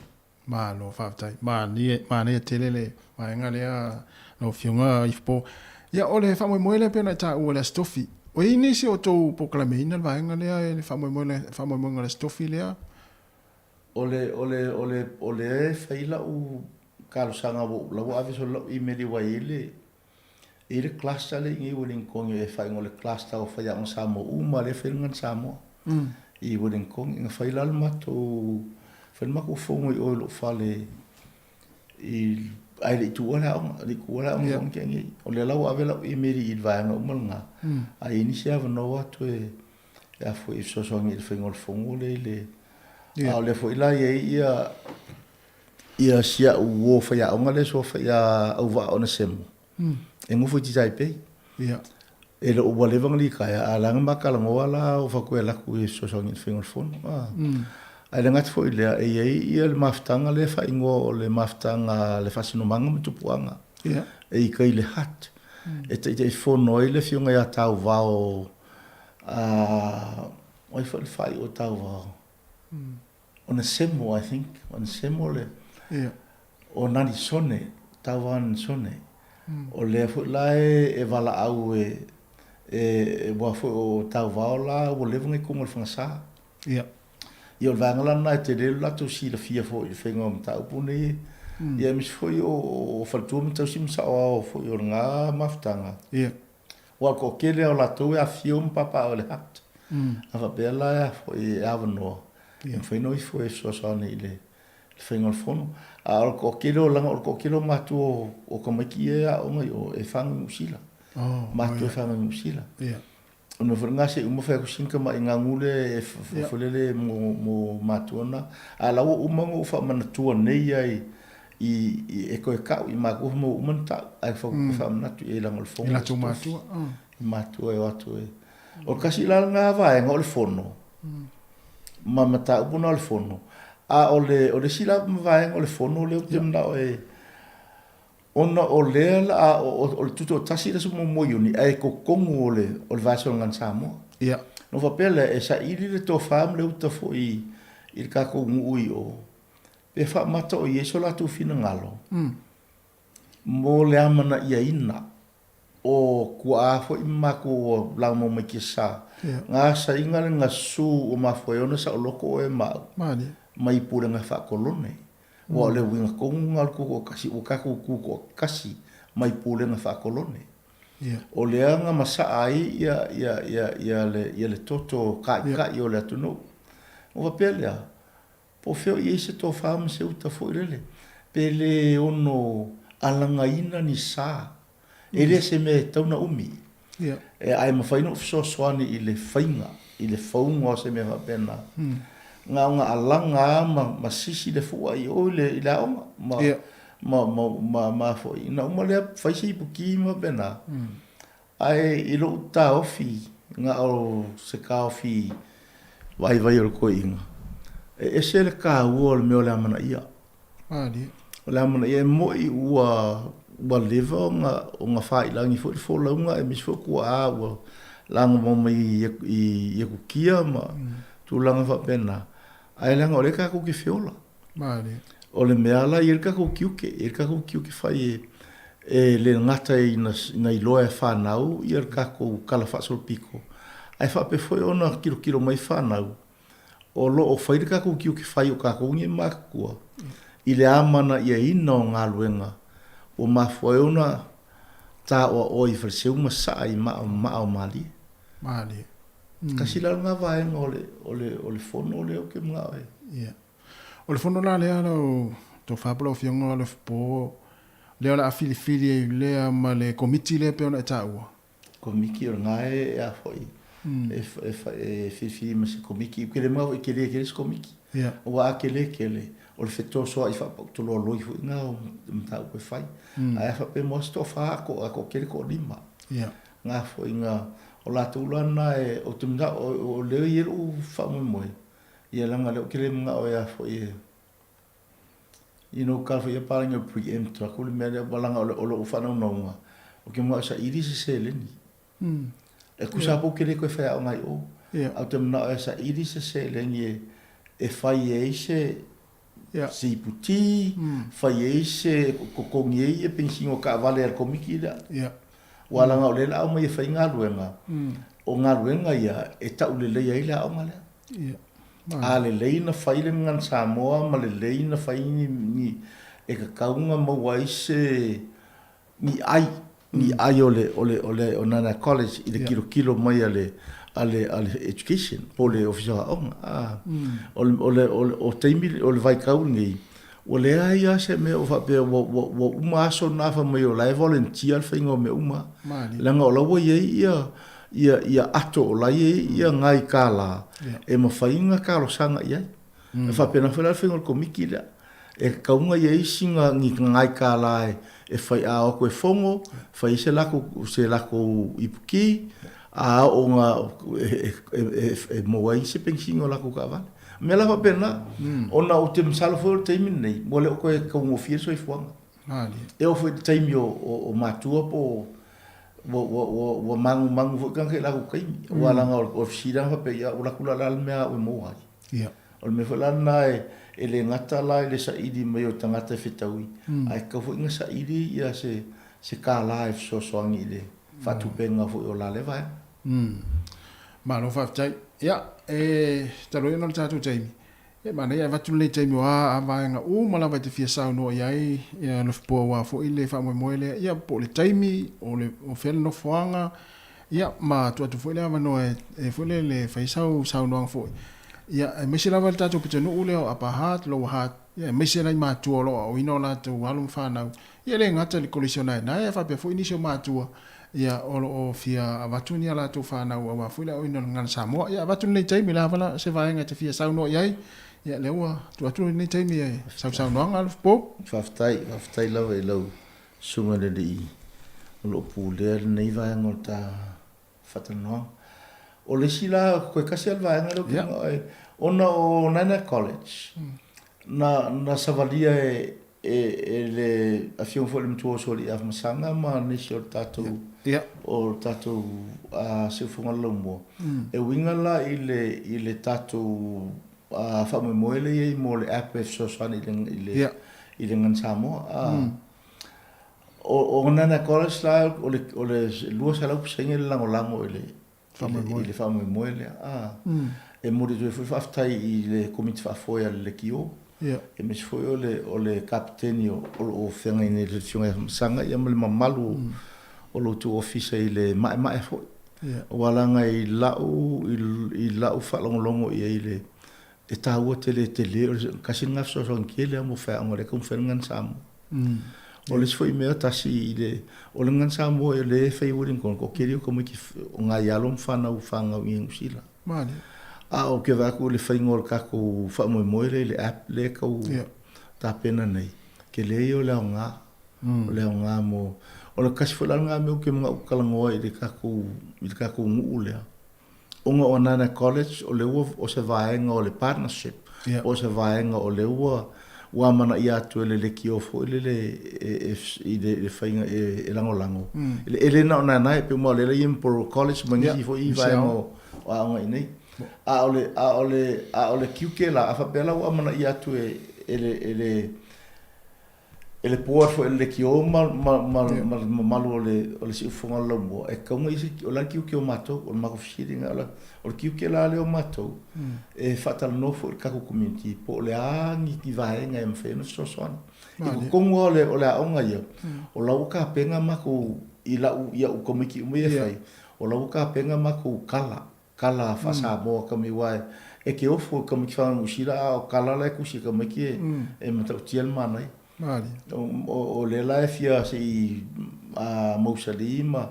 Malo whaftai. Ma ne telele. Ma inga lea no fiunga ifpo. Ia ole whamoe moele pena ta ua le stofi. O i nisi o tau poklameina le vaenga lea e le whamoe moele le stofi lea. Ole e whaila u kalosanga wo lau aviso lau i meri wa ele. E le klasta le ingi Wellington e whaingo le klasta o whaia on Samoa. Uma le whaingan Samoa. I Wellington inga whaila le mato whaimako whongo i oilo whale i aile i tuala onga. Li kuala onga onga kengi. O le lau ave lau i meri i vaenga umalanga. A inisi ava no atu e a fo i sosongi le whaingo le whongo le a le fo ila ia sia uo whaia onga le so whaia au wa ona semu. E ngufo i titai pei. E le uwa lewang li kaya a langa makalangoa la o whakue laku i sosongi le whaingo le whono. Ai le ngati fo i lea e ia le maftanga le whaingo o le maftanga le whasinomanga mtupuanga. E i kai le hat. E te i whono i le whiunga ia tau vao oi whai o tau vao. On semo, I think. On semo le. O nani sone. Tauan sone. O le fu lai e wala au e wafu o tau vao la o levunga i kunga le whangasa. I o vangala na te reo lato si la fia fo i whenga o mta upune. Ia mis fo i o whaltua mta usi msa o fo i o ngā maftanga. Wa ko kele o lato e a fio mpapa o le hat. Awa bela e fo i avanoa. Ia whaino i fo e soasane i le whainga le whono. A orko kilo langa, orko kilo matu o kamaki e a onga i o e whangu musila. Matu e whangu musila. O na whainga se uma whaiko sinka ma i ngā ngule e whalele mo matu ana. A lawa umango u whamanatua nei ai e koe kau i mako mo umanta ai fo fa matu e lang o fo ila tu matua matua e watu e o kasi la nga vai ngol fono mama ta ubuna o fono a ole sila vai ngol fono le tem na e ona o le a o tuto tasi da sumo mo yuni ai ko kongu o le vaso ngan samo ia no va pele e sa ili le to fam le uta fo i ka ko ngui o pe fa mata o yeso la tu fina ngalo mo le amana ia ina o kua fo i mako la mo me kisa nga sa inga nga su o ma fo ona sa loko e ma mai pura nga fa kolone o le winga ko ngal ko kasi o ka ko kasi mai pura nga fa kolone o le anga masa ai ia le toto ka o le tunu o va pele po feo i se to fam se uta fo ile pele ono alanga ina ni sa ele se me tauna umi e ai ma faino so swani ile fainga ile faunga se me va pena nga alanga ma sisi le fu ai o le ila ma fo ina uma le faisi puki ma pena ai ilo ta ofi nga o se ka ofi vai o ko inga e se le ka o me o le mana ia o le mana ia mo i ua leva o nga fai langi fo launga e mis fo kua a ua langa mo mai i kukia ma tu langa fa pena ai langa o le ka kuki fiola o le mea la i ka kuki fai e le ngata na iloa e whanau i ka ko kala fasol piko ai fa pe foi ona kilo mai whanau o lo o fai ka ko ki fai o ka ko ngi makua i le amana ia ina o ngā luenga o ma foi ona ta o i freseu ma sa i ma o mali kasi la nga vai ole fono le o ke mga e o le fono la le ana o to fablo fiongo le po le ala fili e le ma le komiti le pe ona e taua komiki o nga e a foi e fifi ma se komiki ke le mau ke le komiki o a ke le o le feto so i fa to lo lo i fu nga o mta ko fai a fa pe mosto fa ko ke ko lima nga foi nga o la tu lana e o tumda o le i u fa mo ia langa le ke le nga o ya foi ino ka foi pa nga preempt ko le me balanga o lo fa no nga o ke mo sa iri se le ni e kusa po ke le ko fa o ngai o au te na esa iri se le ni e fai e se si puti fai e se ko ngi e pensingo ka valer komiki da wala nga le la o mai fai nga luenga o nga luenga ia e ta ule le ia la o ngale a le na fai le ngan Samoa ma le na fai ni e ka kaunga mo wai se ni ai ole onana college i le kilo mai ale education ole official ole o teimi ole vai kau ngi ole ai se me o fa pe wo uma so na fa mai o lai volunteer fingo me uma langa o lo ia ato la ia ngai kala e mo fainga kalo sanga ia e fa pena fa fingo komiki la e kaunga ia singa ngai kala e fai a o koe fongo fai se lako ipuki a o nga e moa se pensingo lako ka vale me la fa pena ona o te msalo fo te minei mo le ko e ko fie so i fuanga e o foi te mi o matua po wo mangu fo kan ke la ko kai wala nga o fsira fa pe ya o la kula la me o mo ai o me fa la na e le ngata la le sa idi me o tangata fitaui ai ka fo nga sa idi ya se ka live so angi le fa tu penga fo o la le vai ma no fa tai ya talo no tatu taimi e mana ya vatu le taimi wa ava nga u mala vai te fia sa no yai ya no po wa fo ile fa mo moele ya po le taimi o fel no foanga ya ma tu fo ile ava no e fo le fa sa no fo ya me se lava tatu pitenu ule o apa hat lo hat ya me se lai ma tu lo o ino la tu walum fa na ya le ngata le collisionai na ya fa pe fo inisio ma tu ya o fia avatunia la tu fa na wa fu la o ino ngan Samoa ya avatun le taimi la vala se va nga te fia sa no yai Ia lewa tu atu ni taimi e sau noanga alf po. Whaftai lawa e lau sunga le i lo pule nei vai ngota whatanoa. O le sila koe kasi alwa ngalo ki ngai. Ona o Nana College. Na savalia e le afiong fo le mtua soli af masanga ma nisi o tatou o tatou se funga lomo. E winga la i le tatou fa mo moele i mo le app so sani i le ngan Samoa. O Nana College la o le lua sa lau sengi le lango i le fa mo moele. E mo le tue whaftai i le komiti whafoia le kio. E mes foi o le kapteni o whenga i le whiunga sanga i amale mamalu o lo tu ofisa i le mae foi. O walanga i lau whalongolongo i le e tahua te le kasi ngafso so nkiele amo whaongo le kum whengan Samoa. O le foi mea tasi i le o le ngan Samoa e le whaiwurin kon ko kiri o komiki o ngā ialom whanau whangau i ngusila. Mani. O ke vaku le whaingol kako whamoe le app le kau tā pena nei. Ke leo leo ngā. Leo ngā mo. O le kasi whalal ngā meo ke mga ukalangoa i le kako ngu lea. O ngā o Nana College o le ua o se vaenga o le partnership. O se vaenga o le ua mana i atu le ki ofo i le whainga e lango. Ele na o nanai pe mo le Imperial College mangi fo i vaenga o aonga i nei. A ole kiuke la a whapela ua mana i atu ele poa fo ele ki o malu o le si ufonga lomo e kaunga isi o la kiuke o matou o le mako fishiringa o le kiuke la le o matou e whatala nofo i kako community po o le aangi ki vaenga e mwheno sosoani i kukonga o le aonga ia o lau ka penga mako i lau ia u komiki ume e whai o lau ka penga mako kala whasa moa kami wae e ke ofo kami ki whangu usira o kala lai kusi kami ki e matau tiel manai o le lai fia se i Mausalima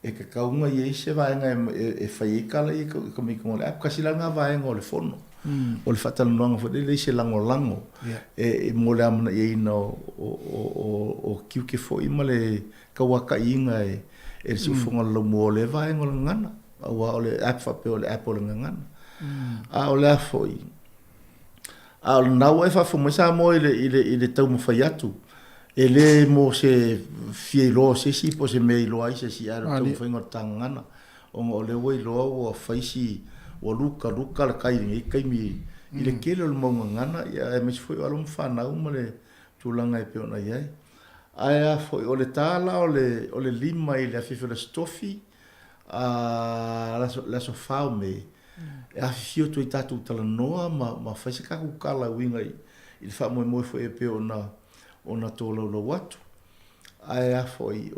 e ka kaunga i eise vaenga e whai kala i kami ki ngole ap kasi langa vaenga o le fono o le whatanuanga fo le se lango e mo le amana i eina o kiuke fo ima le kawaka inga e si ufonga lomo o le vaenga o le ngana o le app whape o le app o le ngangana. A o le afoi. A o le nau e whafo mo sa mo i le tau mo whai atu. E le mo se fie loa se si po se mei loa i se si ara tau whai ngor tangana. O le wai loa o whai si o luka le kairi i kaimi i le kele o le maunga ngana ia e mesi foi o alum whanau ma le tūlanga e peona iai. A foi o le tāla o le lima i le awhiwhela stofi la so fao me e a fio tu i tatu tala noa ma fai se kaku kala winga i le wha moe foi e pe ona tō lau watu ai a foi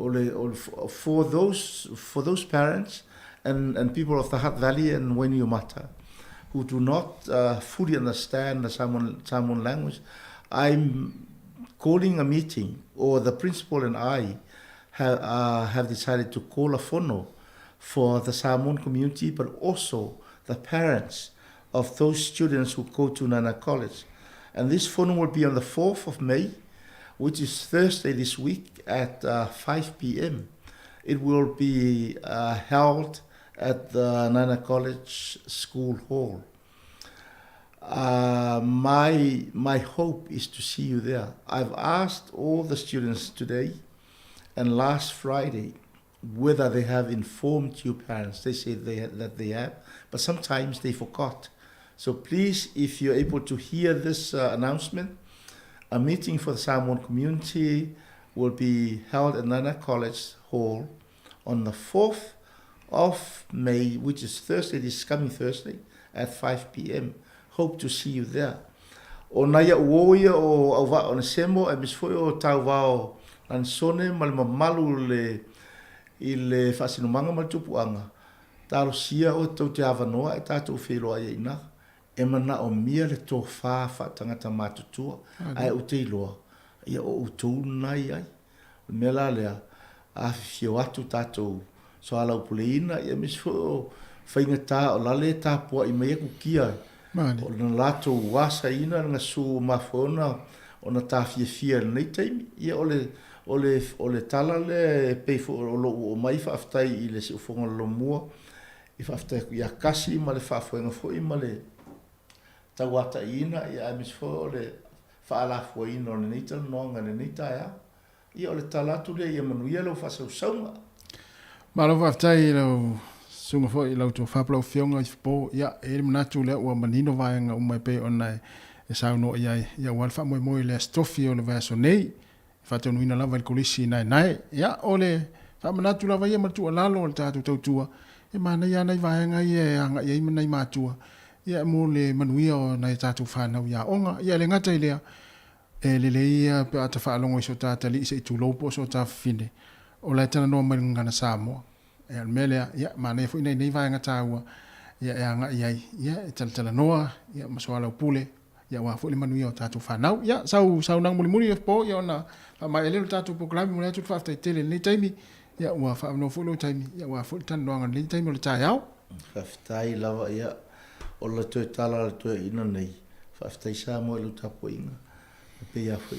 for those parents and people of the Hutt Valley and Wainuiomata who do not fully understand the Samoan language, I'm calling a meeting, or the principal and I have decided to call a whono for the Samoan community, but also the parents of those students who go to Nana College. And this forum will be on the 4th of May, which is Thursday this week at 5 p.m. It will be held at the Nana College School Hall. My hope is to see you there. I've asked all the students today and last Friday whether they have informed you parents. They say that they have, but sometimes they forgot. So please, if you're able to hear this announcement, a meeting for the Samoan community will be held at Nana College Hall on the 4th of May, which is Thursday, this coming Thursday, at 5 p.m. Hope to see you there. O naya uoia o auwa o nesemo e misfoi o tau wao lansone malu i le whasinumanga maltupuanga. Talo sia o tau te awanoa e tātou whiloa i ina. E mana o mia le tō whāwha tangata mātutua. Ai o te iloa. Ia o utou nai ai. Mea la lea. A whio atu tātou. So ala upuleina. Ia misfoi o whainga tā o lale tā pua i mea kukia. Mane. O na lato wasa ina nga su mafona o na tafia nei taimi ia ole tala le pe fo o mai fa aftai i le se fonga lo mua i fa aftai ya kasi ma le fa foenga fo i ma le tawata ina ia mis fo le fa ala fo ina le nei tal no nga le nei ta ya ia ole tala tu le ia manu ia lo fa so songa ma lo fa aftai lo sunga fo i lo to fa plo fionga i po ia e manatu le o manino vaenga o mai pe ona e sa no ia wal fa mo le stofi o le vaso nei fa te nuina lava il kulisi nai ia ole fa manatu lava ia matu alalo o tatu tautua e mana ia nai vaenga ia anga ia mai matua ia mo le manuia o nai tatu fa na ia onga ia le ngata ile e le ia pe ata fa longo so tata li se tu lopo so ta fine o le tana no mai ngana samo e al mele ia mana fu nei vaenga taua ia anga ia tala noa ia masoala pule ia wa fu le manuia o tatu fa na ia sau nang muli po ia na ma ele tatu program mo tu fa tele ni taimi ya wa fa no fu lo taimi ya wa fu tan no ngan ni taimi le taiao fa ftai lava ia o le to tala le to ina nei fa ftai sa mo le tapo inga pe ya fu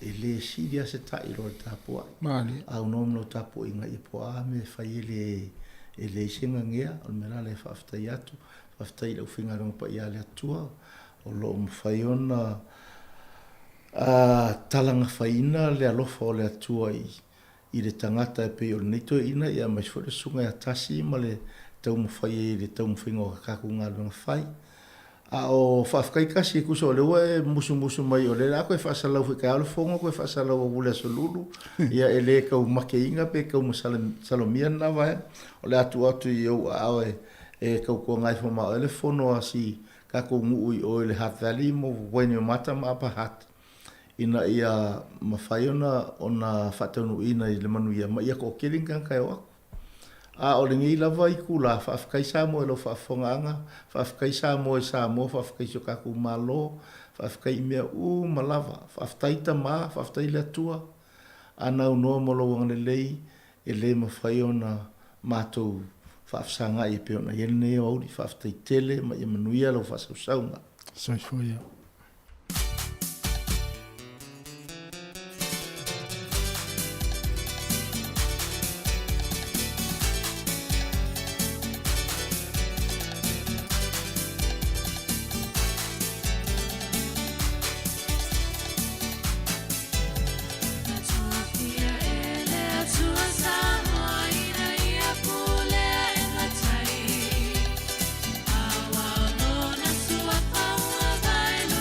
ele si dia se tai ro tapo mali au no no tapo inga i po a me fa ele singa ngia o me la le fa ftai atu fa ftai le finga ro pa ia le atua o lo mfaiona talanga faina le alofa o le atua i le tangata e pe o le neito ina ia mai fo le sunga e atasi ma le tau mawhai e le tau mwhinga o kakaku ngā lunga whai. A o whafkai kasi e kusa o le ua e musu mai o le la koe whaasalau whi kai alo whonga koe whaasalau o wule aso lulu ia e le kau make inga pe kau masalomia na vai o le atu i au ao e kau kua ngai whama o le whono asi kako ngu ui o le Hat Valley mo wene o mata ma apa hat. Ina ia mawhaiona o na whataunu ina i le manu ia ma ia ko kiringan kai o aku. A o le ngi lava i kula whafkai sa mo e lo whafonganga, whafkai sa mo e sa mo, whafkai so kaku malo, whafkai mea malava, whaftai ta ma, whaftai le atua. Ana unoa mo lo wang le lei, e le mawhaiona mātou whafsanga i peona iene o auri, whaftai tele ma i manuia lo whasausaunga. Sorry for you. Bye.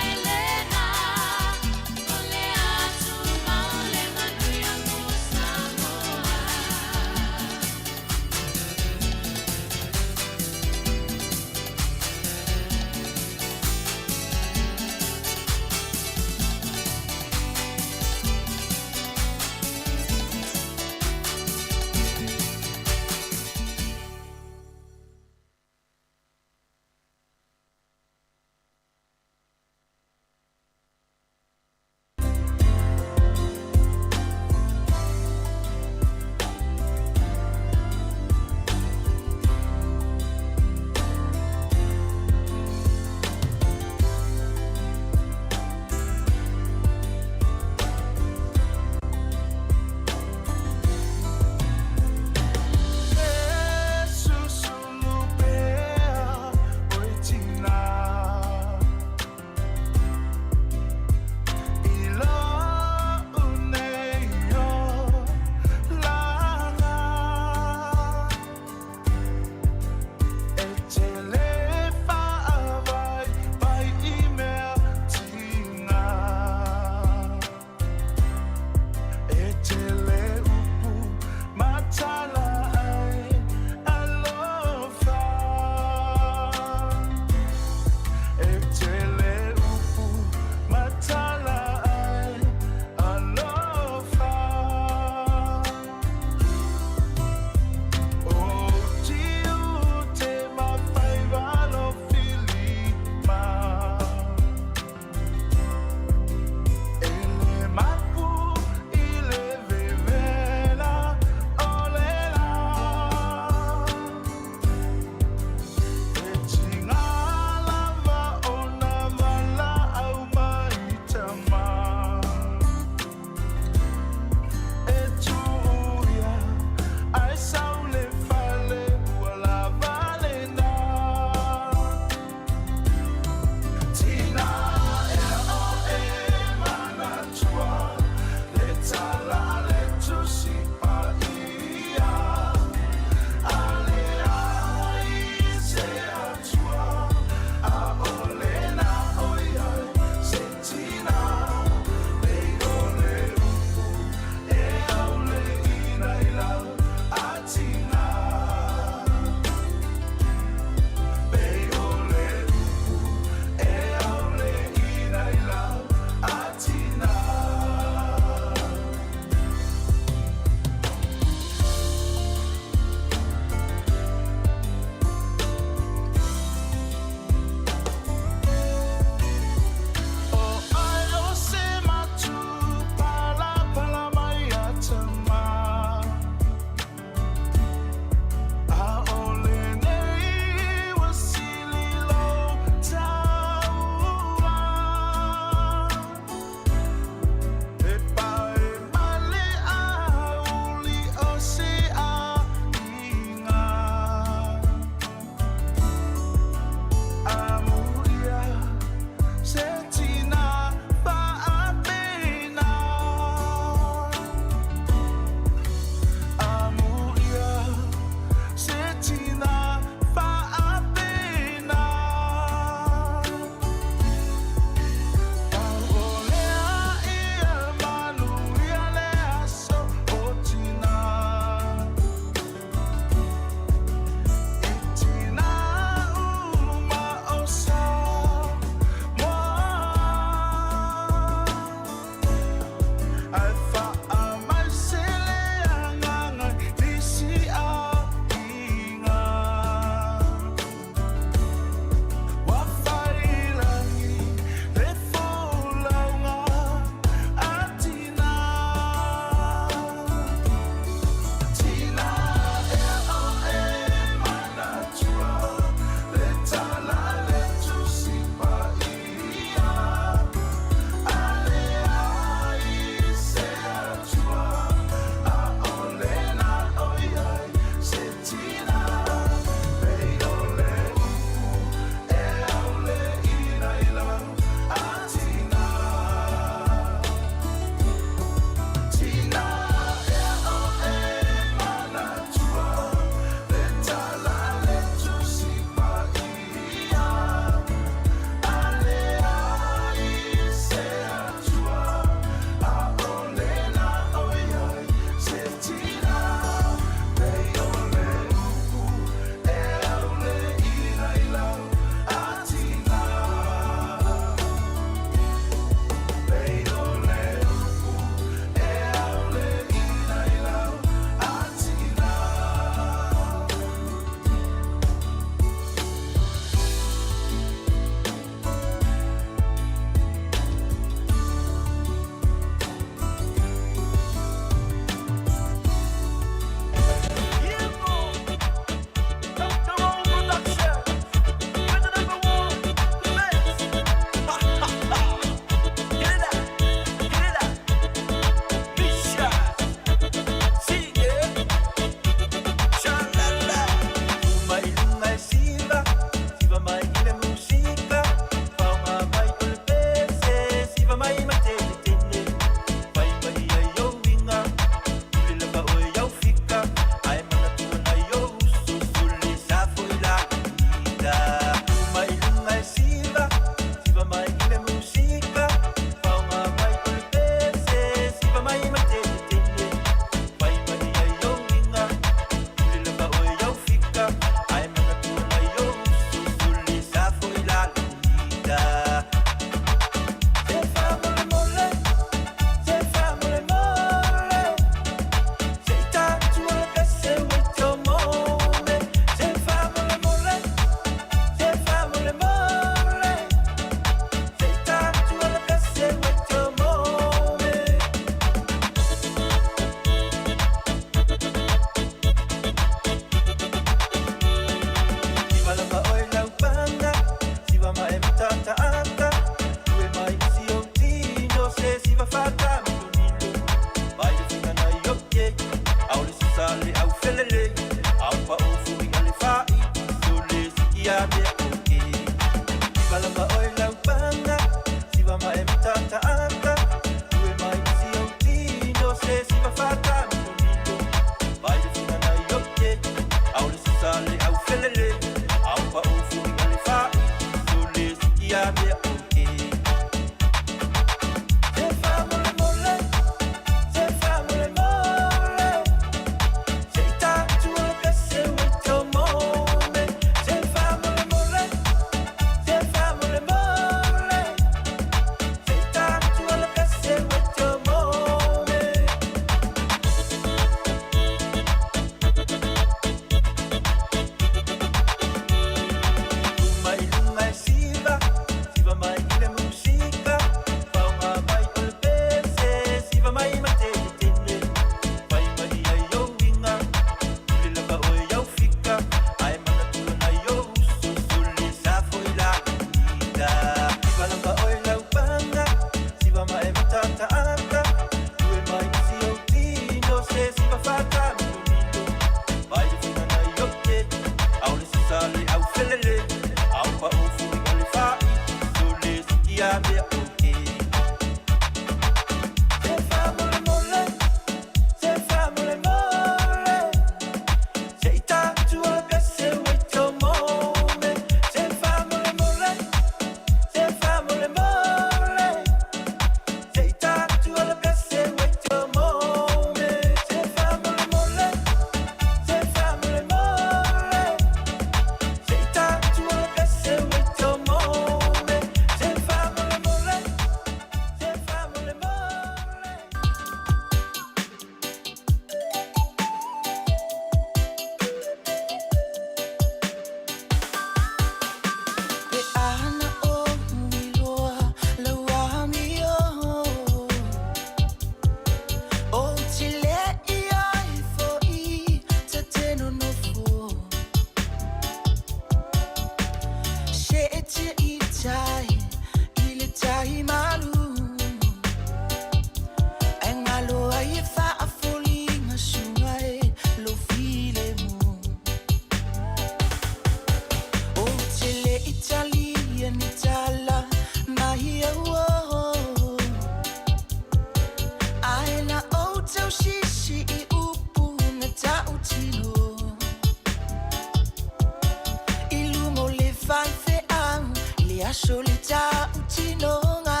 Tolita utinonga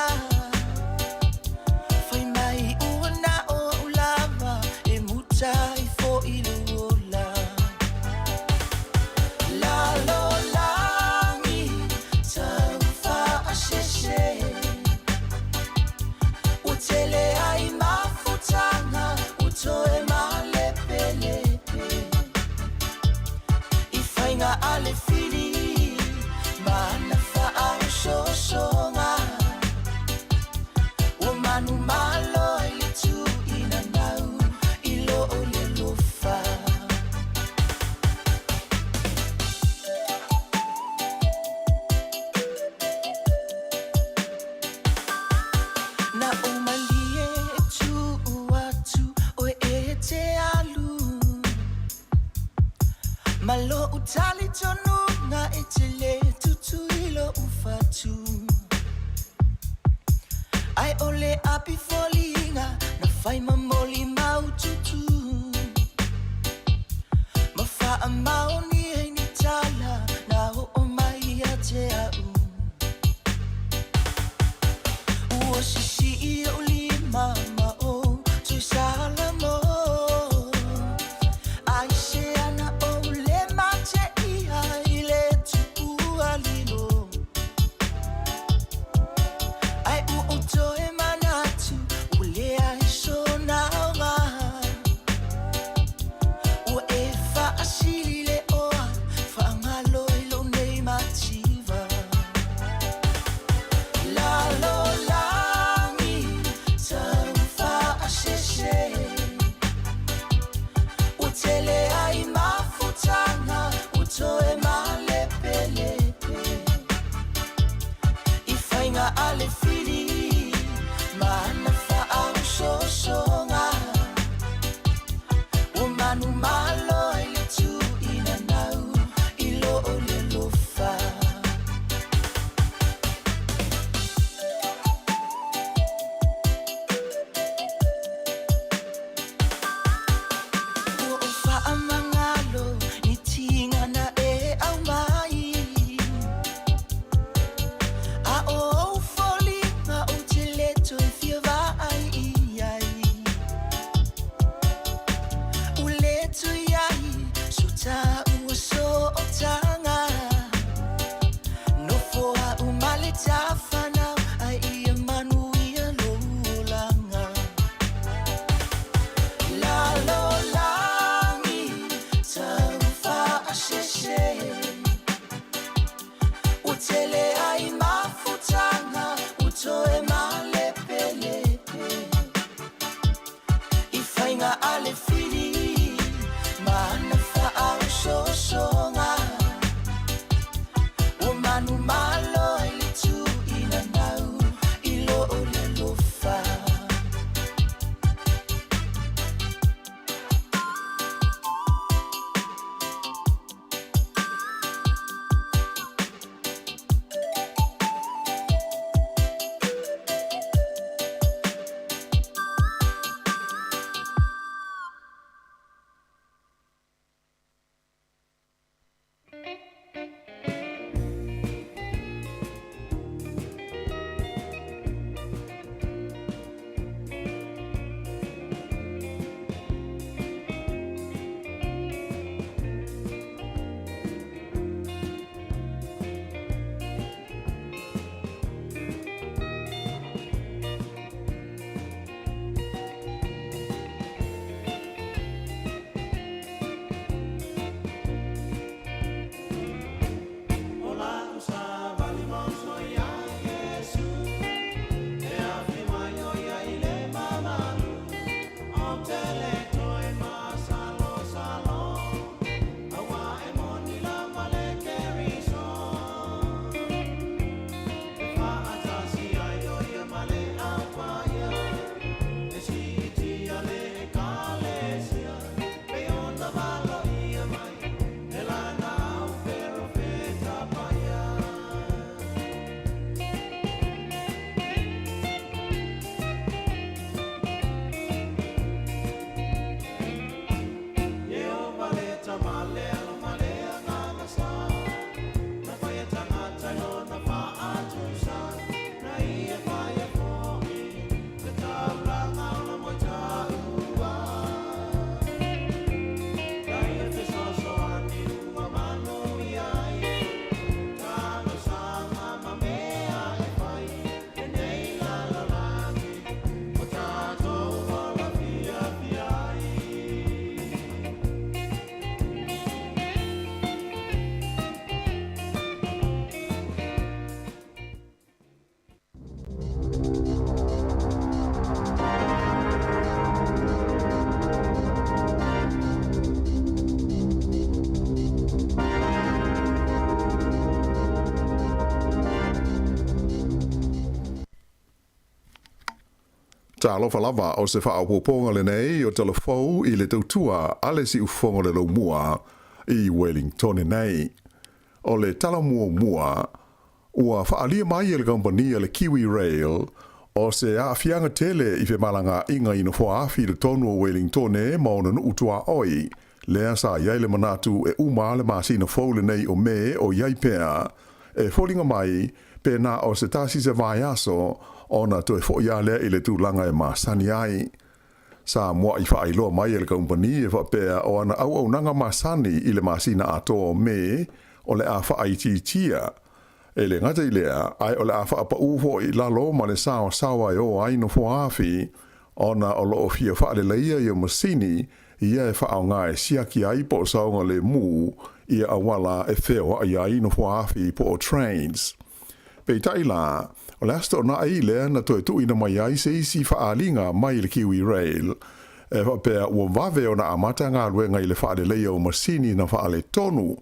Fai mai uana o ulama E muta I fo iluola La lo langi Taufa asese Utele ai mafutanga Utoe malepelepe Ifainga ale fili Mana fa'au sosonga O manu malo ili tu ina nau Ilo ole lufa Na umalie tu uatu O e te alu Malo utali tonu na etele tutu ilo ufatu Ai ole api folinga na fai mamoli mau tutu Mafa amau ni e ni tala na o mai a te au Ua sisi I o li mama o tui sala mo Ai se ana o le mate ia I le tupu alilo Ai u toe manatu ule ai so naonga Ua e fa asili le oa fa ngalo ilo nei mativa La lo langi tau fa asese Utele ai mafutanga Utoe malepelepe Ifainga ale fili Mana fa'au sosonga O manu malo ili tu ina nau Ilo ole lufa Ua o fa'amangalo Ni tinga na e au mai A o folinga o te leto e fia vai ai U leto I Ta alofa lava o se whaapoponga le nei o telefou I le tautua ale si ufonga le lo mua I Wellington nei. O le tala mua ua whaalia mai le kompania le Kiwi Rail o se a fianga tele I fe malanga inga ina whaafi le tonu o Wellington e maona nu utua oi. Lea sa iai le manatu e uma le masina foule nei o me o iai pea e folinga mai pe na o se tasi se vai aso ona to e fo ia lea I le tūlanga e masani ai. Sa mua I whaailoa mai le kompani e whapea o ana au nanga masani I le masina ato o me o le a whaaitia. E le ngata I lea ai o le a whaapa uho I lalo ma le sawa o ai no whaafi ona o lo o fia whaale leia I o masini ia e whaao ngā e siaki ai po saunga le mū ia awala e wheo ai ai no whaafi po o trains. Pei tai la, o le asta o na ai lea na toi tuina mai ai se isi whaalinga mai le Kiwi Rail. E whapea ua wawe o na amata ngā ruenga I le whaale leia o masini na whaale tonu.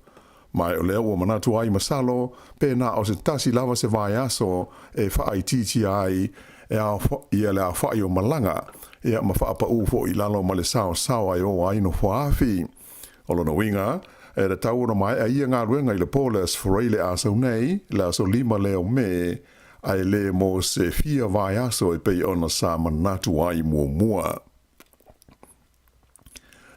Mai o lea ua manatu ai masalo, pe na o se tasi lava se vai aso e whaai titi ai ia le a whaai o malanga. Ia ma whaapa ufo I lalo ma le sao ai o ai no whaafi. O lona winga, e le tauona mai a ia ngā ruenga I le poles whareile asau nei, le aso lima leo me, ai le mo se fia vai aso e pei ona sa manatu ai mua.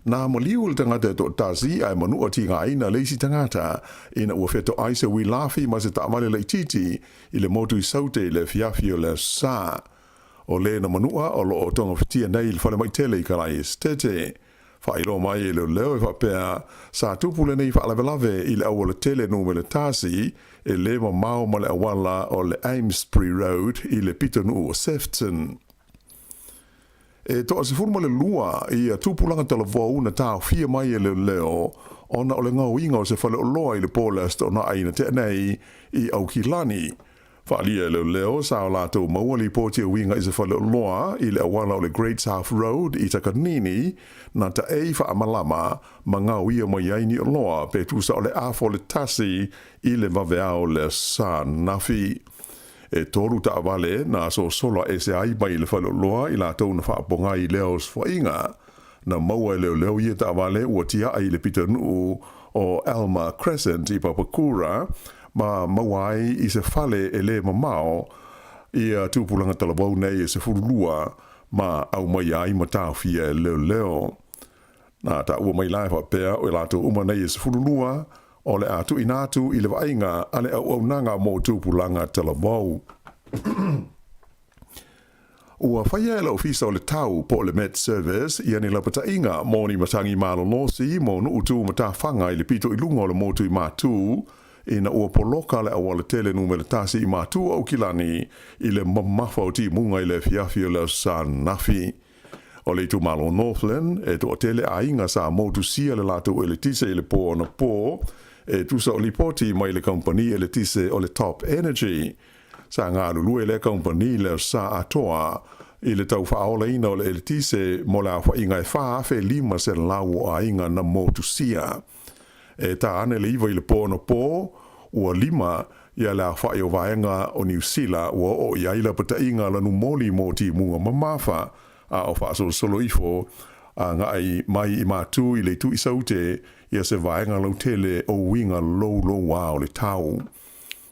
Nā mo liu le tangata e to tazi ai manua ti ngā ina leisi tangata, ina ua wheto ai se wi lafi ma se taamale le titi, I le motu I saute le fiafio le saa. O le na manua o lo o tonga fitia nei le whale mai tele I karai estete. Whailo mai e leo e whapea sa tupule nei whaalawelawe I le awala tele nume le tasi e le mao ma le awala o le Amesbury Road I le pitanu o Sefton. E toa se furuma le lua I a tupulanga talavou na tau fia mai e leo ona o le ngau inga o se whale o loa I le polest o na aina te nei I Aukilani. Whaalia leo sa o lato mauali pōtia winga I se whale o loa I le awala o le Great South Road I Takanini na ta e whaamalama ma ngau ia mai aini o loa pe tusa o le afo le tasi I le waweao le sa nafi. E toru ta avale na so solo e se ai mai le whale o loa I lato na whaaponga I leo swainga na maua leo ia ta avale ua tia ai le pitanu o Alma Crescent I Papakura ma mawai I se fale e le mamao ia tūpulanga talavau nei e se furulua ma au mai ai ma tāwhia e leo. Nā ta ua mai lai whapea o e lato uma nei e se furulua o le atu inatu I le wainga ale au nanga mō tūpulanga talavau. Ua whaia e la ofisa o le tau po le Met Service ia ni lapata inga mōni matangi malo nosi mō nu utu matawhanga I le pito I lunga o le motu I mātū ina ua poloka le awala tele numele tasi I mātua o kilani I le mamafa o ti munga I le fiafio le sa nafi. O le tu malo Northland e to tele a inga sa motu sia le lato e le tise I le po ona po e tu sa o lipoti mai le company e le tise o le Top Energy. Sa ngā lulu e le company le sa atoa I le tau whaola ina o le tise mo le awha inga e wha fe lima se lau a inga na motu sia. E ta ane le iwa I le pōna pō, ua lima ia la whae o vaenga o New Zealand ua o ia ila pata inga lanu moli mō ti munga mamafa a o wha solo ifo a ngai mai I mātū I le tu I saute ia se vaenga lau tele o winga lo wā o le tau.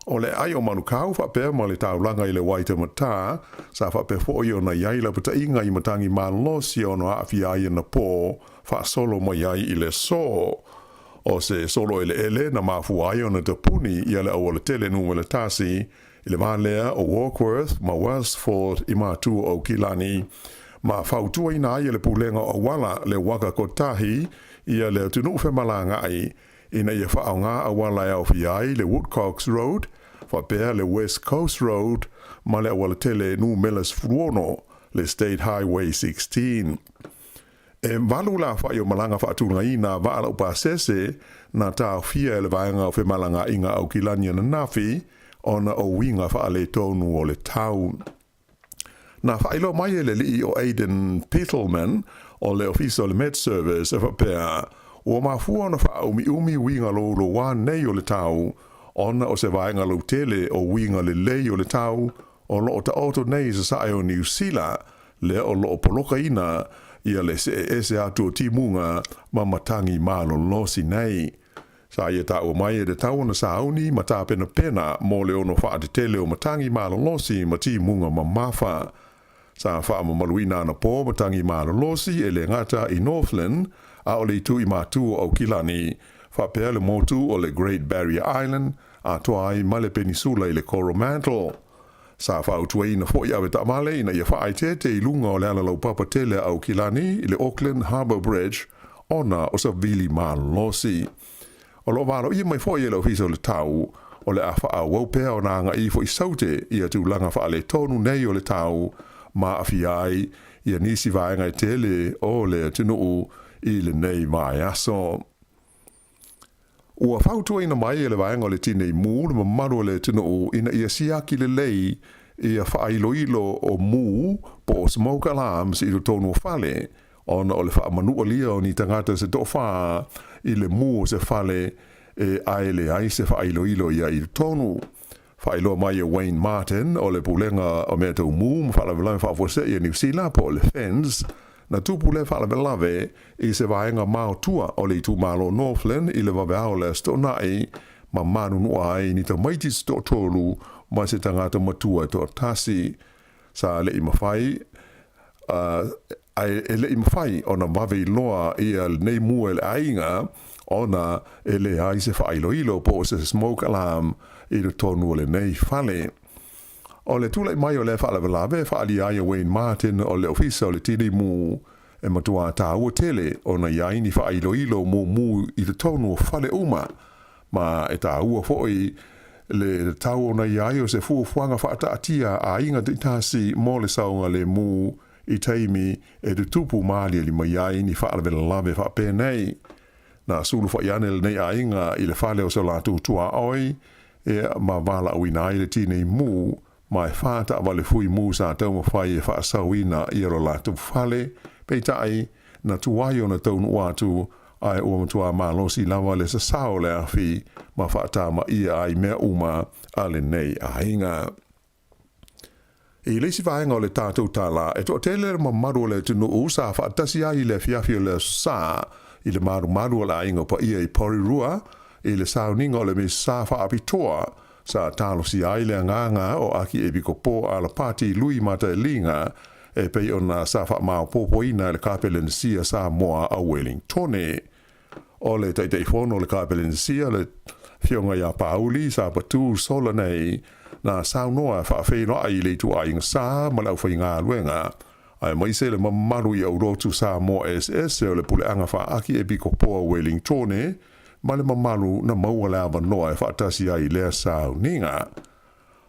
O le ai o manukau whapea ma le tau langa I le waita mata sa whapea fo i o na iaila pata inga I matangi malosi o no awhi ai na pō wha solo mai ai I le so. O se solo ele na mafu ai ona te puni ia le awala tele numele tasi I le malea o Warkworth ma Westford I mātua o Kilani ma whautua ina ai le pulenga o wala le waka kotahi ia le tunu whemalanga ai ina ia whaau ngā awala au fiai le Woodcocks Road whapea le West Coast Road ma le awala tele numeles fruono le State Highway 16. E walu la wha o malanga wha atunga I na waala upa sese na tāo fia le vaenga o whemalanga inga au kilania na nafi ona o winga wha le tonu o le tau. Na wha ilo mai le li o Aidan Pittleman o le ofisa o le Met Service e whapea o mafua na wha umi winga lo wā nei o le tau ona o se vaenga lo tele o winga le lei o le tau o lo o ta auto nei sa sae o New Zealand le o lo poloka ina ia le se atu timunga ma matangi malo losi nei. Sa ia ta o mai de tau na sauni ma ta pena mo le ono fa de tele o matangi malo losi ma timunga ma mafa. Sa fa ma maluina na po matangi malo losi e le ngata i Northland a o le tu i matu o Kilani fa pe le motu o le Great Barrier Island a toai ma le peninsula i le Coromandel. Sa fa utui na fo ia ta male ina ia fa aite te ilunga o le ala lau papa tele au Kilani i le Auckland Harbour Bridge ona o sa vili malo losi. O lo varo ia mai fo ia lo fiso le tau o le afa a wopea o nanga i fo i saute ia tu langa fa le tonu nei o le tau ma afiai ia nisi vaenga i tele o le tunu i le nei mai aso. Ua fautua ina mai e le vaenga o le tine i mū le mamaru le tunu ina ia siaki le lei ia fa ilo o mū po o smoke alarms i lo tonu o fale ona o le fa manua lia o ni tangata se tofa i le mū se fale e aile ai se fa ilo ia i tonu. Fa ilo mai e Wayne Martin o le pulenga o mea tau mū ma fa la velame fa fose i New Zealand po le fence na tupu le fa la velave i se vaenga mao tua o le tu malo Northland i le vavea o le stonai ma manu nua ai ni ta maiti sto tolu ma se tangata matua to tasi sa le i mawhai e le i mawhai o na mawe loa i al nei mua le ainga o na e le ai se fa ilo po se smoke alarm i le tonu o le nei fale. O le tūlai mai o le whaalawelawe, whaali ai o Wayne Martin o le ofisa o le tiri mū e matua tā ua tele o na iai ni whaailoilo mū i le tonu o whale uma. Ma e tā ua fhoi le tau o na iai o se fuafuanga whaata atia a inga te tasi mō le saunga le mū i teimi e te tupu maali li mai iai ni whaalawelawe whaapenei. Na sulu whaiane le nei a inga i le whale o se la tūtua oi e ma wala au ina i le tine i mū mai fata wale fui musa tau mo fai e fa sawina i ro la tu fale peitai na tuai ona tau no atu ai o matua malosi lava le sa sao le afi ma fata ma ia ai me uma ale nei ainga e le si vaenga o le tātou tala e to tele ma maru le tunu usa fa tasi ai le fiafi le sa i le maru la inga pa ia i Porirua i le sauninga o le me sa fa apitoa sa talo si aile nganga o aki e biko po ala pati lui mata linga e pei ona sa fa ma popo ina le kapelen sia sa moa a Wellingtone o le tai fono le kapelen sia le fionga ya pauli sa patu sola nei na sa noa fa fe no ai le tu ai sa ma la fa inga luenga ai mai se le mamaru i aurotu sa mo SS o le pule anga fa aki e biko po a Wellingtone ma le mamalu na maua lava noa e whaatasi ai lea sao ninga.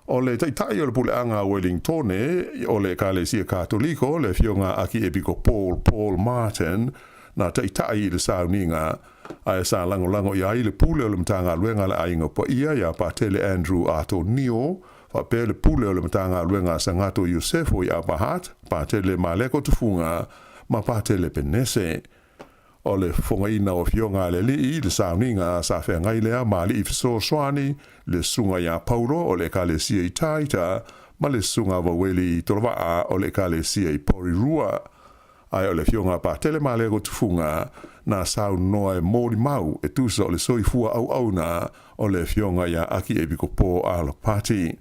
O le taitai o le puleanga Wellingtone, o le Kalesia Katoliko, le fionga aki epiko Paul Martin, na taitai le sao ninga, ai sa lango i ai le pule o le mtanga luenga le ainga pa ia pa tele Andrew Antonio, fa pe le pule o le mtanga luenga sangato Yosefo i apahat, pa tele maleko tufunga, ma pa tele penese. O le fongaina o fionga le li le sauninga sa fe ngai lea ma li ifso swani le sunga ya Paulo o le Kalesia i Taita ma le sunga wa weli tolva o le Kalesia i Porirua ai o le fionga pa tele ma le go tufunga na sau noe mori mau e tusa o le soifua au na o le fionga ya aki e biko po ala pati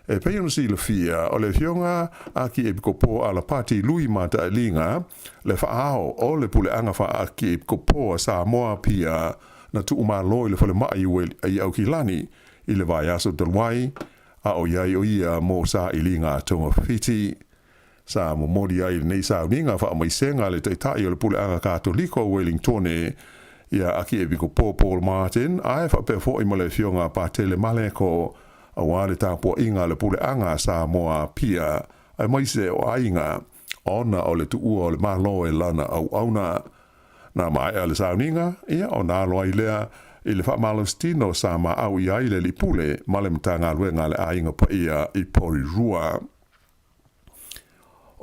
e peion si le fia o le fionga aki e biko po ala pati lui mata linga le faao o le pule anga fa aki e biko po sa moa pia na tu uma loi le fale mai i au Kilani i le vai aso delwai a o iai o ia mo sa i linga tonga fiti sa mo modi ai nei sa ninga fa mai senga le taitai o le pule anga Katoliko Wellingtone ia aki e biko po Paul Martin ai fa pe fo i mo le fionga pa tele maleko a wale tāpua inga le pule anga sa moa pia ai maise o ainga ona o le tuua o le malo e lana au na mai ale sauninga ia o na aloa i lea i le whamalostino sa ma au i aile li pule ma le mtanga luenga le ainga pa ia i Porirua.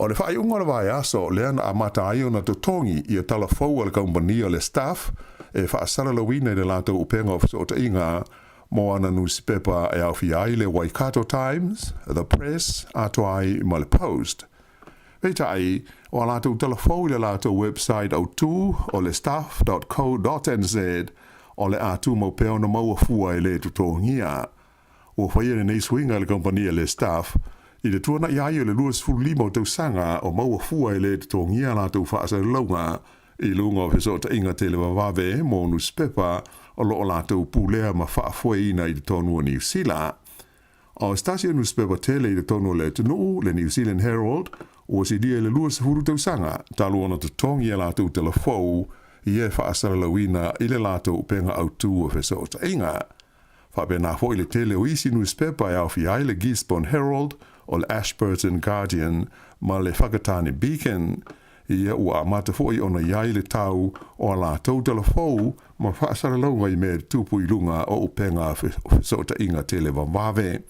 O le whaiunga le vai aso lea na amata aio na totongi i a talafou al kaumbania le staff e whaasara lawina i le lato upenga o fsota inga mo ana newspaper e au fiai le Waikato Times, The Press, ato ai ma le Post. Peitai, o lātou telefou le lātou website au tū o le staff.co.nz o le atu mau peo na mau afua e le tutongia. O whaia nei swinga le kompania le staff, i le tuana iai o le luas fulima o tausanga o mau afua e le tutongia lātou whaasa launga, i lunga o fesota inga te le wawawe mo newspaper o lo o lātou pūlea ma whaafua ina i le tonu o New Zealand. O stasio newspaper tele i le tonu le tunu, le New Zealand Herald, o si dia le luas huru tausanga, talu ona tutongi e lātou telefou, i e whaasara lawina i le lātou penga au tū o fesota inga. Whapena fo i le tele o isi newspaper e au fi ai le Gisborne Herald, o le Ashburton Guardian, ma le Whakatane Beacon, ia ua amata foi ona iai le tau o la tau telefou ma whaasara launga i me tupu i lunga o upenga fesota inga tele wamwawe.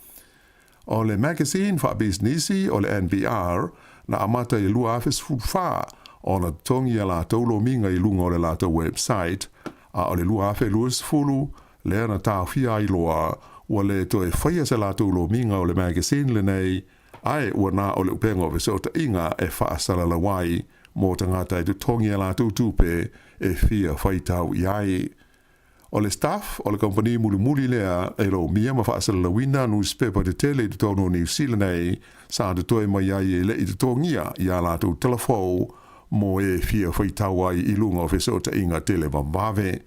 O le magazine wha businessi o le NBR na amata i lua afes fufa o na tongi a la tau lo minga i lunga o le la tau website a o le lua afe luas fulu le ana tau fia i loa ua le toe whaia se la tau lo minga o le magazine le nei ai ua na o le upenga o fesota inga e whaasara la wai mo tangata i tutongi a la tutupe e fia whaitau iai. O le staff o le kompani muli lea e lo mia ma whaasala la wina newspaper te tele i tutono New Zealand nei sa te toe mai ai e le i tutongia i a la tu telefou mo e fia whaitau ai i lunga o fesota inga tele wamwawe.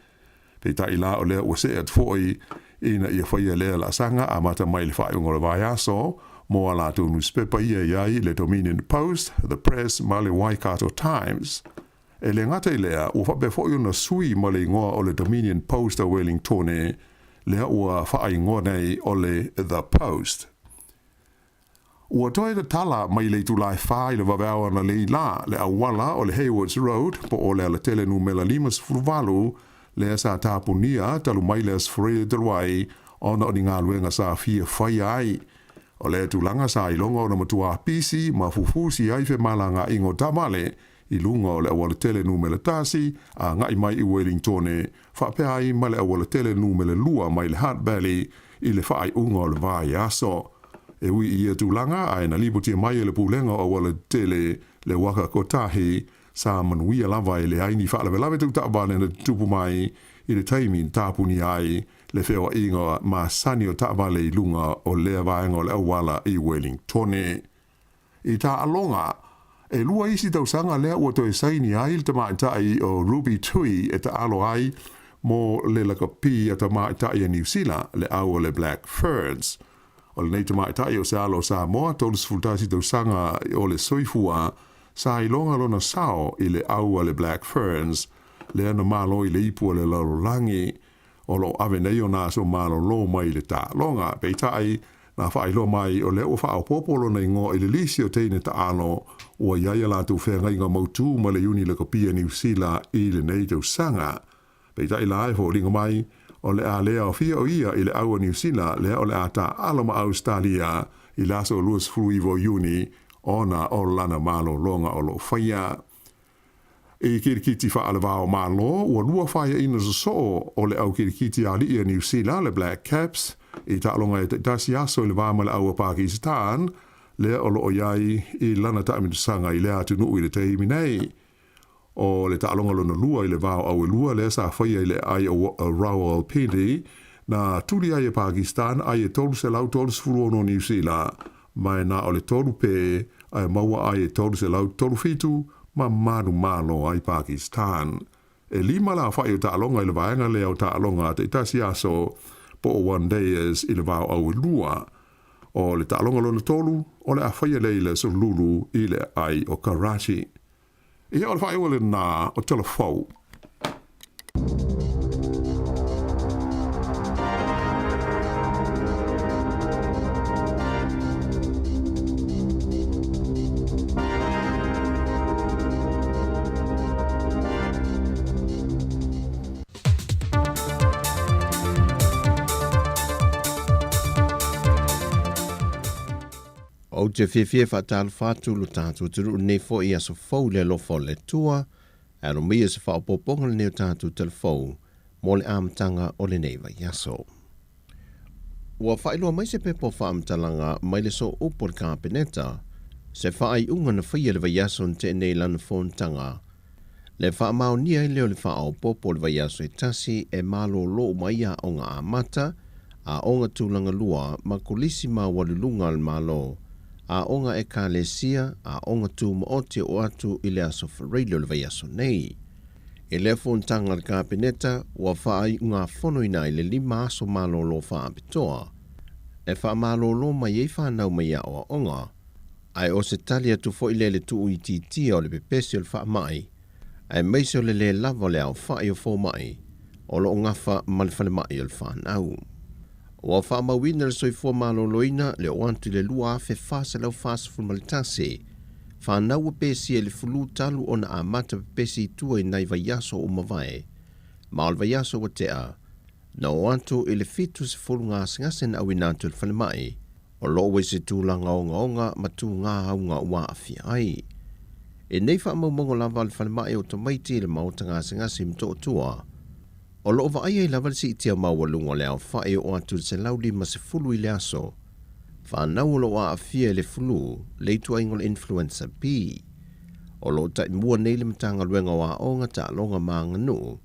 Peta i la o lea ua se at foi ina ia whaia lea la sanga a mata mai le whai ungora vai aso mo a la tu newspaper ia iai le Dominion Post, The Press, ma le Waikato Times. E le ngata i lea, ua whape fōi una sui ma le ingoa o le Dominion Post a Wellingtone, lea ua wha ingoa nei o le The Post. Ua toi le tala mai le tulai whai le waweawa na le la, le awala o le Haywards Road, po o le ala tele numela 5 lea sa tāpunia talu mai le asfrele taluai, ona o ni ngā luenga sa fia whai ai. O le tulanga sa ilonga o na matua pisi, ma fufusi ai fe malanga ingo tamale, i lunga o le awala tele numele tasi, a ngai mai i Wellingtone, whapea ai ma le awala tele numele lua mai le Hutt Valley, i le whaai unga o le vai aso. E ui i ia tūlanga, a na liputia mai e le pūlenga o awala tele le waka kotahi, sa manuia lava e le aini whaalawe lawe tu taabane na tupu mai, i le taimin tāpuni ai, le whewa inga ma sani o taabale i lunga o lea vaenga o le awala i Wellingtone. I tā alonga, e lua isi tausanga lea ua toi saini ai le tamaitai o Ruby Tui e ta alo ai mo le lakapi a tamaitai a New Zealand le au o le Black Ferns. O le nei tamaitai o se alo sa moa tolus fultasi tausanga o le soifua sa ilonga lona sao i le au o le Black Ferns le ana malo i le ipu o le larolangi o lo ave nei o naso malo lo mai le ta longa peitai na whailo mai o leo wha au popolo nei ngō i le lisi o teine ta ano ua iaia lātou whenga inga mautu ma le uni le kopia New Zealand i le nei tau sanga. Peita i la aifo ringa mai o le a lea o fia o ia i le aua New Zealand lea o le a ta alama Australia i laso luas fruivo uni ona o lana malo longa o lo whaia. E kirikiti wha alawao malo ua lua whaia ina so o le au kirikiti ali i New Zealand le Black Caps i ta'alonga e tasi aso i le vāma le aua Pakistan, lea o loo iai i lana taamitusanga i lea tunu i le teimi nei. O le ta'alonga lona lua i le vāo au e lua lea sa whaia i le ai o Rawalpindi, na tuli ai e Pakistan ai e tolu se lau tolu sfuru no New Zealand, mai na o le tolu pe ai maua ai e tolu se lau tolu fitu, ma manu malo ai Pakistan. E lima la whaia o ta'alonga i le vaenga lea o ta'alonga te tasi aso, po one days i le vāo au lua. O le ta'alonga lona tolu, o le awhaia leile so lulu i le ai o Karachi. Ia o le whaia le nā o telefou. O te whiwhia whatal whātu lo tātou turu nei fo i aso fau le lofo le tua, aro mia se whaopoponga le neo tātou telefou, mo le amtanga o le neiva yaso. Ua whailua mai se pepo whaamtalanga mai le so upo le kāpeneta, se whaai unga na whaia le vaiaso te nei lana whontanga. Le wha mau nia leo le wha au popo le vaiaso tasi e malo lo mai a onga a mata, a onga tūlanga lua ma kulisi ma walulunga al malo, a onga e ka le sia, a onga tū maote o atu i le aso whareilio le vaiaso nei. E le whontanga le kāpeneta, ua whaai unga whono ina i le 5 aso malo lo wha apitoa. E wha malo lo mai e whanau mai a o onga, ai o se tali atu fo i le tu i titia o le pepesi o le wha mai, ai meise o le lava le au wha i o fo mai, o lo ngafa ma le whale mai o le whanau. O a wha mawina le soifua malo loina le o antu le lua afe whasa lau whasa fulmalitase, whanau a pesi e le fulu talu o na amata pepesi tua i nai vaiaso o mawai, ma o le vaiaso wa tea, na o antu i le fitu se fulu ngā singase na awi nantu le whale mai, o lo we se tūlanga onga ma tū ngā haunga ua awhi ai. E nei wha maumongo lava le whale mai o tomaiti le mauta ngā singase mto o tua, o lo va ai lava le si itia maua lunga le au whae o atu se lauli ma se fulu i le aso, whanau lo a awhia le fulu, le tu aingol influenza B, o lo tai mua nei le matanga luenga wa onga ta longa maa nganu,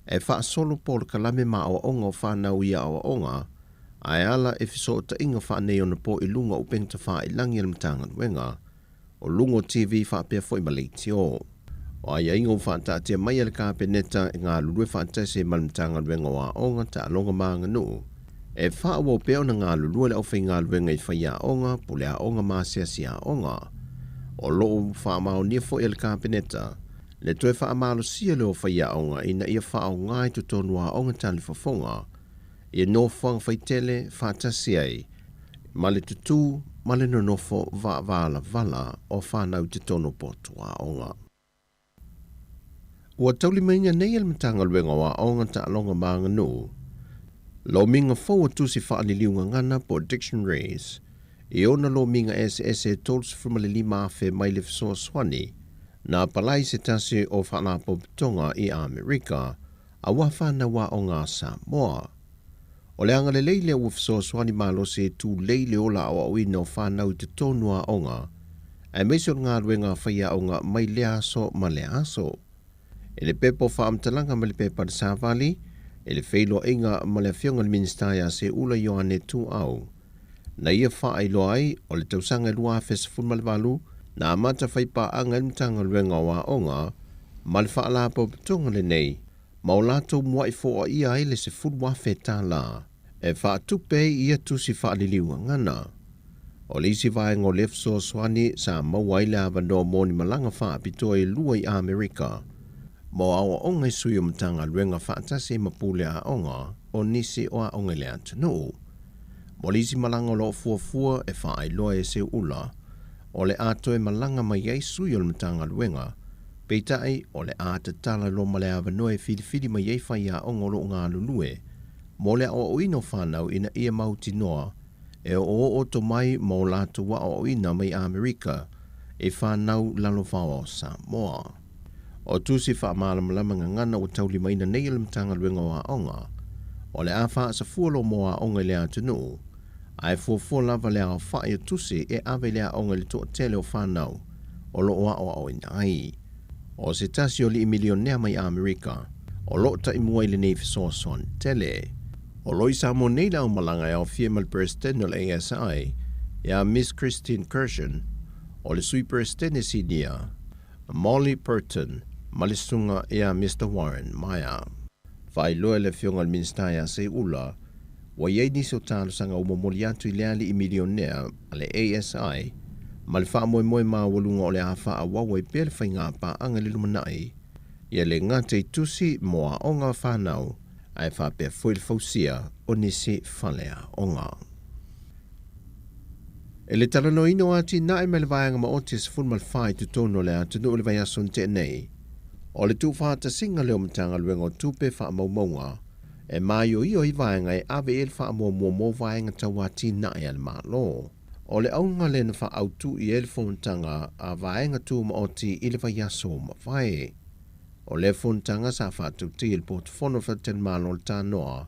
e wha solo po le kalame ma o onga o whanau ia o onga, ai ala e fiso ta inga wha nei ona po i lunga upeng ta wha i langi le matanga luenga, o lungo TV wha pia fo i maleitio. O ai ingo wha tia mai ala kāpeneta e ngā lulue wha tese malimtanga luenga wa onga ta longa maa nganu, e wha awo peo na ngā lulue le au whai ngā luenga i whaia onga po le a onga maa sia sia onga. O loo wha mao nia fo i ala kāpeneta, le toe wha amalo sia leo whaia onga ina ia wha au ngai tu tonua onga tali whafonga, ia no whang whaitele wha tasi ai, ma le tutu, ma le nonofo va vala o whanau te tono potua onga. Ua tauli mainga nei al matanga luenga wa onga ta alonga maa nganu, lo minga fau tusi whaaniliunga ngana po dictionaries, i ona lo minga e tols frumale 5 afe mai le fisoa swani, na palai se tasi o whanapo pitonga i Amerika, a wafana wa o ngā Samoa. O le anga le leile ua fisoa swani malo se tu leile ola o awina o whanau te tonua onga, e meiso ngā luenga whaia onga mai le aso ma le aso. E le pepo whaamtalanga ma le pepa de Savali, e le whailo inga ma le whionga le ministaia se ula Ioane tu au. Na ia wha ai loai o le tausanga lua fes fulmalivalu, na amata whaipa anga imtanga luenga wa onga, ma le wha ala po pitonga le nei, ma o lato mua i fo o ia ai le se fulwafe tā la, e wha tupe ia tusi wha aliliunga ngana. O le isi vaenga o lefso swani sa mawaile avando moni malanga wha apitoa i lua i Amerika, mo awa onga sui o matanga luenga whaatasi mapule a onga o nisi o a onga le atanu. Mo lisi malanga o lo fuafua e wha ai loa e se ula, o le ato e malanga mai ei sui o le matanga luenga, peitai o le ata tala lo male avanoe filifili mai ei whai a onga lo ngā lulue, mo le o ino whanau ina ia mauti noa, e o to mai mo lato wa o ina mai Amerika, e whanau lalo whao Samoa. O tusi wha malamalama ngana o tauli maina nei le matanga luenga wa onga, o le a wha sa fualo mo a onga le atunu, ai fuafua lava le a wha i tusi e ave le a onga le toa tele o whanau, o lo oa o ina ai. O se tasi o li milionea mai Amerika, o lo ta imua i le nei fisoa son tele. O lo isa mo nei lau malanga e o fie mal president o le ASI, ia Miss Christine Kirshen, o le sui president e sinia, Molly Burton, malisunga ia Mr. Warren Maya. Vai loe le fionga al ministaia se ula, wa iei niso talo sanga umomoli atu i leali i milionea ale ASI, ma le wha moe maa walunga o le a wha a wawa i pele whai ngā pa anga le lumanai, ia le ngate i tusi moa onga whanau, ai wha pia foil fausia o nisi whalea onga. E le talano ino ati na e mele vaianga ma otis fulmal whai tu tono le atunu o le vai ason te nei, o le tu whaata singa leo matanga luenga o tupe wha maumonga, e mai o i vaianga e ave el wha mo vaianga tawati na e al maa lo. O le aunga le na wha autu i el fontanga a vaianga tu ma oti i le vai aso ma vai. O le fontanga sa wha tu ti il portfono wha ten malo le tanoa,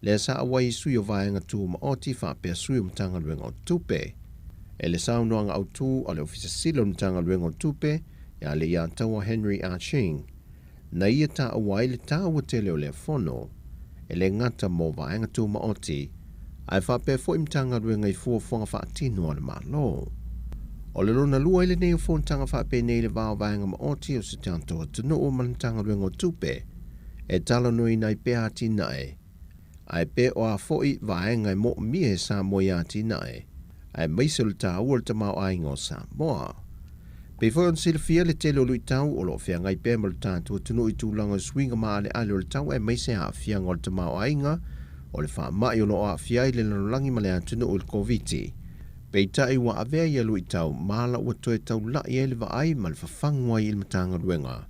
le sa awai sui o vaianga tu ma oti wha pia sui o matanga luenga o tupe, E le saunoanga au tū o le ofisa silo ni tanga luengo tupe, ia le ia taua Henry Arching. Na ia ta awai le ta awa tele o le fono, e le ngata mo vaenga tū maoti, ai whape fo imtanga luenga I fuafonga whaatino le malo. O le lona lua ile nei o fontanga whape nei le vao vaenga maoti o se tantoa tunu o manatanga luengo tupe, e tala nui nai pe ati nae. Ai pe o a foi vaenga mo mie sa mo ya ati nae, ai maisel ta ua ta mau aingo sa moa. Pe foi on silfia le tele o lui tau o lo fia ngai pe mal tantoa tunu I tūlanga swinga maa le ale o le tau e maise a fia ngol ta mau ainga, o le wha mai o lo a fia I le lalangi ma le atunu o le COVID-19. Pei tai wa avea ia lui tau mala ua toe tau la I ele va ai ma le whawhangwa I le matanga luenga.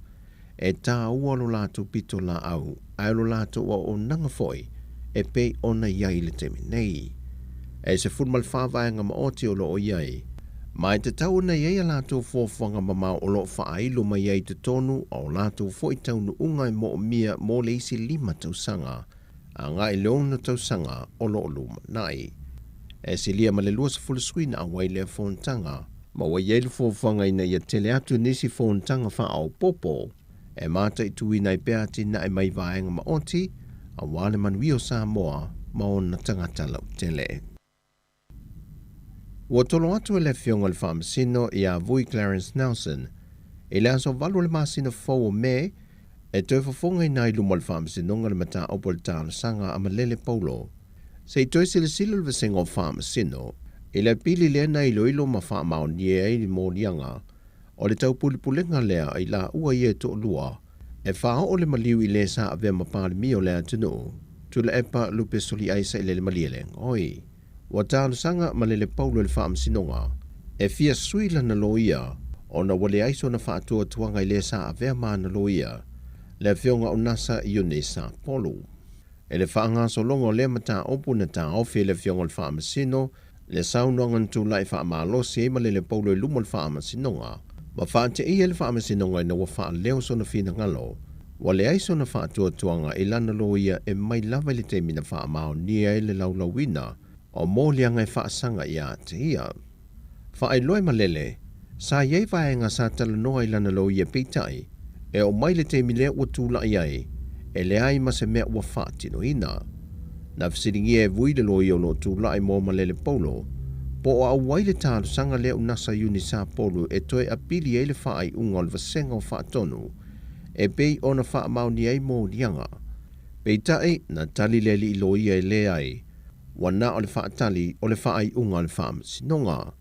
E tā ua lo lato pito la au, ai lo lato ua o nanga foi, e pei ona iai le temi nei. E se funmal whawaianga ma oti o lo o iai. Mai te tau na iai a lato fōwhanga mamau o lo whaailu ma iai te tonu o lato fōi tau nu ungai mo mia mo le isi 5 tausanga, a ngai leona tausanga o lo luma nai. E se lia ma le lua sa fulaswina a wai le fontanga, ma wai iai le fōwhanga ina ia tele atu nisi fontanga wha au popo, e mata I tui nai pēa tina e mai vaenga ma oti, a wale manui o Samoa ma o na tangata lau tele. Ua tolo atu e le fionga le whamasino I a vui Clarence Nelson, e le aso valu le masina fau o me, e toi fafonga I nai luma le whamasinonga le mata opo le tāna sanga a malele paulo. Se I toi sila sila le vasenga o whamasino, e le pili le na ilo ilo ma whamao nie I mo lianga, o le tau pulipulenga lea I la ua ie to lua, e whao o le maliu I le sa ave mapale mi o lea tunu, tu le epa lupe soli aisa I le malieleng, oi. Wa tāna sanga malele paulo le whaamsinonga, e fia suila na loia, o na wale aiso na whaatua tuanga I le sa ave ma na loia, le fionga o nasa I o ne sa polu. E le whaanga so longo le mata opu na ta ofi le fionga le whaamasino, le saunongan tu lai whaamalosi e malele paulo I lumo le whaamasinonga, wa whaate I ele whaamasinonga ina wa whaa leo so na fina ngalo, wa le aiso na whaatua tuanga I lana loia e mai lava le te mina whaamao nia ele laulawina, o mōlianga e whaasanga I a te ia. Whaai loe malele, sa iei vaenga sa tala noa I lana loia peitai, e o mai le te milea ua tūla iai, e le ai ma se mea ua whaatino ina. Na fsiringi e vui le loia o no tūla I mō malele paulo, po o au waile tālu sanga leo nasa yuni sa polu e toe apili e le whaai unga o le vasenga o whaatonu, e pei o na wha mauni ei mō lianga. Pei tae na tali le li loia e le ai, wana o le whaatali o le whaai unga le whaamasinonga,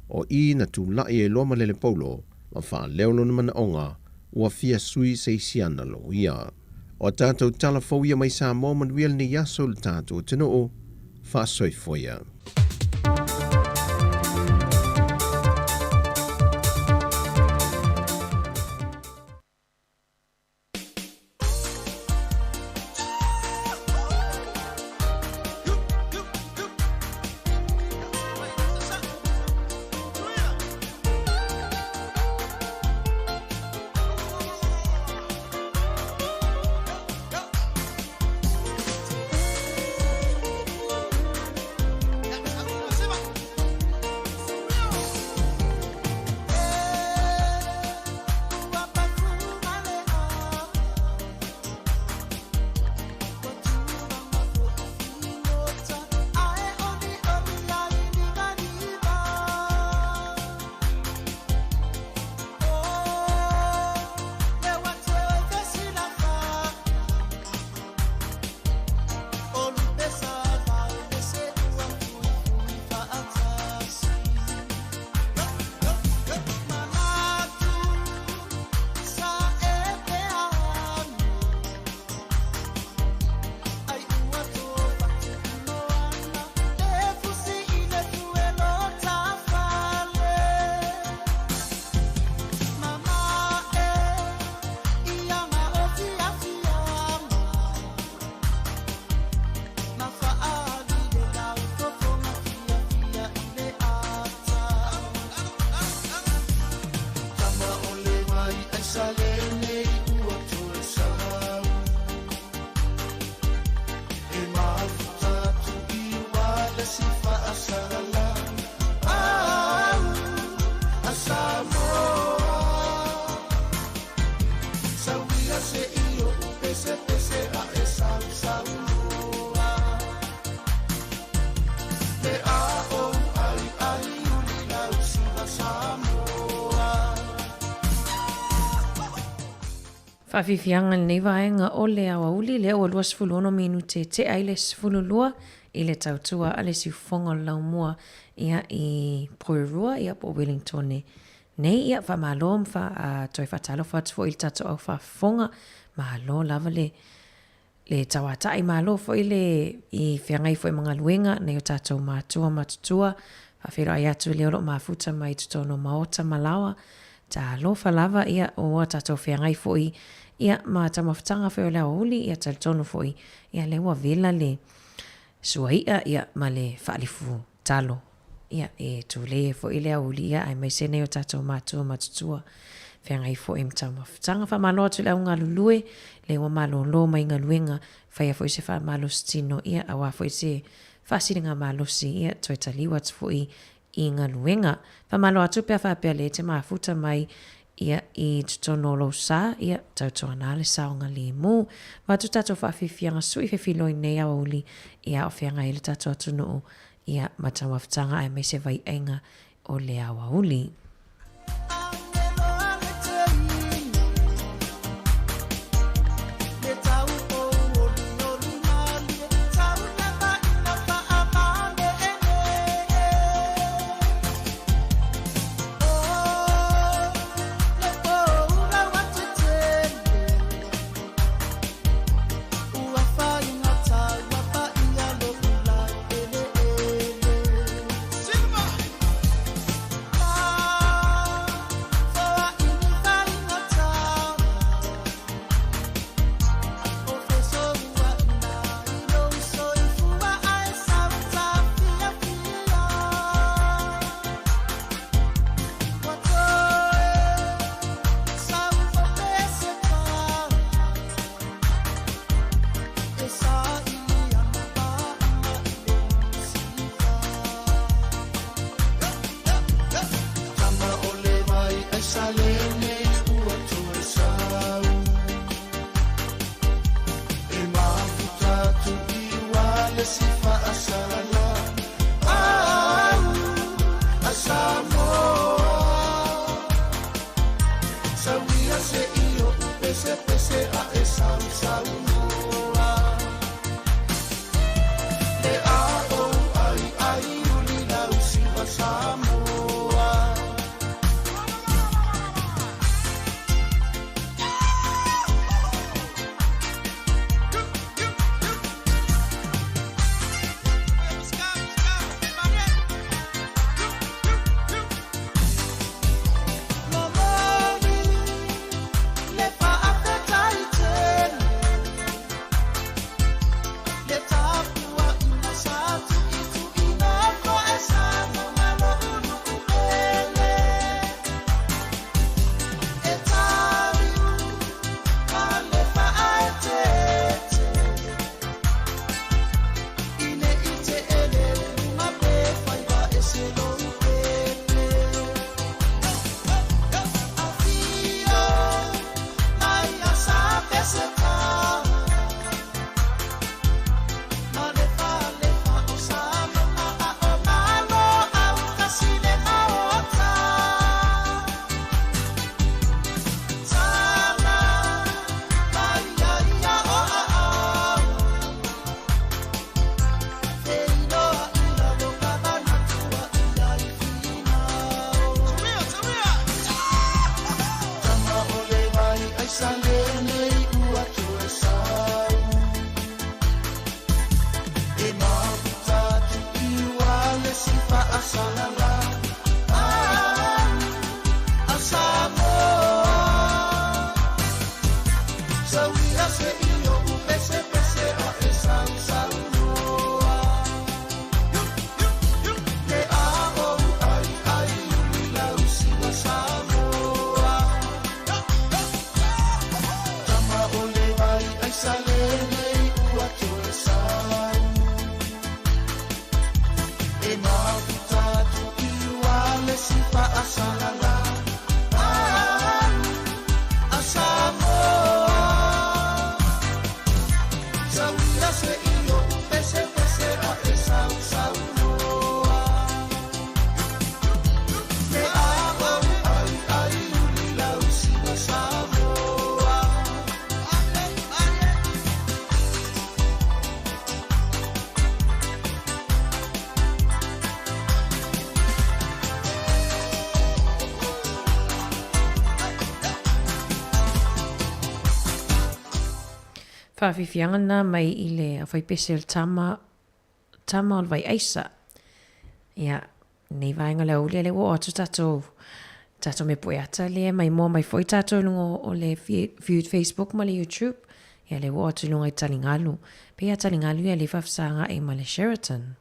o I na tu lai e loma lele paulo, ma wha leolo na mana onga, ua fia sui se isiana lo ia. O tātou tala fauia mai sa mōman wiel ni yaso le tātou tino o, wha soi foia. Whawhiwhianga nei vaenga o le awa uli le o 20 minute te aile 10 i le tautua a le siufonga laumua ia i Poirua ia po Wellington. Nei ia whamalom toi whatalo whatu i tato au whafonga malo lava le tawatai malo fo i le i whiangai fo i mga luenga nei o tato mātua matutua whawhero ai atu leo lo mafuta mai tutono maota malawa ta lo lava ia o tato whiangai fo i ia ma tamawhatanga fo i lea uli ia talitono fo i ia lewa vela le suaia ia ma le whaalifu talo ia e tule fo i lea uli ia ai mai sene o tato mātua matutua whiangai fo i mtamawhatanga whamalo atu lea unga lulue le wa malo lo mai ngā luenga whaia fo i se whamalo stino ia awa fo i se whasiringa malosi ia toi taliwa tu fo i ngā luenga. Whamalo atu pia whapea le te mafuta mai ia i tutono lo sa ia tautoa nā le saonga le mu. Watu tato whawhiwhianga sui whiwhiloi nei awa uli ia o whianga i le tato atu nuu ia matamawhatanga ai me se vai ainga o le awa uli. whawhiwhianga nā mai I le a whai pese o tama o le vai aisa. Ia, nei vaenga le ule le wo atu tatou me poe ata le mai mo mai foi tatou lungo o le viewed Facebook ma le YouTube. Ia le wo atu lunga I talingalu. Pe a talingalu ia le whafsanga e ma le Sheraton.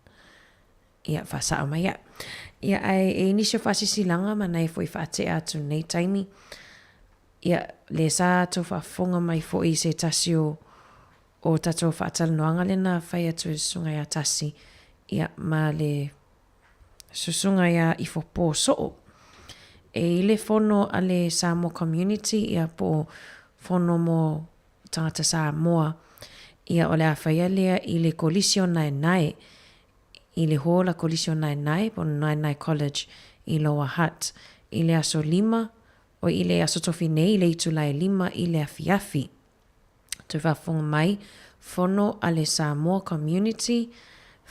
Ia whasao mai ia. Ia ai nisio whasisilanga ma nei foi whaate atu nei taimi. Ia le sa tau whafonga mai foi se tasi o tatou whaatalonoanga le na whai atu sunga ia tasi. Ia ma le susunga ia I fopo soo. E ile fono a le Samoa community ia po fono mo tangata Samoa. Ia o le awhaia lea I le kolisio nai. I le hola kolisio nai po Nai College I Lower Hutt. I le aso 5 o I le aso tofi nei I le itulai 5 I le afiafi. Tu whafonga mai fono a le Samoa community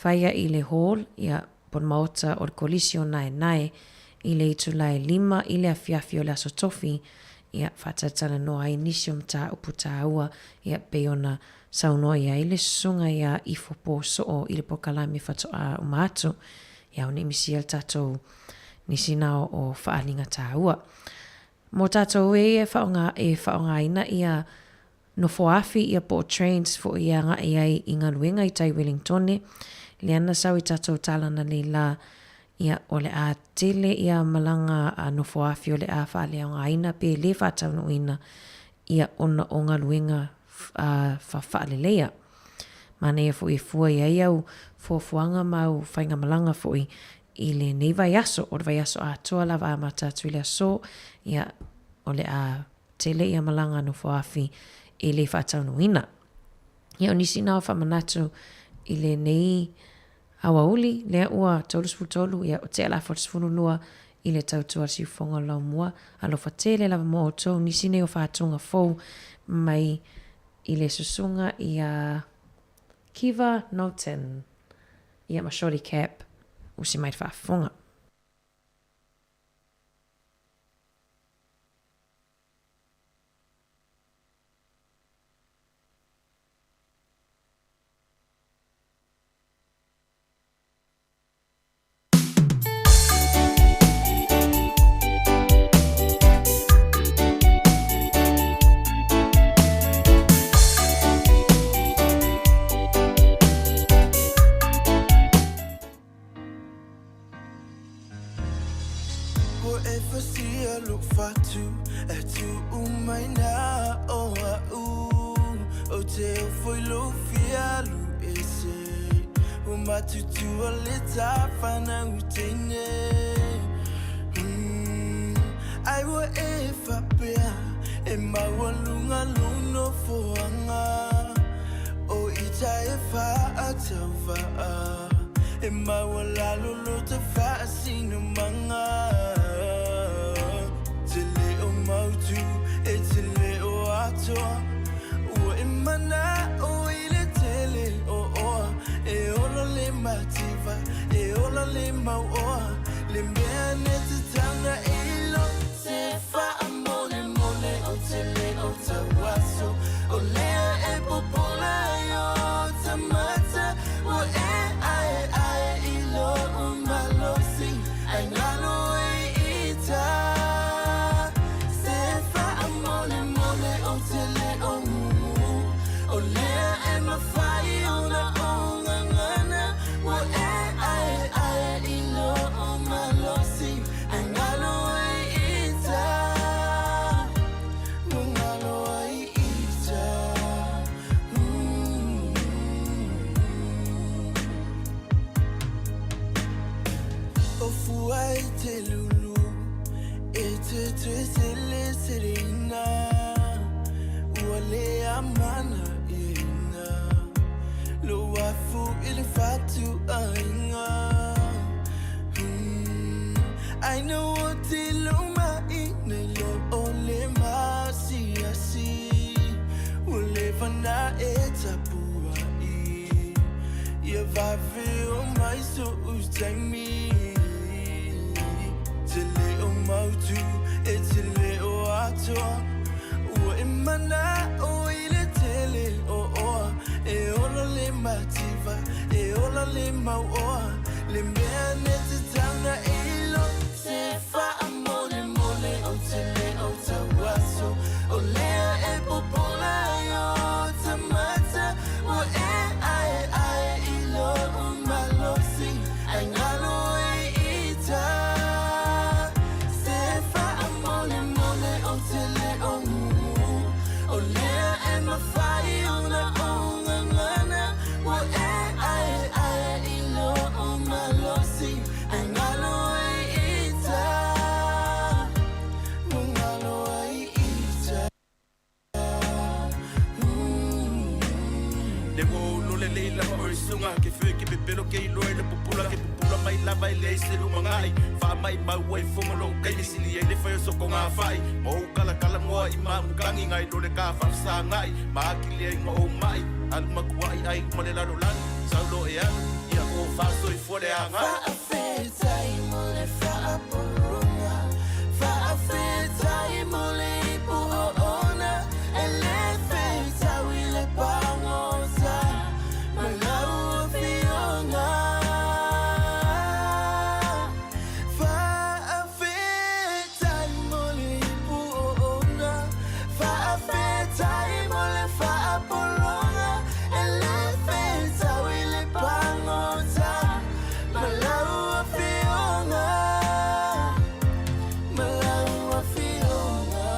whaia I le hall ia pon maota o le kolisio nai I le itulai 5 I le afiafi o le aso tofi ia whatatana noa I nisio mta uputa ua ia peona saunoa ia I le sunga ia I fopo soo I le pokalami whatoa umatu ia o ni misi al tatou nisi nao o whaalinga tā ua. Mo tatou e whaonga ina ia no foafi ia po trains fo ia nga ia I ngā luenga I tai Wellingtone. Le ana sau I tatou talana le la ia o le a tele ia malanga a no foafi o le a whaaleonga ina pe le whatauno ina ia ona o ngā luenga whaalelea. Mana ia fo I fua ia iau fuanga mau whainga malanga fo I le nei vai aso o le vai aso a toa lava a matatu le aso ia o le a tele ia malanga no foafi I le whatauno ina. Ia o nisi nao whamanatu I le nei awauli lea ua tolu ia o te ala lua I le tautua si ufonga lau mua alo whatele lava mo o tau nisi nei o whatunga fau mai I le susunga ia Kiva Noten ia Mashori Cap usi mai whafonga. Whatever see I look for to at you my na oh o te foi lo fialu ese o matutu a leta fana utene I will ever bear e mawalunga luno foanga o ita e fa atava e mawalalo lo te fa sino manga mautu e te leo atoa ua e mana o I le tele o oa e ola le mativa e ola le mauoa le mea ne te tana e lo se fa amole mole o te leo tawaso o lea e popola yo tamata ua e ai I lo umalosi ai ngalo e ita I know what to luma in the only mercy I see will live on that etapua I feel my soul's take me to little mautu it's a little ato what in mana o ile tele o mativa e ola le mauoa le mea ne te tana e ilo se fa amole mole o te le o tawaso o lea e popola yo tamata o e ai ilo umalosi ai ngalo e ita se fa amole mole o te le o lea e mawhai una o ngangana o e ai ilo umalosi ai ngalo e ita ngalo e ita Le wolo le leila marisunga ke feke pe pelo ke ilo le popula mai lava ile se lu mangai fa mai mai wai fonga lo kai sili ele fa so ko nga fai mo kala mo i ma mukangi ngai do le ka fa sa ngai ma ki le ngo mai al makwai ai mo le la lo lan sa lo ya o fa so i fo le anga fa a fe tai mo le fa a polonga fa a fe tai mo le po ona ele fe tai le pangosa ma la o fionga fa a fe tai mo le po ona fa a fe tai mo le fa a polonga ele fe tai le pangosa ma la o fionga ma la o fionga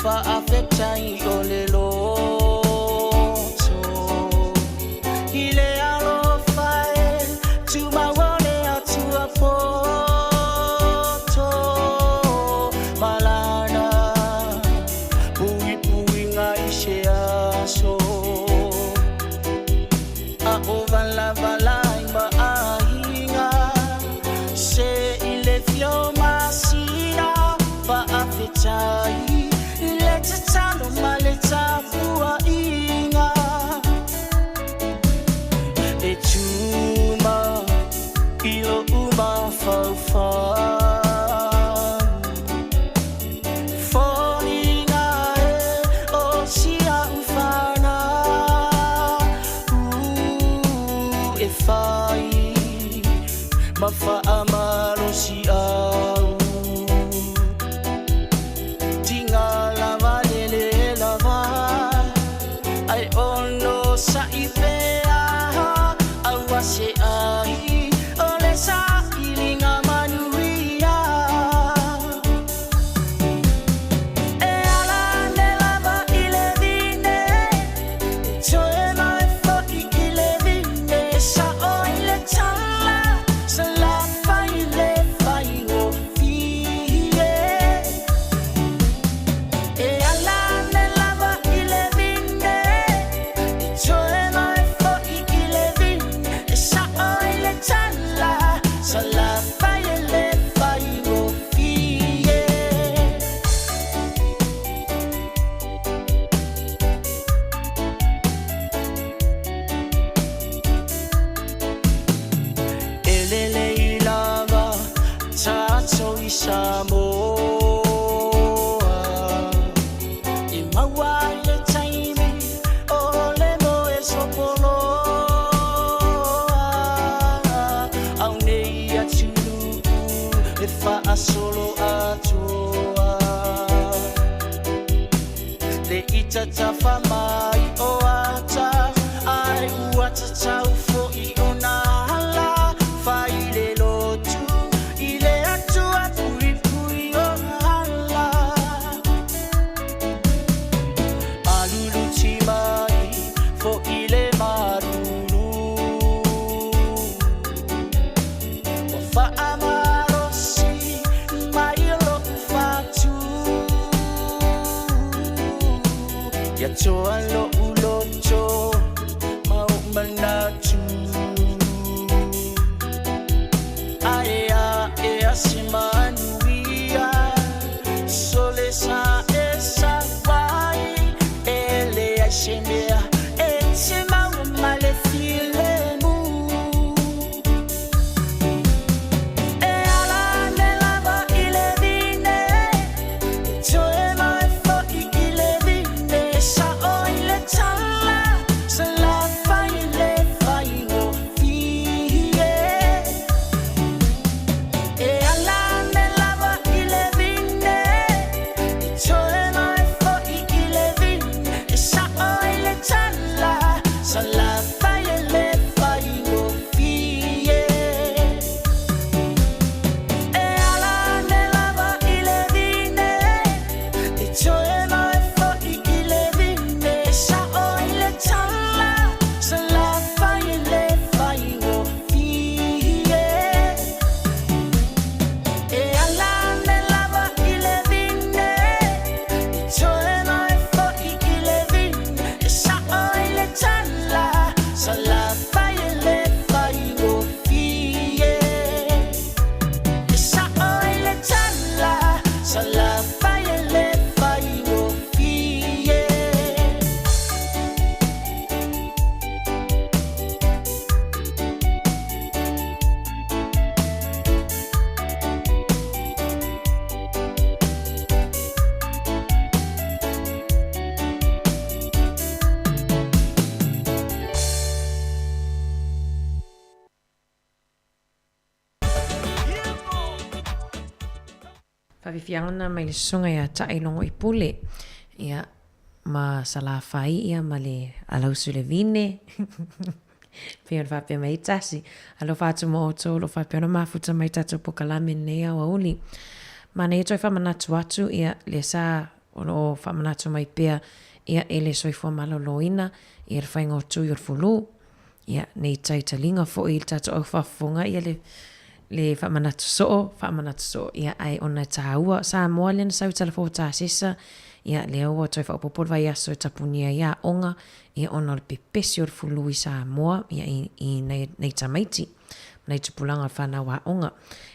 fa affetta o le loto ile alo fai tu ma wone a tua poto malana pui nga ishe aso a ovala imba ahinga se ile fio masina fa affetta Tano maleta fua inga e chuma ilo uma fa foninga o sia ufana e fai ma fa amaro si au sa ipea awase ai ole sa ilinga manuia e ala nela ba ile vine choe mai fo ile vine sa oile chala sa la fai o fie e ala nela ba ile vine choe mai fo ile vine sa oile chala sa la fai o fie elele ilava tato isamoa i maua ile taimi o le moe sopoloa au nei atu e fa solo atoa le ita tafa mai o ata ai uata tau fo i ona hala fai le lotu ile atua pui o hala alulu timai fo ile marulu o fa amarosi mai lo fatu ya toa lo uloto mau manatu ai asimanuia sole sa esa vai ele asemea etsema male filemu e ala nelava ile vine joema fo ile vine sa oile tala sa la faile faino fie e ala nelava ile vine joema fo ile vine sa oile tala sa la faile faino fie e ala nelava ile vine joema fo ile vine sa oile tala sa la faile faino fie e ala nelava ile vine joema fo ile vine sa oile tala sa la faile faino fie sa oile tala sa la faile faino fie Whawhiwhiaona mai le sunga ia tae longo I pule. Ia ma salawhai ia ma le alausu le vine. Pia le whapea mai tasi. Alo whatu mo o tō, lo whapea no mafuta mai tatu pokalame nei au auli. Ma nei toi whamanatu atu ia le sa o whamanatu mai pia ia ele soifua malo loina ia le whainga o tū i o fulu. Ia nei taitalinga fo I tatu au whafunga ia le whamanatu so ia ai ona tāua sa moa lena sau talafo tāsesa ia le aua toi whaupopolo vai aso tapunia ia onga ia ona le pepesi o le fulu I sa moa ia I nei tamaiti nei tupulanga whanau wa onga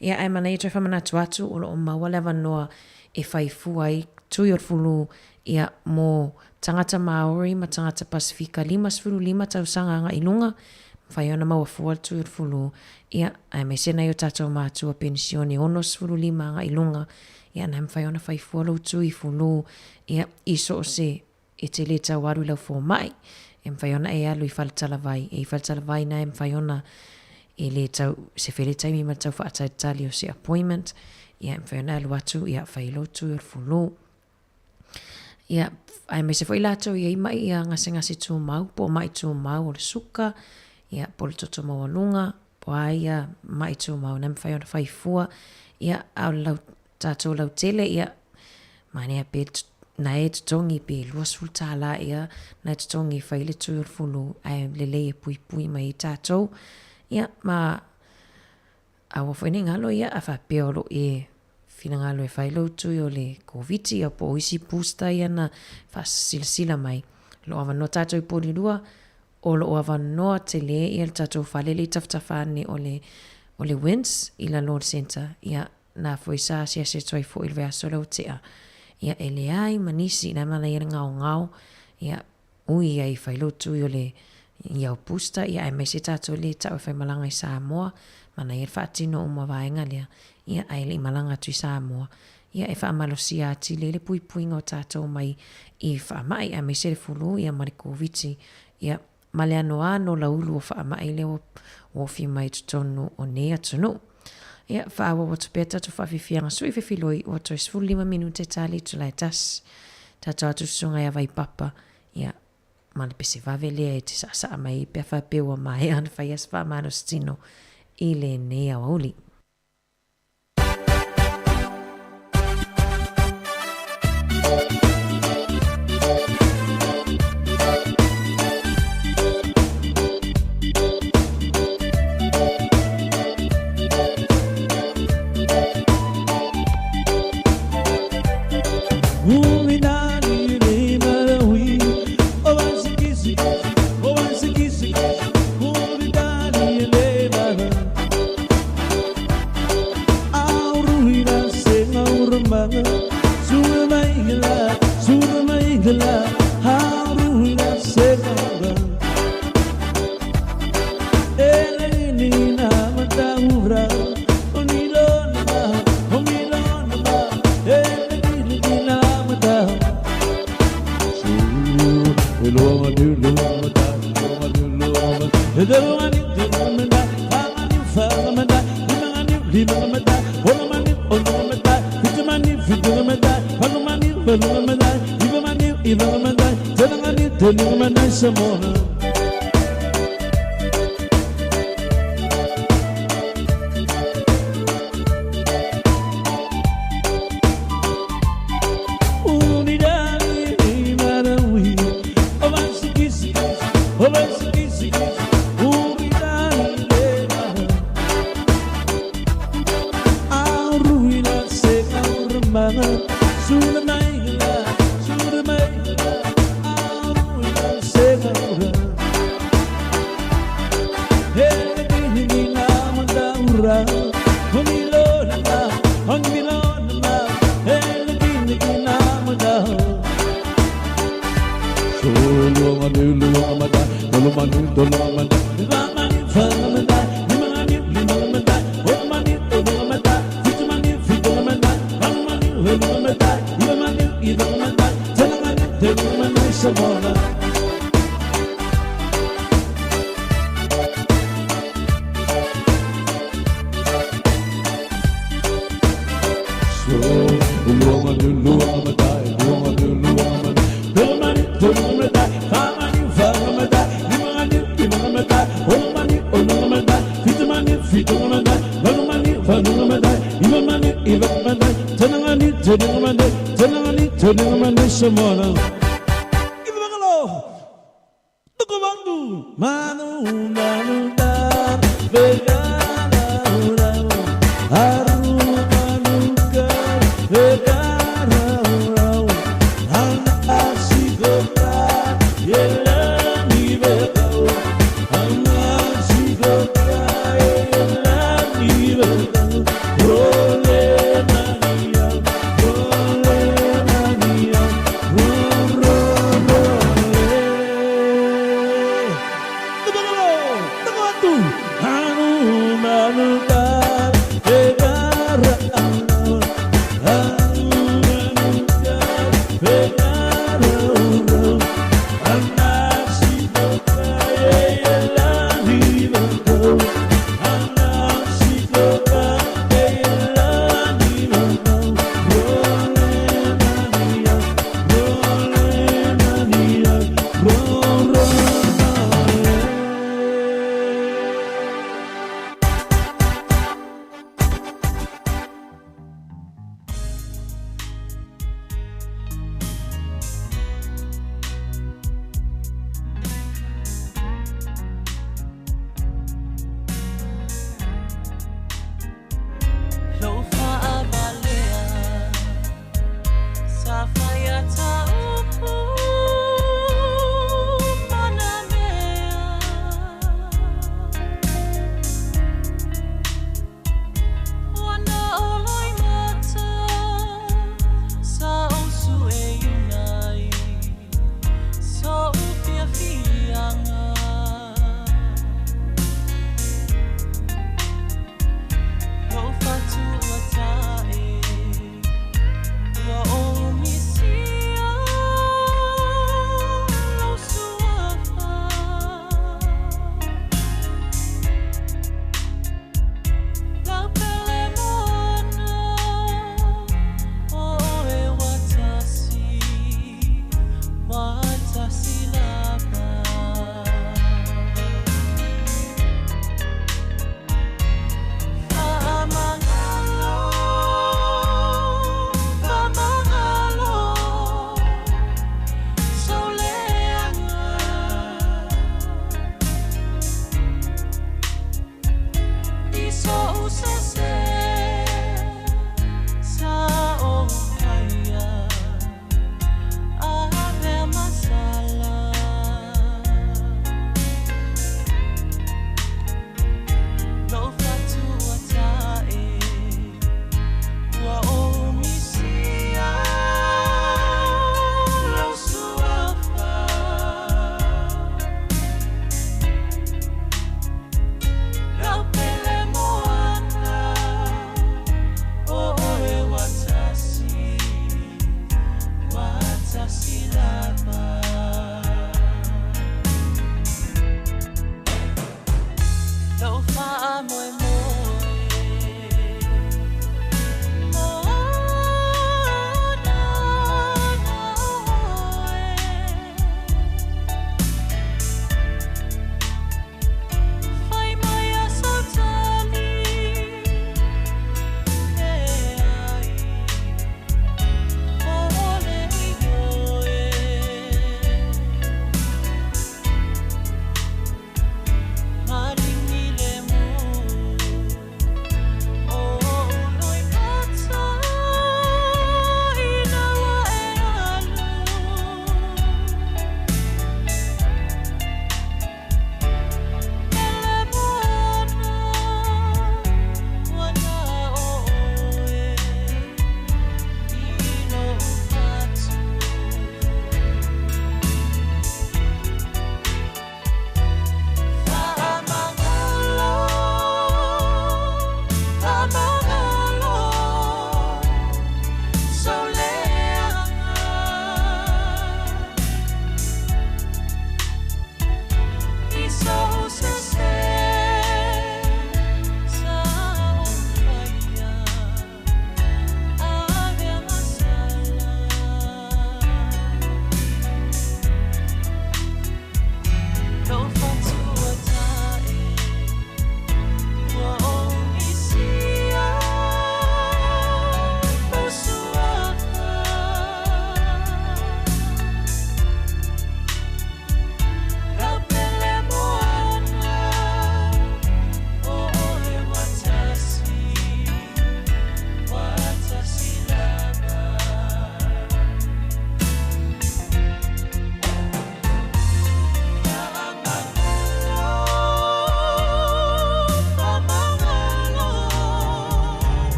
ia ai mana I toi whamanatu atu o lo maua lewa noa e whaifua ai tui o le fulu ia mo tangata Maori ma tangata Pasifika 5 tausanga I lunga whaiona maua fual tui o le fulu ia ai mai sena I o tātou mātua pensioni 5 I lunga ia na whaiona whaifua lau tui fulu ia iso o se e te le tau waru lau fō mai e whaiona e alu I whalitalawai e whalitalawai na e whaiona e le tau se whele taimi ma tau whaatai tali o se appointment ia e whaiona alu atu ia whailo tui o le fulu ia ai mai se whailato ia ima ia ngase tū mau po mai tū mau o le suka ia po le toto mawalunga po aia mai tū mau na mwhaiona whaifua ia au lau tātou lau tele ia mane a pe na e tutongi pe luas fultala ia na e tutongi whaile tū o le fulu ai lele e pui mai tātou ia ma awa whaine ngalo ia a whapeolo e fina ngalo e whailo tū o le COVID ia po isi booster ia na whasilsila mai lo awa no tātou I poli lua o lo awa noa te le ia le tātou whalele I taftafane o le WINS I la Lord Center ia na foi sa sia se toi fo il vea solo tea ia ele ai manisi na mana ia ngao ia ui ai whailo tu i o le iau pusta ia ai mai se tātou le tau whai malanga I Samoa mana ia whaatino o mawaenga lea ia ai le malanga tu I Samoa ia e whaamalosi ati le pui ngau tātou mai I whaamai ai mai se le fulu ia mare COVID ia male ano laulu o whaamai le o fi mai tutonu o nea tunu ia whaawa watu peta tu whawhiwhianga sui whiwhiloi o toi 5 minute tali tu lai tas tātou atu sunga ia vai papa ia male pese wawelea e te sa mai pia whapewa mai an whaias whaamano stino I le nea wauli. banga Sura maigala Haruna segara Eleni na matahura Onilo nama Eleni na matahura Hello Anu manukan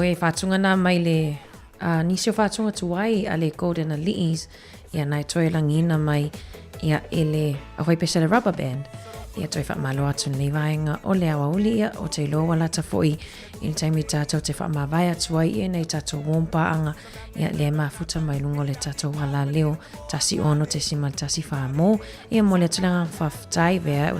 e whātunga nā mai le nisio whātunga tuai a le Golden Ali'is ia nai toi langina mai ia ele a hoi pesa le rubber band ia toi whaamalo atu nei vaenga o le awa uli ia o te loa lata foi i le taimi tātou te whaamawai atu ai ia nei tātou wompa anga ia le mafuta mai lungo le tātou wala leo tasi ono te simal tasi whaamo ia mo le tulanga whaftai vea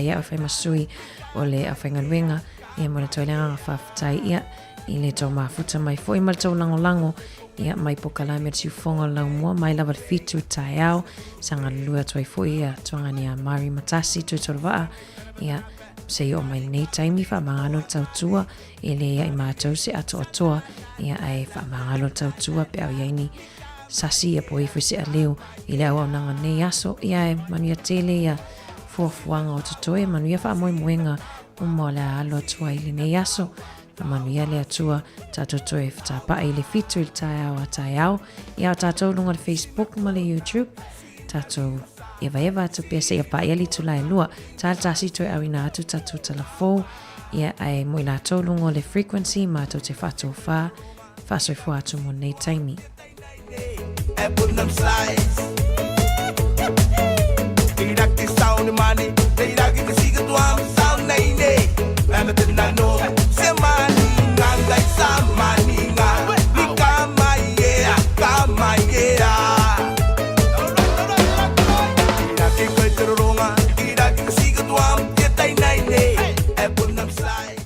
ia o whaimasui o le a whaingaluenga ia mo le tulanga whaftai ia i le tau mafuta mai foi mal tau lango ia mai pokala me tiu fonga lau mua mai lava fitu tai au sanga lua toi foi ia tuanga ni a Mari Matasi tu tolva ia se o mai nei taimi fa mangalo tau tua ele ia i mātou se ato atoa ia ai fa mangalo tau tua pe au iaini sasi ia poi fwisi a leo i le au nanga nei aso ia e manuia tele ia fuafuanga o tutoe manuia fa moe moenga umola alo atua i le nei aso manuia le atua tātou toe whatapa i le fitu i le tai au ia o tātou lunga le Facebook ma le YouTube tātou eva atu pia se ia pa ia li tula e lua tātasi toe au ina atu tātou talafou ia ai mo i lātou lunga le frequency ma tau te whatou whasoi fua atu mo nei taimi Iraki sound money, iraki kesiga tuam sound nei nei. Ana tenano, semani ngai samani ngai, kama yeah. Iraki koiteronga, iraki kesiga tuam tetai nei nei. Ebunam slide.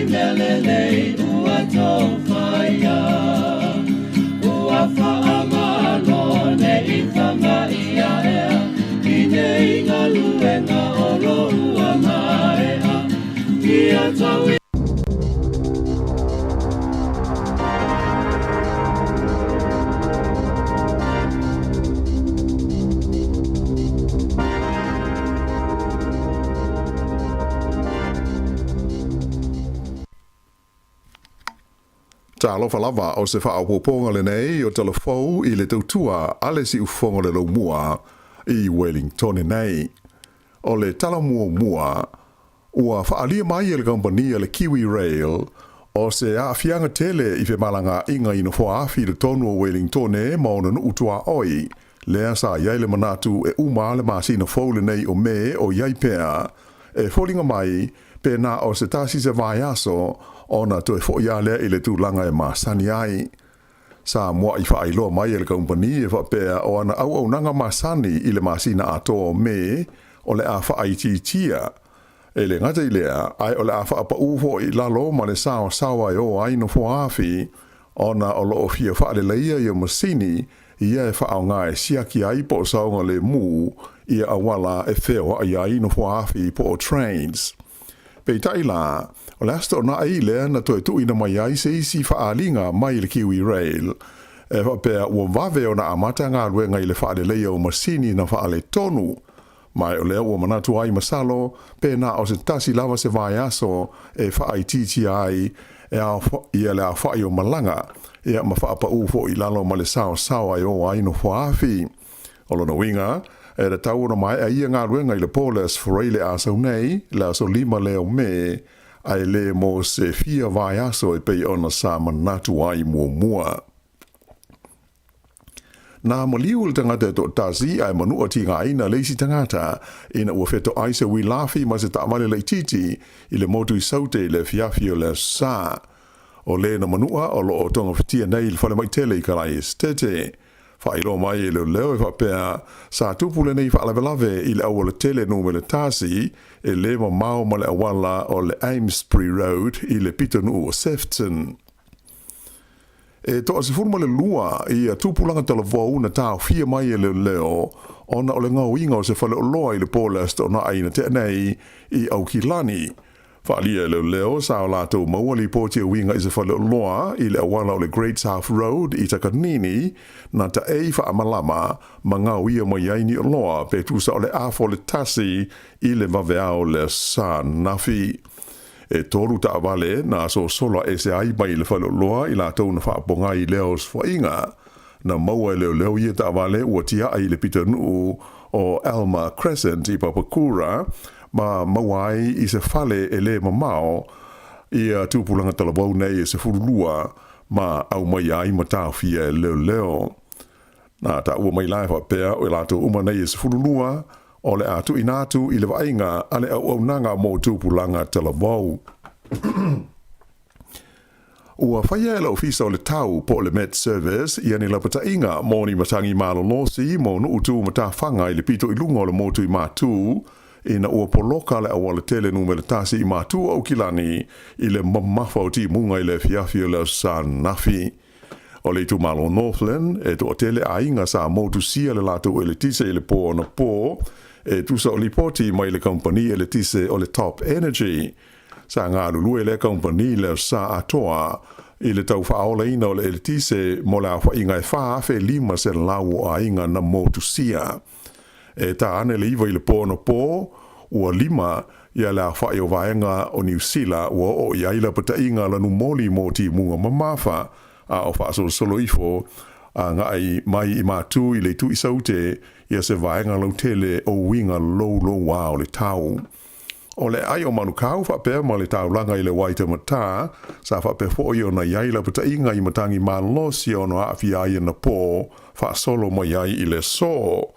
Melele, uato alofa lava o se whaapoponga le nei o telefou I le tautua ale si ufonga le mua I Wellington nei. O le tala mua ua whaalia mai le kompania le Kiwi Rail o se awhianga tele I malanga inga ina whaafi le tonu o Wellington ma ona nu utua oi lea sa iai le manatu uma le masina fole nei o me o iai pea folinga mai pe na o se tasi se vai aso ona to fo ia le I le tūlanga masani ai. Sa mua I whaailoa mai le kompani whapea o ana au nanga masani I le masina ato me o le a whaaitia. Le ngata I lea, ai o le a whaapa uho I lalo ma le sawa o ai no whaafi, ona o loo fia whaale leia I o masini, ia whaao ngai siaki ai po saunga le mu, ia awala wheo ai ai no whaafi po o trains. Pei taila, o le asta o na ai lea na toi tuina mai ai se isi whaalinga mai le Kiwi Rail, whapea ua vave o na amata ngā ruenga I le whaale leia o masini na whaale tonu, mai o lea ua manatu ai masalo, pe na o se tasi lava se vai aso whaai titi ai ia le a whaai o malanga, ia ma whaapa ufo I lalo ma le sao ai o ai no whaafi. O lona winga, le tau na mai a ia ngā ruenga I le poles whareile aso nei, le aso lima leo me, ai le mo se fia vai aso pei ona sa manatu ai mua. Na maliu le tangata to tazi ai manu o tinga ina leisi tangata ina ua feto ai se wi lafi ma se taamale le titi I le motu I saute le fiafio le sa. O le na manua o lo o tonga fitia nei le whale mai tele I karai estete. Whailo mai le leo e whapea sa tupule nei whaalawelave I le awa le tele nume le tasi e le ma mao ma le awala o le Amesbury Road I le pitonu o Sefton. E to se forma le lua I a tupulanga telefou na tau fia mai le leo ona o le ngau inga o se fale o loa I le polest o na aina te nei I Aukilani. Whaalia le leo sa o lato maua li pōtia winga I se fale o loa I le awala o le Great South Road I Takanini na ta wha amalama ma ngau ia mai aini o loa pe tusa o le afo le tasi I le vaveao le sa nafi. E toru ta avale na so sola se ai mai le falo loa I la tau na whaaponga I leos whainga. Na maua leo ia ta avale ua tia ai le pitanu o Alma Crescent I Papakura ma mawai I se fale le mamao I a tūpulanga talabau nei se furulua ma au mai ai ma tāwhia leo. Na ta ua mai lai whapea o la tau uma nei se furulua o le atu inatu I le vainga ale au nanga mo tūpulanga televau. Ua whaia la ofisa o le tau po le Met Service I ane la pata inga mo ni matangi malolosi mo nu utu matawhanga I le pito I lunga o le motu I matu ina ua poloka le awala tele nume le tasi I matu au kilani I le mamafa o ti munga I le fiafio le sa nafi. O le tu malo Northland e to tele a inga sa motu sia le lato e le tise I le po na po e tu sa o li poti mai le company e le tise o le Top Energy. Sa ngā lulu e le company le sa atoa I le tau whaola ina o le tise mo la wha inga e wha fe lima se lau a inga na motu sia. E ta ane le iwa I le po na po ua lima ia la wha I o vaenga o New Zealand ua o ia ila pata inga la numoli mo ti munga mamafa a o wha solo ifo a ngai mai I matu I le tu I saute ia se vaenga lau tele o winga lo wao le tau. O le ai o manukau whapea ma le tau langa I le waita mata sa whapea fo I o na iaila puta inga I matangi malosi o no awhi ai na po wha solo ma iai I le so.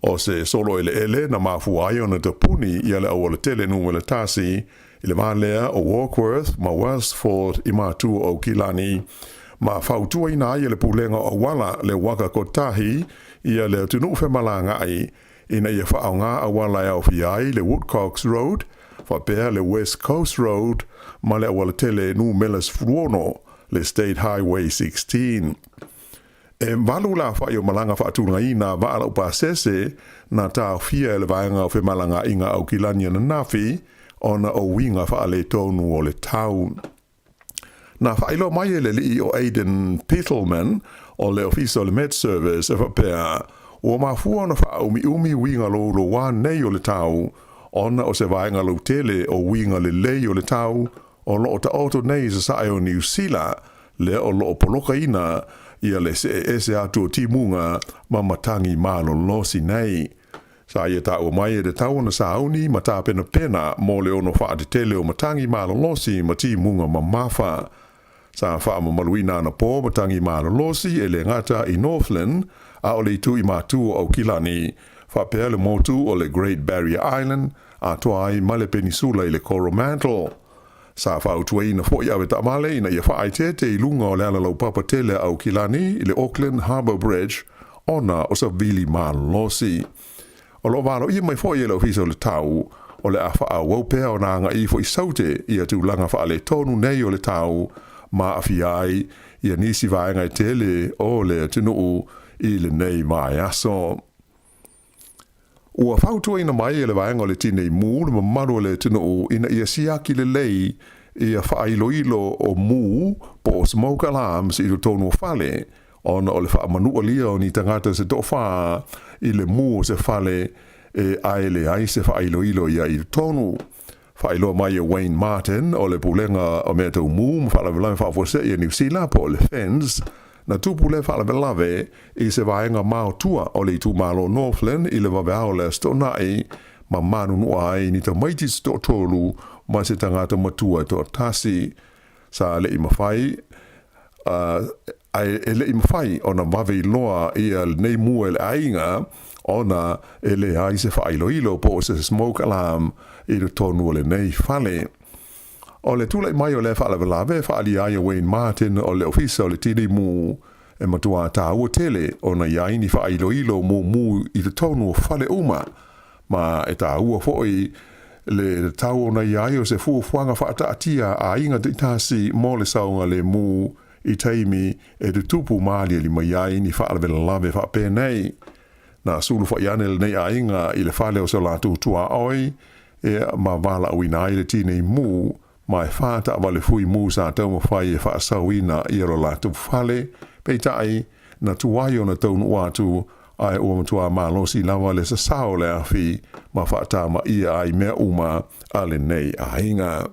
O se solo ele na mafu ai o na tapuni ia le awala tele nume le tasi I le malea o Warkworth ma Westford I matu o Kilani. Ma whautua ina ai le pulenga o wala le waka kotahi ia le tunu whemalanga ai ina ia whaonga a wala au fiai le Woodcocks Road, whapea le West Coast Road, ma le awala tele nu melas fruono le State Highway 16. E walu la whai o malanga whaatunga ina waala upasese na tā fia le vaenga o whemalanga inga au kilania na nafi ona o winga whaale tonu o le town. Na whailo mai le li o Aidan Pittleman o le ofisa o le Met Service e whapea o mafua na wha umi winga lo wā nei o le tau ona o se vaenga lo tele o winga le lei o le tau o lo o ta auto nei sa sae o New Zealand le o lo poloka ina ia le se atu timunga ma matangi malo losi nei. Sa ia ta o mai de tau na sauni ma ta pena mo le ono fa de tele o matangi malo losi ma timunga ma mafa. Sa fa ma maluina na po matangi malo losi e le ngata i Northland a o le tu i matu o Kilani fa pe le motu o le Great Barrier Island a toa ai ma le peninsula i le Coromandel. Sa fa utui na fo ia ta male ina ia fa ai te lunga o le ala lau papa tele au Kilani i le Auckland Harbour Bridge ona o sa vili malo losi. O lo valo ia mai fo ia le ofisa le tau o le afa a wopea o nanga i fo i saute ia tu langa fa le tonu nei o le tau ma afiai ia nisi vaenga i tele o le tinu i le nei mai aso. Ua fautua ina mai e le vaenga o le tine i mū ma maru le tinu ina ia siaki le lei ia fa ilo o mū po smoke alarms i lo tonu fale ona o le fa manu lia o ni tangata se do fa i le mū se fale e aile ai se fa ilo ia i tonu. Fa ilo mai e Wayne Martin o le pulenga o mea tau mū fa la velame fa fose i New Zealand po le fence na tupu le fa la velave i se vaenga mao tua o le tu malo Northland i le vavea o le stonai ma manu nua ai ni ta maiti sto tolu ma se tangata matua to tasi sa le i mawhai ele i mawhai o na wawe loa i al nei mua le ainga o na ele ai se wha ilo po se smoke alarm i le tonu le nei fale. O le tula i mai o le wha lawe wha ali ai Wayne Martin o le ofisa o le tini mu e matua ta ua tele o na iaini wha ilo mu i le tonu fale uma ma e ta ua foi le tau o na iai o se fuanga wha ata atia a inga te tasi mo le saunga le mu i taimi e te tupu maali li mai ai ni wha lawe wha penei. Na sulu wha iane le nei a inga i le whale o se latu tua oi e ma wala uina ai le tine i mu ma e whata wale fui mu sa tau ma whai e wha sauina i ero latu whale peitai na tuai o na taunu watu ai o matua malosi lawa le sa sao le afi ma whata ma ia ai mea uma ale nei a inga.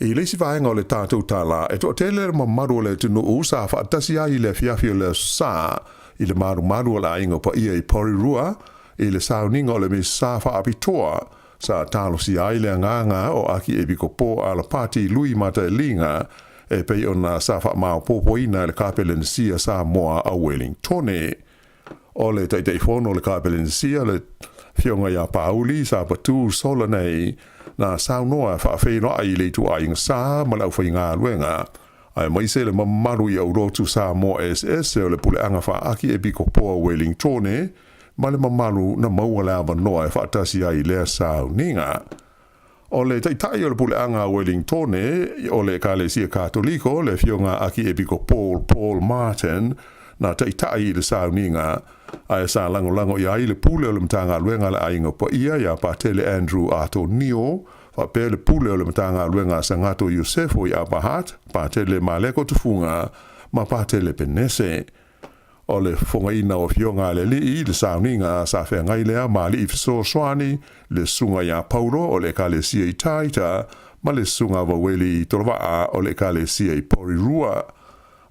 I leisi vaenga o le tātou tala e to tele ma maru le tunu usa whaatasi ai le fiafi o le sa i le maru la inga pa ia i Porirua i le sauninga o le me sa whaapitoa sa talo si ai le nganga o aki e biko po ala pati lui mata e linga e pei o na sa wha mao popo ina le kapelen sia sa moa a Wellingtone. O le teitei fono le kapelen sia le fionga ia pauli sa patu sola nei na sao noa wha whaino ai le tu ai sa ma lau whai ngā luenga. Ai mai se le mamaru i au rotu sa mo SS o le pule anga wha aki e biko po a Wellingtone ma le mamaru na maua le awa noa e whaatasi ai lea sao ninga. O le taitai o le pule anga Wellingtone o le Kalesia Katoliko le fionga aki e biko Paul Martin na taitai le sao ninga ai sa lango ia i le pule o le mtanga luenga le ainga po ia pa tele Andrew Antonio fa pe le pule o le mtanga luenga sa ngato Yosefo i Abahat pa tele Maleko tufunga ma pa tele Penese o le fonga ina o fionga le li le sauninga sa fe ngai lea mali i fiso swani le sunga ia Paulo o le Kalesia i Taita ma le sunga waweli tolvaa o le Kalesia i Porirua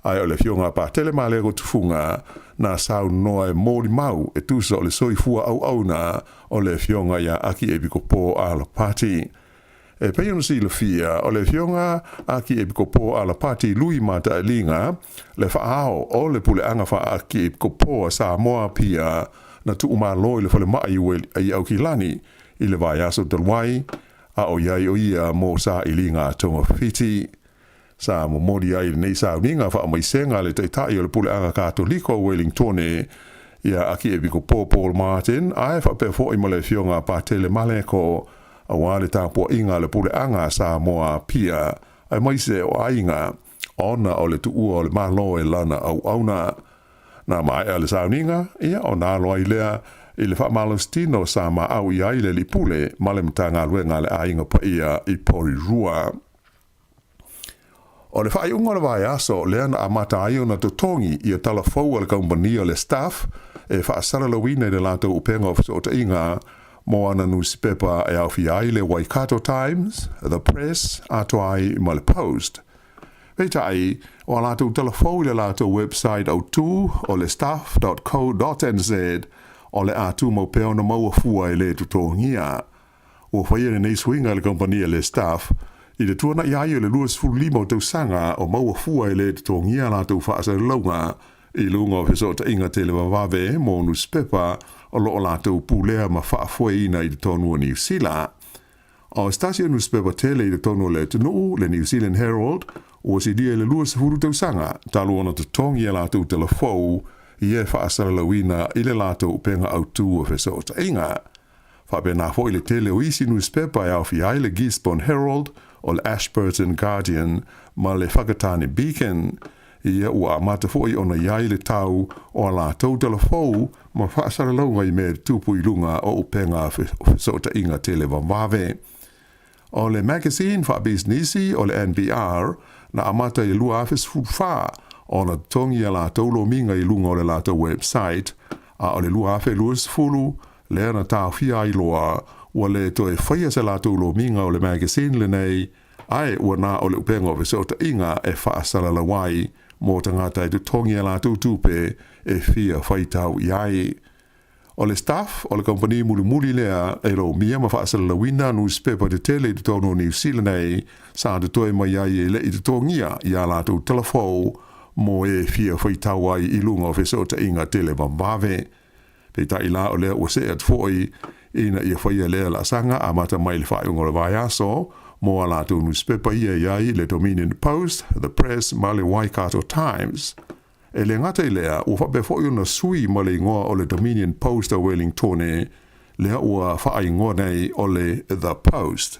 ai o le fionga pa tele Maleko tufunga na sau noa e mōri mau e tusa o le soifua au na o le fionga ia aki e biko po ala pati. E pei ono si le fia o le fionga aki e biko po ala pati lui mata e linga le whaao o le pule anga wha aki e biko po a sa moa pia na tu uma loi le whale mai i au Kilani i le vai aso dalwai a o iai o ia mo sa i linga tonga fiti. Sa mo mori ai nei sa ninga fa mai senga le taitai o le pule anga Katoliko Wellingtone ia aki e biko Paul Martin ai fa pe fo i male fionga pa tele Maleko a wale tapo inga le pule anga sa moa pia ai mai se o ainga ona o le tuu o le malo e lana au auna na mai ale sa ninga ia ona lo ai lea i le fa malostino sa ma au ia i le lipule male mtanga luenga le ainga pa ia i Porirua. O le whai unga le vai aso, lea na amata ai o na totongi i a tala fau al kaumbania le staff e whaasara lawina i le lata upenga o fsota inga mo ana newspaper e au fi ai le Waikato Times, The Press, ato ai ma le Post. Peitai, o lātou telefou le lātou website au tū o le staff.co.nz o le atu mau peo na mau afua le tutongia. Ua whaia nei swinga le kompania le staff, i le tuana iai o le luas fulima o tausanga o mau afua le tutongia lātou whaasa launga, i lunga o fesota inga te le wawawe mo newspaper o loo lātou pūlea ma whaafua ina i le tonu o New Zealand. O stasio newspaper tele i le tonu le tunu, le New Zealand Herald, o si dia le luas huru tausanga, talo ona te tongi e lātou telefou, i e whaasara lawina i le lātou penga au tū o fesota inga. Whape nā fo i le tele o isi newspaper e au fi ai le Gisborne Herald, o le Ashburton Guardian, ma le Whakatane Beacon, ia ua amata foi ona iai le tau o la tau telefou ma whaasara launga i me tupu i lunga o upenga fesota inga tele wamwawe. O le magazine wha businessi o le NBR na amata i lua afes fufa o na tongi a la tau lo minga i lunga o le la tau website a o le lua afe luas fulu le na tau fia i loa ua le to e whaia se la tau lo minga o le magazine le nei ai ua na o le upenga o fesota inga e whaasara la wai mo tangata i tu tongi a la tutupe e fia whaitau iai. O le staff, o le company muli lea e ro mia ma whaasala la wina newspaper te tele i tu tono New Zealand nei sa te toi mai iai e le i tu tongia i a la tu telefou mo e fia whaitau ai i lunga o fesota inga tele wambawe. Pei ta ila o lea ua se at foi ina ia whaia lea la sanga a mata mai le whaiunga le vai aso mo a la tu newspaper ia iai le Dominion Post, The Press, ma le Waikato Times. E le ngata i lea, ua whape fo iuna sui ma le ingoa o le Dominion Post a Wellingtone, lea ua wha ingoa nei o le The Post.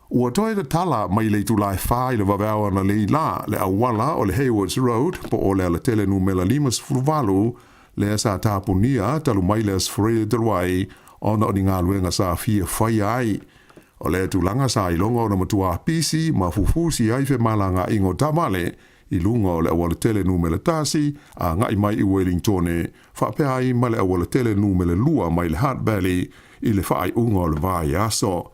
Ua toi le tala mai le tulai wha i le waweawa na le la, le awala o le Haywards Road, po o le tele numela 5 lea sa tapunia talu mai le asfrele telwai, ona o ni ngā luenga sa fia whai ai. O le tulanga sa ilonga o na matua pisi ma fufusi ai fe malanga ingo tamale i lunga o le awala tele numele tasi a ngai mai i Wellingtone whape ai ma le awala tele numele lua mai le Hutt Valley i le whaai unga o le vai aso.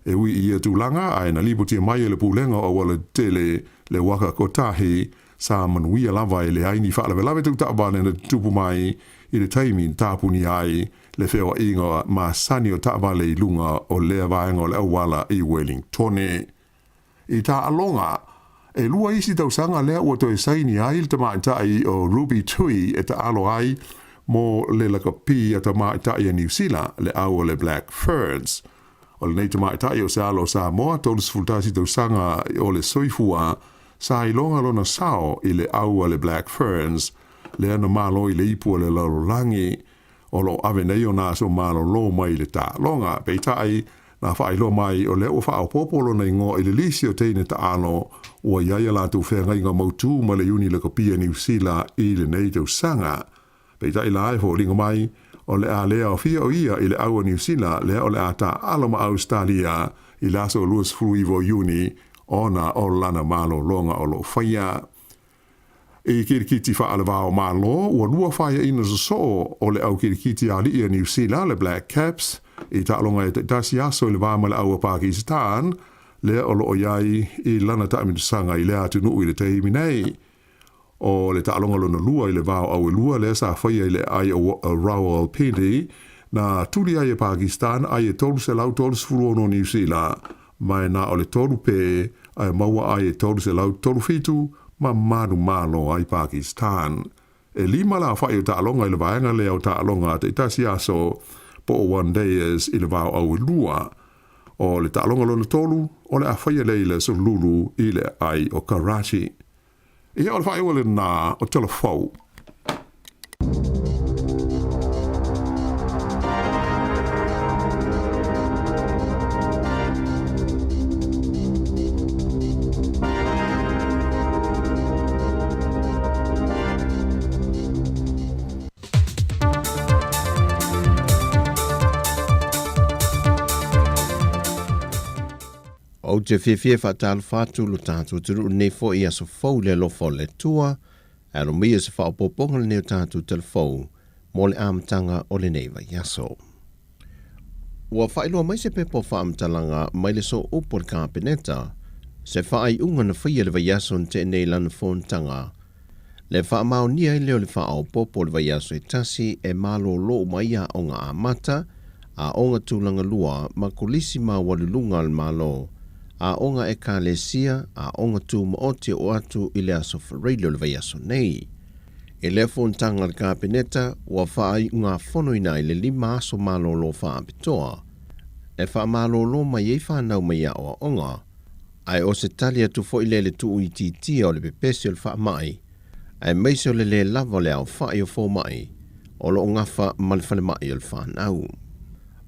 E ui ia tulanga ai na liputia mai le pulenga o awala tele le waka kotahi sa manuia lava i le aini whaalawe lawe tu taabane na tupu mai i le taimin tāpuni ai le whewa inga ma sani o taabale i lunga o lea vaenga o le awala i Wellingtone. I tā alonga, e lua isi tausanga lea ua toi saini ai le tamaitai o Ruby Tui e ta alo ai mo le lakapi a tamaitai a New Zealand le au le Black Ferns. O le nei tamaitai o se alo Samoa tolus fultasi tausanga o le soifua sa ilonga lona sao i le au le Black Ferns le ana malo i le ipu le larolangi o lo ave nei o na so malo lo mai le ta longa peitai na whailo mai o le o wha popolo na ingo i le lisi o teine ta ano o iaia la tu whenga inga mautu ma le uni le kopia New Zealand i le nei tau sanga. Peitai la ai ho ringa mai o le a lea o fia o ia i le aua New Zealand le o le a ta alama Australia i laso luas fruivo uni ona o lana malo longa o lo whaia. E kirikiti whaale wao malo, ua lua whaia ina so o le au kirikiti ali i New Zealand, le Black Caps, i ta'alonga e te tasi aso i le wāma le aua Pakistan, le o lo o iai i lana taamitusanga i le atunu i le teimi nei. O le ta'alonga lona lua i le wao au e lua, le sa whaia i le ai o Rawalpindi, na tuli ai e Pakistan ai e tolu se lau tolu sfuruono New Zealand, mai na o le tolu pe ai maua ai e tolu se lau tolu fitu, ma manu malo ai Pakistan. E lima la whai o ta'alonga i le vaenga lea o ta'alonga te itasi aso po o one dayers i le vau au lua. O le ta'alonga lona tolu, o le a whaia leile so lulu i le ai o Karachi. I o le whai o le nā o telefou. O te whiwhia whatal whātu lo tātou turu nei fo i aso fau le lofo le tua, aro mia se whaopoponga le neo tātou telefou, mo le amtanga o le neiva yaso. Ua whailoa mai se pepo whaamtalanga mai le so upo le kāpeneta, Se whaai unga na whaia le vaiaso te nei lana whontanga. Le wha mau nia leo le wha au popo le vaiaso tasi e malo lo mai a onga a mata, a onga tūlanga lua ma kulisi ma walulunga al malo, a onga e ka le sia, a onga tū maoti o atu i le aso whareilio le vaiaso nei. E le whontanga le kāpeneta, wa whaai unga whono ina i le 5 aso malo lo wha apitoa. E wha malo lo mai e whanau mai a o onga, ai o se talia tu fo i le tu i titia o le pepesi o le wha mai, ai meise o le lava le au wha i o fo mai, o lo ngafa ma le whale mai o le whanau.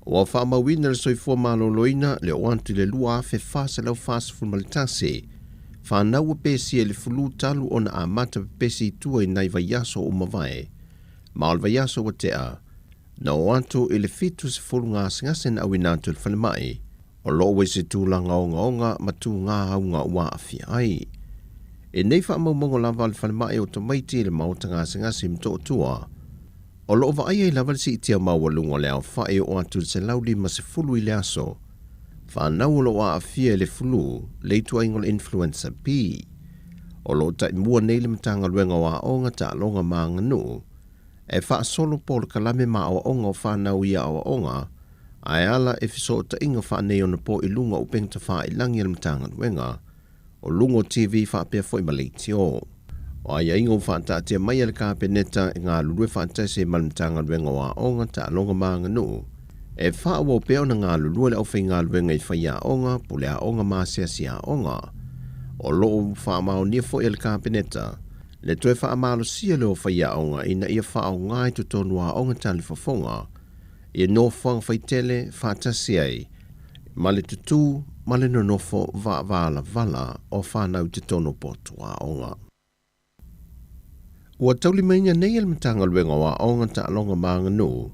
O a wha mawina le soifua malo loina le o antu le lua afe whasa lau whasa fulmalitase, whanau o pesi e le fulu talu o na a mata pepesi tua i nai vaiaso o mawai, ma o le vaiaso o tea, na o antu i le fitu se fulu ngā singase na awinatu le whale mai, o lo we se tūlanga o ngaonga ma tū ngā haunga ua awhi ai. E nei wha maumongo lava le whale mai o tomaiti le mauta ngā singase mto tua, o lo wa ai e lava le si itia maua lunga le au whae o atu se lauli ma se fulu i le aso, whanau lo a awhi le fulu le tu aingol influenza B. O lo tai mua nei le matanga luenga wa onga ta longa maa nganu, e wha solo po le kalame ma o onga o whanau ia o onga, ai ala e fiso ta inga wha nei ona po i lunga upeng ta wha i langi al matanga luenga, o lungo TV wha pia fo i maleiti o. O ai ingo wha ta tia mai al kāpeneta i ngā lulue wha taise mal matanga luenga wa onga ta longa maa nganu, e wha awo peo na ngā lulue le au whi ngā luenga i whai a onga, pule a onga maa sia si a onga. O loo wha mao nia fo i al kāpeneta, le toe wha amalo sia leo whai a onga ina ia wha au ngai tu tonu a onga tali whafonga, ia no whang whaitele whatasi ai, ma le tutu, ma le nonofo vala o whanau te tono potu a onga. Ua tauli mainga nei al matanga luenga wa onga ta alonga maanga no,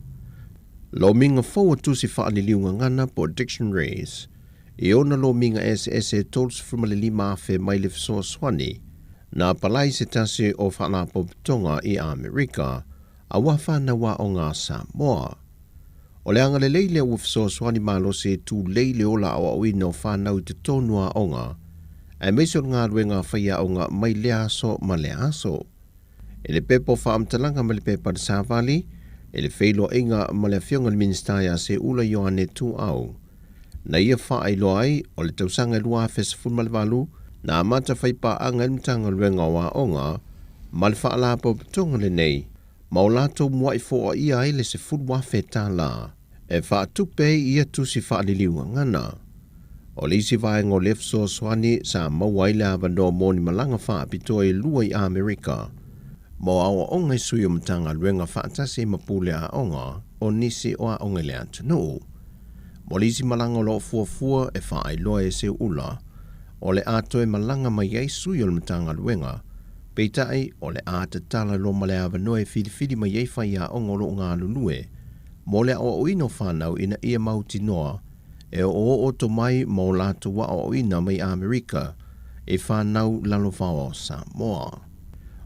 lo minga fo tusi whaaniliunga ngana po dictionaries, i ona lo minga e tols frumale 5 afe mai le fisoa swani, na palai se tasi o whanapo tonga i Amerika, a wawhana wa onga Samoa. O le anga le leile ua fisoa swani malo se tu leile ola o au ina o whanau te tonua onga, e meiso ngā ruenga whaia onga mai le aso ma le aso. E le pepo whaamtalanga ma le pepa de Savali, e le whailo inga ma le whionga le ministaia se ula Ioane tu au. Na ia wha ai loai o le tausanga lua fes fulma le walu, na amata whaipa anga imtanga luenga wa onga, ma le wha ala po tonga le nei, ma o lato mua i fo o ia ai le se fulwa feta la, e wha tupe ia tusi wha aliliunga ngana. O le isi vaenga o lefso swani sa mawaile avando moni malanga wha apitoa i lua i Amerika, mo awa onga i sui o mtanga luenga whaatasi mapule a onga o nisi o a onga le antanu. Mo le isi malanga o lo fuafua e wha ai loa e se ula, o le ato e malanga mai ai sui o le mtanga luenga, peitai o le ata tala lo male avanoe filifili mai ai whai a onga lo ngā lulue, mo le o ino whanau ina ia mauti noa, e o to mai mo lato wa o ina mai Amerika, e whanau lalo whao Samoa.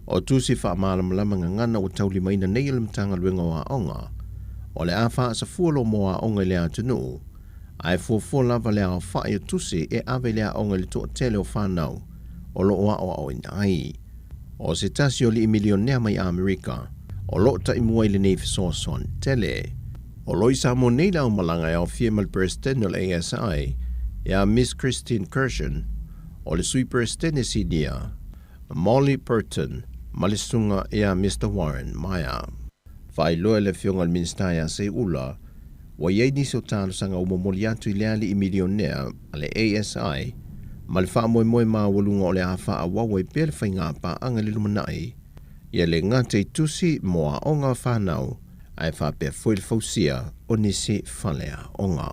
O tusi wha malamalama ngana o tauli maina nei le mtanga luenga wa onga, o le a wha sa fualo mo a onga le atunu, ai fuafua lava le a wha i tusi e ave le a onga le to tele o whanau, o lo oa o ina ai. O se tasi o li milionea mai Amerika, o lo ta imua i le nei fisoa son tele. O lo isa mo nei lau malanga e o fie mal president o le ASI, e a Miss Christine Kirshen, o le sui president e sidia, Molly Burton, malisunga e a Mr. Warren Maya. Whai loa le fionga al ministaia se ula, wa iei nisi o tālu sanga umomoli atu i leali i milionea ale ASI, ma le wha moe maa walunga o le a wha a wawa i pere whai ngā pa anga le lumanai, ia le ngate i tusi moa onga whanau, ai wha pia fuil fausia o nisi whalea onga.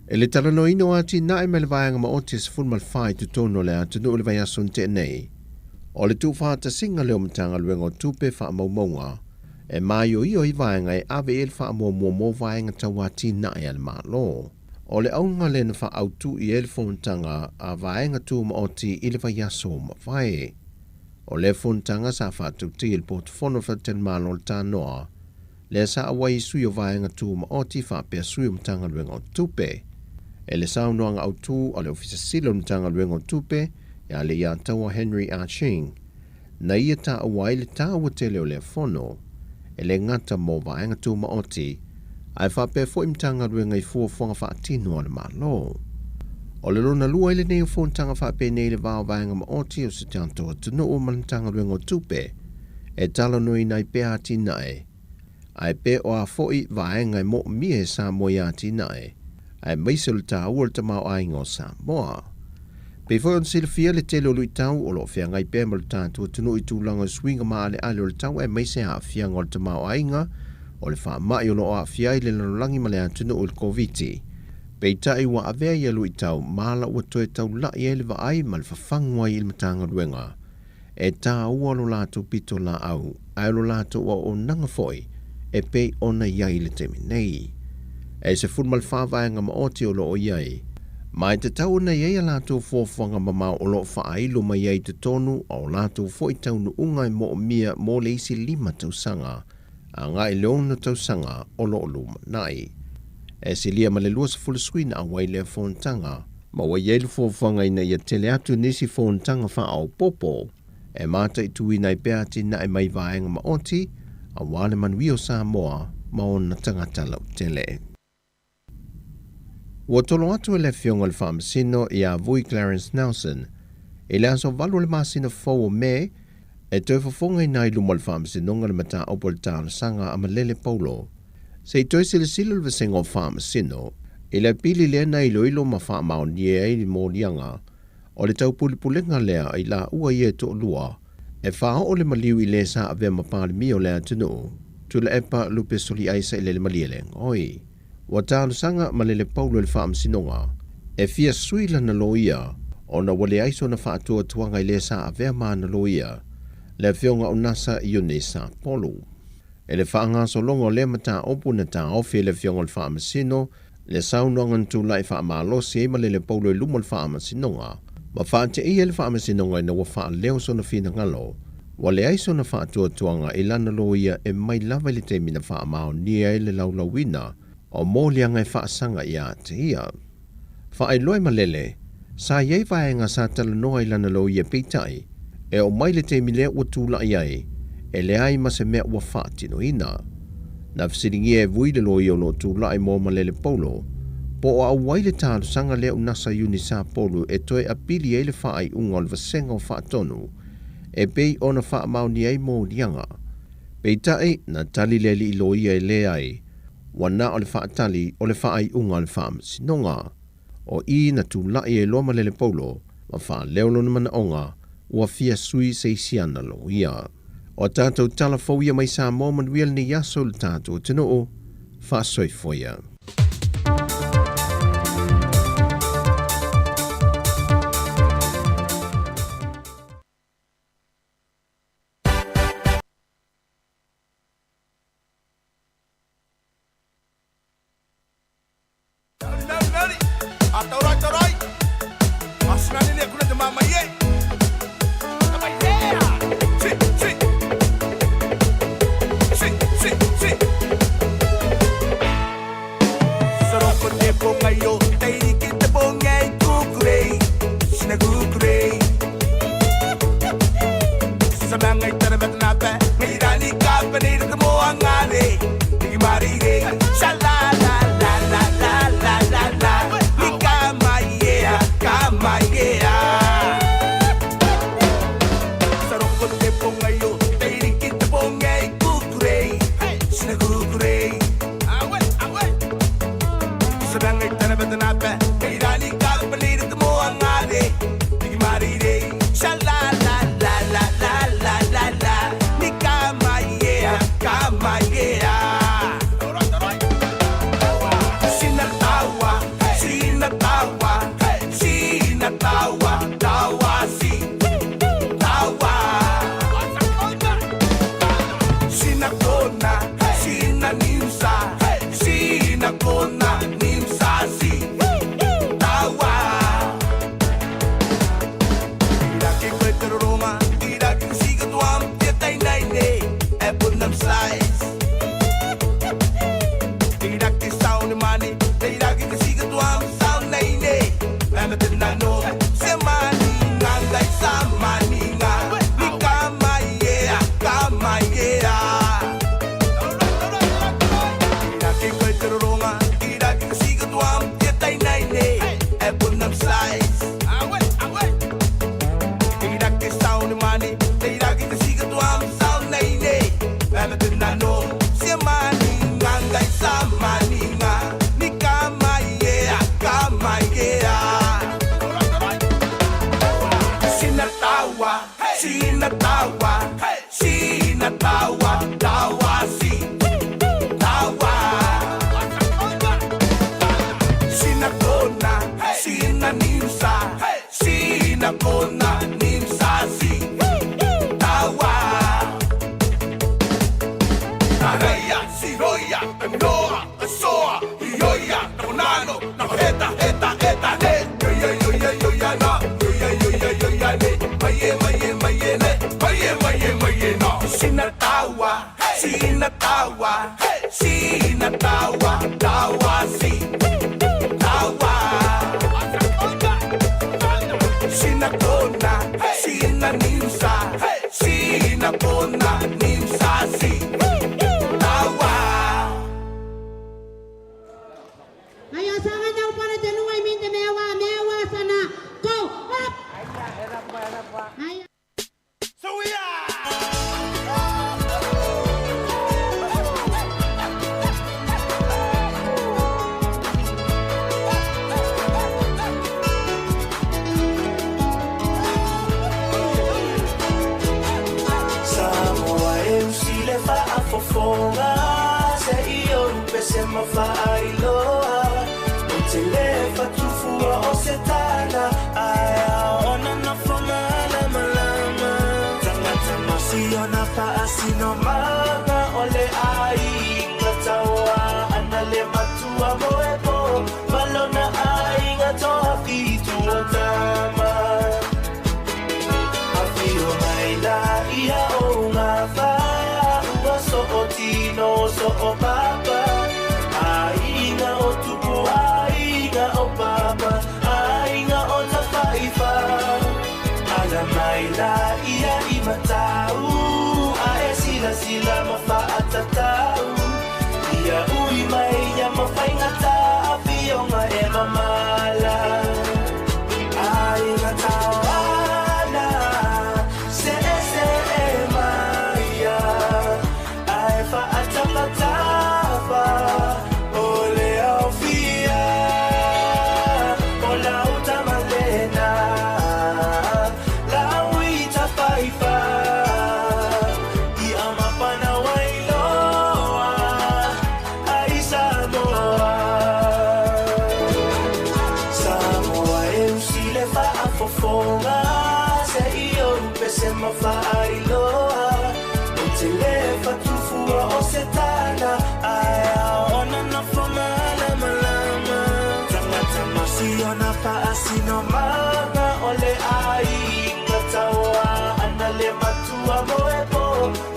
E le talano ino ati na e mele vaianga ma otis fulmal whai tu tono le atu no le vai asun te nei, o le tu whaata singa leo mtanga luenga o tupe wha maumonga, e maio i vaianga e ave el wha mo vaianga tawati na e al malo. O le aunga le na wha autu i el fontanga a vaianga tu ma oti i le vai aso ma vai. O le fontanga sa whatu ti il portfono fa ten malo le tanoa, le sa awai sui o vaianga tu ma oti wha pia sui o mtanga luenga o tupe, E le saunoanga au tū o le ofisa sila o tanga luengo tupe, ia le ia taua Henry R. Ching, na ia ta awai le ta awa tele o le fono, e le ngata mō vaenga tū maoti, ai whape fo imtanga luenga I fuafonga whaatino le malo. O le lona lua ile nei o fōntanga whape nei le vāo vaenga maoti o se tantoa tunu o manatanga luengo tupe, e tala nui nai pe ati nae, ai pe o a foi vaenga I mo mie sa moi ati nae, ai maisel ta ua ta mau aingo sa moa. Pe foi on silfia le tele o lui tau o lo fia ngai pe mal tātua tunu I tūlanga swinga maa le ale o le tau e maise a fia ngol ta mau ainga o le wha mai o lo a fia I le lalangi ma le atunu o le koviti. Pe tai wa avea ia lui tau mala ua toe tau la I ele va ai ma le whawhangwa I le matanga ruenga. E tā ua lo lato pito la au, ai lo lato ua o nanga foi, e pe ona iai le temi nei. E se fulmal whawaianga ma oti o lo o iai, mai te tau na iai a lato fōwhanga mamau o lo whaailu ma iai te tonu o lato fōi tau nu ungai mo mia mo le isi 5 tausanga, a ngai leona tausanga o lo luma nai. E se lia ma le lua sa fulaskuina a wai le fōntanga, ma wa iai le fōwhanga ina ia tele atu nisi fōntanga wha au popo, e mata I tui nai peati na e mai vaenga ma oti, a wale manui o Samoa ma o na tangata lau tele. Ua tolo atu e le fionga le whamasino I a vui Clarence Nelson, e le aso valu le masina fau o me, e toi fafonga I nai luma le whamasinonga le mata opo le tāna sanga a malele paulo. Se I toi sila sila le vasenga o whamasino, e le pili le na ilo ilo ma whamao nie e li mōlianga, o le tau pulipulenga lea I la ua ie to lua, e whao o le maliu I le sa ave mapale mi o lea tunu, tu le epa lupe soli aisa I le malieleng, oi. Wa tālu sanga malele paulo le whaamsinonga, e fia suila na loia, o na wale aiso na whaatua tuanga I le sa ave ma na loia, le fionga o nasa I o ne sa polu. E le whaanga so longo le mata opu na ta ofi le fionga le whaamasino, le saunongan tu lai whaamalosi e malele paulo I lumo le whaamasinonga, ma whaate I ele whaamasinonga na wa wha leo so na fina ngalo, wa le aiso na whaatua tuanga I lana loia e mai lava le te mina whaamao nia ele laulawina, o mōlianga e whaasanga I a te ia. Whaai loe malele, sa iei vaenga sa tala noa I lana loia peitai, e o mai le te mile ua tūla iai, e le ai ma se mea ua whaatino ina. Na fsiringi e vui le loia o no tūla I mō malele paulo, po o au waile tālu sanga leo nasa yuni sa polu e toe apili e le whaai unga o le vasenga o whaatonu, e pei ona wha mauni ei mō lianga. Pei tae na tali le li loia e le ai, wana o le whaatali o le whaai unga le whaamasinonga, o I na tu lai e loma lele paulo, ma wha leolo na mana onga, ua fia sui se isiana lo ia. O tātou tala fauia mai sa mō manuel ni yaso le tātou tino o, wha soi foia. They Sina tawa, sina tawa, tawa si, tawa. Sina kona, sina ninsa, sina kona, ninsa si, tawa. Ayo sangat jauh para jenuai minta mewa sana. Go up. Ayo. So we are. Fofonga se io pese ma fai loa o te lefa tu fua o se tana aya ona na fonga malama tangata masiona pa asino manga ole ai ngatawa anale matua moepo malona ai ngatoa fitu otama afio mai la ia o ngava so o tino so o papa ainga o tupu ainga o papa ainga o tafaifa ala mai la ia I matau a e sila mafaatatau ia ui mai ia mafaingata a fionga e mamala ainga tawana se e maia Atapa, ole aufia, ola utamalena, la uita paifa, I amapana wailoa, ai Samoa usile fa afofonga, se io pese ma fa ailoa, telefa tufua o setana aya ona na famala malama tangata masiona pa asino manga ole ai ngatawa anale matua moepo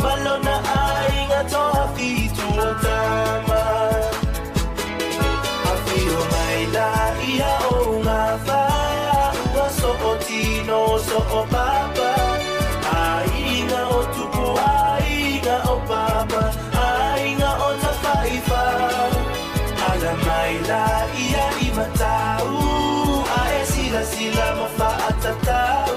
malona ai ngatoa fitu otama afio mai la ia o ngava ua so o tino so o papa ainga o tupu o papa ainga o tafaifa ala mai la ia I matau a e sila mafaatatau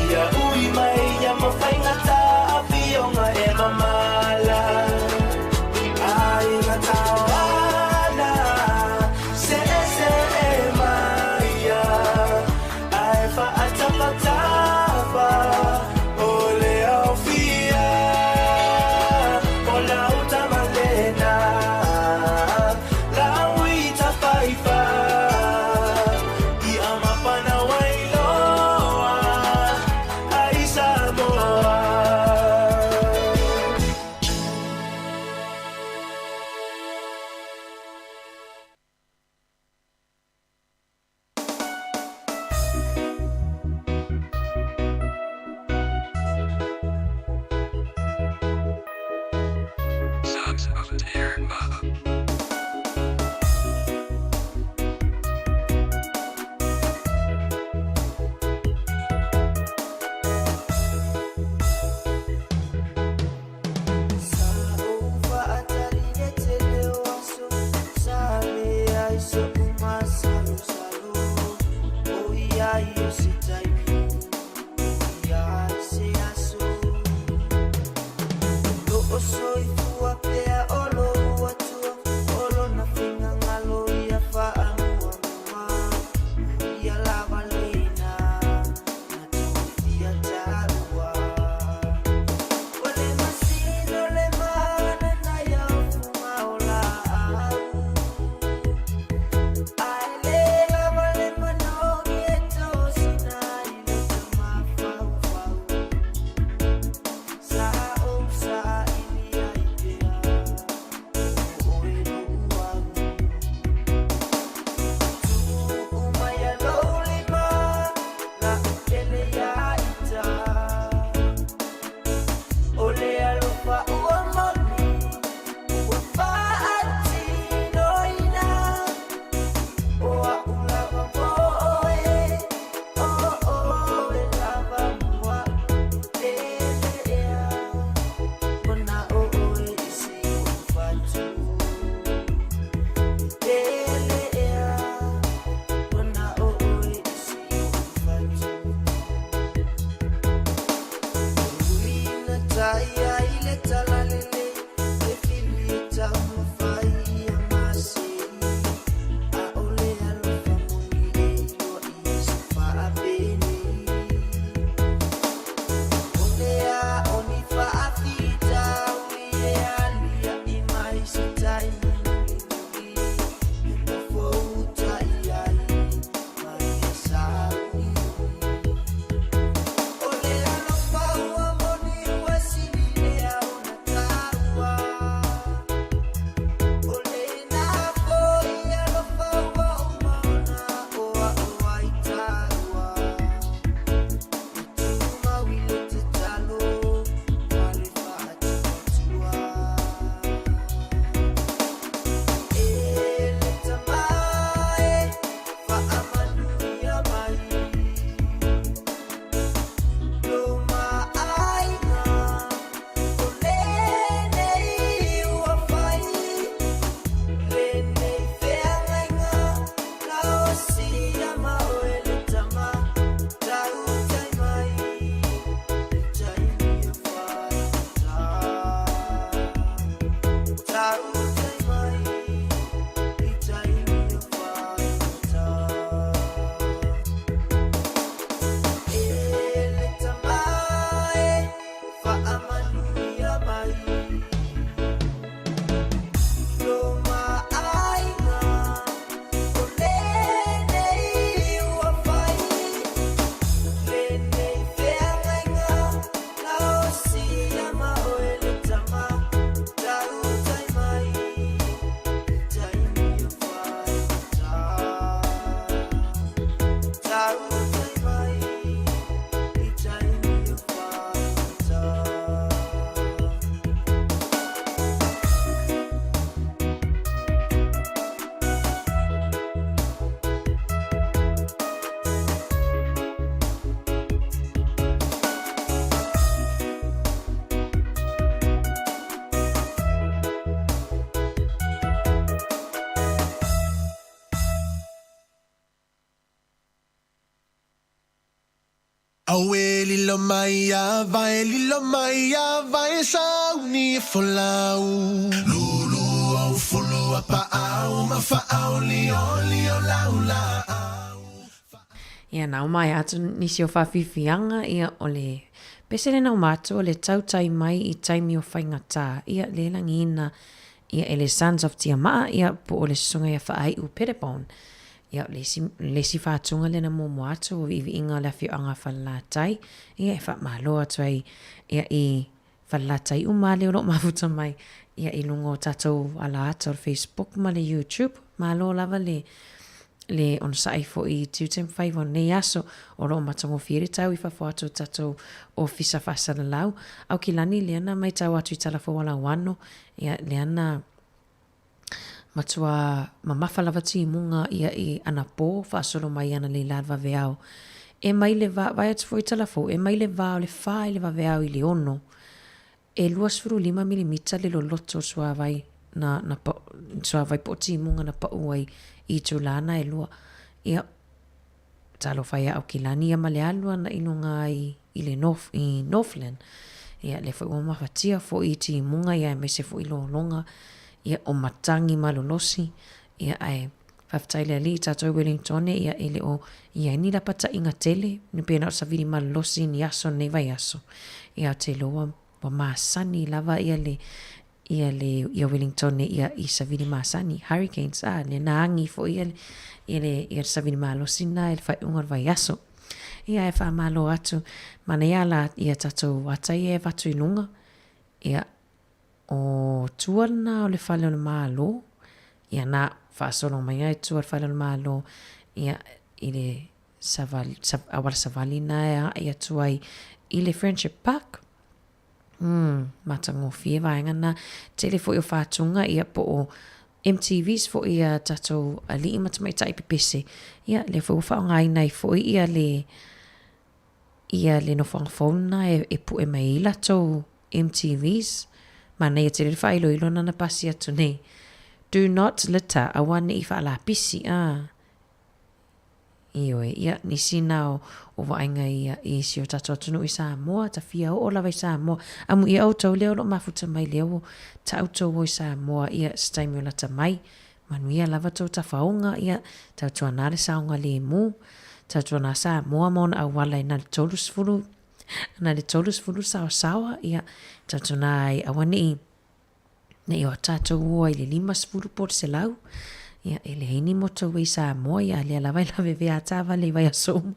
ia ui mai ia mafaingata a fionga e mamala ainga tawana se e maia ai faatapatapa ole aufia Aue lilo mai a vai sau ni folau. Lulu au fulu apa au mafa au lio lau la au. Ia nau mai atu nisi o whawhiwhianga ia o le pesere nau mātu o le tautai mai i taimi o whaingatā. Ia le langi ina ia ele Sons of Tiamaa ia po o le sunga ia whaai u Pettibone. Ia lesi whātunga le na momo atu o iwi inga le whio anga whalatai. Ia e whamalo atu ai ia i whalatai umale o lo mafuta mai. Ia i lungo tatou ala atu o Facebook ma le YouTube. Malo lava le on sai fo i 2.5 on nei aso o lo matango whiri tau i whafo atu tatou o fisa whasana lau. Au ki lani leana mai tau atu i talafo wala wano. Ia leana matua mamafa lava ti munga ia i ana po whaasolo mai ana le lava veao. E mai le vai atu fo i talafo, e mai le vao le whae le va veao i le ono. E 2.5 mm le lo loto sua vai sua vai po ti munga na pa uai i tulana e lua. Ia talo whai au ki lani ia male alua na inunga i le Northland. Ia le fo i mawhatia fo i ti munga ia me se fo i lo longa. Ia o matangi malolosi, ia ai whaftaile ali tatou Wellington ia ele o ia ni la pata inga tele, ni pena o saviri malolosi ni aso ne vai aso. Ia te loa wa maasani lava ia Wellington ia i saviri maasani, hurricanes le naangi fo ia saviri malolosi na ele whai ungar vai aso. Ia e wha malo atu, mana ia la ia tatou atai e vatu inunga, ia o tuana o le whale o le malo, ia na whaasolo mai ai tua whale o le malo, ia i le awara savalina ia tuai i le Friendship Park. Matango fie vaenga na tele fo i o whātunga ia po o MTVs fo ia tatou ali i matamai tai pipese. Ia le fo whao ngai nei fo ia le no whangfauna e pu e mai ila tau MTVs. Mana ia te rewha ilo nana pasi atu nei. Do not litter, awane i wha la pisi, Ioe, ia, nisi nao o wainga ia i si o tato atunu i Samoa, ta fia o lawa i Samoa. Amu ia au tau leo lo mafuta mai leo, ta au tau o i Samoa, ia staimi o lata mai. Manu ia lava tau ta whaonga, ia, tau tua nare saonga le mu, tau tua na Samoa mauna au wala i nale tolus fulu, sawa, ia, tau tua na ai awane i, na i o tato ua i le 5 por se lau, ia ele hini moto wei Samoa ia le lava vea tava le vai asom.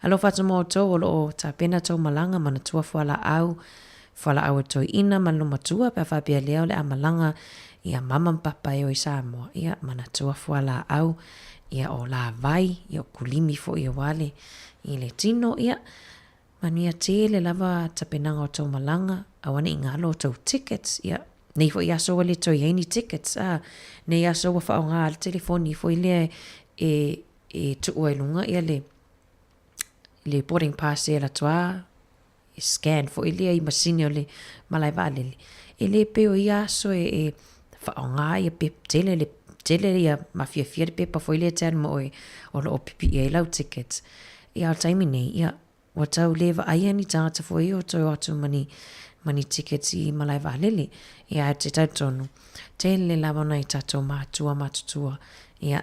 Alo fatu mo to o ta pena to malanga mana tua fala au to ina manu matua pe fa pia leo le amalanga ia mama papa i Samoa ia mana tua fala au ia o la vai ia kulimi fo ia wale i le tino ia mania tele lava ta pena o to malanga awane ingalo to tickets ia nei fo ia so wale to yeni tickets nei ia so fa nga al telefoni fo ile e tu oilunga ia le boarding pass e la toa scan fo ile i masini ole malai vale ele pe o ia so fa nga ia pe tele ia mafia fier pe pa fo ile tan mo o lo pipi e la tickets ia time nei ia wata leva ai ni tata fo io to atu mani tickets i malai valele ia te tatonu tele lava nei tato matutua ia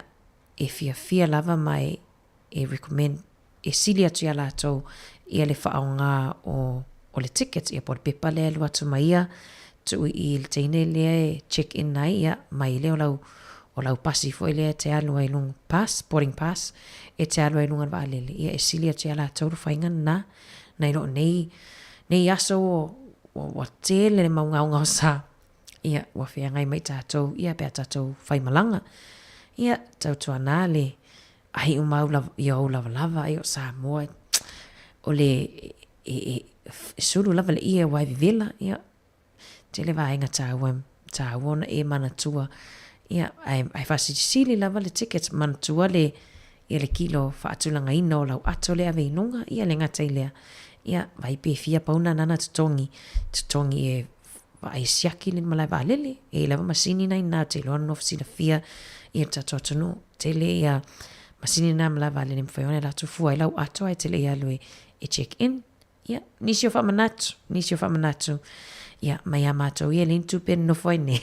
e fia lava mai e recommend e silia tu ala to ia le faonga o le tickets ia por pepa le lu atu mai ia tu i le tene le check in nai ia mai le o lau pasi fo ile te alu ai lung boarding pass e te alu ai lunga valele ia e silia tu ala to fainga na nei lo nei aso o tele le maunga sa ia wa fia ngai mai tatou ia pe tatou fai malanga ia tau anale ai umau lava ia Samoa o le sulu lava le ia wai vivela ia tele vainga tauona e manatua ia ai fasisili lava le tickets manatua le ia le kilo faatulanga ina o lau ato le ave inunga ia le ngata ilea ia vai pe fia pauna nana tutongi e vai siaki le malai valele e lava masini nai na te loan ofisi na fia ia tatotonu tele ia masini na malai valele mfaione la tufua i lau ato ai tele ia lue e check in. Ia, nisi o whamanatu. Ia, mai a mātou ia lintu pen no foi ne.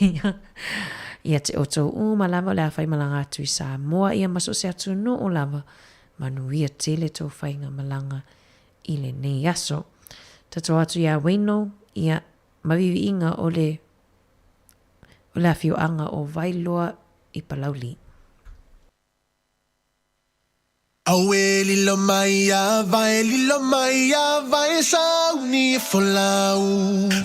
Ia te o tau malava le a whai malanga atu I Samoa ia maso se atu no o lava. Manu ia tele tau whainga malanga I le nei aso. Tato atu ia waino ia mavivi inga o le afioanga o Vailoa I Palauli. Awe lilo maya vai sauni folau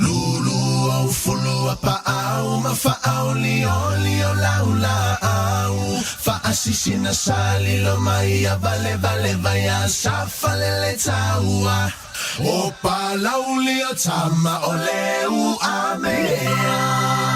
lulu au fulu apa au mafa au lio laula au fa asisina sali lo maya vale vaya safale taua o palau lio tama oleu amea.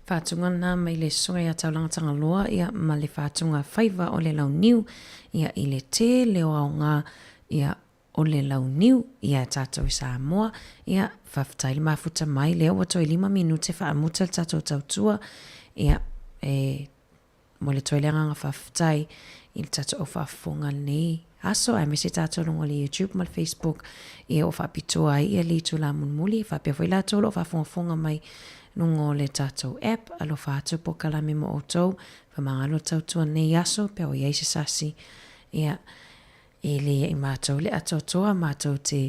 whātunga nā mai le sunga ia taulanga loa ia ma le whātunga whaiva o le lau niu ia i le te leo au ngā ia o le lau niu ia tātou i Samoa ia whaftai le mafuta mai leo wato i 5 minute whaamuta le tātou tautua ia mo le toileanga ngā whaftai i le tātou o whafonga nei aso ai me se tātou longa le YouTube ma le Facebook ia o whapitoa ia li tu la munmuli whapia fwoi la tolo o whafonga mai nungo le tātou app alo whātou po kalame mo o tau whamangalo tautua nei aso pia o iei se sasi ia e le i mātou le atotoa mātou te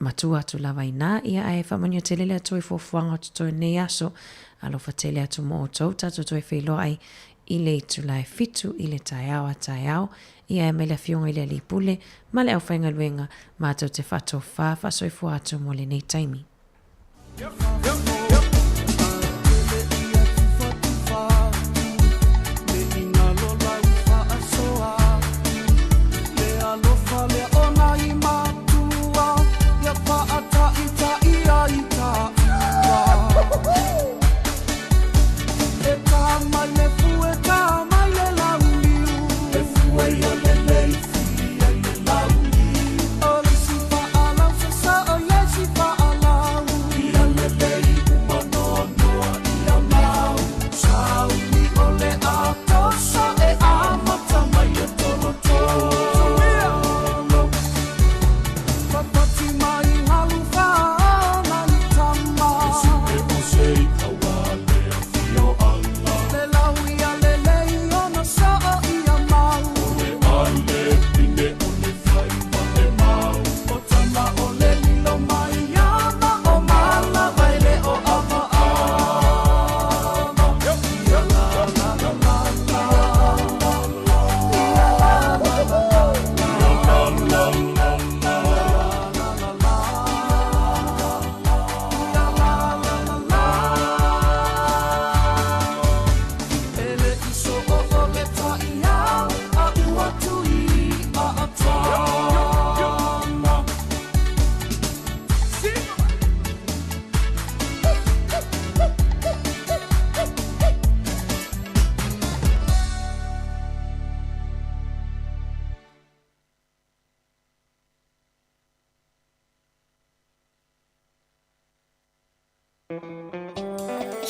matua atu lava ina ia ai whamanio te lele atu i fofuanga atu toi nei aso alo whatele atu mo o tau tātou toi whilo ai i le itu lai fitu i le tai au ia e mele fionga i le li pule ma le au whainga luenga mātou te whato wha whasoifu atu mo le nei taimi.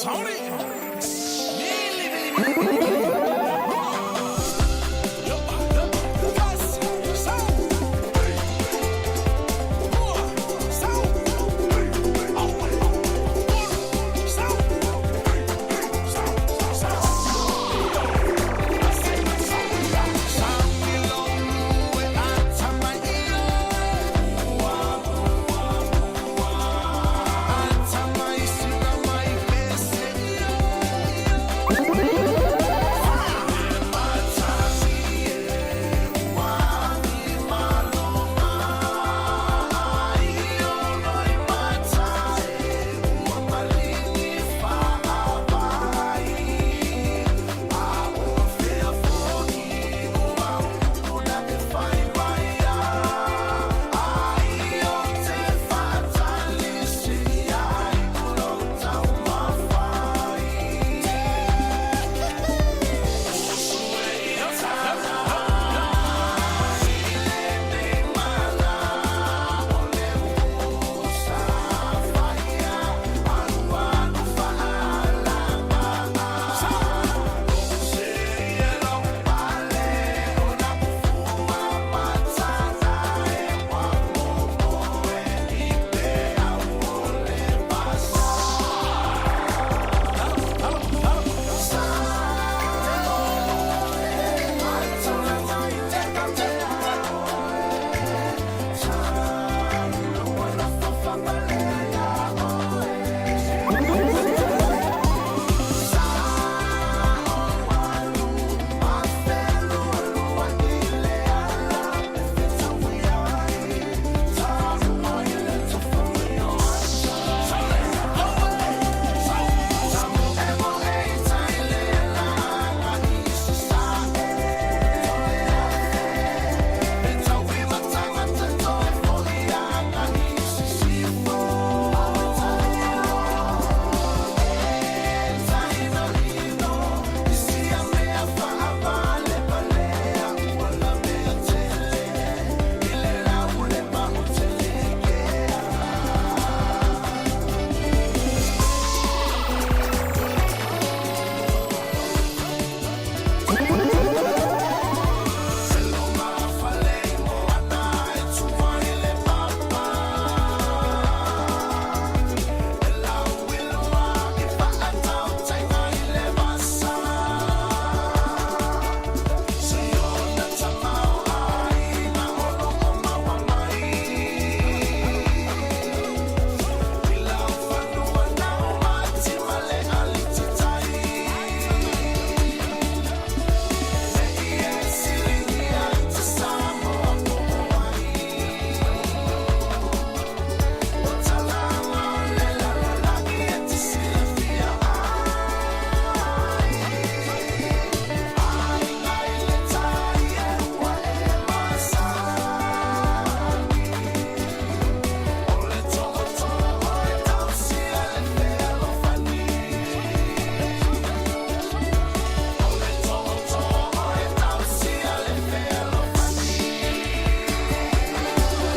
Tony!